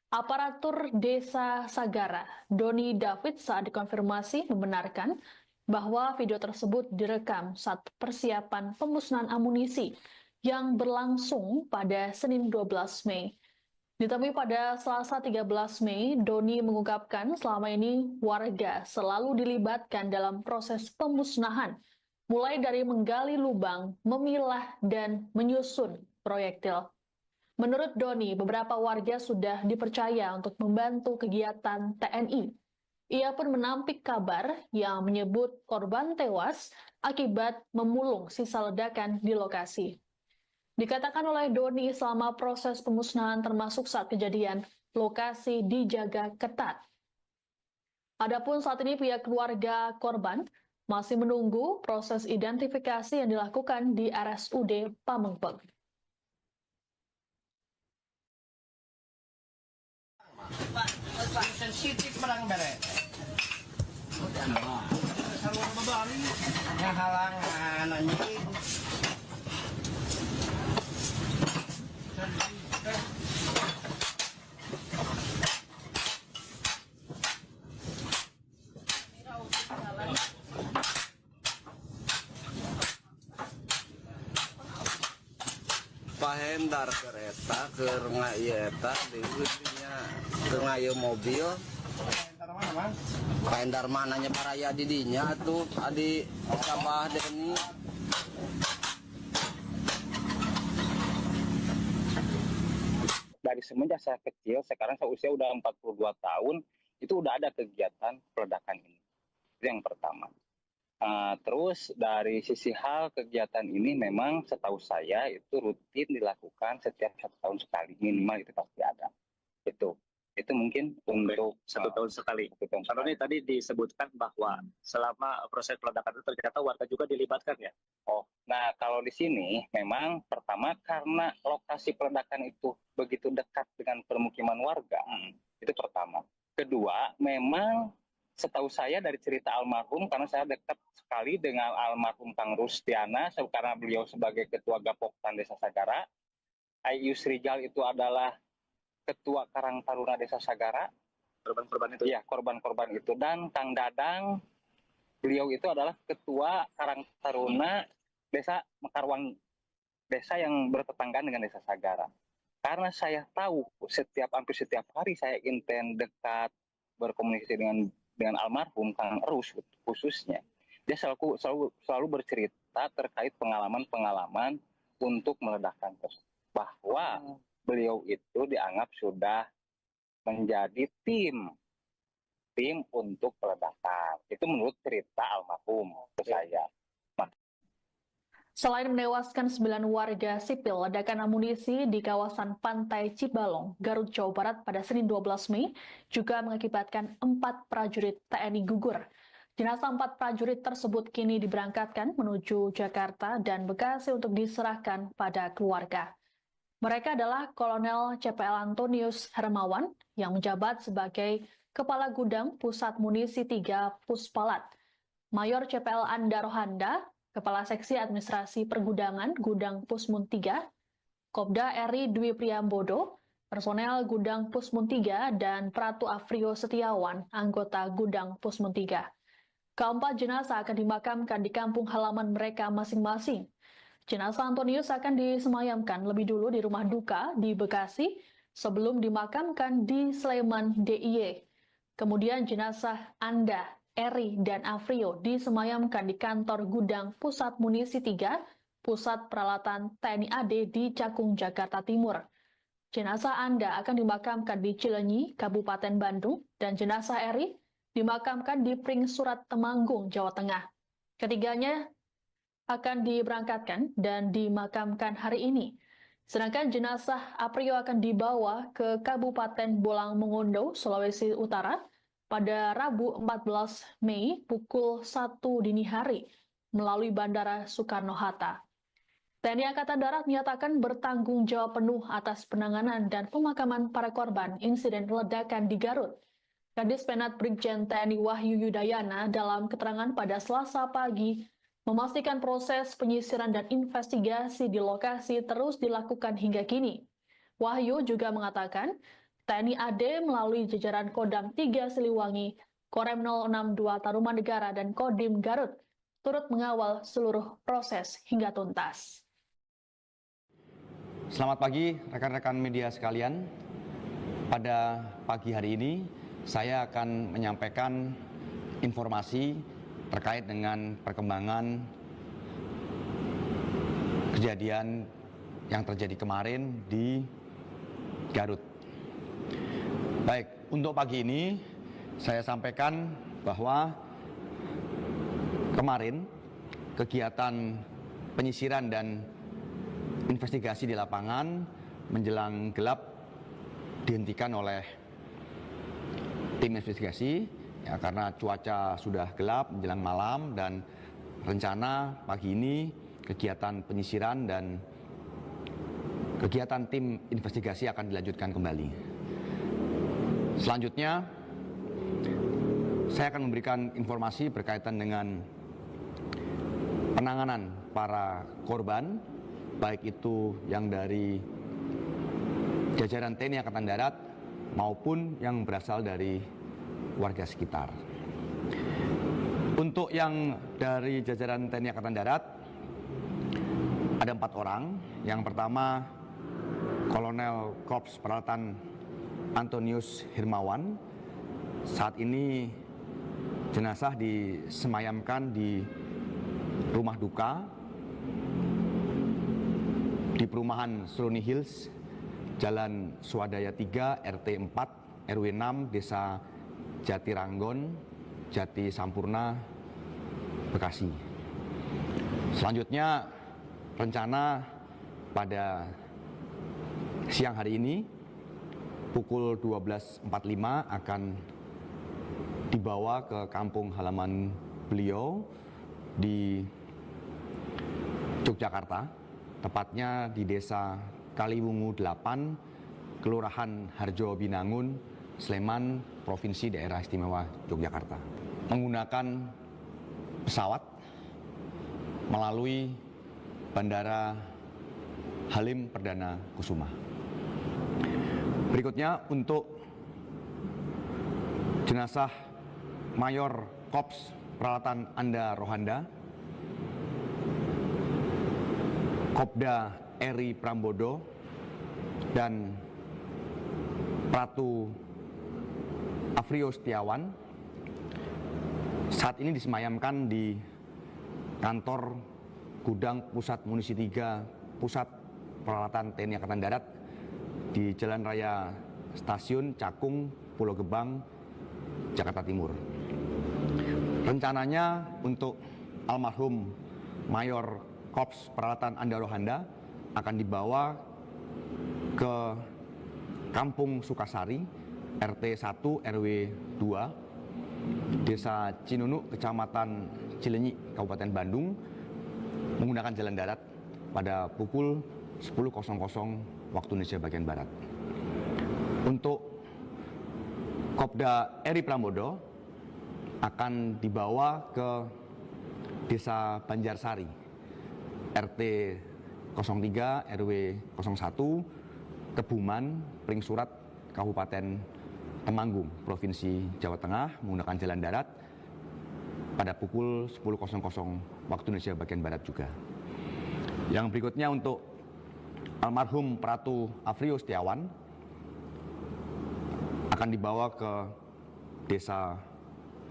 Aparatur Desa Sagara, Doni David, saat dikonfirmasi membenarkan bahwa video tersebut direkam saat persiapan pemusnahan amunisi yang berlangsung pada Senin 12 Mei. Ditemui pada Selasa 13 Mei, Doni mengungkapkan selama ini warga selalu dilibatkan dalam proses pemusnahan, mulai dari menggali lubang, memilah, dan menyusun proyektil. Menurut Doni, beberapa warga sudah dipercaya untuk membantu kegiatan TNI. Ia pun menampik kabar yang menyebut korban tewas akibat memulung sisa ledakan di lokasi. Dikatakan oleh Doni selama proses pemusnahan termasuk saat kejadian, lokasi dijaga ketat. Adapun saat ini pihak keluarga korban masih menunggu proses identifikasi yang dilakukan di RSUD Pamengpeuk. Sensitif barang bere. Sarua babari. Yang halang anjing. Pahendar kereta ke ngayeta di wilayahnya ke ngayo mobil. Pahendar mananya paraya didinya tuh adi sabah Deni. Dari semenjak saya kecil, sekarang saya usia udah 42 tahun, itu udah ada kegiatan peledakan ini. Itu yang pertama. Terus dari sisi hal kegiatan ini memang setahu saya itu rutin dilakukan setiap 1 tahun sekali, minimal itu pasti ada. Itu mungkin untuk 1 tahun sekali. Kalau ini tadi disebutkan bahwa selama proses peledakan itu ternyata warga juga dilibatkan ya? Oh, nah kalau di sini memang pertama karena lokasi peledakan itu begitu dekat dengan permukiman warga, itu pertama. Kedua, memang setahu saya dari cerita almarhum, karena saya dekat sekali dengan almarhum Kang Rustiana, karena beliau sebagai Ketua Gapoktan Desa Sagara, Ayus Rijal itu adalah Ketua Karang Taruna Desa Sagara, Korban-korban itu? ya korban-korban itu, dan Kang Dadang, beliau itu adalah Ketua Karang Taruna Desa Mekarwangi, desa yang bertetanggaan dengan Desa Sagara. Karena saya tahu hampir setiap hari saya inten dekat berkomunikasi dengan almarhum Kang Rus khususnya, dia selalu bercerita terkait pengalaman-pengalaman untuk meledakkan tersebut, bahwa beliau itu dianggap sudah menjadi tim untuk peledakan. Itu menurut cerita almarhum ke saya. Selain menewaskan 9 warga sipil, ledakan amunisi di kawasan Pantai Cibalong, Garut, Jawa Barat pada Senin 12 Mei juga mengakibatkan 4 prajurit TNI gugur. Jenazah 4 prajurit tersebut kini diberangkatkan menuju Jakarta dan Bekasi untuk diserahkan pada keluarga. Mereka adalah Kolonel CPL Antonius Hermawan yang menjabat sebagai Kepala Gudang Pusat Munisi 3 Puspalat, Mayor CPL Anda Rohanda, Kepala Seksi Administrasi Pergudangan Gudang Pusmun 3, Kopda Eri Dwi Priambodo, personel Gudang Pusmun 3 dan Pratu Afrio Setiawan, anggota Gudang Pusmun 3. Keempat jenazah akan dimakamkan di kampung halaman mereka masing-masing. Jenazah Antonius akan disemayamkan lebih dulu di rumah duka di Bekasi sebelum dimakamkan di Sleman DIY. Kemudian jenazah Anda, Eri, dan Afrio disemayamkan di kantor Gudang Pusat Munisi 3, Pusat Peralatan TNI AD di Cakung, Jakarta Timur. Jenazah Anda akan dimakamkan di Cileunyi, Kabupaten Bandung, dan jenazah Eri dimakamkan di Pring Surat Temanggung, Jawa Tengah. Ketiganya akan diberangkatkan dan dimakamkan hari ini. Sedangkan jenazah Aprio akan dibawa ke Kabupaten Bolang Mongondo, Sulawesi Utara pada Rabu 14 Mei pukul 1 dini hari melalui Bandara Soekarno-Hatta. TNI Angkatan Darat menyatakan bertanggung jawab penuh atas penanganan dan pemakaman para korban insiden ledakan di Garut. Kadis Penat Brigjen TNI Wahyu Yudayana dalam keterangan pada Selasa pagi memastikan proses penyisiran dan investigasi di lokasi terus dilakukan hingga kini. Wahyu juga mengatakan TNI AD melalui jajaran Kodam 3 Siliwangi, Korem 062 Tarumanegara, dan Kodim Garut turut mengawal seluruh proses hingga tuntas. Selamat pagi rekan-rekan media sekalian. Pada pagi hari ini saya akan menyampaikan informasi terkait dengan perkembangan kejadian yang terjadi kemarin di Garut. Baik, untuk pagi ini saya sampaikan bahwa kemarin kegiatan penyisiran dan investigasi di lapangan menjelang gelap dihentikan oleh tim investigasi ya, karena cuaca sudah gelap menjelang malam, dan rencana pagi ini kegiatan penyisiran dan kegiatan tim investigasi akan dilanjutkan kembali. Selanjutnya saya akan memberikan informasi berkaitan dengan penanganan para korban, baik itu yang dari jajaran TNI Angkatan Darat maupun yang berasal dari warga sekitar. Untuk yang dari jajaran TNI Angkatan Darat ada 4 orang. Yang pertama Kolonel Korps Peralatan Antonius Hirmawan. Saat ini jenazah disemayamkan di rumah duka di perumahan Seruni Hills, Jalan Swadaya 3, RT 4, RW 6, Desa Jati Ranggon, Jati Sampurna, Bekasi. Selanjutnya rencana pada siang hari ini pukul 12.45 akan dibawa ke kampung halaman beliau di Yogyakarta, tepatnya di Desa Kaliwungu 8, Kelurahan Harjo Binangun, Sleman, Provinsi Daerah Istimewa Yogyakarta. Menggunakan pesawat melalui Bandara Halim Perdana Kusuma. Berikutnya untuk jenazah Mayor Korps Peralatan Anda Rohanda, Kopda Eri Prambodo, dan Pratu Afrio Setiawan saat ini disemayamkan di kantor Gudang Pusat Munisi 3 Pusat Peralatan TNI Angkatan Darat di Jalan Raya Stasiun Cakung, Pulau Gebang, Jakarta Timur. Rencananya untuk almarhum Mayor Korps Peralatan Anda Rohanda akan dibawa ke Kampung Sukasari, RT 1 RW 2, Desa Cinunuk, Kecamatan Cileunyi, Kabupaten Bandung, menggunakan jalan darat pada pukul 10.00 waktu Indonesia bagian Barat. Untuk Kopda Eri Prambodo akan dibawa ke Desa Banjarsari, RT 03 RW 01, Kebuman, Pringsurat, Kabupaten Temanggung, Provinsi Jawa Tengah menggunakan jalan darat pada pukul 10.00 waktu Indonesia bagian Barat juga. Yang berikutnya untuk almarhum Pratu Afrio Setiawan akan dibawa ke Desa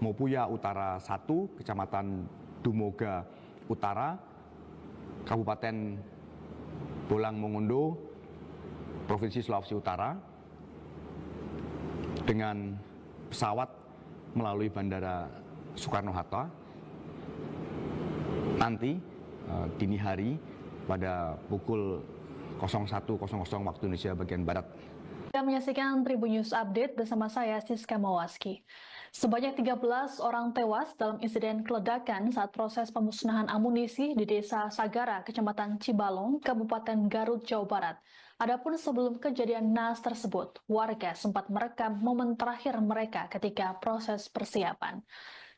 Mopuya Utara 1, Kecamatan Dumoga Utara, Kabupaten Bolang Mongondo, Provinsi Sulawesi Utara, dengan pesawat melalui Bandara Soekarno-Hatta nanti dini hari pada pukul 01.00 waktu Indonesia bagian Barat. Kita menyaksikan Tribun News Update bersama saya, Siska Mawaski. Sebanyak 13 orang tewas dalam insiden keledakan saat proses pemusnahan amunisi di Desa Sagara, Kecamatan Cibalong, Kabupaten Garut, Jawa Barat. Adapun sebelum kejadian naas tersebut, warga sempat merekam momen terakhir mereka ketika proses persiapan.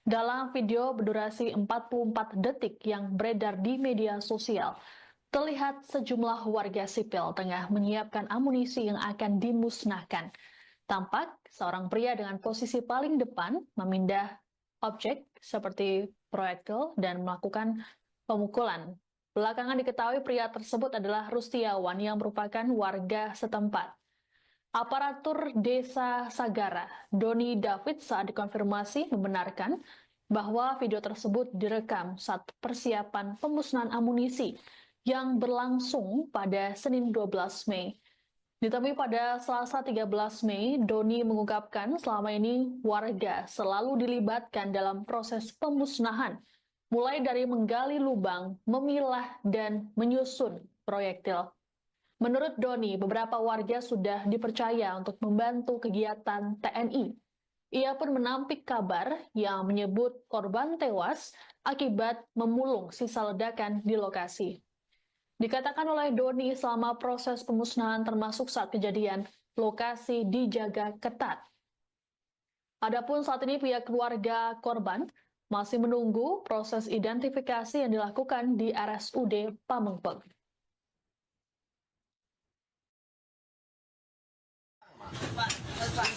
Dalam video berdurasi 44 detik yang beredar di media sosial, terlihat sejumlah warga sipil tengah menyiapkan amunisi yang akan dimusnahkan. Tampak seorang pria dengan posisi paling depan memindah objek seperti proyektil dan melakukan pemukulan. Belakangan diketahui pria tersebut adalah Rustiawan yang merupakan warga setempat. Aparatur Desa Sagara, Doni David, saat dikonfirmasi membenarkan bahwa video tersebut direkam saat persiapan pemusnahan amunisi yang berlangsung pada Senin 12 Mei. Ditemui pada Selasa 13 Mei, Doni mengungkapkan selama ini warga selalu dilibatkan dalam proses pemusnahan, mulai dari menggali lubang, memilah, dan menyusun proyektil. Menurut Doni, beberapa warga sudah dipercaya untuk membantu kegiatan TNI. Ia pun menampik kabar yang menyebut korban tewas akibat memulung sisa ledakan di lokasi. Dikatakan oleh Doni selama proses pemusnahan termasuk saat kejadian, lokasi dijaga ketat. Adapun saat ini pihak keluarga korban masih menunggu proses identifikasi yang dilakukan di RSUD Pamengpeuk.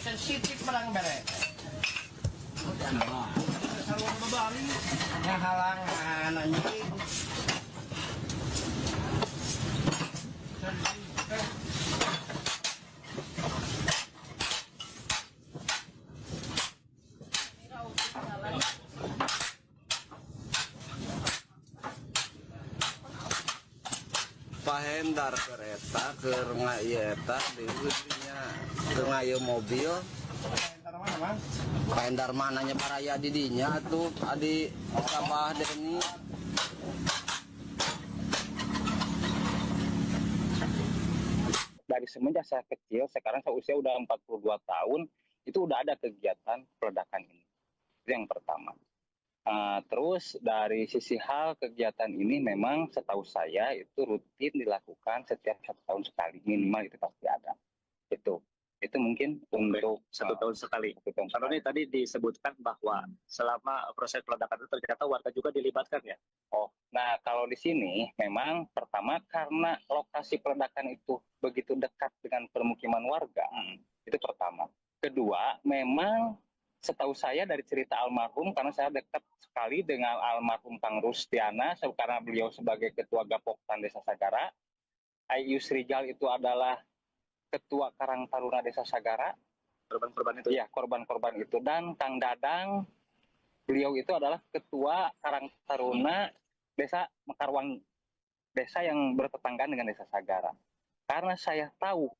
Sensitif barang bere. Sarwa babari yang halang anjing. Pahendar kereta ke ngayeta di ujungnya ke ngayo mobil. Pahendar mananya paraya didinya tuh adi Sabah Deni. Dari semenjak saya kecil, sekarang saya usia udah 42 tahun, itu udah ada kegiatan peledakan ini. Itu yang pertama. Terus dari sisi hal kegiatan ini memang setahu saya itu rutin dilakukan setiap 1 tahun sekali, minimal itu pasti ada. Itu mungkin untuk 1 tahun sekali. Kalau ini tadi disebutkan bahwa selama proses peledakan itu ternyata warga juga dilibatkan ya? Oh, nah kalau di sini memang pertama karena lokasi peledakan itu begitu dekat dengan permukiman warga, itu pertama. Kedua, memang setahu saya dari cerita almarhum, karena saya dekat sekali dengan almarhum Kang Rustiana, karena beliau sebagai Ketua Gapoktan Desa Sagara, Yusrijal itu adalah Ketua Karang Taruna Desa Sagara, Korban-korban itu? ya korban-korban itu, dan Kang Dadang, beliau itu adalah Ketua Karang Taruna Desa Mekarwangi, desa yang bertetanggaan dengan Desa Sagara. Karena saya tahu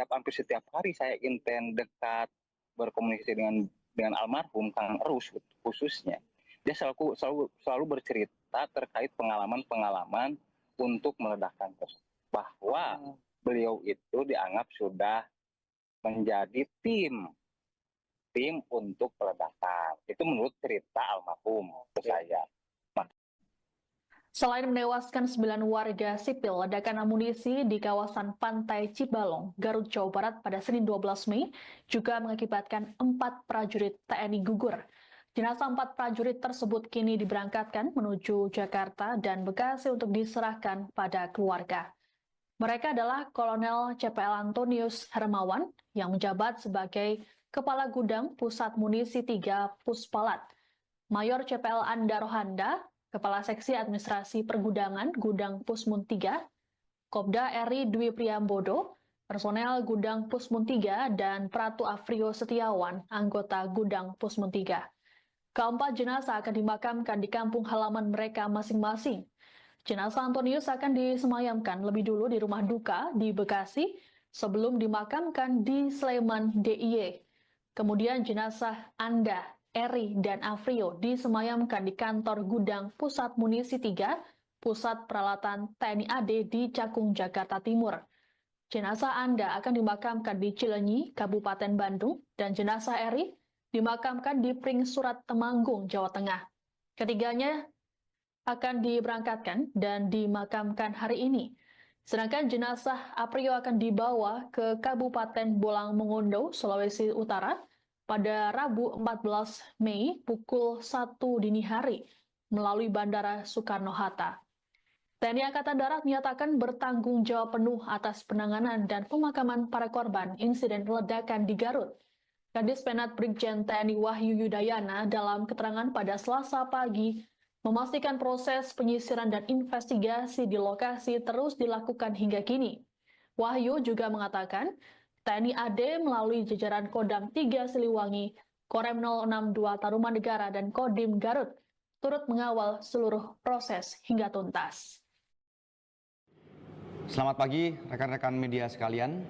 hampir setiap hari saya inten dekat berkomunikasi dengan almarhum Kang Rus khususnya, dia selalu bercerita terkait pengalaman-pengalaman untuk meledakkan tersebut, bahwa beliau itu dianggap sudah menjadi tim untuk peledakan. Itu menurut cerita almarhum ke saya. Selain menewaskan 9 warga sipil, ledakan amunisi di kawasan Pantai Cibalong, Garut, Jawa Barat pada Senin 12 Mei juga mengakibatkan 4 prajurit TNI gugur. Jenazah 4 prajurit tersebut kini diberangkatkan menuju Jakarta dan Bekasi untuk diserahkan pada keluarga. Mereka adalah Kolonel CPL Antonius Hermawan yang menjabat sebagai Kepala Gudang Pusat Munisi 3 Puspalat, Mayor CPL Anda Rohanda, Kepala Seksi Administrasi Pergudangan Gudang Pusmun 3, Kopda Eri Dwi Priambodo, personel Gudang Pusmun 3, dan Pratu Afrio Setiawan, anggota Gudang Pusmun 3. Keempat jenazah akan dimakamkan di kampung halaman mereka masing-masing. Jenazah Antonius akan disemayamkan lebih dulu di rumah duka di Bekasi sebelum dimakamkan di Sleman DIY. Kemudian jenazah Anda, Eri, dan Afrio disemayamkan di kantor Gudang Pusat Munisi 3, Pusat Peralatan TNI AD di Cakung, Jakarta Timur. Jenazah Anda akan dimakamkan di Cilenyi, Kabupaten Bandung, dan jenazah Eri dimakamkan di Pring Surat Temanggung, Jawa Tengah. Ketiganya akan diberangkatkan dan dimakamkan hari ini. Sedangkan jenazah Aprio akan dibawa ke Kabupaten Bolang Mongondo, Sulawesi Utara pada Rabu 14 Mei pukul 1 dini hari melalui Bandara Soekarno-Hatta. TNI Angkatan Darat menyatakan bertanggung jawab penuh atas penanganan dan pemakaman para korban insiden ledakan di Garut. Kadis Penat Brigjen TNI Wahyu Yudayana dalam keterangan pada Selasa pagi memastikan proses penyisiran dan investigasi di lokasi terus dilakukan hingga kini. Wahyu juga mengatakan TNI AD melalui jajaran Kodam 3 Siliwangi, Korem 062 Tarumanegara, dan Kodim Garut turut mengawal seluruh proses hingga tuntas. Selamat pagi rekan-rekan media sekalian.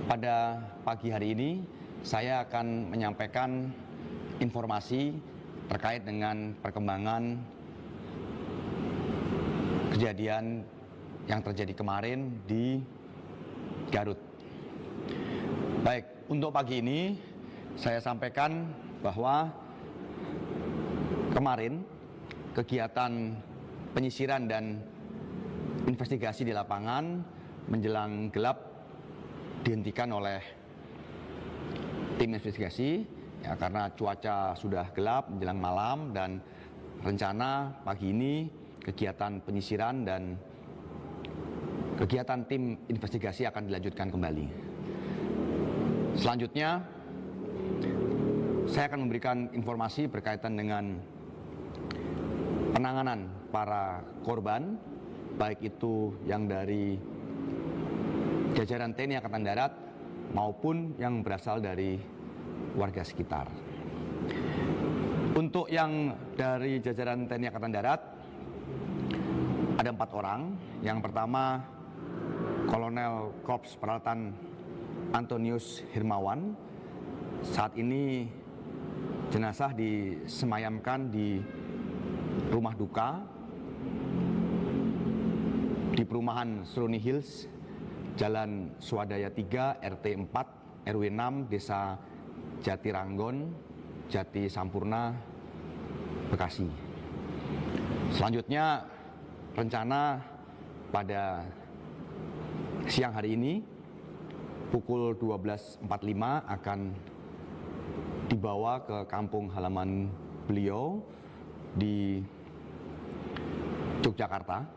Pada pagi hari ini saya akan menyampaikan informasi terkait dengan perkembangan kejadian yang terjadi kemarin di Garut. Baik, untuk pagi ini saya sampaikan bahwa kemarin kegiatan penyisiran dan investigasi di lapangan menjelang gelap dihentikan oleh tim investigasi ya, karena cuaca sudah gelap menjelang malam, dan rencana pagi ini kegiatan penyisiran dan kegiatan tim investigasi akan dilanjutkan kembali. Selanjutnya saya akan memberikan informasi berkaitan dengan penanganan para korban, baik itu yang dari jajaran TNI Angkatan Darat maupun yang berasal dari warga sekitar. Untuk yang dari jajaran TNI Angkatan Darat ada 4 orang. Yang pertama Kolonel Korps Peralatan Antonius Hermawan. Saat ini jenazah disemayamkan di rumah duka di perumahan Seruni Hills, Jalan Swadaya 3, RT 4, RW 6, Desa Jati Ranggon, Jati Sampurna, Bekasi. Selanjutnya rencana pada siang hari ini pukul 12.45 akan dibawa ke kampung halaman beliau di Yogyakarta,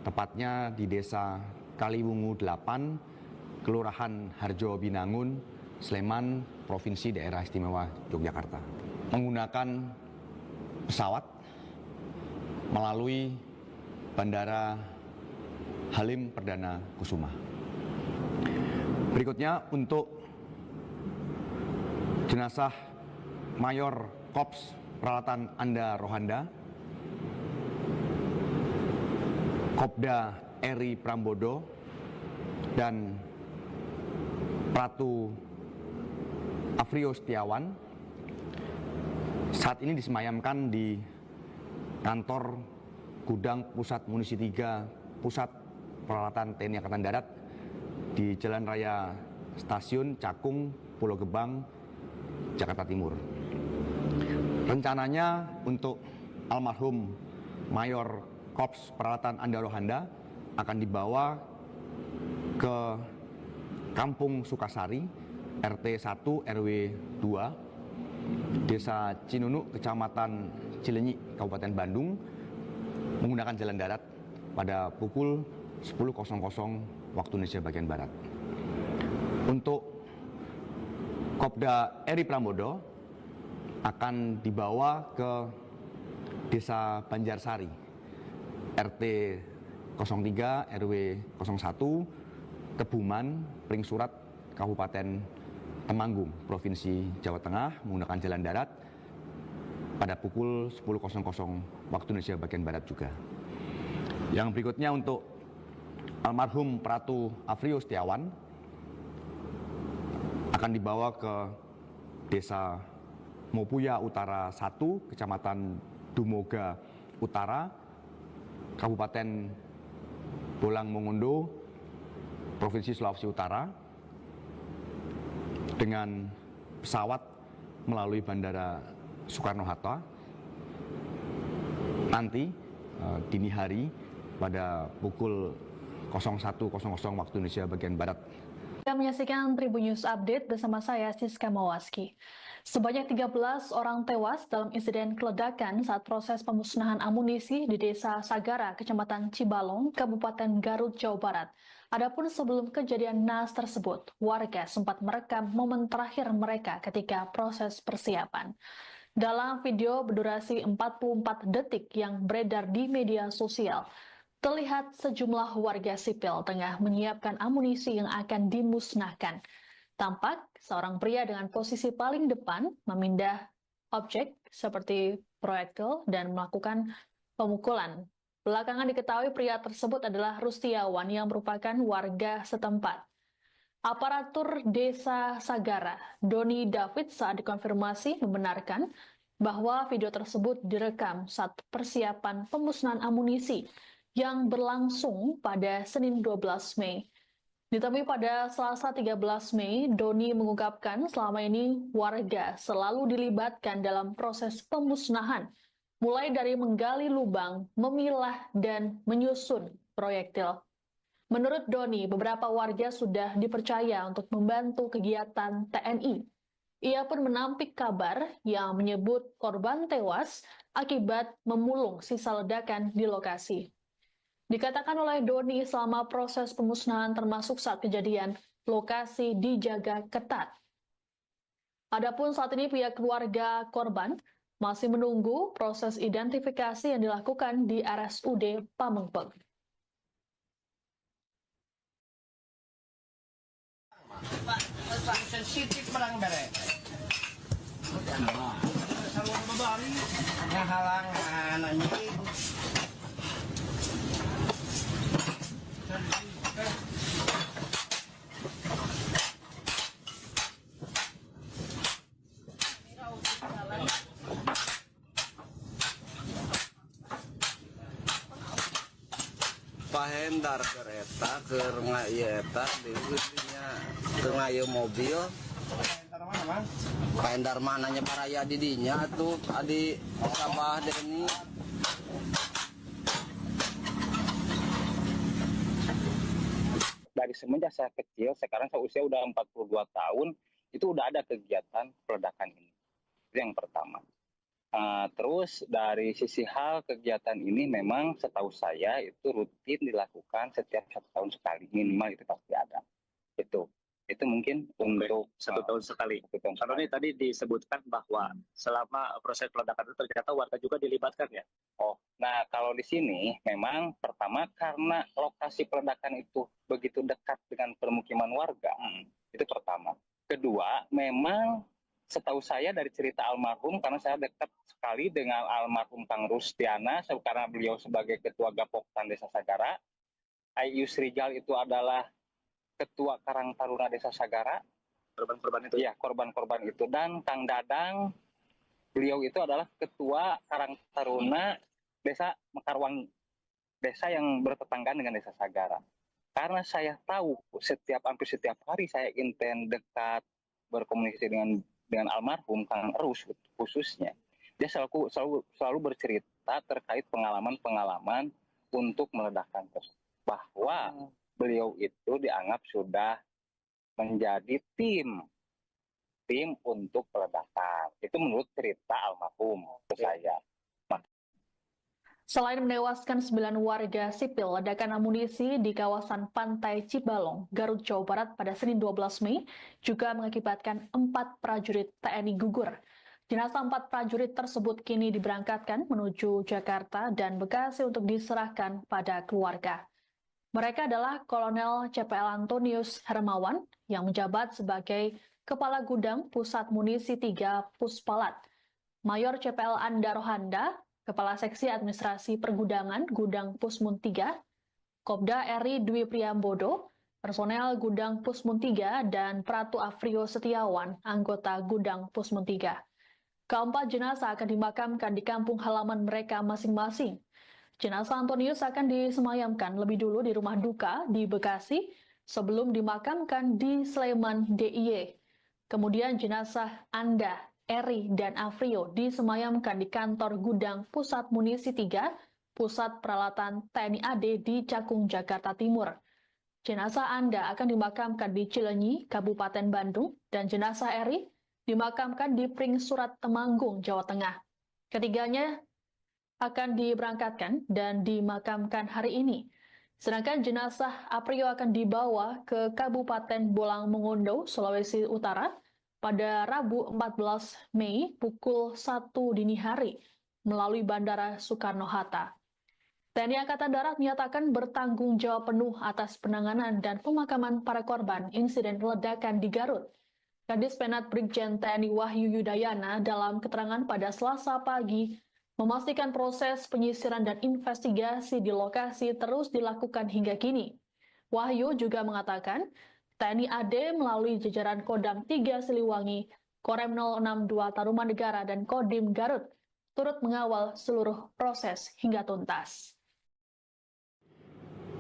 tepatnya di Desa Kaliwungu 8, Kelurahan Harjo Binangun, Sleman, Provinsi Daerah Istimewa Yogyakarta. Menggunakan pesawat melalui Bandara Halim Perdana Kusuma. Berikutnya untuk jenazah Mayor Korps Peralatan Anda Rohanda, Kopda Eri Prambodo, dan Pratu Afrio Setiawan saat ini disemayamkan di kantor Gudang Pusat Munisi 3 Pusat Peralatan TNI Angkatan Darat di Jalan Raya Stasiun Cakung, Pulau Gebang, Jakarta Timur. Rencananya untuk almarhum Mayor Korps Peralatan Anda Rohanda akan dibawa ke Kampung Sukasari, RT 1 RW 2, Desa Cinunuk, Kecamatan Cilenyi, Kabupaten Bandung, menggunakan jalan darat pada pukul 10.00 waktu Indonesia bagian Barat. Untuk Kopda Eri Pramodo akan dibawa ke Desa Banjarsari, RT 03 RW 01, Kebuman, Pringsurat, Kabupaten Temanggung, Provinsi Jawa Tengah, menggunakan jalan darat pada pukul 10.00 waktu Indonesia bagian Barat juga. Yang berikutnya untuk almarhum Pratu Afrio Setiawan akan dibawa ke Desa Mopuya Utara 1, Kecamatan Dumoga Utara, Kabupaten Bolang Mongondo, Provinsi Sulawesi Utara, dengan pesawat melalui Bandara Soekarno-Hatta nanti dini hari pada pukul 01.00 waktu Indonesia bagian Barat. Kita menyaksikan Tribun News Update bersama saya, Siska Mawaski. Sebanyak 13 orang tewas dalam insiden keledakan saat proses pemusnahan amunisi di Desa Sagara, Kecamatan Cibalong, Kabupaten Garut, Jawa Barat. Adapun sebelum kejadian naas tersebut, warga sempat merekam momen terakhir mereka ketika proses persiapan. Dalam video berdurasi 44 detik yang beredar di media sosial, terlihat sejumlah warga sipil tengah menyiapkan amunisi yang akan dimusnahkan. Tampak seorang pria dengan posisi paling depan memindah objek seperti proyektil dan melakukan pemukulan. Belakangan diketahui pria tersebut adalah Rustiawan yang merupakan warga setempat. Aparatur Desa Sagara, Doni David, saat dikonfirmasi membenarkan bahwa video tersebut direkam saat persiapan pemusnahan amunisi yang berlangsung pada Senin 12 Mei. Ditemui pada Selasa 13 Mei, Doni mengungkapkan selama ini warga selalu dilibatkan dalam proses pemusnahan, mulai dari menggali lubang, memilah, dan menyusun proyektil. Menurut Doni, beberapa warga sudah dipercaya untuk membantu kegiatan TNI. Ia pun menampik kabar yang menyebut korban tewas akibat memulung sisa ledakan di lokasi. Dikatakan oleh Doni selama proses pemusnahan termasuk saat kejadian, lokasi dijaga ketat. Adapun saat ini pihak keluarga korban masih menunggu proses identifikasi yang dilakukan di RSUD Pamengpeuk. Sensitif barang bere. Sarwa babali. Yang halangan anjing. Pahendar kereta ke ngayeta di geudinya ke ngayu mobil. Pahendar mananya paraya didinya tuh adi Sabah Deni. Dari semenjak saya kecil, sekarang saya usia udah 42 tahun, itu udah ada kegiatan peledakan ini. Itu yang pertama. Terus dari sisi hal kegiatan ini memang setahu saya itu rutin dilakukan setiap 1 tahun sekali, minimal itu pasti ada. Itu mungkin untuk 1 tahun sekali. tahun Kalau ini tadi disebutkan bahwa selama proses peledakan itu ternyata warga juga dilibatkan ya? Oh, nah kalau di sini memang pertama karena lokasi peledakan itu begitu dekat dengan permukiman warga, itu pertama. Kedua, memang setahu saya dari cerita almarhum, karena saya dekat sekali dengan almarhum Kang Rustiana, karena beliau sebagai Ketua Gapoktan Desa Sagara, Ayus Rijal itu adalah Ketua Karang Taruna Desa Sagara, Korban-korban itu? ya korban-korban itu, dan Kang Dadang, beliau itu adalah Ketua Karang Taruna Desa Mekarwangi, desa yang bertetanggaan dengan Desa Sagara. Karena saya tahu hampir setiap hari saya inten dekat berkomunikasi dengan almarhum Kang Erus khususnya, dia selalu bercerita terkait pengalaman-pengalaman untuk meledakkan tersebut, bahwa beliau itu dianggap sudah menjadi tim untuk peledakan. Itu menurut cerita almarhum ke saya. Selain menewaskan 9 warga sipil, ledakan amunisi di kawasan Pantai Cibalong, Garut, Jawa Barat pada Senin 12 Mei juga mengakibatkan 4 prajurit TNI gugur. Jenazah 4 prajurit tersebut kini diberangkatkan menuju Jakarta dan Bekasi untuk diserahkan pada keluarga. Mereka adalah Kolonel CPL Antonius Hermawan yang menjabat sebagai Kepala Gudang Pusat Munisi 3 Puspalat, Mayor CPL Anda Rohanda, Kepala Seksi Administrasi Pergudangan Gudang Pusmun 3, Kopda Eri Dwi Priambodo, personel Gudang Pusmun 3, dan Pratu Afrio Setiawan, anggota Gudang Pusmun 3. Keempat jenazah akan dimakamkan di kampung halaman mereka masing-masing. Jenazah Antonius akan disemayamkan lebih dulu di rumah duka di Bekasi sebelum dimakamkan di Sleman DIY. Kemudian jenazah Anda, Eri, dan Afrio disemayamkan di kantor Gudang Pusat Munisi 3, Pusat Peralatan TNI AD di Cakung, Jakarta Timur. Jenazah Anda akan dimakamkan di Cileunyi, Kabupaten Bandung, dan jenazah Eri dimakamkan di Pring Surat Temanggung, Jawa Tengah. Ketiganya akan diberangkatkan dan dimakamkan hari ini. Sedangkan jenazah Aprio akan dibawa ke Kabupaten Bolang Mongondo, Sulawesi Utara pada Rabu 14 Mei pukul 1 dini hari melalui Bandara Soekarno-Hatta. TNI Angkatan Darat menyatakan bertanggung jawab penuh atas penanganan dan pemakaman para korban insiden ledakan di Garut. Kadis Penat Brigjen TNI Wahyu Yudayana dalam keterangan pada Selasa pagi memastikan proses penyisiran dan investigasi di lokasi terus dilakukan hingga kini. Wahyu juga mengatakan TNI AD melalui jajaran Kodam 3 Siliwangi, Korem 062 Tarumanegara, dan Kodim Garut turut mengawal seluruh proses hingga tuntas.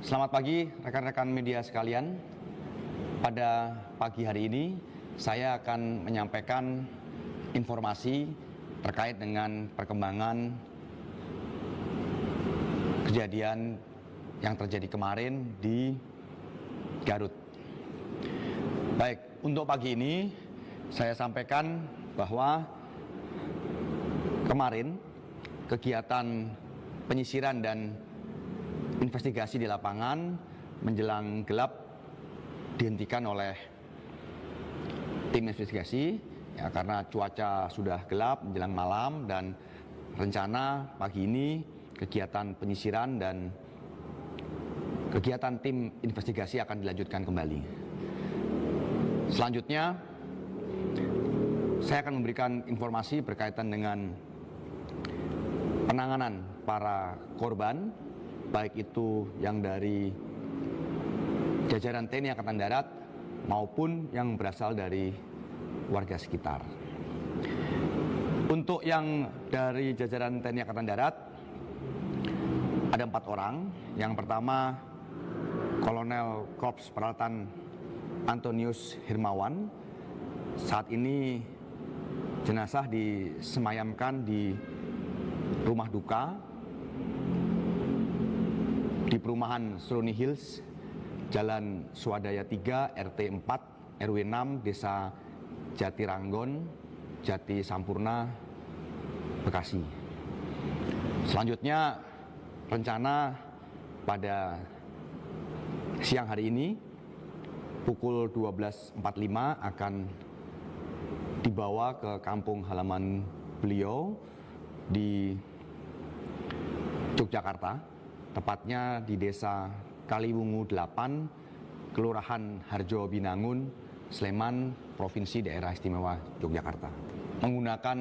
Selamat pagi rekan-rekan media sekalian. Pada pagi hari ini saya akan menyampaikan informasi terkait dengan perkembangan kejadian yang terjadi kemarin di Garut. Baik, untuk pagi ini saya sampaikan bahwa kemarin kegiatan penyisiran dan investigasi di lapangan menjelang gelap dihentikan oleh tim investigasi ya, karena cuaca sudah gelap menjelang malam, dan rencana pagi ini kegiatan penyisiran dan kegiatan tim investigasi akan dilanjutkan kembali. Selanjutnya saya akan memberikan informasi berkaitan dengan penanganan para korban, baik itu yang dari jajaran TNI Angkatan Darat maupun yang berasal dari warga sekitar. Untuk yang dari jajaran TNI Angkatan Darat ada 4 orang. Yang pertama Kolonel Korps Peralatan Antonius Hermawan. Saat ini jenazah disemayamkan di rumah duka di perumahan Seruni Hills, Jalan Swadaya 3, RT 4, RW 6, Desa Jati Ranggon, Jati Sampurna, Bekasi. Selanjutnya rencana pada siang hari ini pukul 12.45 akan dibawa ke kampung halaman beliau di Yogyakarta, tepatnya di Desa Kaliwungu 8, Kelurahan Harjo Binangun, Sleman, Provinsi Daerah Istimewa Yogyakarta. Menggunakan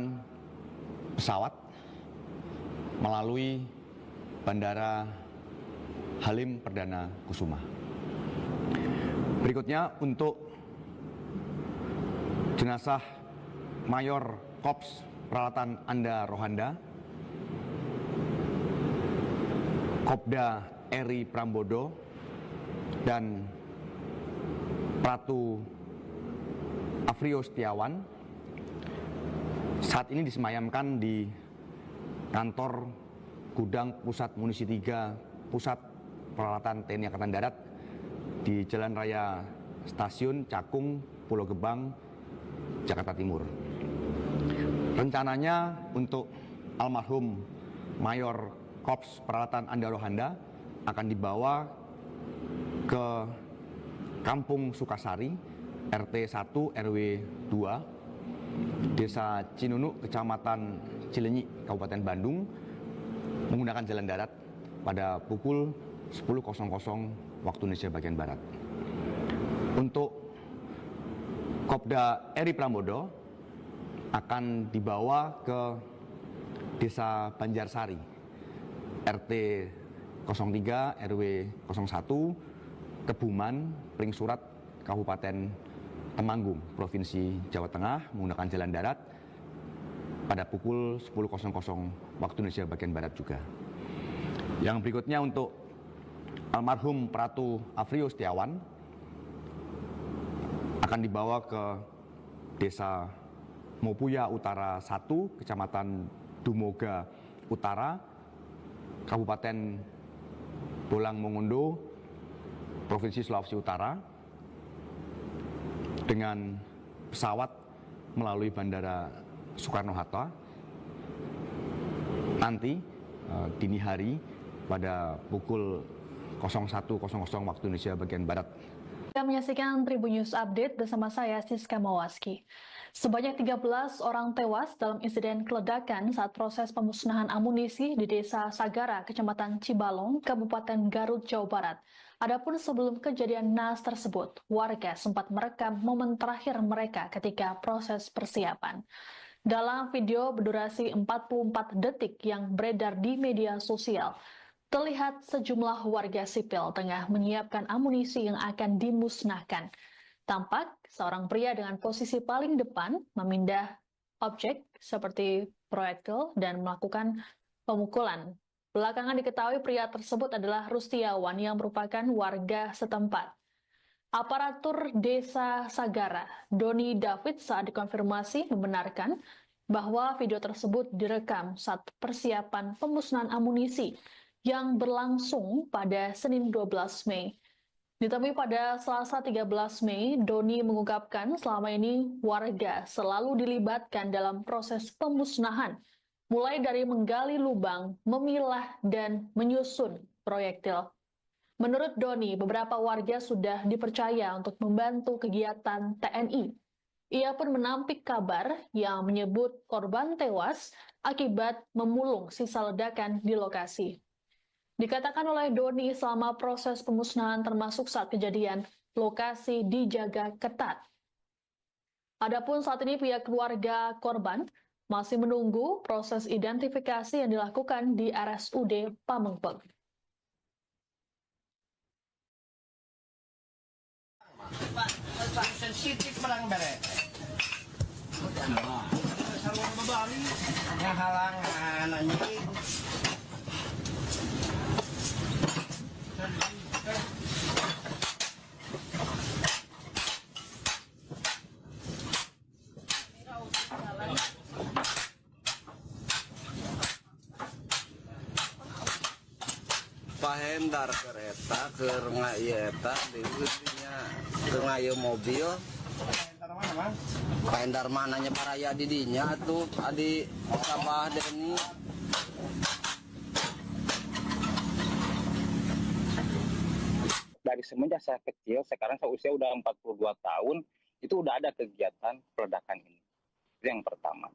pesawat melalui Bandara Halim Perdana Kusuma. Berikutnya untuk jenazah Mayor Korps Peralatan Anda Rohanda, Kopda Eri Prambodo, dan Pratu Afrio Setiawan saat ini disemayamkan di kantor Gudang Pusat Munisi 3 Pusat Peralatan TNI Angkatan Darat di Jalan Raya Stasiun Cakung, Pulau Gebang, Jakarta Timur. Rencananya untuk almarhum Mayor Korps Peralatan Anda Rohanda akan dibawa ke Kampung Sukasari, RT 1 RW 2, Desa Cinunuk, Kecamatan Cilenyi, Kabupaten Bandung, menggunakan jalan darat pada pukul 10.00 waktu Indonesia bagian Barat. Untuk Kopda Eri Pramodo akan dibawa ke Desa Banjarsari, RT 03 RW 01, Kebuman, Pringsurat, Kabupaten Temanggung, Provinsi Jawa Tengah, menggunakan jalan darat pada pukul 10.00 waktu Indonesia bagian Barat juga. Yang berikutnya untuk almarhum Pratu Afrio Setiawan akan dibawa ke Desa Mopuya Utara 1, Kecamatan Dumoga Utara, Kabupaten Bolang Mongondo, Provinsi Sulawesi Utara, dengan pesawat melalui Bandara Soekarno-Hatta nanti dini hari pada pukul 01.00 waktu Indonesia bagian Barat. Kita menyaksikan Tribun News Update bersama saya, Siska Mawaski. Sebanyak 13 orang tewas dalam insiden keledakan saat proses pemusnahan amunisi di Desa Sagara, Kecamatan Cibalong, Kabupaten Garut, Jawa Barat. Adapun sebelum kejadian naas tersebut, warga sempat merekam momen terakhir mereka ketika proses persiapan. Dalam video berdurasi 44 detik yang beredar di media sosial, terlihat sejumlah warga sipil tengah menyiapkan amunisi yang akan dimusnahkan. Tampak seorang pria dengan posisi paling depan memindah objek seperti proyektil dan melakukan pemukulan. Belakangan diketahui pria tersebut adalah Rustiawan yang merupakan warga setempat. Aparatur Desa Sagara, Doni David, saat dikonfirmasi membenarkan bahwa video tersebut direkam saat persiapan pemusnahan amunisi yang berlangsung pada Senin 12 Mei. Ditemui pada Selasa 13 Mei, Doni mengungkapkan selama ini warga selalu dilibatkan dalam proses pemusnahan, mulai dari menggali lubang, memilah, dan menyusun proyektil. Menurut Doni, beberapa warga sudah dipercaya untuk membantu kegiatan TNI. Ia pun menampik kabar yang menyebut korban tewas akibat memulung sisa ledakan di lokasi. Dikatakan oleh Doni selama proses pemusnahan termasuk saat kejadian, lokasi dijaga ketat. Adapun saat ini pihak keluarga korban masih menunggu proses identifikasi yang dilakukan di RSUD Pamengpeuk. Sensitif malang bere. Sarwa babari yang halang anjing. Pahendar kereta ke ngayeta di geudinya ke ngayo mobil. Pahendar mananya paraya di dinya tuh adi Sabah Deni. Dari semenjak saya kecil, sekarang saya usia udah 42 tahun, itu udah ada kegiatan peledakan ini. Itu yang pertama.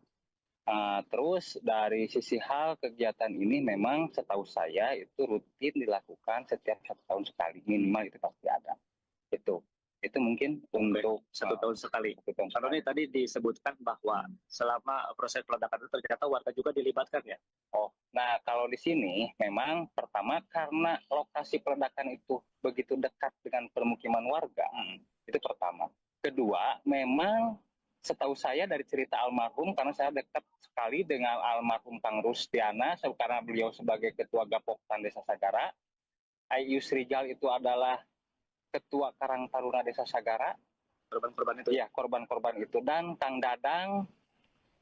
Terus dari sisi hal kegiatan ini memang setahu saya itu rutin dilakukan setiap 1 tahun sekali, minimal itu pasti ada. Itu mungkin untuk 1 tahun sekali. 1 tahun Kalau ini tadi disebutkan bahwa selama proses peledakan itu ternyata warga juga dilibatkan ya? Nah kalau di sini memang pertama karena lokasi peledakan itu begitu dekat dengan permukiman warga, itu pertama. Kedua, memang setahu saya dari cerita almarhum, karena saya dekat sekali dengan almarhum Kang Rustiana, karena beliau sebagai Ketua Gapoktan Desa Sagara, Ayus Rijal itu adalah Ketua Karang Taruna Desa Sagara, Korban-korban itu? ya korban-korban itu, dan Kang Dadang,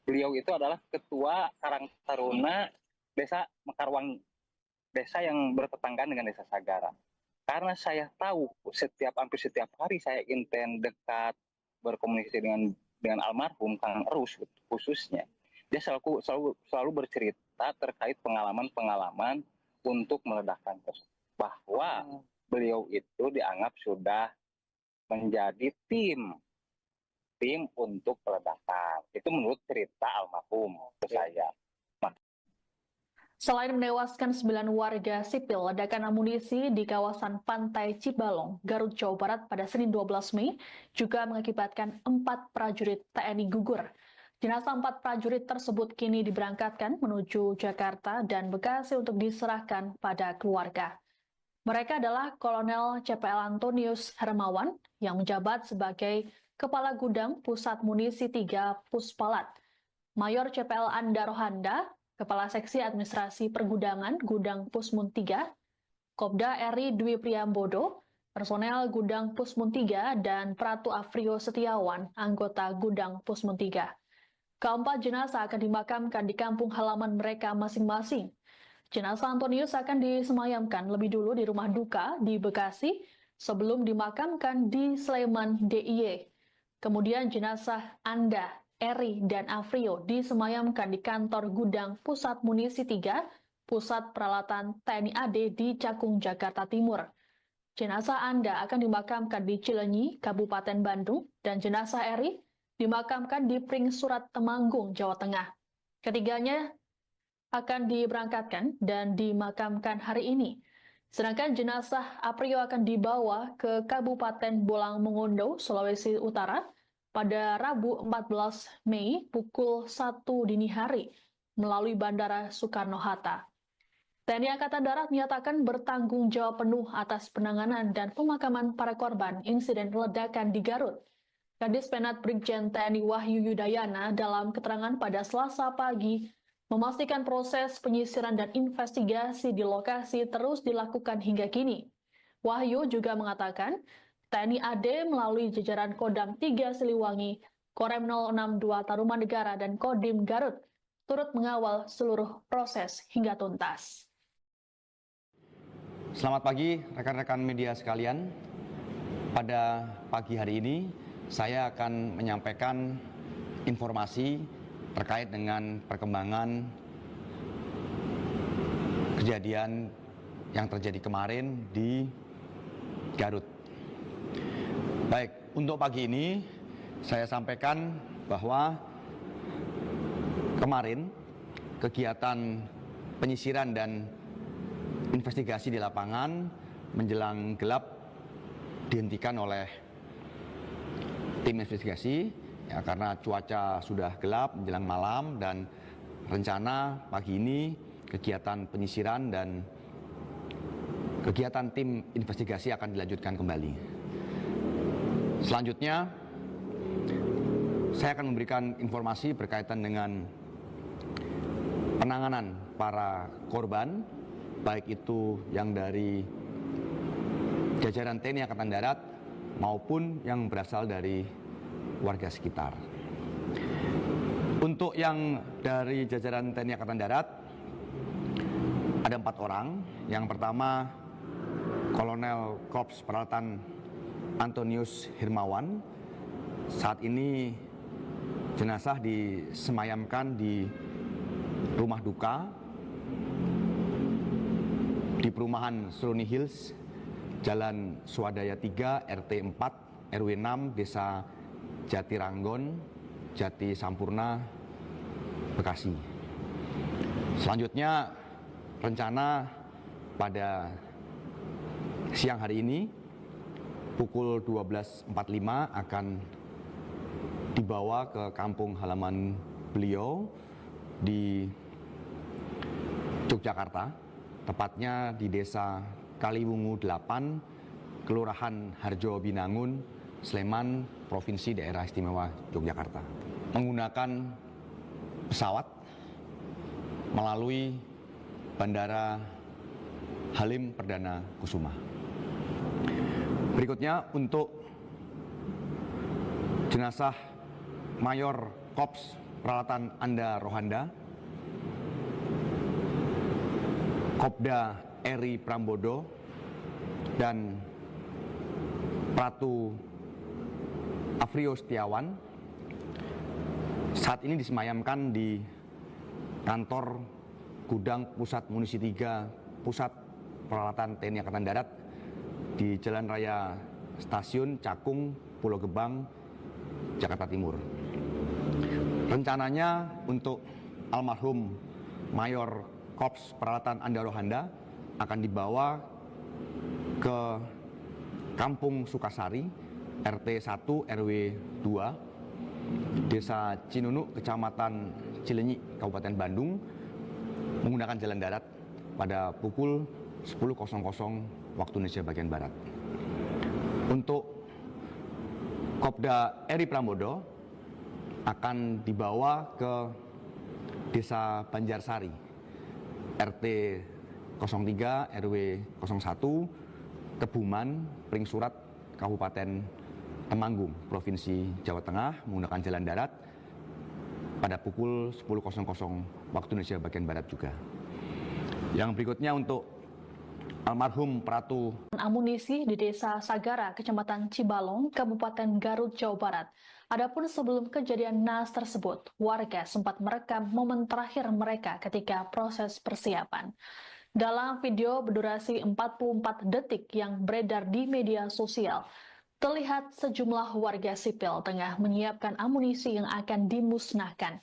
beliau itu adalah Ketua Karang Taruna Desa Mekarwangi, desa yang bertetanggaan dengan Desa Sagara. Karena saya tahu hampir setiap hari saya inten dekat berkomunikasi dengan almarhum Kang Rus khususnya, dia selalu bercerita terkait pengalaman-pengalaman untuk meledakkan tersebut. Bahwa beliau itu dianggap sudah menjadi tim untuk peledakan. Itu menurut cerita almarhum ke saya. Selain menewaskan 9 warga sipil, ledakan amunisi di kawasan Pantai Cibalong, Garut, Jawa Barat pada Senin 12 Mei juga mengakibatkan 4 prajurit TNI gugur. Jenazah 4 prajurit tersebut kini diberangkatkan menuju Jakarta dan Bekasi untuk diserahkan pada keluarga. Mereka adalah Kolonel CPL Antonius Hermawan yang menjabat sebagai Kepala Gudang Pusat Munisi 3 Puspalat, Mayor CPL Anda Rohanda, Kepala Seksi Administrasi Pergudangan Gudang Pusmun 3, Kopda Eri Dwi Priambodo, personel Gudang Pusmun 3, dan Pratu Afrio Setiawan, anggota Gudang Pusmun 3. Keempat jenazah akan dimakamkan di kampung halaman mereka masing-masing. Jenazah Antonius akan disemayamkan lebih dulu di rumah duka di Bekasi sebelum dimakamkan di Sleman DIY. Kemudian jenazah Anda, Eri, dan Afrio disemayamkan di kantor Gudang Pusat Munisi 3, Pusat Peralatan TNI AD di Cakung, Jakarta Timur. Jenazah Anda akan dimakamkan di Cilenyi, Kabupaten Bandung, dan jenazah Eri dimakamkan di Pring Surat Temanggung, Jawa Tengah. Ketiganya akan diberangkatkan dan dimakamkan hari ini. Sedangkan jenazah Aprio akan dibawa ke Kabupaten Bolang Mongondo, Sulawesi Utara pada Rabu 14 Mei pukul 1 dini hari melalui Bandara Soekarno-Hatta. TNI Angkatan Darat menyatakan bertanggung jawab penuh atas penanganan dan pemakaman para korban insiden ledakan di Garut. Kadis Penat Brigjen TNI Wahyu Yudayana dalam keterangan pada Selasa pagi memastikan proses penyisiran dan investigasi di lokasi terus dilakukan hingga kini. Wahyu juga mengatakan TNI AD melalui jajaran Kodam 3 Siliwangi, Korem 062 Tarumanegara, dan Kodim Garut turut mengawal seluruh proses hingga tuntas. Selamat pagi rekan-rekan media sekalian. Pada pagi hari ini saya akan menyampaikan informasi terkait dengan perkembangan kejadian yang terjadi kemarin di Garut. Baik, untuk pagi ini saya sampaikan bahwa kemarin kegiatan penyisiran dan investigasi di lapangan menjelang gelap dihentikan oleh tim investigasi ya, karena cuaca sudah gelap menjelang malam, dan rencana pagi ini kegiatan penyisiran dan kegiatan tim investigasi akan dilanjutkan kembali. Selanjutnya saya akan memberikan informasi berkaitan dengan penanganan para korban, baik itu yang dari jajaran TNI Angkatan Darat maupun yang berasal dari warga sekitar. Untuk yang dari jajaran TNI Angkatan Darat ada 4 orang. Yang pertama Kolonel Korps Peralatan Antonius Hermawan. Saat ini jenazah disemayamkan di rumah duka di perumahan Seruni Hills, Jalan Swadaya 3, RT 4, RW 6, Desa Jati Ranggon, Jati Sampurna, Bekasi. Selanjutnya rencana pada siang hari ini pukul 12.45 akan dibawa ke kampung halaman beliau di Yogyakarta, tepatnya di Desa Kaliwungu 8, Kelurahan Harjo Binangun, Sleman, Provinsi Daerah Istimewa Yogyakarta. Menggunakan pesawat melalui Bandara Halim Perdana Kusuma. Berikutnya untuk jenazah Mayor Korps Peralatan Anda Rohanda, Kopda Eri Prambodo, dan Pratu Afrio Setiawan saat ini disemayamkan di kantor Gudang Pusat Munisi 3 Pusat Peralatan TNI Angkatan Darat di Jalan Raya Stasiun Cakung, Pulau Gebang, Jakarta Timur. Rencananya untuk almarhum Mayor Korps Peralatan Anda Rohanda akan dibawa ke Kampung Sukasari, RT 1 RW 2, Desa Cinunuk, Kecamatan Cilenyi, Kabupaten Bandung, menggunakan jalan darat pada pukul 10.00 waktu Indonesia bagian Barat. Untuk Kopda Eri Pramodo akan dibawa ke Desa Banjarsari, RT 03 RW 01, Kebuman, Pringsurat, Kabupaten Temanggung, Provinsi Jawa Tengah, menggunakan jalan darat pada pukul 10.00 waktu Indonesia bagian Barat juga. Yang berikutnya untuk almarhum Pratu Amunisi di Desa Sagara, Kecamatan Cibalong, Kabupaten Garut, Jawa Barat. Adapun sebelum kejadian naas tersebut, warga sempat merekam momen terakhir mereka ketika proses persiapan. Dalam video berdurasi 44 detik yang beredar di media sosial, terlihat sejumlah warga sipil tengah menyiapkan amunisi yang akan dimusnahkan.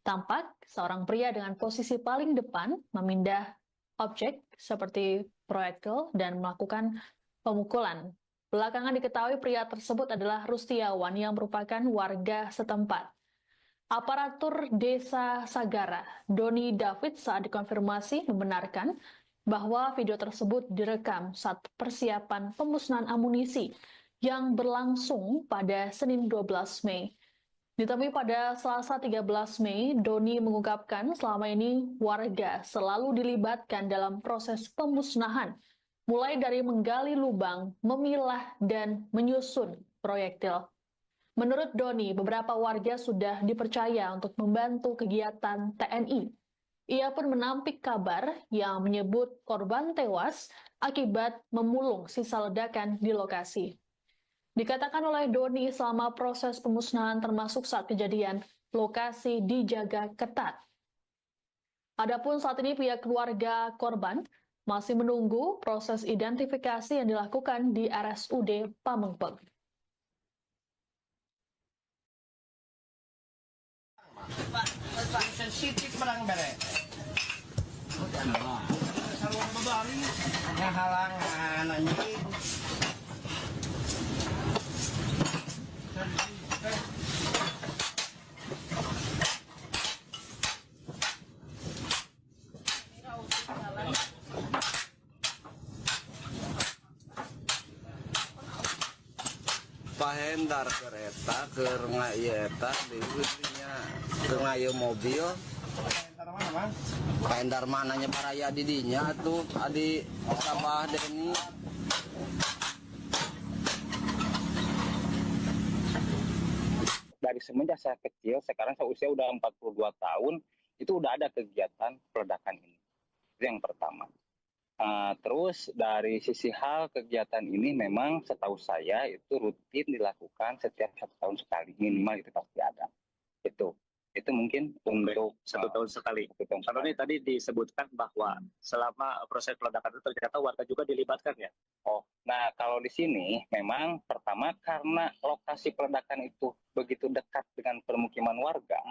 Tampak seorang pria dengan posisi paling depan memindah objek seperti proyektil dan melakukan pemukulan. Belakangan diketahui pria tersebut adalah Rustiawan yang merupakan warga setempat. Aparatur Desa Sagara, Doni David, saat dikonfirmasi membenarkan bahwa video tersebut direkam saat persiapan pemusnahan amunisi yang berlangsung pada Senin 12 Mei. Ditemui pada Selasa 13 Mei, Doni mengungkapkan selama ini warga selalu dilibatkan dalam proses pemusnahan, mulai dari menggali lubang, memilah, dan menyusun proyektil. Menurut Doni, beberapa warga sudah dipercaya untuk membantu kegiatan TNI. Ia pun menampik kabar yang menyebut korban tewas akibat memulung sisa ledakan di lokasi. Dikatakan oleh Doni selama proses pemusnahan termasuk saat kejadian, lokasi dijaga ketat. Adapun saat ini pihak keluarga korban masih menunggu proses identifikasi yang dilakukan di RSUD Pamengpeuk. Sensitif barang bere. Sarung babali ngahalang anjing. Pahendar kereta ke ngayeta di nya ke ngayo mobil. Entar mana, Bang? Pahendar mananya paraya didinya tuh adi Sabah Deni. Dari semenjak saya kecil, sekarang saya usia udah 42 tahun, itu udah ada kegiatan peledakan ini. Itu yang pertama. Terus dari sisi hal kegiatan ini memang setahu saya itu rutin dilakukan setiap 1 tahun sekali, minimal itu pasti ada. Itu mungkin untuk 1 tahun sekali. 1 tahun Kalau sekali. ini tadi disebutkan bahwa selama proses peledakan itu ternyata warga juga dilibatkan ya. Nah kalau di sini memang pertama karena lokasi peledakan itu begitu dekat dengan permukiman warga,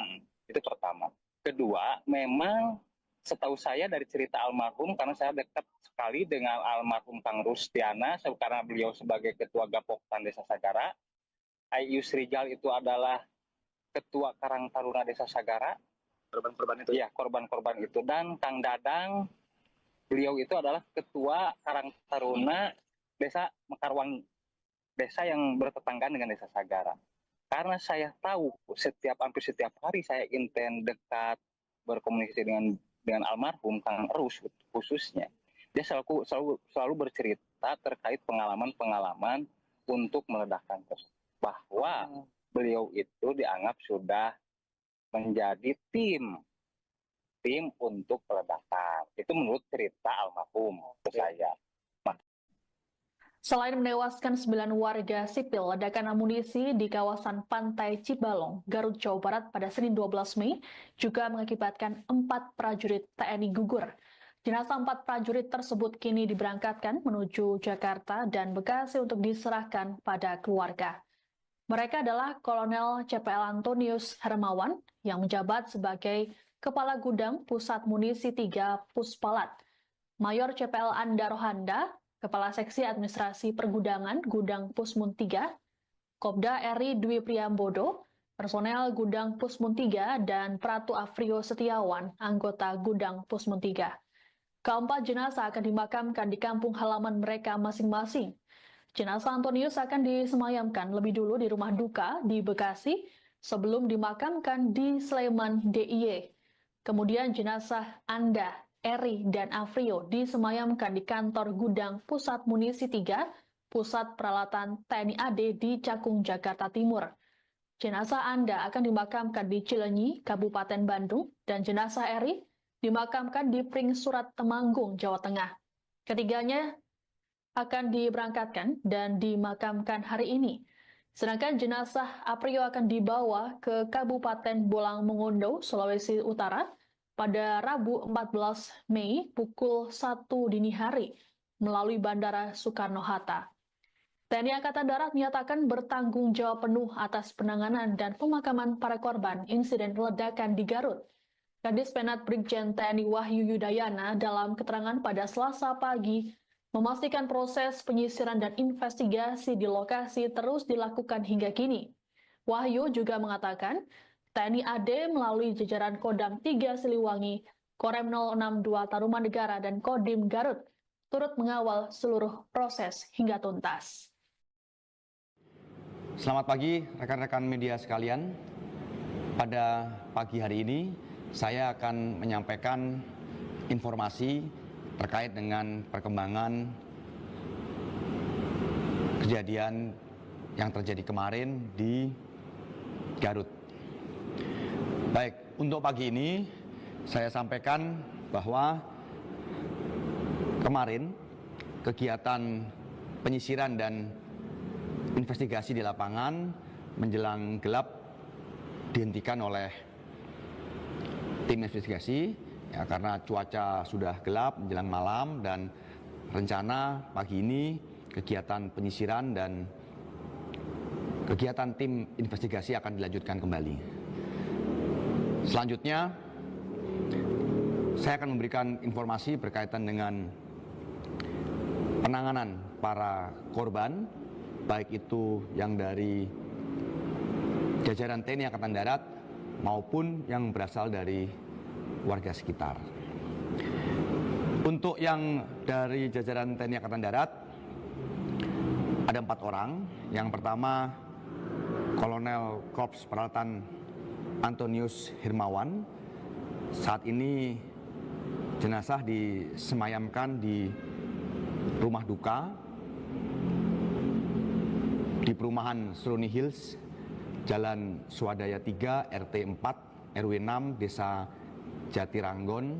itu pertama. Kedua, memang setahu saya dari cerita almarhum, karena saya dekat sekali dengan almarhum Kang Rustiana, karena beliau sebagai Ketua Gapoktan Desa Sagara, Ayus Rijal itu adalah Ketua Karang Taruna Desa Sagara, Korban-korban itu. iya korban-korban itu, dan Kang Dadang, beliau itu adalah Ketua Karang Taruna Desa Mekarwangi, desa yang bertetanggaan dengan Desa Sagara. Karena saya tahu hampir setiap hari saya inten dekat berkomunikasi dengan almarhum Kang Erus khususnya, dia selalu bercerita terkait pengalaman-pengalaman untuk meledakkan tersebut, bahwa beliau itu dianggap sudah menjadi tim untuk peledakan. Itu menurut cerita almarhum ke saya. Selain menewaskan 9 warga sipil, ledakan amunisi di kawasan Pantai Cibalong, Garut, Jawa Barat pada Senin 12 Mei juga mengakibatkan 4 prajurit TNI gugur. Jenazah 4 prajurit tersebut kini diberangkatkan menuju Jakarta dan Bekasi untuk diserahkan pada keluarga. Mereka adalah Kolonel CPL Antonius Hermawan yang menjabat sebagai Kepala Gudang Pusat Munisi 3 Puspalat, Mayor CPL Anda Rohanda, Kepala Seksi Administrasi Pergudangan Gudang Pusmun 3, Kopda Eri Dwi Priambodo, personel Gudang Pusmun 3, dan Pratu Afrio Setiawan, anggota Gudang Pusmun 3. Keempat jenazah akan dimakamkan di kampung halaman mereka masing-masing. Jenazah Antonius akan disemayamkan lebih dulu di rumah duka di Bekasi sebelum dimakamkan di Sleman DIY. Kemudian jenazah Anda, Eri, dan Afrio disemayamkan di kantor Gudang Pusat Munisi 3, Pusat Peralatan TNI AD di Cakung, Jakarta Timur. Jenazah Anda akan dimakamkan di Cileunyi, Kabupaten Bandung, dan jenazah Eri dimakamkan di Pring Surat Temanggung, Jawa Tengah. Ketiganya akan diberangkatkan dan dimakamkan hari ini. Sedangkan jenazah Aprio akan dibawa ke Kabupaten Bolang Mongondo, Sulawesi Utara pada Rabu 14 Mei pukul 1 dini hari melalui Bandara Soekarno-Hatta. TNI Angkatan Darat menyatakan bertanggung jawab penuh atas penanganan dan pemakaman para korban insiden ledakan di Garut. Kadis Penat Brigjen TNI Wahyu Yudayana dalam keterangan pada Selasa pagi memastikan proses penyisiran dan investigasi di lokasi terus dilakukan hingga kini. Wahyu juga mengatakan TNI AD melalui jajaran Kodam 3 Siliwangi, Korem 062 Tarumanegara, dan Kodim Garut turut mengawal seluruh proses hingga tuntas. Selamat pagi rekan-rekan media sekalian. Pada pagi hari ini saya akan menyampaikan informasi terkait dengan perkembangan kejadian yang terjadi kemarin di Garut. Baik, untuk pagi ini saya sampaikan bahwa kemarin kegiatan penyisiran dan investigasi di lapangan menjelang gelap dihentikan oleh tim investigasi ya, karena cuaca sudah gelap menjelang malam, dan rencana pagi ini kegiatan penyisiran dan kegiatan tim investigasi akan dilanjutkan kembali. Selanjutnya saya akan memberikan informasi berkaitan dengan penanganan para korban, baik itu yang dari jajaran TNI Angkatan Darat maupun yang berasal dari warga sekitar. Untuk yang dari jajaran TNI Angkatan Darat ada 4 orang. Yang pertama Kolonel Korps Peralatan Antonius Hermawan. Saat ini jenazah disemayamkan di rumah duka di perumahan Seruni Hills, Jalan Swadaya 3, RT 4, RW 6, Desa Jatiranggon,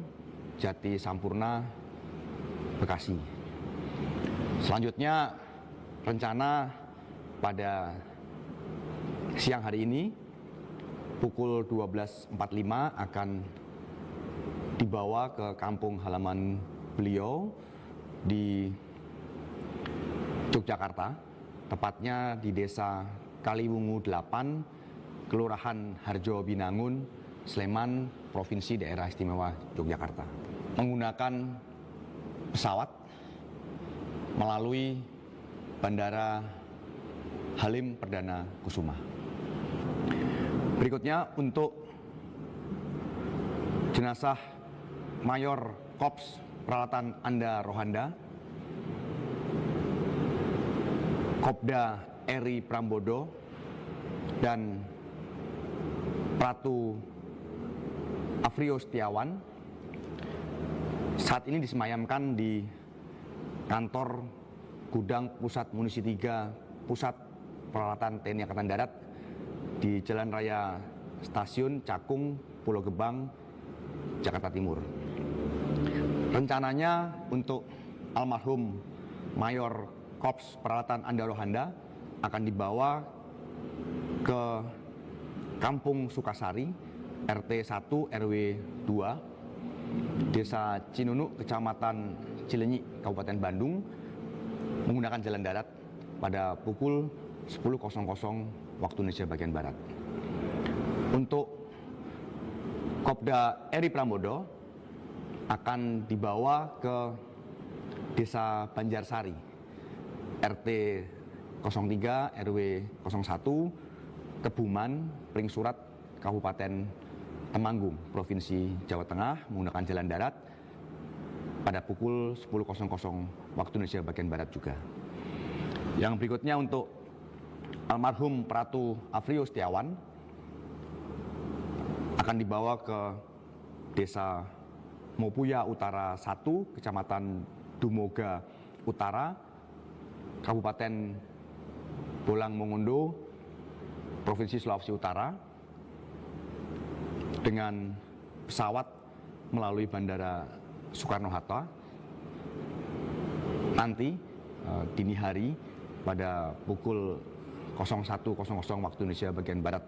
Jati Sampurna, Bekasi. Selanjutnya, rencana pada siang hari ini, pukul 12.45 akan dibawa ke kampung halaman beliau di Yogyakarta, tepatnya di Desa Kaliwungu 8, Kelurahan Harjo Binangun, Sleman, Provinsi Daerah Istimewa Yogyakarta. Menggunakan pesawat melalui Bandara Halim Perdana Kusuma. Berikutnya untuk jenazah Mayor Korps Peralatan Anda Rohanda, Kopda Eri Prambodo, dan Pratu Afrio Setiawan saat ini disemayamkan di kantor Gudang Pusat Munisi 3 Pusat Peralatan TNI Angkatan Darat di Jalan Raya Stasiun Cakung, Pulau Gebang, Jakarta Timur. Rencananya untuk almarhum Mayor Korps Peralatan Anda Rohanda akan dibawa ke Kampung Sukasari, RT 1 RW 2, Desa Cinunuk, Kecamatan Cilenyi, Kabupaten Bandung, menggunakan jalan darat pada pukul 10.00 waktu Indonesia bagian Barat. Untuk Kopda Eri Pramodo akan dibawa ke Desa Banjarsari, RT 03 RW 01, Kebuman, Pringsurat, Kabupaten Temanggung, Provinsi Jawa Tengah, menggunakan jalan darat pada pukul 10.00 waktu Indonesia bagian Barat juga. Yang berikutnya untuk almarhum Pratu Afrio Setiawan akan dibawa ke Desa Mopuya Utara 1, Kecamatan Dumoga Utara, Kabupaten Bolang Mongondo, Provinsi Sulawesi Utara, dengan pesawat melalui Bandara Soekarno-Hatta nanti dini hari pada pukul 01.00 waktu Indonesia bagian Barat.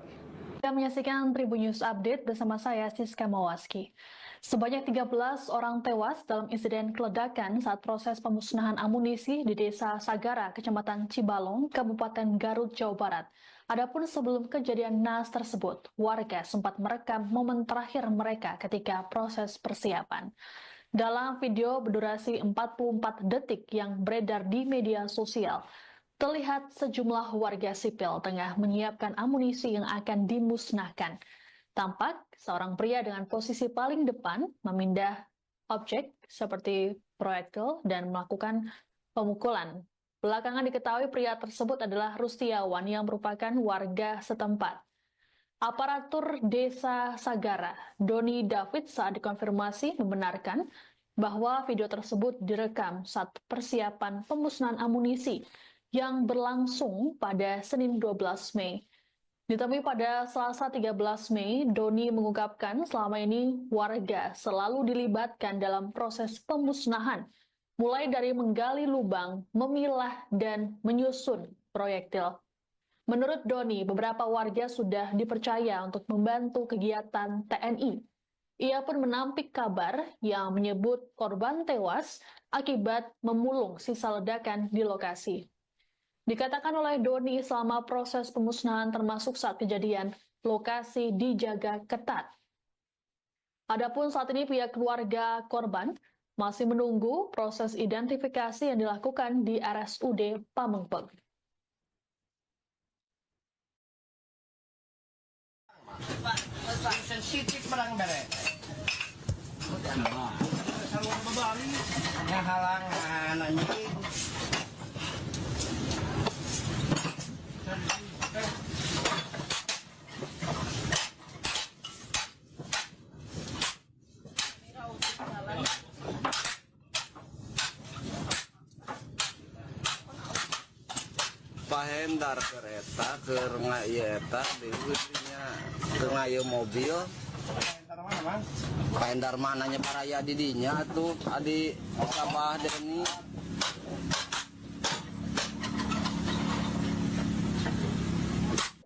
Kita menyaksikan Tribun News Update bersama saya, Siska Mawaski. Sebanyak 13 orang tewas dalam insiden keledakan saat proses pemusnahan amunisi di Desa Sagara, Kecamatan Cibalong, Kabupaten Garut, Jawa Barat. Adapun sebelum kejadian naas tersebut, warga sempat merekam momen terakhir mereka ketika proses persiapan. Dalam video berdurasi 44 detik yang beredar di media sosial, terlihat sejumlah warga sipil tengah menyiapkan amunisi yang akan dimusnahkan. Tampak seorang pria dengan posisi paling depan memindah objek seperti proyektil dan melakukan pemukulan. Belakangan diketahui pria tersebut adalah Rustiawan yang merupakan warga setempat. Aparatur Desa Sagara, Doni David, saat dikonfirmasi membenarkan bahwa video tersebut direkam saat persiapan pemusnahan amunisi yang berlangsung pada Senin 12 Mei. Ditemui pada Selasa 13 Mei, Doni mengungkapkan selama ini warga selalu dilibatkan dalam proses pemusnahan, mulai dari menggali lubang, memilah, dan menyusun proyektil. Menurut Doni, beberapa warga sudah dipercaya untuk membantu kegiatan TNI. Ia pun menampik kabar yang menyebut korban tewas akibat memulung sisa ledakan di lokasi. Dikatakan oleh Doni selama proses pemusnahan termasuk saat kejadian, lokasi dijaga ketat. Adapun saat ini pihak keluarga korban masih menunggu proses identifikasi yang dilakukan di RSUD Pamengpeuk. Sensitif barang bere. Sarua babari. Ngahalang anjing. Pahendar kereta ke ngayeta di heudinya ke ngayo mobil. Entar mana, Mang? Pahendar mananya paraya di dinya tuh adi Sabah Deni.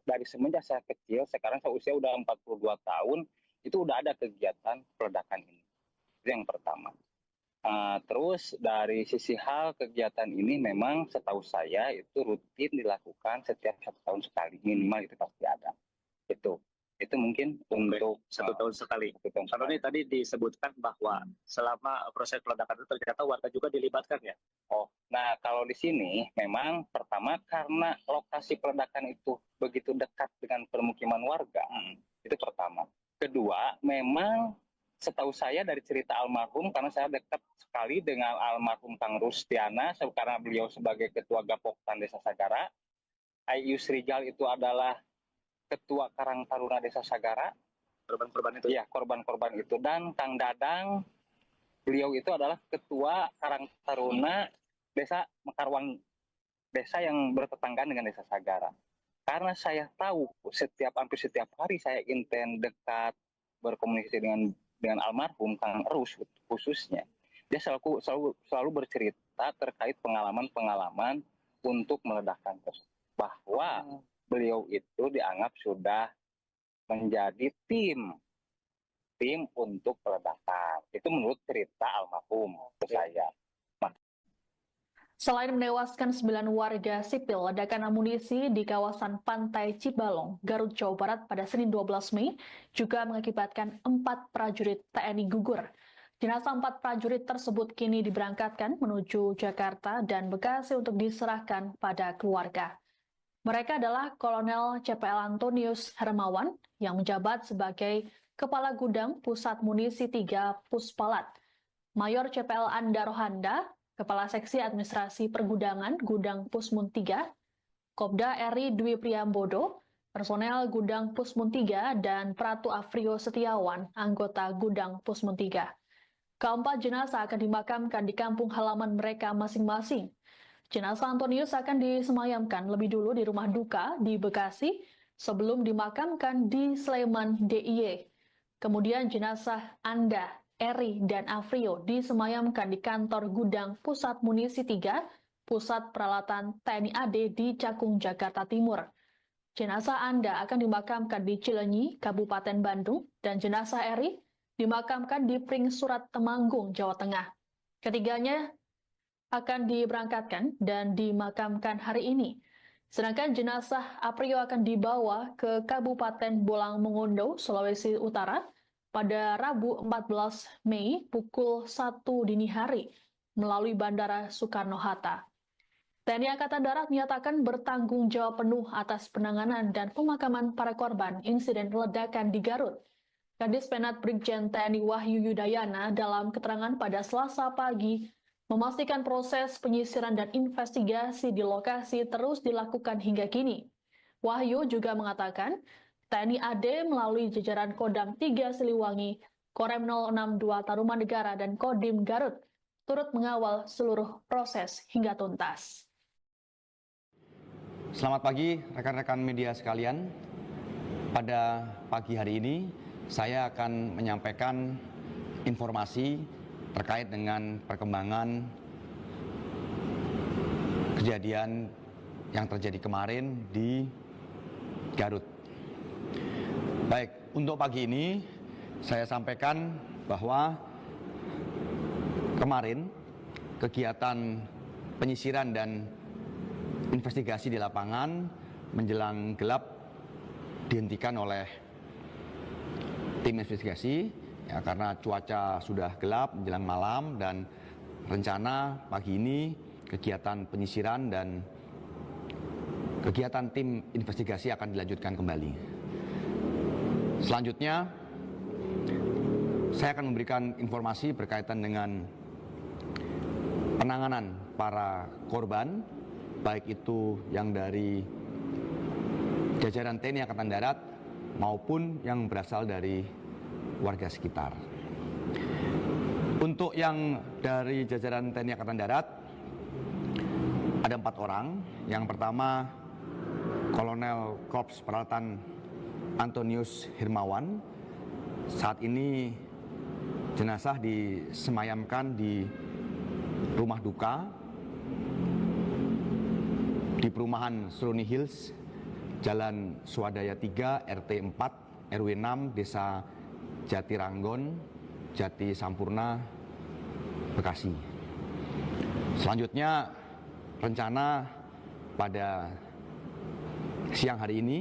Dari semenjak saya kecil, sekarang saya usia udah 42 tahun, itu udah ada kegiatan peledakan ini. Itu yang pertama. Terus dari sisi hal kegiatan ini memang setahu saya itu rutin dilakukan setiap 1 tahun sekali, minimal itu pasti ada. Itu mungkin untuk 1 tahun sekali. 1 tahun Kalau sekali. ini tadi disebutkan bahwa selama proses peledakan itu ternyata warga juga dilibatkan ya. Nah kalau di sini memang pertama karena lokasi peledakan itu begitu dekat dengan permukiman warga, itu pertama. Kedua, memang setahu saya dari cerita almarhum, karena saya dekat sekali dengan almarhum Kang Rustiana, karena beliau sebagai Ketua Gapoktan Desa Sagara. Ayu Srigal itu adalah Ketua Karang Taruna Desa Sagara. Korban-korban itu. Iya, korban-korban itu. Dan Kang Dadang, beliau itu adalah Ketua Karang Taruna Desa Mekarwang, desa yang bertetanggaan dengan Desa Sagara. Karena saya tahu hampir setiap hari saya inten dekat berkomunikasi dengan almarhum Kang Erus khususnya, dia selalu bercerita terkait pengalaman-pengalaman untuk meledakkan tersebut, bahwa beliau itu dianggap sudah menjadi tim tim untuk peledakan. Itu menurut cerita almarhum ke saya. Selain menewaskan 9 warga sipil, ledakan amunisi di kawasan Pantai Cibalong, Garut, Jawa Barat pada Senin 12 Mei juga mengakibatkan 4 prajurit TNI gugur. Jenazah 4 prajurit tersebut kini diberangkatkan menuju Jakarta dan Bekasi untuk diserahkan pada keluarga. Mereka adalah Kolonel CPL Antonius Hermawan yang menjabat sebagai Kepala Gudang Pusat Munisi 3 Puspalat, Mayor CPL Anda Rohanda, Kepala Seksi Administrasi Pergudangan Gudang Pusmun 3, Kopda Eri Dwi Priambodo, personel Gudang Pusmun 3, dan Pratu Afrio Setiawan, anggota Gudang Pusmun 3. Keempat jenazah akan dimakamkan di kampung halaman mereka masing-masing. Jenazah Antonius akan disemayamkan lebih dulu di rumah duka di Bekasi sebelum dimakamkan di Sleman DIY. Kemudian jenazah Anda, Eri, dan Afrio disemayamkan di kantor Gudang Pusat Munisi 3, Pusat Peralatan TNI AD di Cakung, Jakarta Timur. Jenazah Anda akan dimakamkan di Cileunyi, Kabupaten Bandung, dan jenazah Eri dimakamkan di Pring Surat Temanggung, Jawa Tengah. Ketiganya akan diberangkatkan dan dimakamkan hari ini. Sedangkan jenazah Aprio akan dibawa ke Kabupaten Bolang Mongondo, Sulawesi Utara, pada Rabu 14 Mei pukul 1 dini hari melalui Bandara Soekarno-Hatta. TNI Angkatan Darat menyatakan bertanggung jawab penuh atas penanganan dan pemakaman para korban insiden ledakan di Garut. Kadis Penat Brigjen TNI Wahyu Yudayana dalam keterangan pada Selasa pagi memastikan proses penyisiran dan investigasi di lokasi terus dilakukan hingga kini. Wahyu juga mengatakan TNI AD melalui jajaran Kodam 3 Siliwangi, Korem 062 Tarumanegara, dan Kodim Garut turut mengawal seluruh proses hingga tuntas. Selamat pagi rekan-rekan media sekalian. Pada pagi hari ini saya akan menyampaikan informasi terkait dengan perkembangan kejadian yang terjadi kemarin di Garut. Baik, untuk pagi ini saya sampaikan bahwa kemarin kegiatan penyisiran dan investigasi di lapangan menjelang gelap dihentikan oleh tim investigasi ya, karena cuaca sudah gelap menjelang malam, dan rencana pagi ini kegiatan penyisiran dan kegiatan tim investigasi akan dilanjutkan kembali. Selanjutnya, saya akan memberikan informasi berkaitan dengan penanganan para korban, baik itu yang dari jajaran TNI Angkatan Darat maupun yang berasal dari warga sekitar. Untuk yang dari jajaran TNI Angkatan Darat, ada 4 orang. Yang pertama, Kolonel Korps Peralatan Antonius Hermawan. Saat ini jenazah disemayamkan di rumah duka di perumahan Seruni Hills, Jalan Swadaya 3, RT 4, RW 6, Desa Jatiranggon, Jati Sampurna, Bekasi. Selanjutnya, rencana pada siang hari ini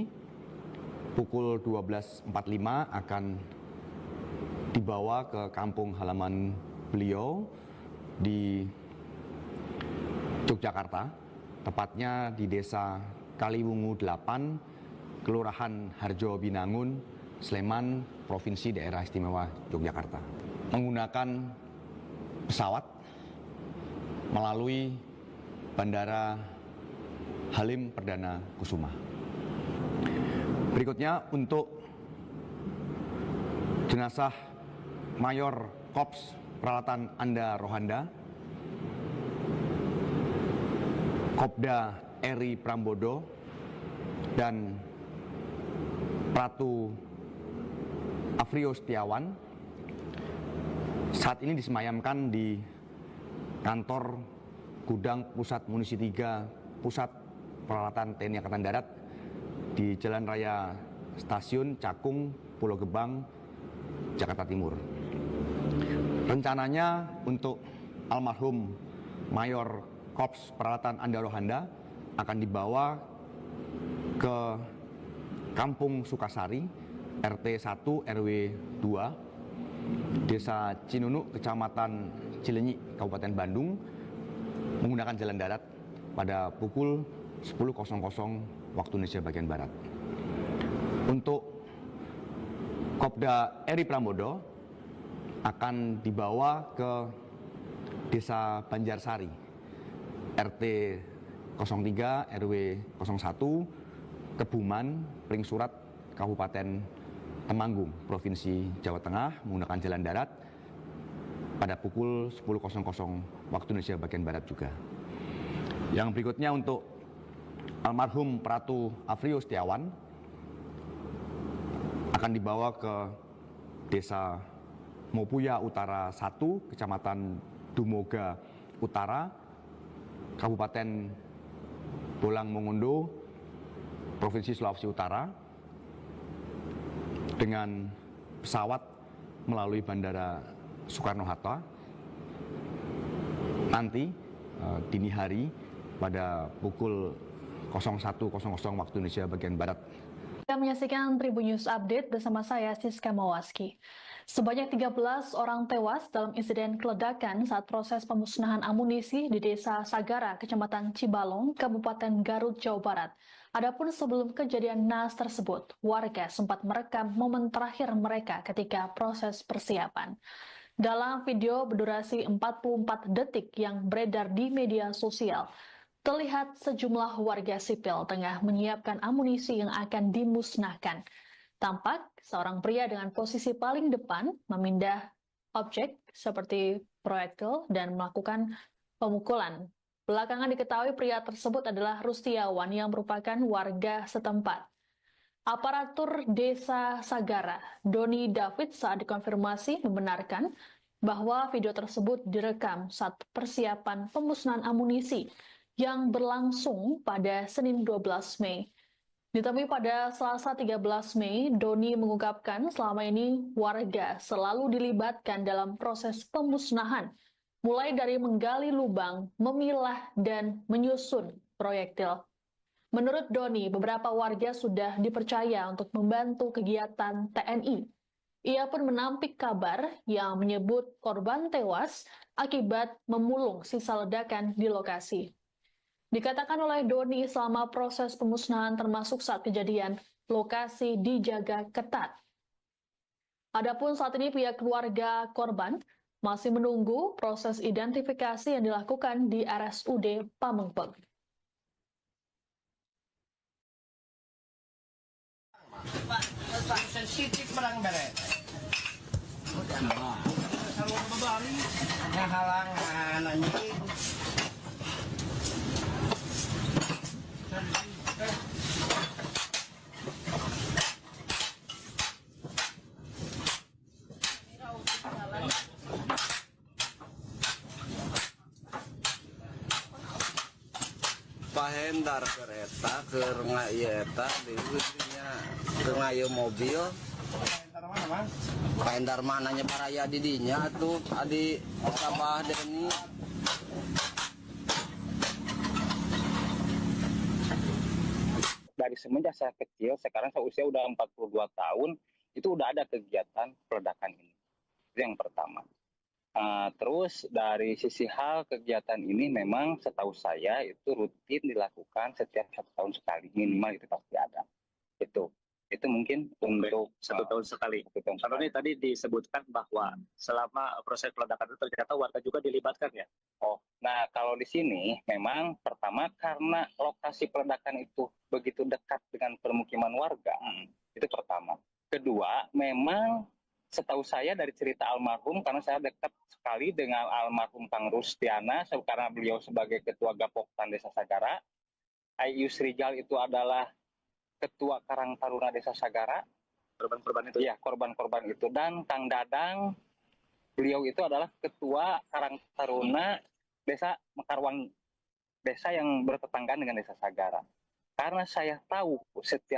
pukul 12.45 akan dibawa ke kampung halaman beliau di Yogyakarta, tepatnya di Desa Kaliwungu 8, Kelurahan Harjo Binangun, Sleman, Provinsi Daerah Istimewa Yogyakarta. Menggunakan pesawat melalui Bandara Halim Perdana Kusuma. Berikutnya untuk jenazah Mayor Korps Peralatan Anda Rohanda, Kopda Eri Prambodo, dan Pratu Afrio Setiawan saat ini disemayamkan di kantor Gudang Pusat Munisi 3 Pusat Peralatan TNI Angkatan Darat di Jalan Raya Stasiun Cakung, Pulau Gebang, Jakarta Timur. Rencananya untuk almarhum Mayor Korps Peralatan Anda Rohanda akan dibawa ke Kampung Sukasari, RT 1 RW 2, Desa Cinunuk, Kecamatan Cilenyi, Kabupaten Bandung, menggunakan jalan darat pada pukul 10.00 waktu Indonesia bagian Barat. Untuk Kopda Eri Pramodo akan dibawa ke Desa Banjarsari, RT 03 RW 01, Kebuman, Pringsurat, Kabupaten Temanggung, Provinsi Jawa Tengah, menggunakan jalan darat pada pukul 10.00 waktu Indonesia bagian Barat juga. Yang berikutnya untuk almarhum Pratu Afrio Setiawan akan dibawa ke Desa Mopuya Utara 1, Kecamatan Dumoga Utara, Kabupaten Bolang Mongondo, Provinsi Sulawesi Utara, dengan pesawat melalui Bandara Soekarno-Hatta nanti dini hari pada pukul 01.00 waktu Indonesia bagian Barat. Kita menyaksikan Tribun News Update bersama saya Siska Mawaski. Sebanyak 13 orang tewas dalam insiden keledakan saat proses pemusnahan amunisi di Desa Sagara, Kecamatan Cibalong, Kabupaten Garut, Jawa Barat. Adapun sebelum kejadian naas tersebut, warga sempat merekam momen terakhir mereka ketika proses persiapan. Dalam video berdurasi 44 detik yang beredar di media sosial, terlihat sejumlah warga sipil tengah menyiapkan amunisi yang akan dimusnahkan. Tampak seorang pria dengan posisi paling depan memindah objek seperti proyektil dan melakukan pemukulan. Belakangan diketahui pria tersebut adalah Rustiawan yang merupakan warga setempat. Aparatur Desa Sagara, Doni David, saat dikonfirmasi membenarkan bahwa video tersebut direkam saat persiapan pemusnahan amunisi yang berlangsung pada Senin 12 Mei. Ditemui pada Selasa 13 Mei, Doni mengungkapkan selama ini warga selalu dilibatkan dalam proses pemusnahan, mulai dari menggali lubang, memilah, dan menyusun proyektil. Menurut Doni, beberapa warga sudah dipercaya untuk membantu kegiatan TNI. Ia pun menampik kabar yang menyebut korban tewas akibat memulung sisa ledakan di lokasi. Dikatakan oleh Doni selama proses pemusnahan termasuk saat kejadian, lokasi dijaga ketat. Adapun saat ini pihak keluarga korban masih menunggu proses identifikasi yang dilakukan di RSUD Pamengpeuk. Sensitif barang bere. Sarua babari. Ngahalang anjing. Pahendar kereta ke ngayeta di geudinya ke ngayu mobil. Entar mana, Mang? Pahendar mananya paraya di dinya tuh adi Sabah Deni. Dari semenjak saya kecil, sekarang saya usia udah 42 tahun, itu udah ada kegiatan peledakan ini. Itu yang pertama. Terus dari sisi hal kegiatan ini memang setahu saya itu rutin dilakukan setiap 1 tahun sekali, minimal itu pasti ada. Itu mungkin untuk 1 tahun sekali. 1 tahun Kalau sekali. ini tadi disebutkan bahwa selama proses peledakan itu ternyata warga juga dilibatkan ya. Oh, nah kalau di sini memang pertama karena lokasi peledakan itu begitu dekat dengan permukiman warga, itu pertama. Kedua, memang setahu saya dari cerita almarhum, karena saya dekat sekali dengan almarhum Kang Rustiana, karena beliau sebagai Ketua Gapoktan Desa Sagara, Ayus Rijal itu adalah Ketua Karang Taruna Desa Sagara, Korban-korban itu. ya korban-korban itu, dan Kang Dadang, beliau itu adalah Ketua Karang Taruna Desa Mekarwangi, desa yang bertetanggaan dengan Desa Sagara. Karena saya tahu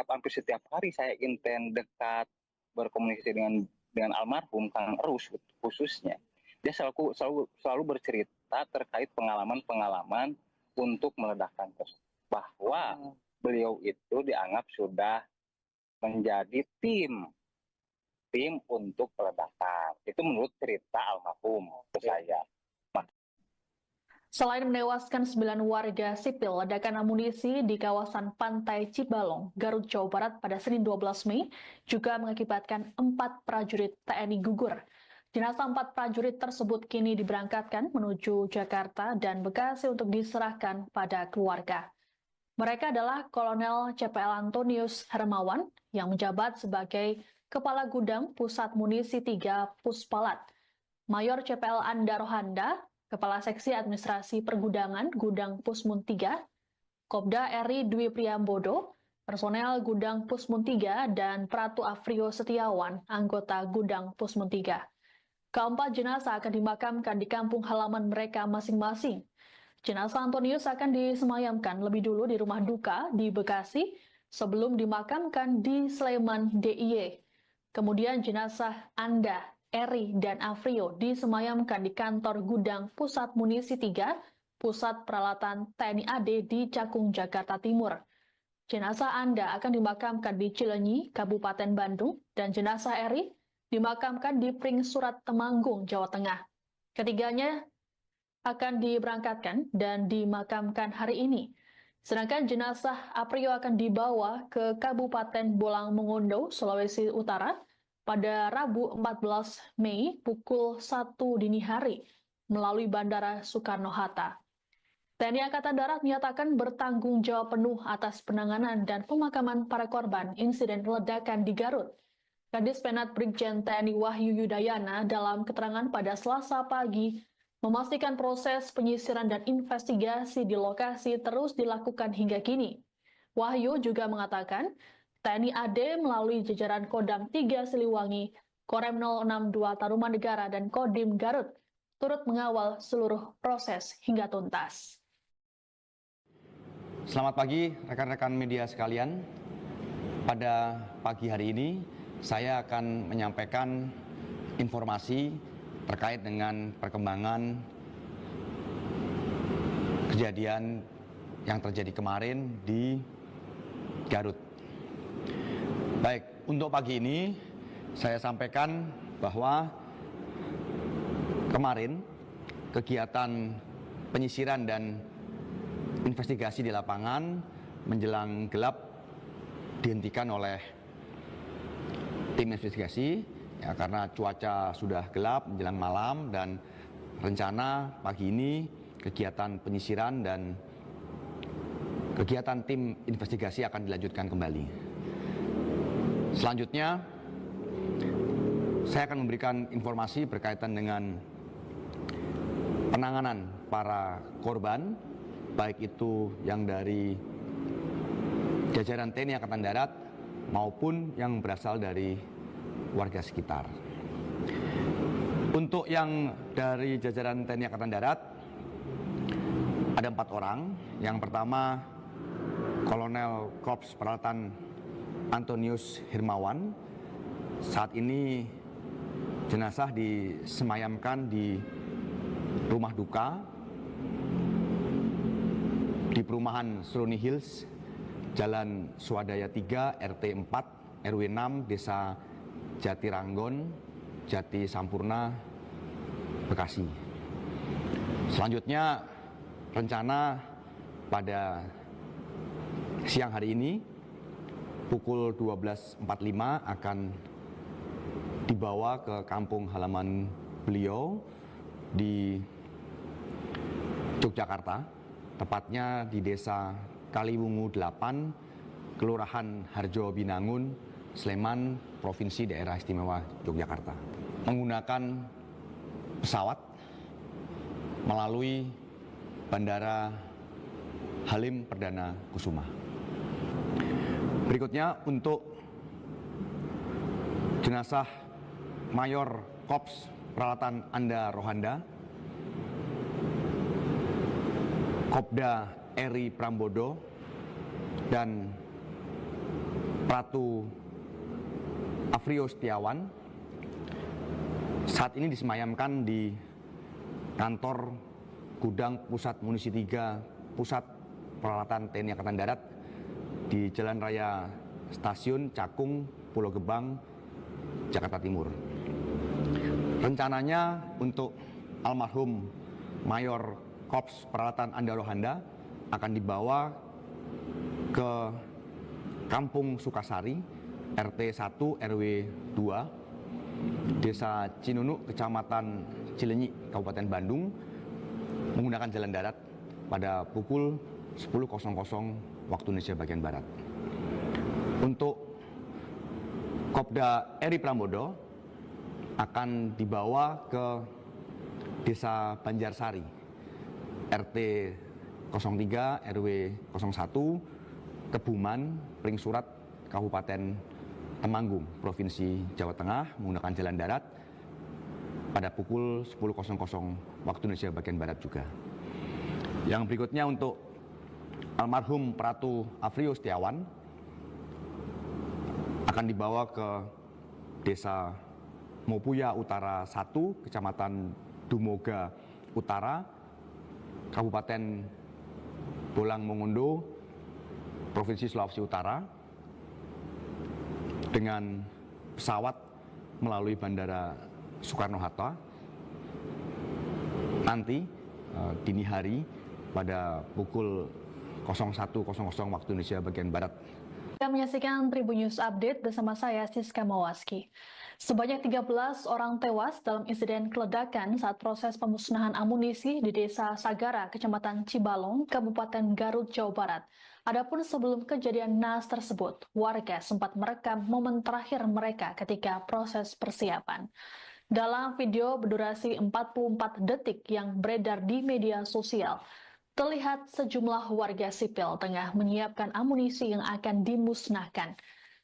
hampir setiap hari saya intent dekat berkomunikasi dengan dengan almarhum Kang Erus khususnya, dia selalu bercerita terkait pengalaman-pengalaman untuk meledakkan tersebut, bahwa beliau itu dianggap sudah menjadi tim untuk peledakan. Itu menurut cerita almarhum ke saya. Selain menewaskan 9 warga sipil, ledakan amunisi di kawasan Pantai Cibalong, Garut, Jawa Barat pada Senin 12 Mei juga mengakibatkan 4 prajurit TNI gugur. Jenazah 4 prajurit tersebut kini diberangkatkan menuju Jakarta dan Bekasi untuk diserahkan pada keluarga. Mereka adalah Kolonel CPL Antonius Hermawan yang menjabat sebagai Kepala Gudang Pusat Munisi 3 Puspalat, Mayor CPL Anda Rohanda, Kepala Seksi Administrasi Pergudangan Gudang Pusmun 3, Kopda Eri Dwi Priambodo, personel Gudang Pusmun 3, dan Pratu Afrio Setiawan, anggota Gudang Pusmun 3. Keempat jenazah akan dimakamkan di kampung halaman mereka masing-masing. Jenazah Antonius akan disemayamkan lebih dulu di rumah duka di Bekasi sebelum dimakamkan di Sleman DIY. Kemudian jenazah Anda, Eri, dan Afrio disemayamkan di kantor Gudang Pusat Munisi 3, Pusat Peralatan TNI AD di Cakung, Jakarta Timur. Jenazah Anda akan dimakamkan di Cileunyi, Kabupaten Bandung, dan jenazah Eri dimakamkan di Pring Surat Temanggung, Jawa Tengah. Ketiganya akan diberangkatkan dan dimakamkan hari ini. Sedangkan jenazah Aprio akan dibawa ke Kabupaten Bolang Mongondo, Sulawesi Utara pada Rabu 14 Mei pukul 1 dini hari melalui Bandara Soekarno-Hatta. TNI Angkatan Darat menyatakan bertanggung jawab penuh atas penanganan dan pemakaman para korban insiden ledakan di Garut. Kadis Penat Brigjen TNI Wahyu Yudayana dalam keterangan pada Selasa pagi memastikan proses penyisiran dan investigasi di lokasi terus dilakukan hingga kini. Wahyu juga mengatakan TNI AD melalui jajaran Kodam 3 Siliwangi, Korem 062 Tarumanegara, dan Kodim Garut turut mengawal seluruh proses hingga tuntas. Selamat pagi rekan-rekan media sekalian. Pada pagi hari ini saya akan menyampaikan informasi terkait dengan perkembangan kejadian yang terjadi kemarin di Garut. Baik, untuk pagi ini saya sampaikan bahwa kemarin kegiatan penyisiran dan investigasi di lapangan menjelang gelap dihentikan oleh tim investigasi ya, karena cuaca sudah gelap menjelang malam, dan rencana pagi ini kegiatan penyisiran dan kegiatan tim investigasi akan dilanjutkan kembali. Selanjutnya saya akan memberikan informasi berkaitan dengan penanganan para korban, baik itu yang dari jajaran TNI Angkatan Darat maupun yang berasal dari warga sekitar. Untuk yang dari jajaran TNI Angkatan Darat ada 4 orang. Yang pertama Kolonel Korps Peralatan Antonius Hermawan. Saat ini jenazah disemayamkan di rumah duka di perumahan Seruni Hills, Jalan Swadaya 3, RT 4, RW 6, Desa Jatiranggon, Jati Sampurna, Bekasi. Selanjutnya rencana pada siang hari ini pukul 12.45 akan dibawa ke kampung halaman beliau di Yogyakarta, tepatnya di Desa Kaliwungu 8, Kelurahan Harjo Binangun, Sleman, Provinsi Daerah Istimewa Yogyakarta. Menggunakan pesawat melalui Bandara Halim Perdana Kusuma. Berikutnya untuk jenazah Mayor Korps Peralatan Anda Rohanda, Kopda Eri Prambodo, dan Pratu Afrio Setiawan, saat ini disemayamkan di kantor Gudang Pusat Munisi 3 Pusat Peralatan TNI Angkatan Darat di Jalan Raya Stasiun Cakung, Pulau Gebang, Jakarta Timur. Rencananya untuk almarhum Mayor Korps Peralatan Anda Rohanda akan dibawa ke Kampung Sukasari, RT 1 RW 2, Desa Cinunuk, Kecamatan Cilenyi, Kabupaten Bandung, menggunakan jalan darat pada pukul 10.00 waktu Indonesia bagian Barat. Untuk Kopda Eri Pramodo akan dibawa ke Desa Banjarsari, RT 03 RW 01, Kebuman, Pringsurat, Kabupaten Temanggung, Provinsi Jawa Tengah, menggunakan jalan darat pada pukul 10.00 waktu Indonesia bagian Barat juga. Yang berikutnya untuk almarhum Pratu Afrio Setiawan akan dibawa ke Desa Mopuya Utara 1, Kecamatan Dumoga Utara, Kabupaten Bolang Mongondo, Provinsi Sulawesi Utara, dengan pesawat melalui Bandara Soekarno-Hatta nanti dini hari pada pukul 01.00 waktu Indonesia bagian Barat. Kita menyaksikan Tribun News Update bersama saya Siska Mawaski. Sebanyak 13 orang tewas dalam insiden keledakan saat proses pemusnahan amunisi di Desa Sagara, Kecamatan Cibalong, Kabupaten Garut, Jawa Barat. Adapun sebelum kejadian naas tersebut, warga sempat merekam momen terakhir mereka ketika proses persiapan. Dalam video berdurasi 44 detik yang beredar di media sosial, terlihat sejumlah warga sipil tengah menyiapkan amunisi yang akan dimusnahkan.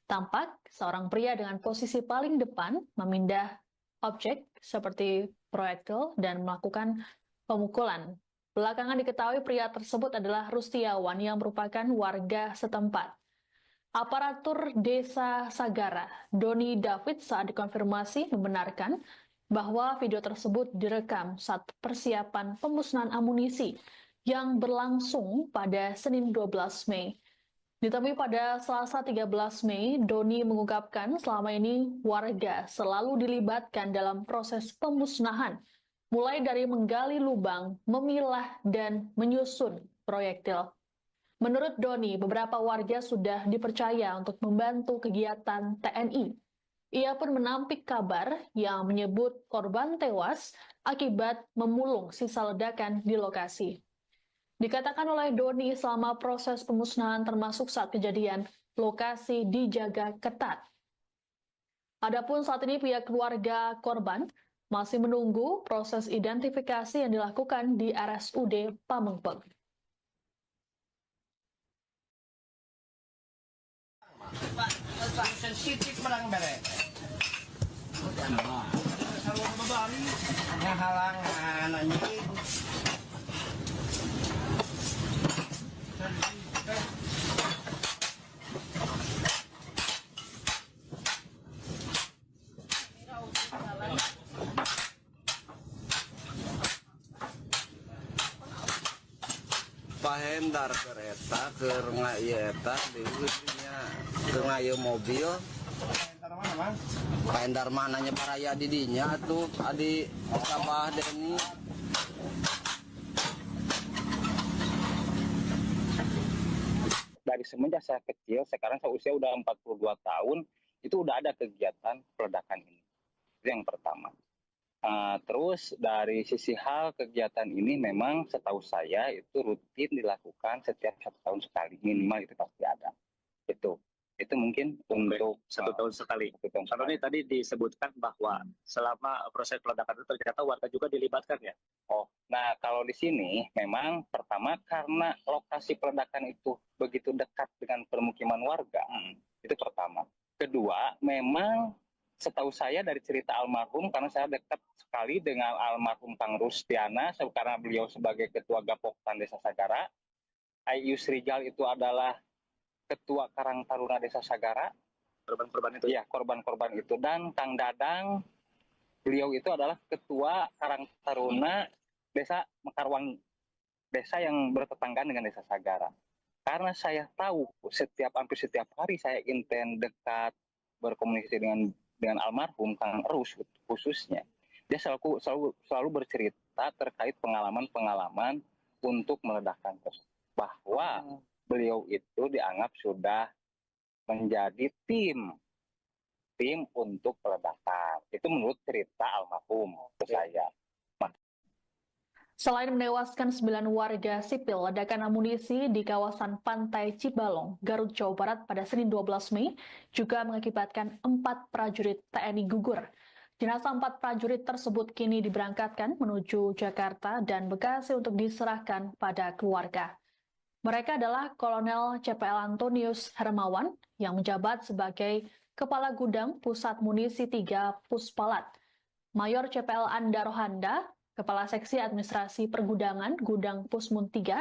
Tampak seorang pria dengan posisi paling depan memindah objek seperti proyektil dan melakukan pemukulan. Belakangan diketahui pria tersebut adalah Rustiawan yang merupakan warga setempat. Aparatur Desa Sagara, Doni David, saat dikonfirmasi membenarkan bahwa video tersebut direkam saat persiapan pemusnahan amunisi yang berlangsung pada Senin 12 Mei. Ditemui pada Selasa 13 Mei, Doni mengungkapkan selama ini warga selalu dilibatkan dalam proses pemusnahan, mulai dari menggali lubang, memilah, dan menyusun proyektil. Menurut Doni, beberapa warga sudah dipercaya untuk membantu kegiatan TNI. Ia pun menampik kabar yang menyebut korban tewas akibat memulung sisa ledakan di lokasi. Dikatakan oleh Doni selama proses pemusnahan termasuk saat kejadian, lokasi dijaga ketat. Adapun saat ini pihak keluarga korban masih menunggu proses identifikasi yang dilakukan di RSUD Pamengpeuk. Sensitif barang bere. Sarwa babari. Halang anjing. Pahendar kereta ke ngayeta di ujungnya ke ngayo mobil. Entar mana, Mang? Pahendar mananya paraya didinya tuh adi Sabah Deni. Dari semenjak saya kecil, sekarang saya usia udah 42 tahun, itu udah ada kegiatan peledakan ini. Itu yang pertama. Terus dari sisi hal kegiatan ini memang setahu saya itu rutin dilakukan setiap 1 tahun sekali, minimal itu pasti ada. Itu mungkin untuk 1 tahun sekali. 1 tahun Kalau sekali. ini tadi disebutkan bahwa selama proses peledakan itu ternyata warga juga dilibatkan ya. Oh, nah kalau di sini memang pertama karena lokasi peledakan itu begitu dekat dengan permukiman warga, itu pertama. Kedua, memang setahu saya dari cerita almarhum, karena saya dekat sekali dengan almarhum Kang Rustiana, karena beliau sebagai Ketua Gapoktan Desa Sagara, Ayus Rijal itu adalah Ketua Karang Taruna Desa Sagara, Korban-korban itu. ya korban-korban itu, dan Kang Dadang, beliau itu adalah Ketua Karang Taruna Desa Mekarwangi, desa yang bertetanggaan dengan Desa Sagara. Karena saya tahu hampir setiap hari saya intent dekat berkomunikasi dengan almarhum Kang Erus khususnya, dia selalu bercerita terkait pengalaman-pengalaman untuk meledakkan bahwa beliau itu dianggap sudah menjadi tim untuk peledakan. Itu menurut cerita almarhum ke saya. Selain menewaskan 9 warga sipil, ledakan amunisi di kawasan Pantai Cibalong, Garut, Jawa Barat pada Senin 12 Mei juga mengakibatkan 4 prajurit TNI gugur. Jenazah 4 prajurit tersebut kini diberangkatkan menuju Jakarta dan Bekasi untuk diserahkan pada keluarga. Mereka adalah Kolonel CPL Antonius Hermawan yang menjabat sebagai Kepala Gudang Pusat Munisi 3 Puspalat, Mayor CPL Anda Rohanda, Kepala Seksi Administrasi Pergudangan Gudang Pusmun 3,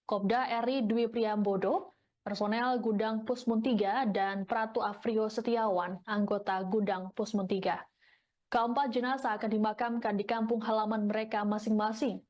Kopda Eri Dwi Priambodo, personel Gudang Pusmun 3, dan Pratu Afrio Setiawan, anggota Gudang Pusmun 3. Keempat jenazah akan dimakamkan di kampung halaman mereka masing-masing.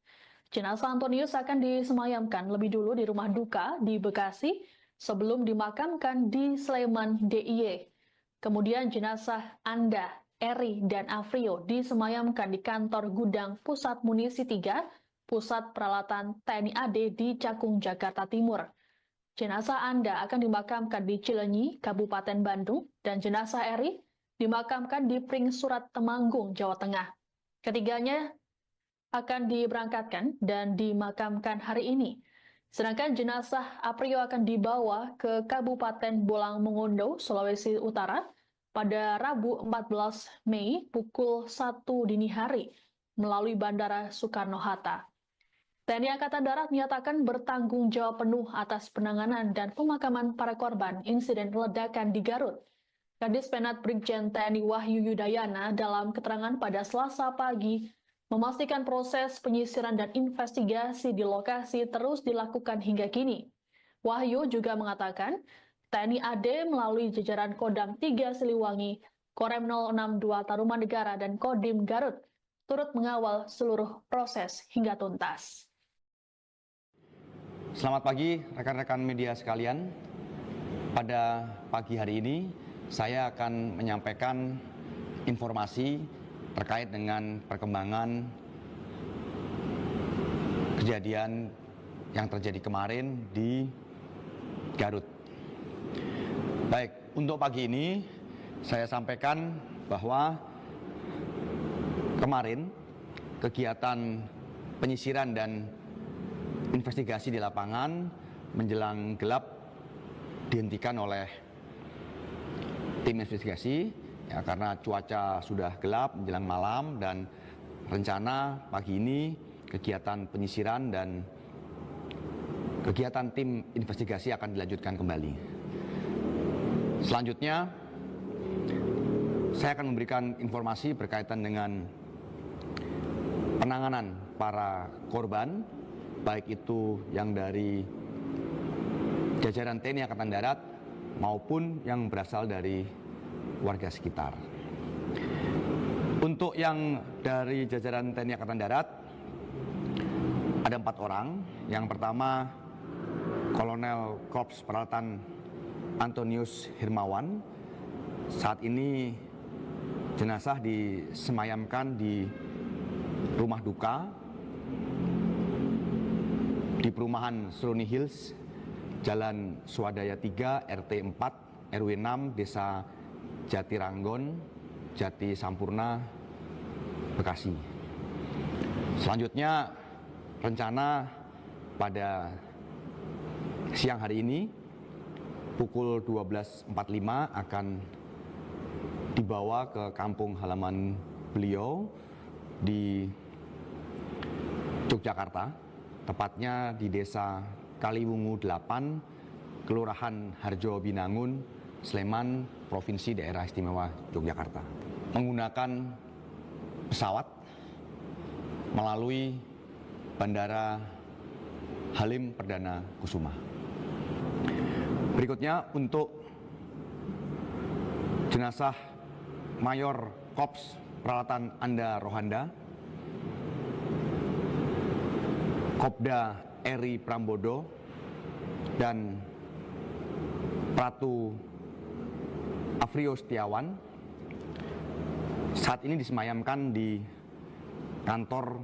Jenazah Antonius akan disemayamkan lebih dulu di rumah duka di Bekasi sebelum dimakamkan di Sleman DIY. Kemudian jenazah Anda, Eri, dan Afrio disemayamkan di kantor Gudang Pusat Munisi 3, Pusat Peralatan TNI AD di Cakung, Jakarta Timur. Jenazah Anda akan dimakamkan di Cileunyi, Kabupaten Bandung, dan jenazah Eri dimakamkan di Pring Surat Temanggung, Jawa Tengah. Ketiganya akan diberangkatkan dan dimakamkan hari ini. Sedangkan jenazah Aprio akan dibawa ke Kabupaten Bolang Mongondo, Sulawesi Utara pada Rabu 14 Mei pukul 1 dini hari melalui Bandara Soekarno-Hatta. TNI Angkatan Darat menyatakan bertanggung jawab penuh atas penanganan dan pemakaman para korban insiden ledakan di Garut. Kadis Penat Brigjen TNI Wahyu Yudayana dalam keterangan pada Selasa pagi memastikan proses penyisiran dan investigasi di lokasi terus dilakukan hingga kini. Wahyu juga mengatakan TNI AD melalui jajaran Kodam 3 Siliwangi, Korem 062 Tarumanegara, dan Kodim Garut turut mengawal seluruh proses hingga tuntas. Selamat pagi rekan-rekan media sekalian. Pada pagi hari ini saya akan menyampaikan informasi terkait dengan perkembangan kejadian yang terjadi kemarin di Garut. Baik, untuk pagi ini saya sampaikan bahwa kemarin kegiatan penyisiran dan investigasi di lapangan menjelang gelap dihentikan oleh tim investigasi ya, karena cuaca sudah gelap menjelang malam, dan rencana pagi ini kegiatan penyisiran dan kegiatan tim investigasi akan dilanjutkan kembali. Selanjutnya saya akan memberikan informasi berkaitan dengan penanganan para korban, baik itu yang dari jajaran TNI Angkatan Darat maupun yang berasal dari warga sekitar. Untuk yang dari jajaran TNI Angkatan Darat ada 4 orang. Yang pertama Kolonel Korps Peralatan Antonius Hermawan. Saat ini jenazah disemayamkan di rumah duka di perumahan Seruni Hills, Jalan Swadaya 3, RT 4, RW 6, Desa Jatiranggon, Jati Sampurna, Bekasi. Selanjutnya rencana pada siang hari ini pukul 12.45 akan dibawa ke kampung halaman beliau di Yogyakarta, tepatnya di Desa Kaliwungu 8, Kelurahan Harjo Binangun, Sleman, Provinsi Daerah Istimewa Yogyakarta. Menggunakan pesawat melalui Bandara Halim Perdana Kusuma. Berikutnya untuk jenazah Mayor Korps peralatan Anda Rohanda, Kopda Eri Prambodo, dan Pratu Afrio Setiawan saat ini disemayamkan di kantor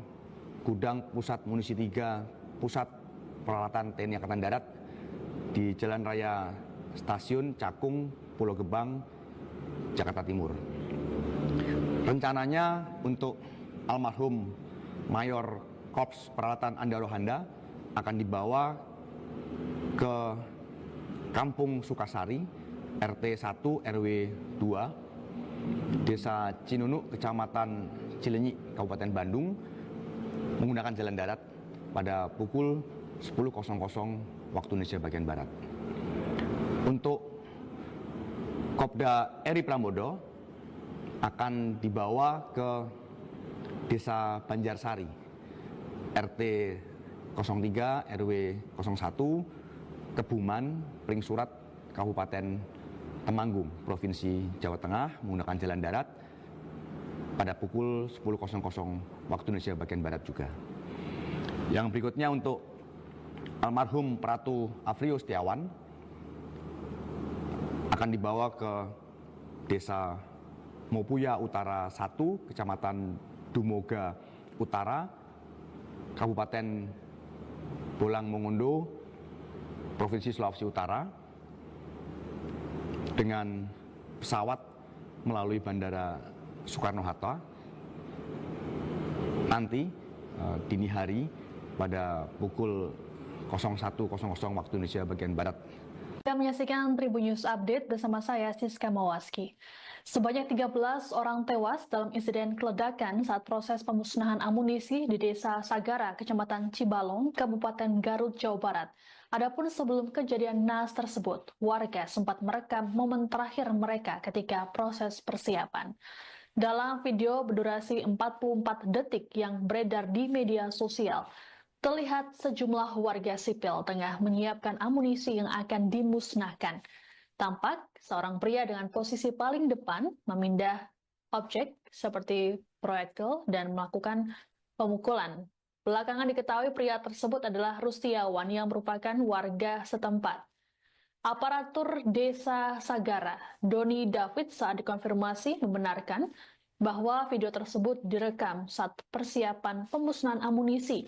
Gudang Pusat Munisi 3 Pusat Peralatan TNI Angkatan Darat di Jalan Raya Stasiun Cakung, Pulau Gebang, Jakarta Timur. Rencananya untuk almarhum Mayor Korps Peralatan Anda Rohanda akan dibawa ke Kampung Sukasari, RT 1 RW 2, Desa Cinunuk, Kecamatan Cilenyi, Kabupaten Bandung, menggunakan jalan darat pada pukul 10.00 waktu Indonesia bagian Barat. Untuk Kopda Eri Prambodo akan dibawa ke Desa Banjarsari, RT 03 RW 01, Kebuman, Pringsurat, Kabupaten Temanggung, Provinsi Jawa Tengah, menggunakan jalan darat pada pukul 10.00 waktu Indonesia bagian Barat juga. Yang berikutnya untuk almarhum Pratu Afrio Setiawan akan dibawa ke Desa Mopuya Utara 1, Kecamatan Dumoga Utara, Kabupaten Bolang Mongondo, Provinsi Sulawesi Utara, dengan pesawat melalui Bandara Soekarno-Hatta nanti dini hari pada pukul 01.00 waktu Indonesia bagian Barat. Kita menyaksikan Tribun News Update bersama saya, Siska Mawaski. Sebanyak 13 orang tewas dalam insiden keledakan saat proses pemusnahan amunisi di Desa Sagara, Kecamatan Cibalong, Kabupaten Garut, Jawa Barat. Adapun sebelum kejadian naas tersebut, warga sempat merekam momen terakhir mereka ketika proses persiapan. Dalam video berdurasi 44 detik yang beredar di media sosial, terlihat sejumlah warga sipil tengah menyiapkan amunisi yang akan dimusnahkan. Tampak seorang pria dengan posisi paling depan memindah objek seperti proyektil dan melakukan pemukulan. Belakangan diketahui pria tersebut adalah Rustiawan yang merupakan warga setempat. Aparatur Desa Sagara, Doni David, saat dikonfirmasi membenarkan bahwa video tersebut direkam saat persiapan pemusnahan amunisi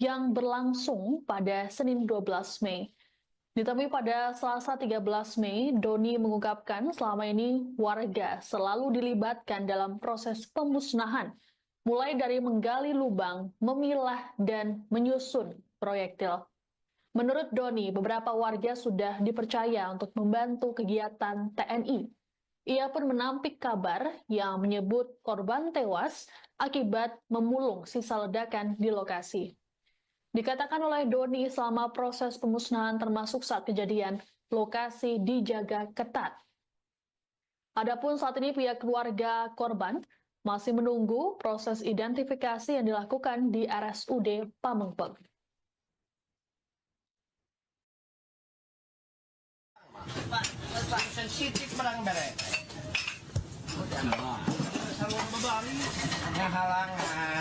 yang berlangsung pada Senin 12 Mei. Ditemui pada Selasa 13 Mei, Doni mengungkapkan selama ini warga selalu dilibatkan dalam proses pemusnahan, mulai dari menggali lubang, memilah, dan menyusun proyektil. Menurut Doni, beberapa warga sudah dipercaya untuk membantu kegiatan TNI. Ia pun menampik kabar yang menyebut korban tewas akibat memulung sisa ledakan di lokasi. Dikatakan oleh Doni selama proses pemusnahan termasuk saat kejadian, lokasi dijaga ketat. Adapun saat ini pihak keluarga korban masih menunggu proses identifikasi yang dilakukan di RSUD Pamengpeuk. Sensitif barang bere. Sarung babari ngahalang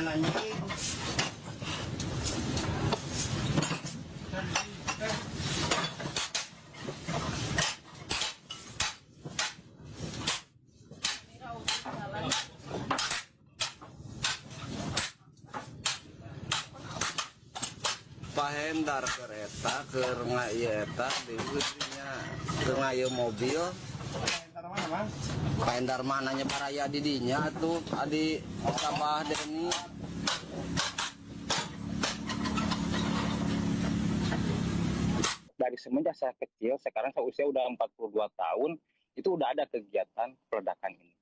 anjing. Pahendar kereta keur ngaieta di dinya keur ngaeu mobil. Pahendar mananya paraya di dinya tuh adi tambah Deni. Dari semenjak saya kecil, sekarang saya usia udah 42 tahun, itu udah ada kegiatan peledakan ini.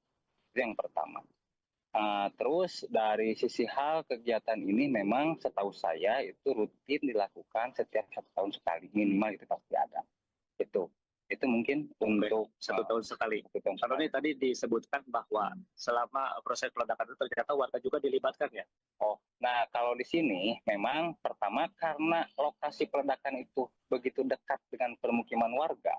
Itu yang pertama. Terus dari sisi hal kegiatan ini memang setahu saya itu rutin dilakukan setiap 1 tahun sekali, minimal itu pasti ada. Itu mungkin untuk 1 tahun sekali. Kalau ini tadi disebutkan bahwa selama proses peledakan itu ternyata warga juga dilibatkan ya? Oh, nah kalau di sini memang pertama karena lokasi peledakan itu begitu dekat dengan permukiman warga,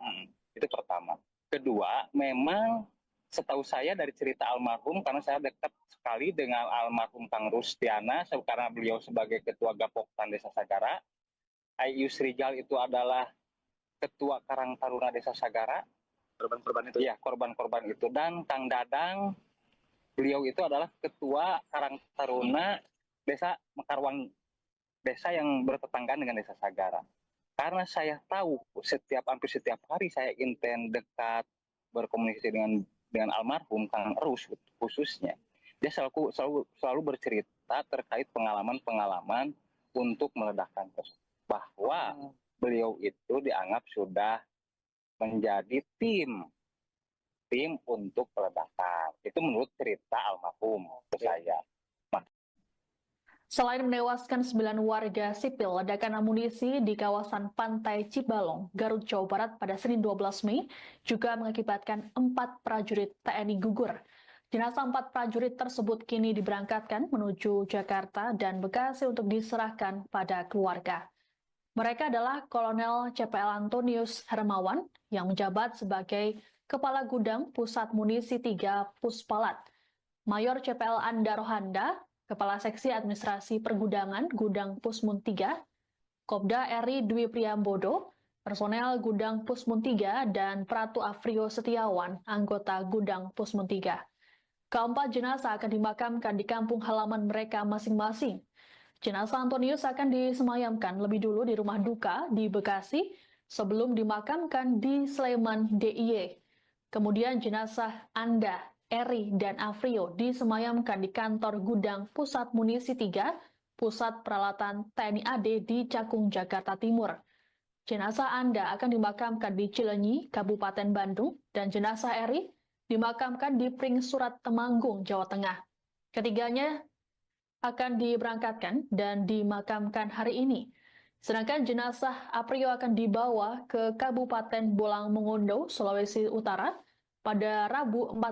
itu pertama. Kedua, memang setahu saya dari cerita almarhum, karena saya dekat sekali dengan almarhum Kang Rusdiana, karena beliau sebagai Ketua Gapoktan Desa Sagara. Ayus Rijal itu adalah Ketua Karang Taruna Desa Sagara. Korban-korban itu. Ya, korban-korban itu. Dan Kang Dadang, beliau itu adalah Ketua Karang Taruna Desa Mekarwangi, desa yang bertetanggaan dengan Desa Sagara. Karena saya tahu hampir setiap hari saya intens dekat berkomunikasi dengan almarhum Kang Rus khususnya, dia selalu bercerita terkait pengalaman-pengalaman untuk meledakkan tersebut, bahwa beliau itu dianggap sudah menjadi tim untuk peledakan. Itu menurut cerita almarhum ke saya. Selain menewaskan 9 warga sipil, ledakan amunisi di kawasan Pantai Cibalong, Garut, Jawa Barat pada Senin 12 Mei juga mengakibatkan 4 prajurit TNI gugur. Jenazah 4 prajurit tersebut kini diberangkatkan menuju Jakarta dan Bekasi untuk diserahkan pada keluarga. Mereka adalah Kolonel CPL Antonius Hermawan yang menjabat sebagai Kepala Gudang Pusat Munisi 3 Puspalat, Mayor CPL Anda Rohanda, Kepala Seksi Administrasi Pergudangan Gudang Pusmun 3, Kopda Eri Dwi Priambodo, personel Gudang Pusmun 3, dan Pratu Afrio Setiawan, anggota Gudang Pusmun 3. Keempat jenazah akan dimakamkan di kampung halaman mereka masing-masing. Jenazah Antonius akan disemayamkan lebih dulu di rumah duka di Bekasi sebelum dimakamkan di Sleman DIY. Kemudian jenazah Anda, Eri, dan Afrio disemayamkan di kantor Gudang Pusat Munisi 3, Pusat Peralatan TNI AD di Cakung, Jakarta Timur. Jenazah Anda akan dimakamkan di Cilenyi, Kabupaten Bandung, dan jenazah Eri dimakamkan di Pring Surat Temanggung, Jawa Tengah. Ketiganya akan diberangkatkan dan dimakamkan hari ini. Sedangkan jenazah Aprio akan dibawa ke Kabupaten Bolang Mongondo, Sulawesi Utara pada Rabu 14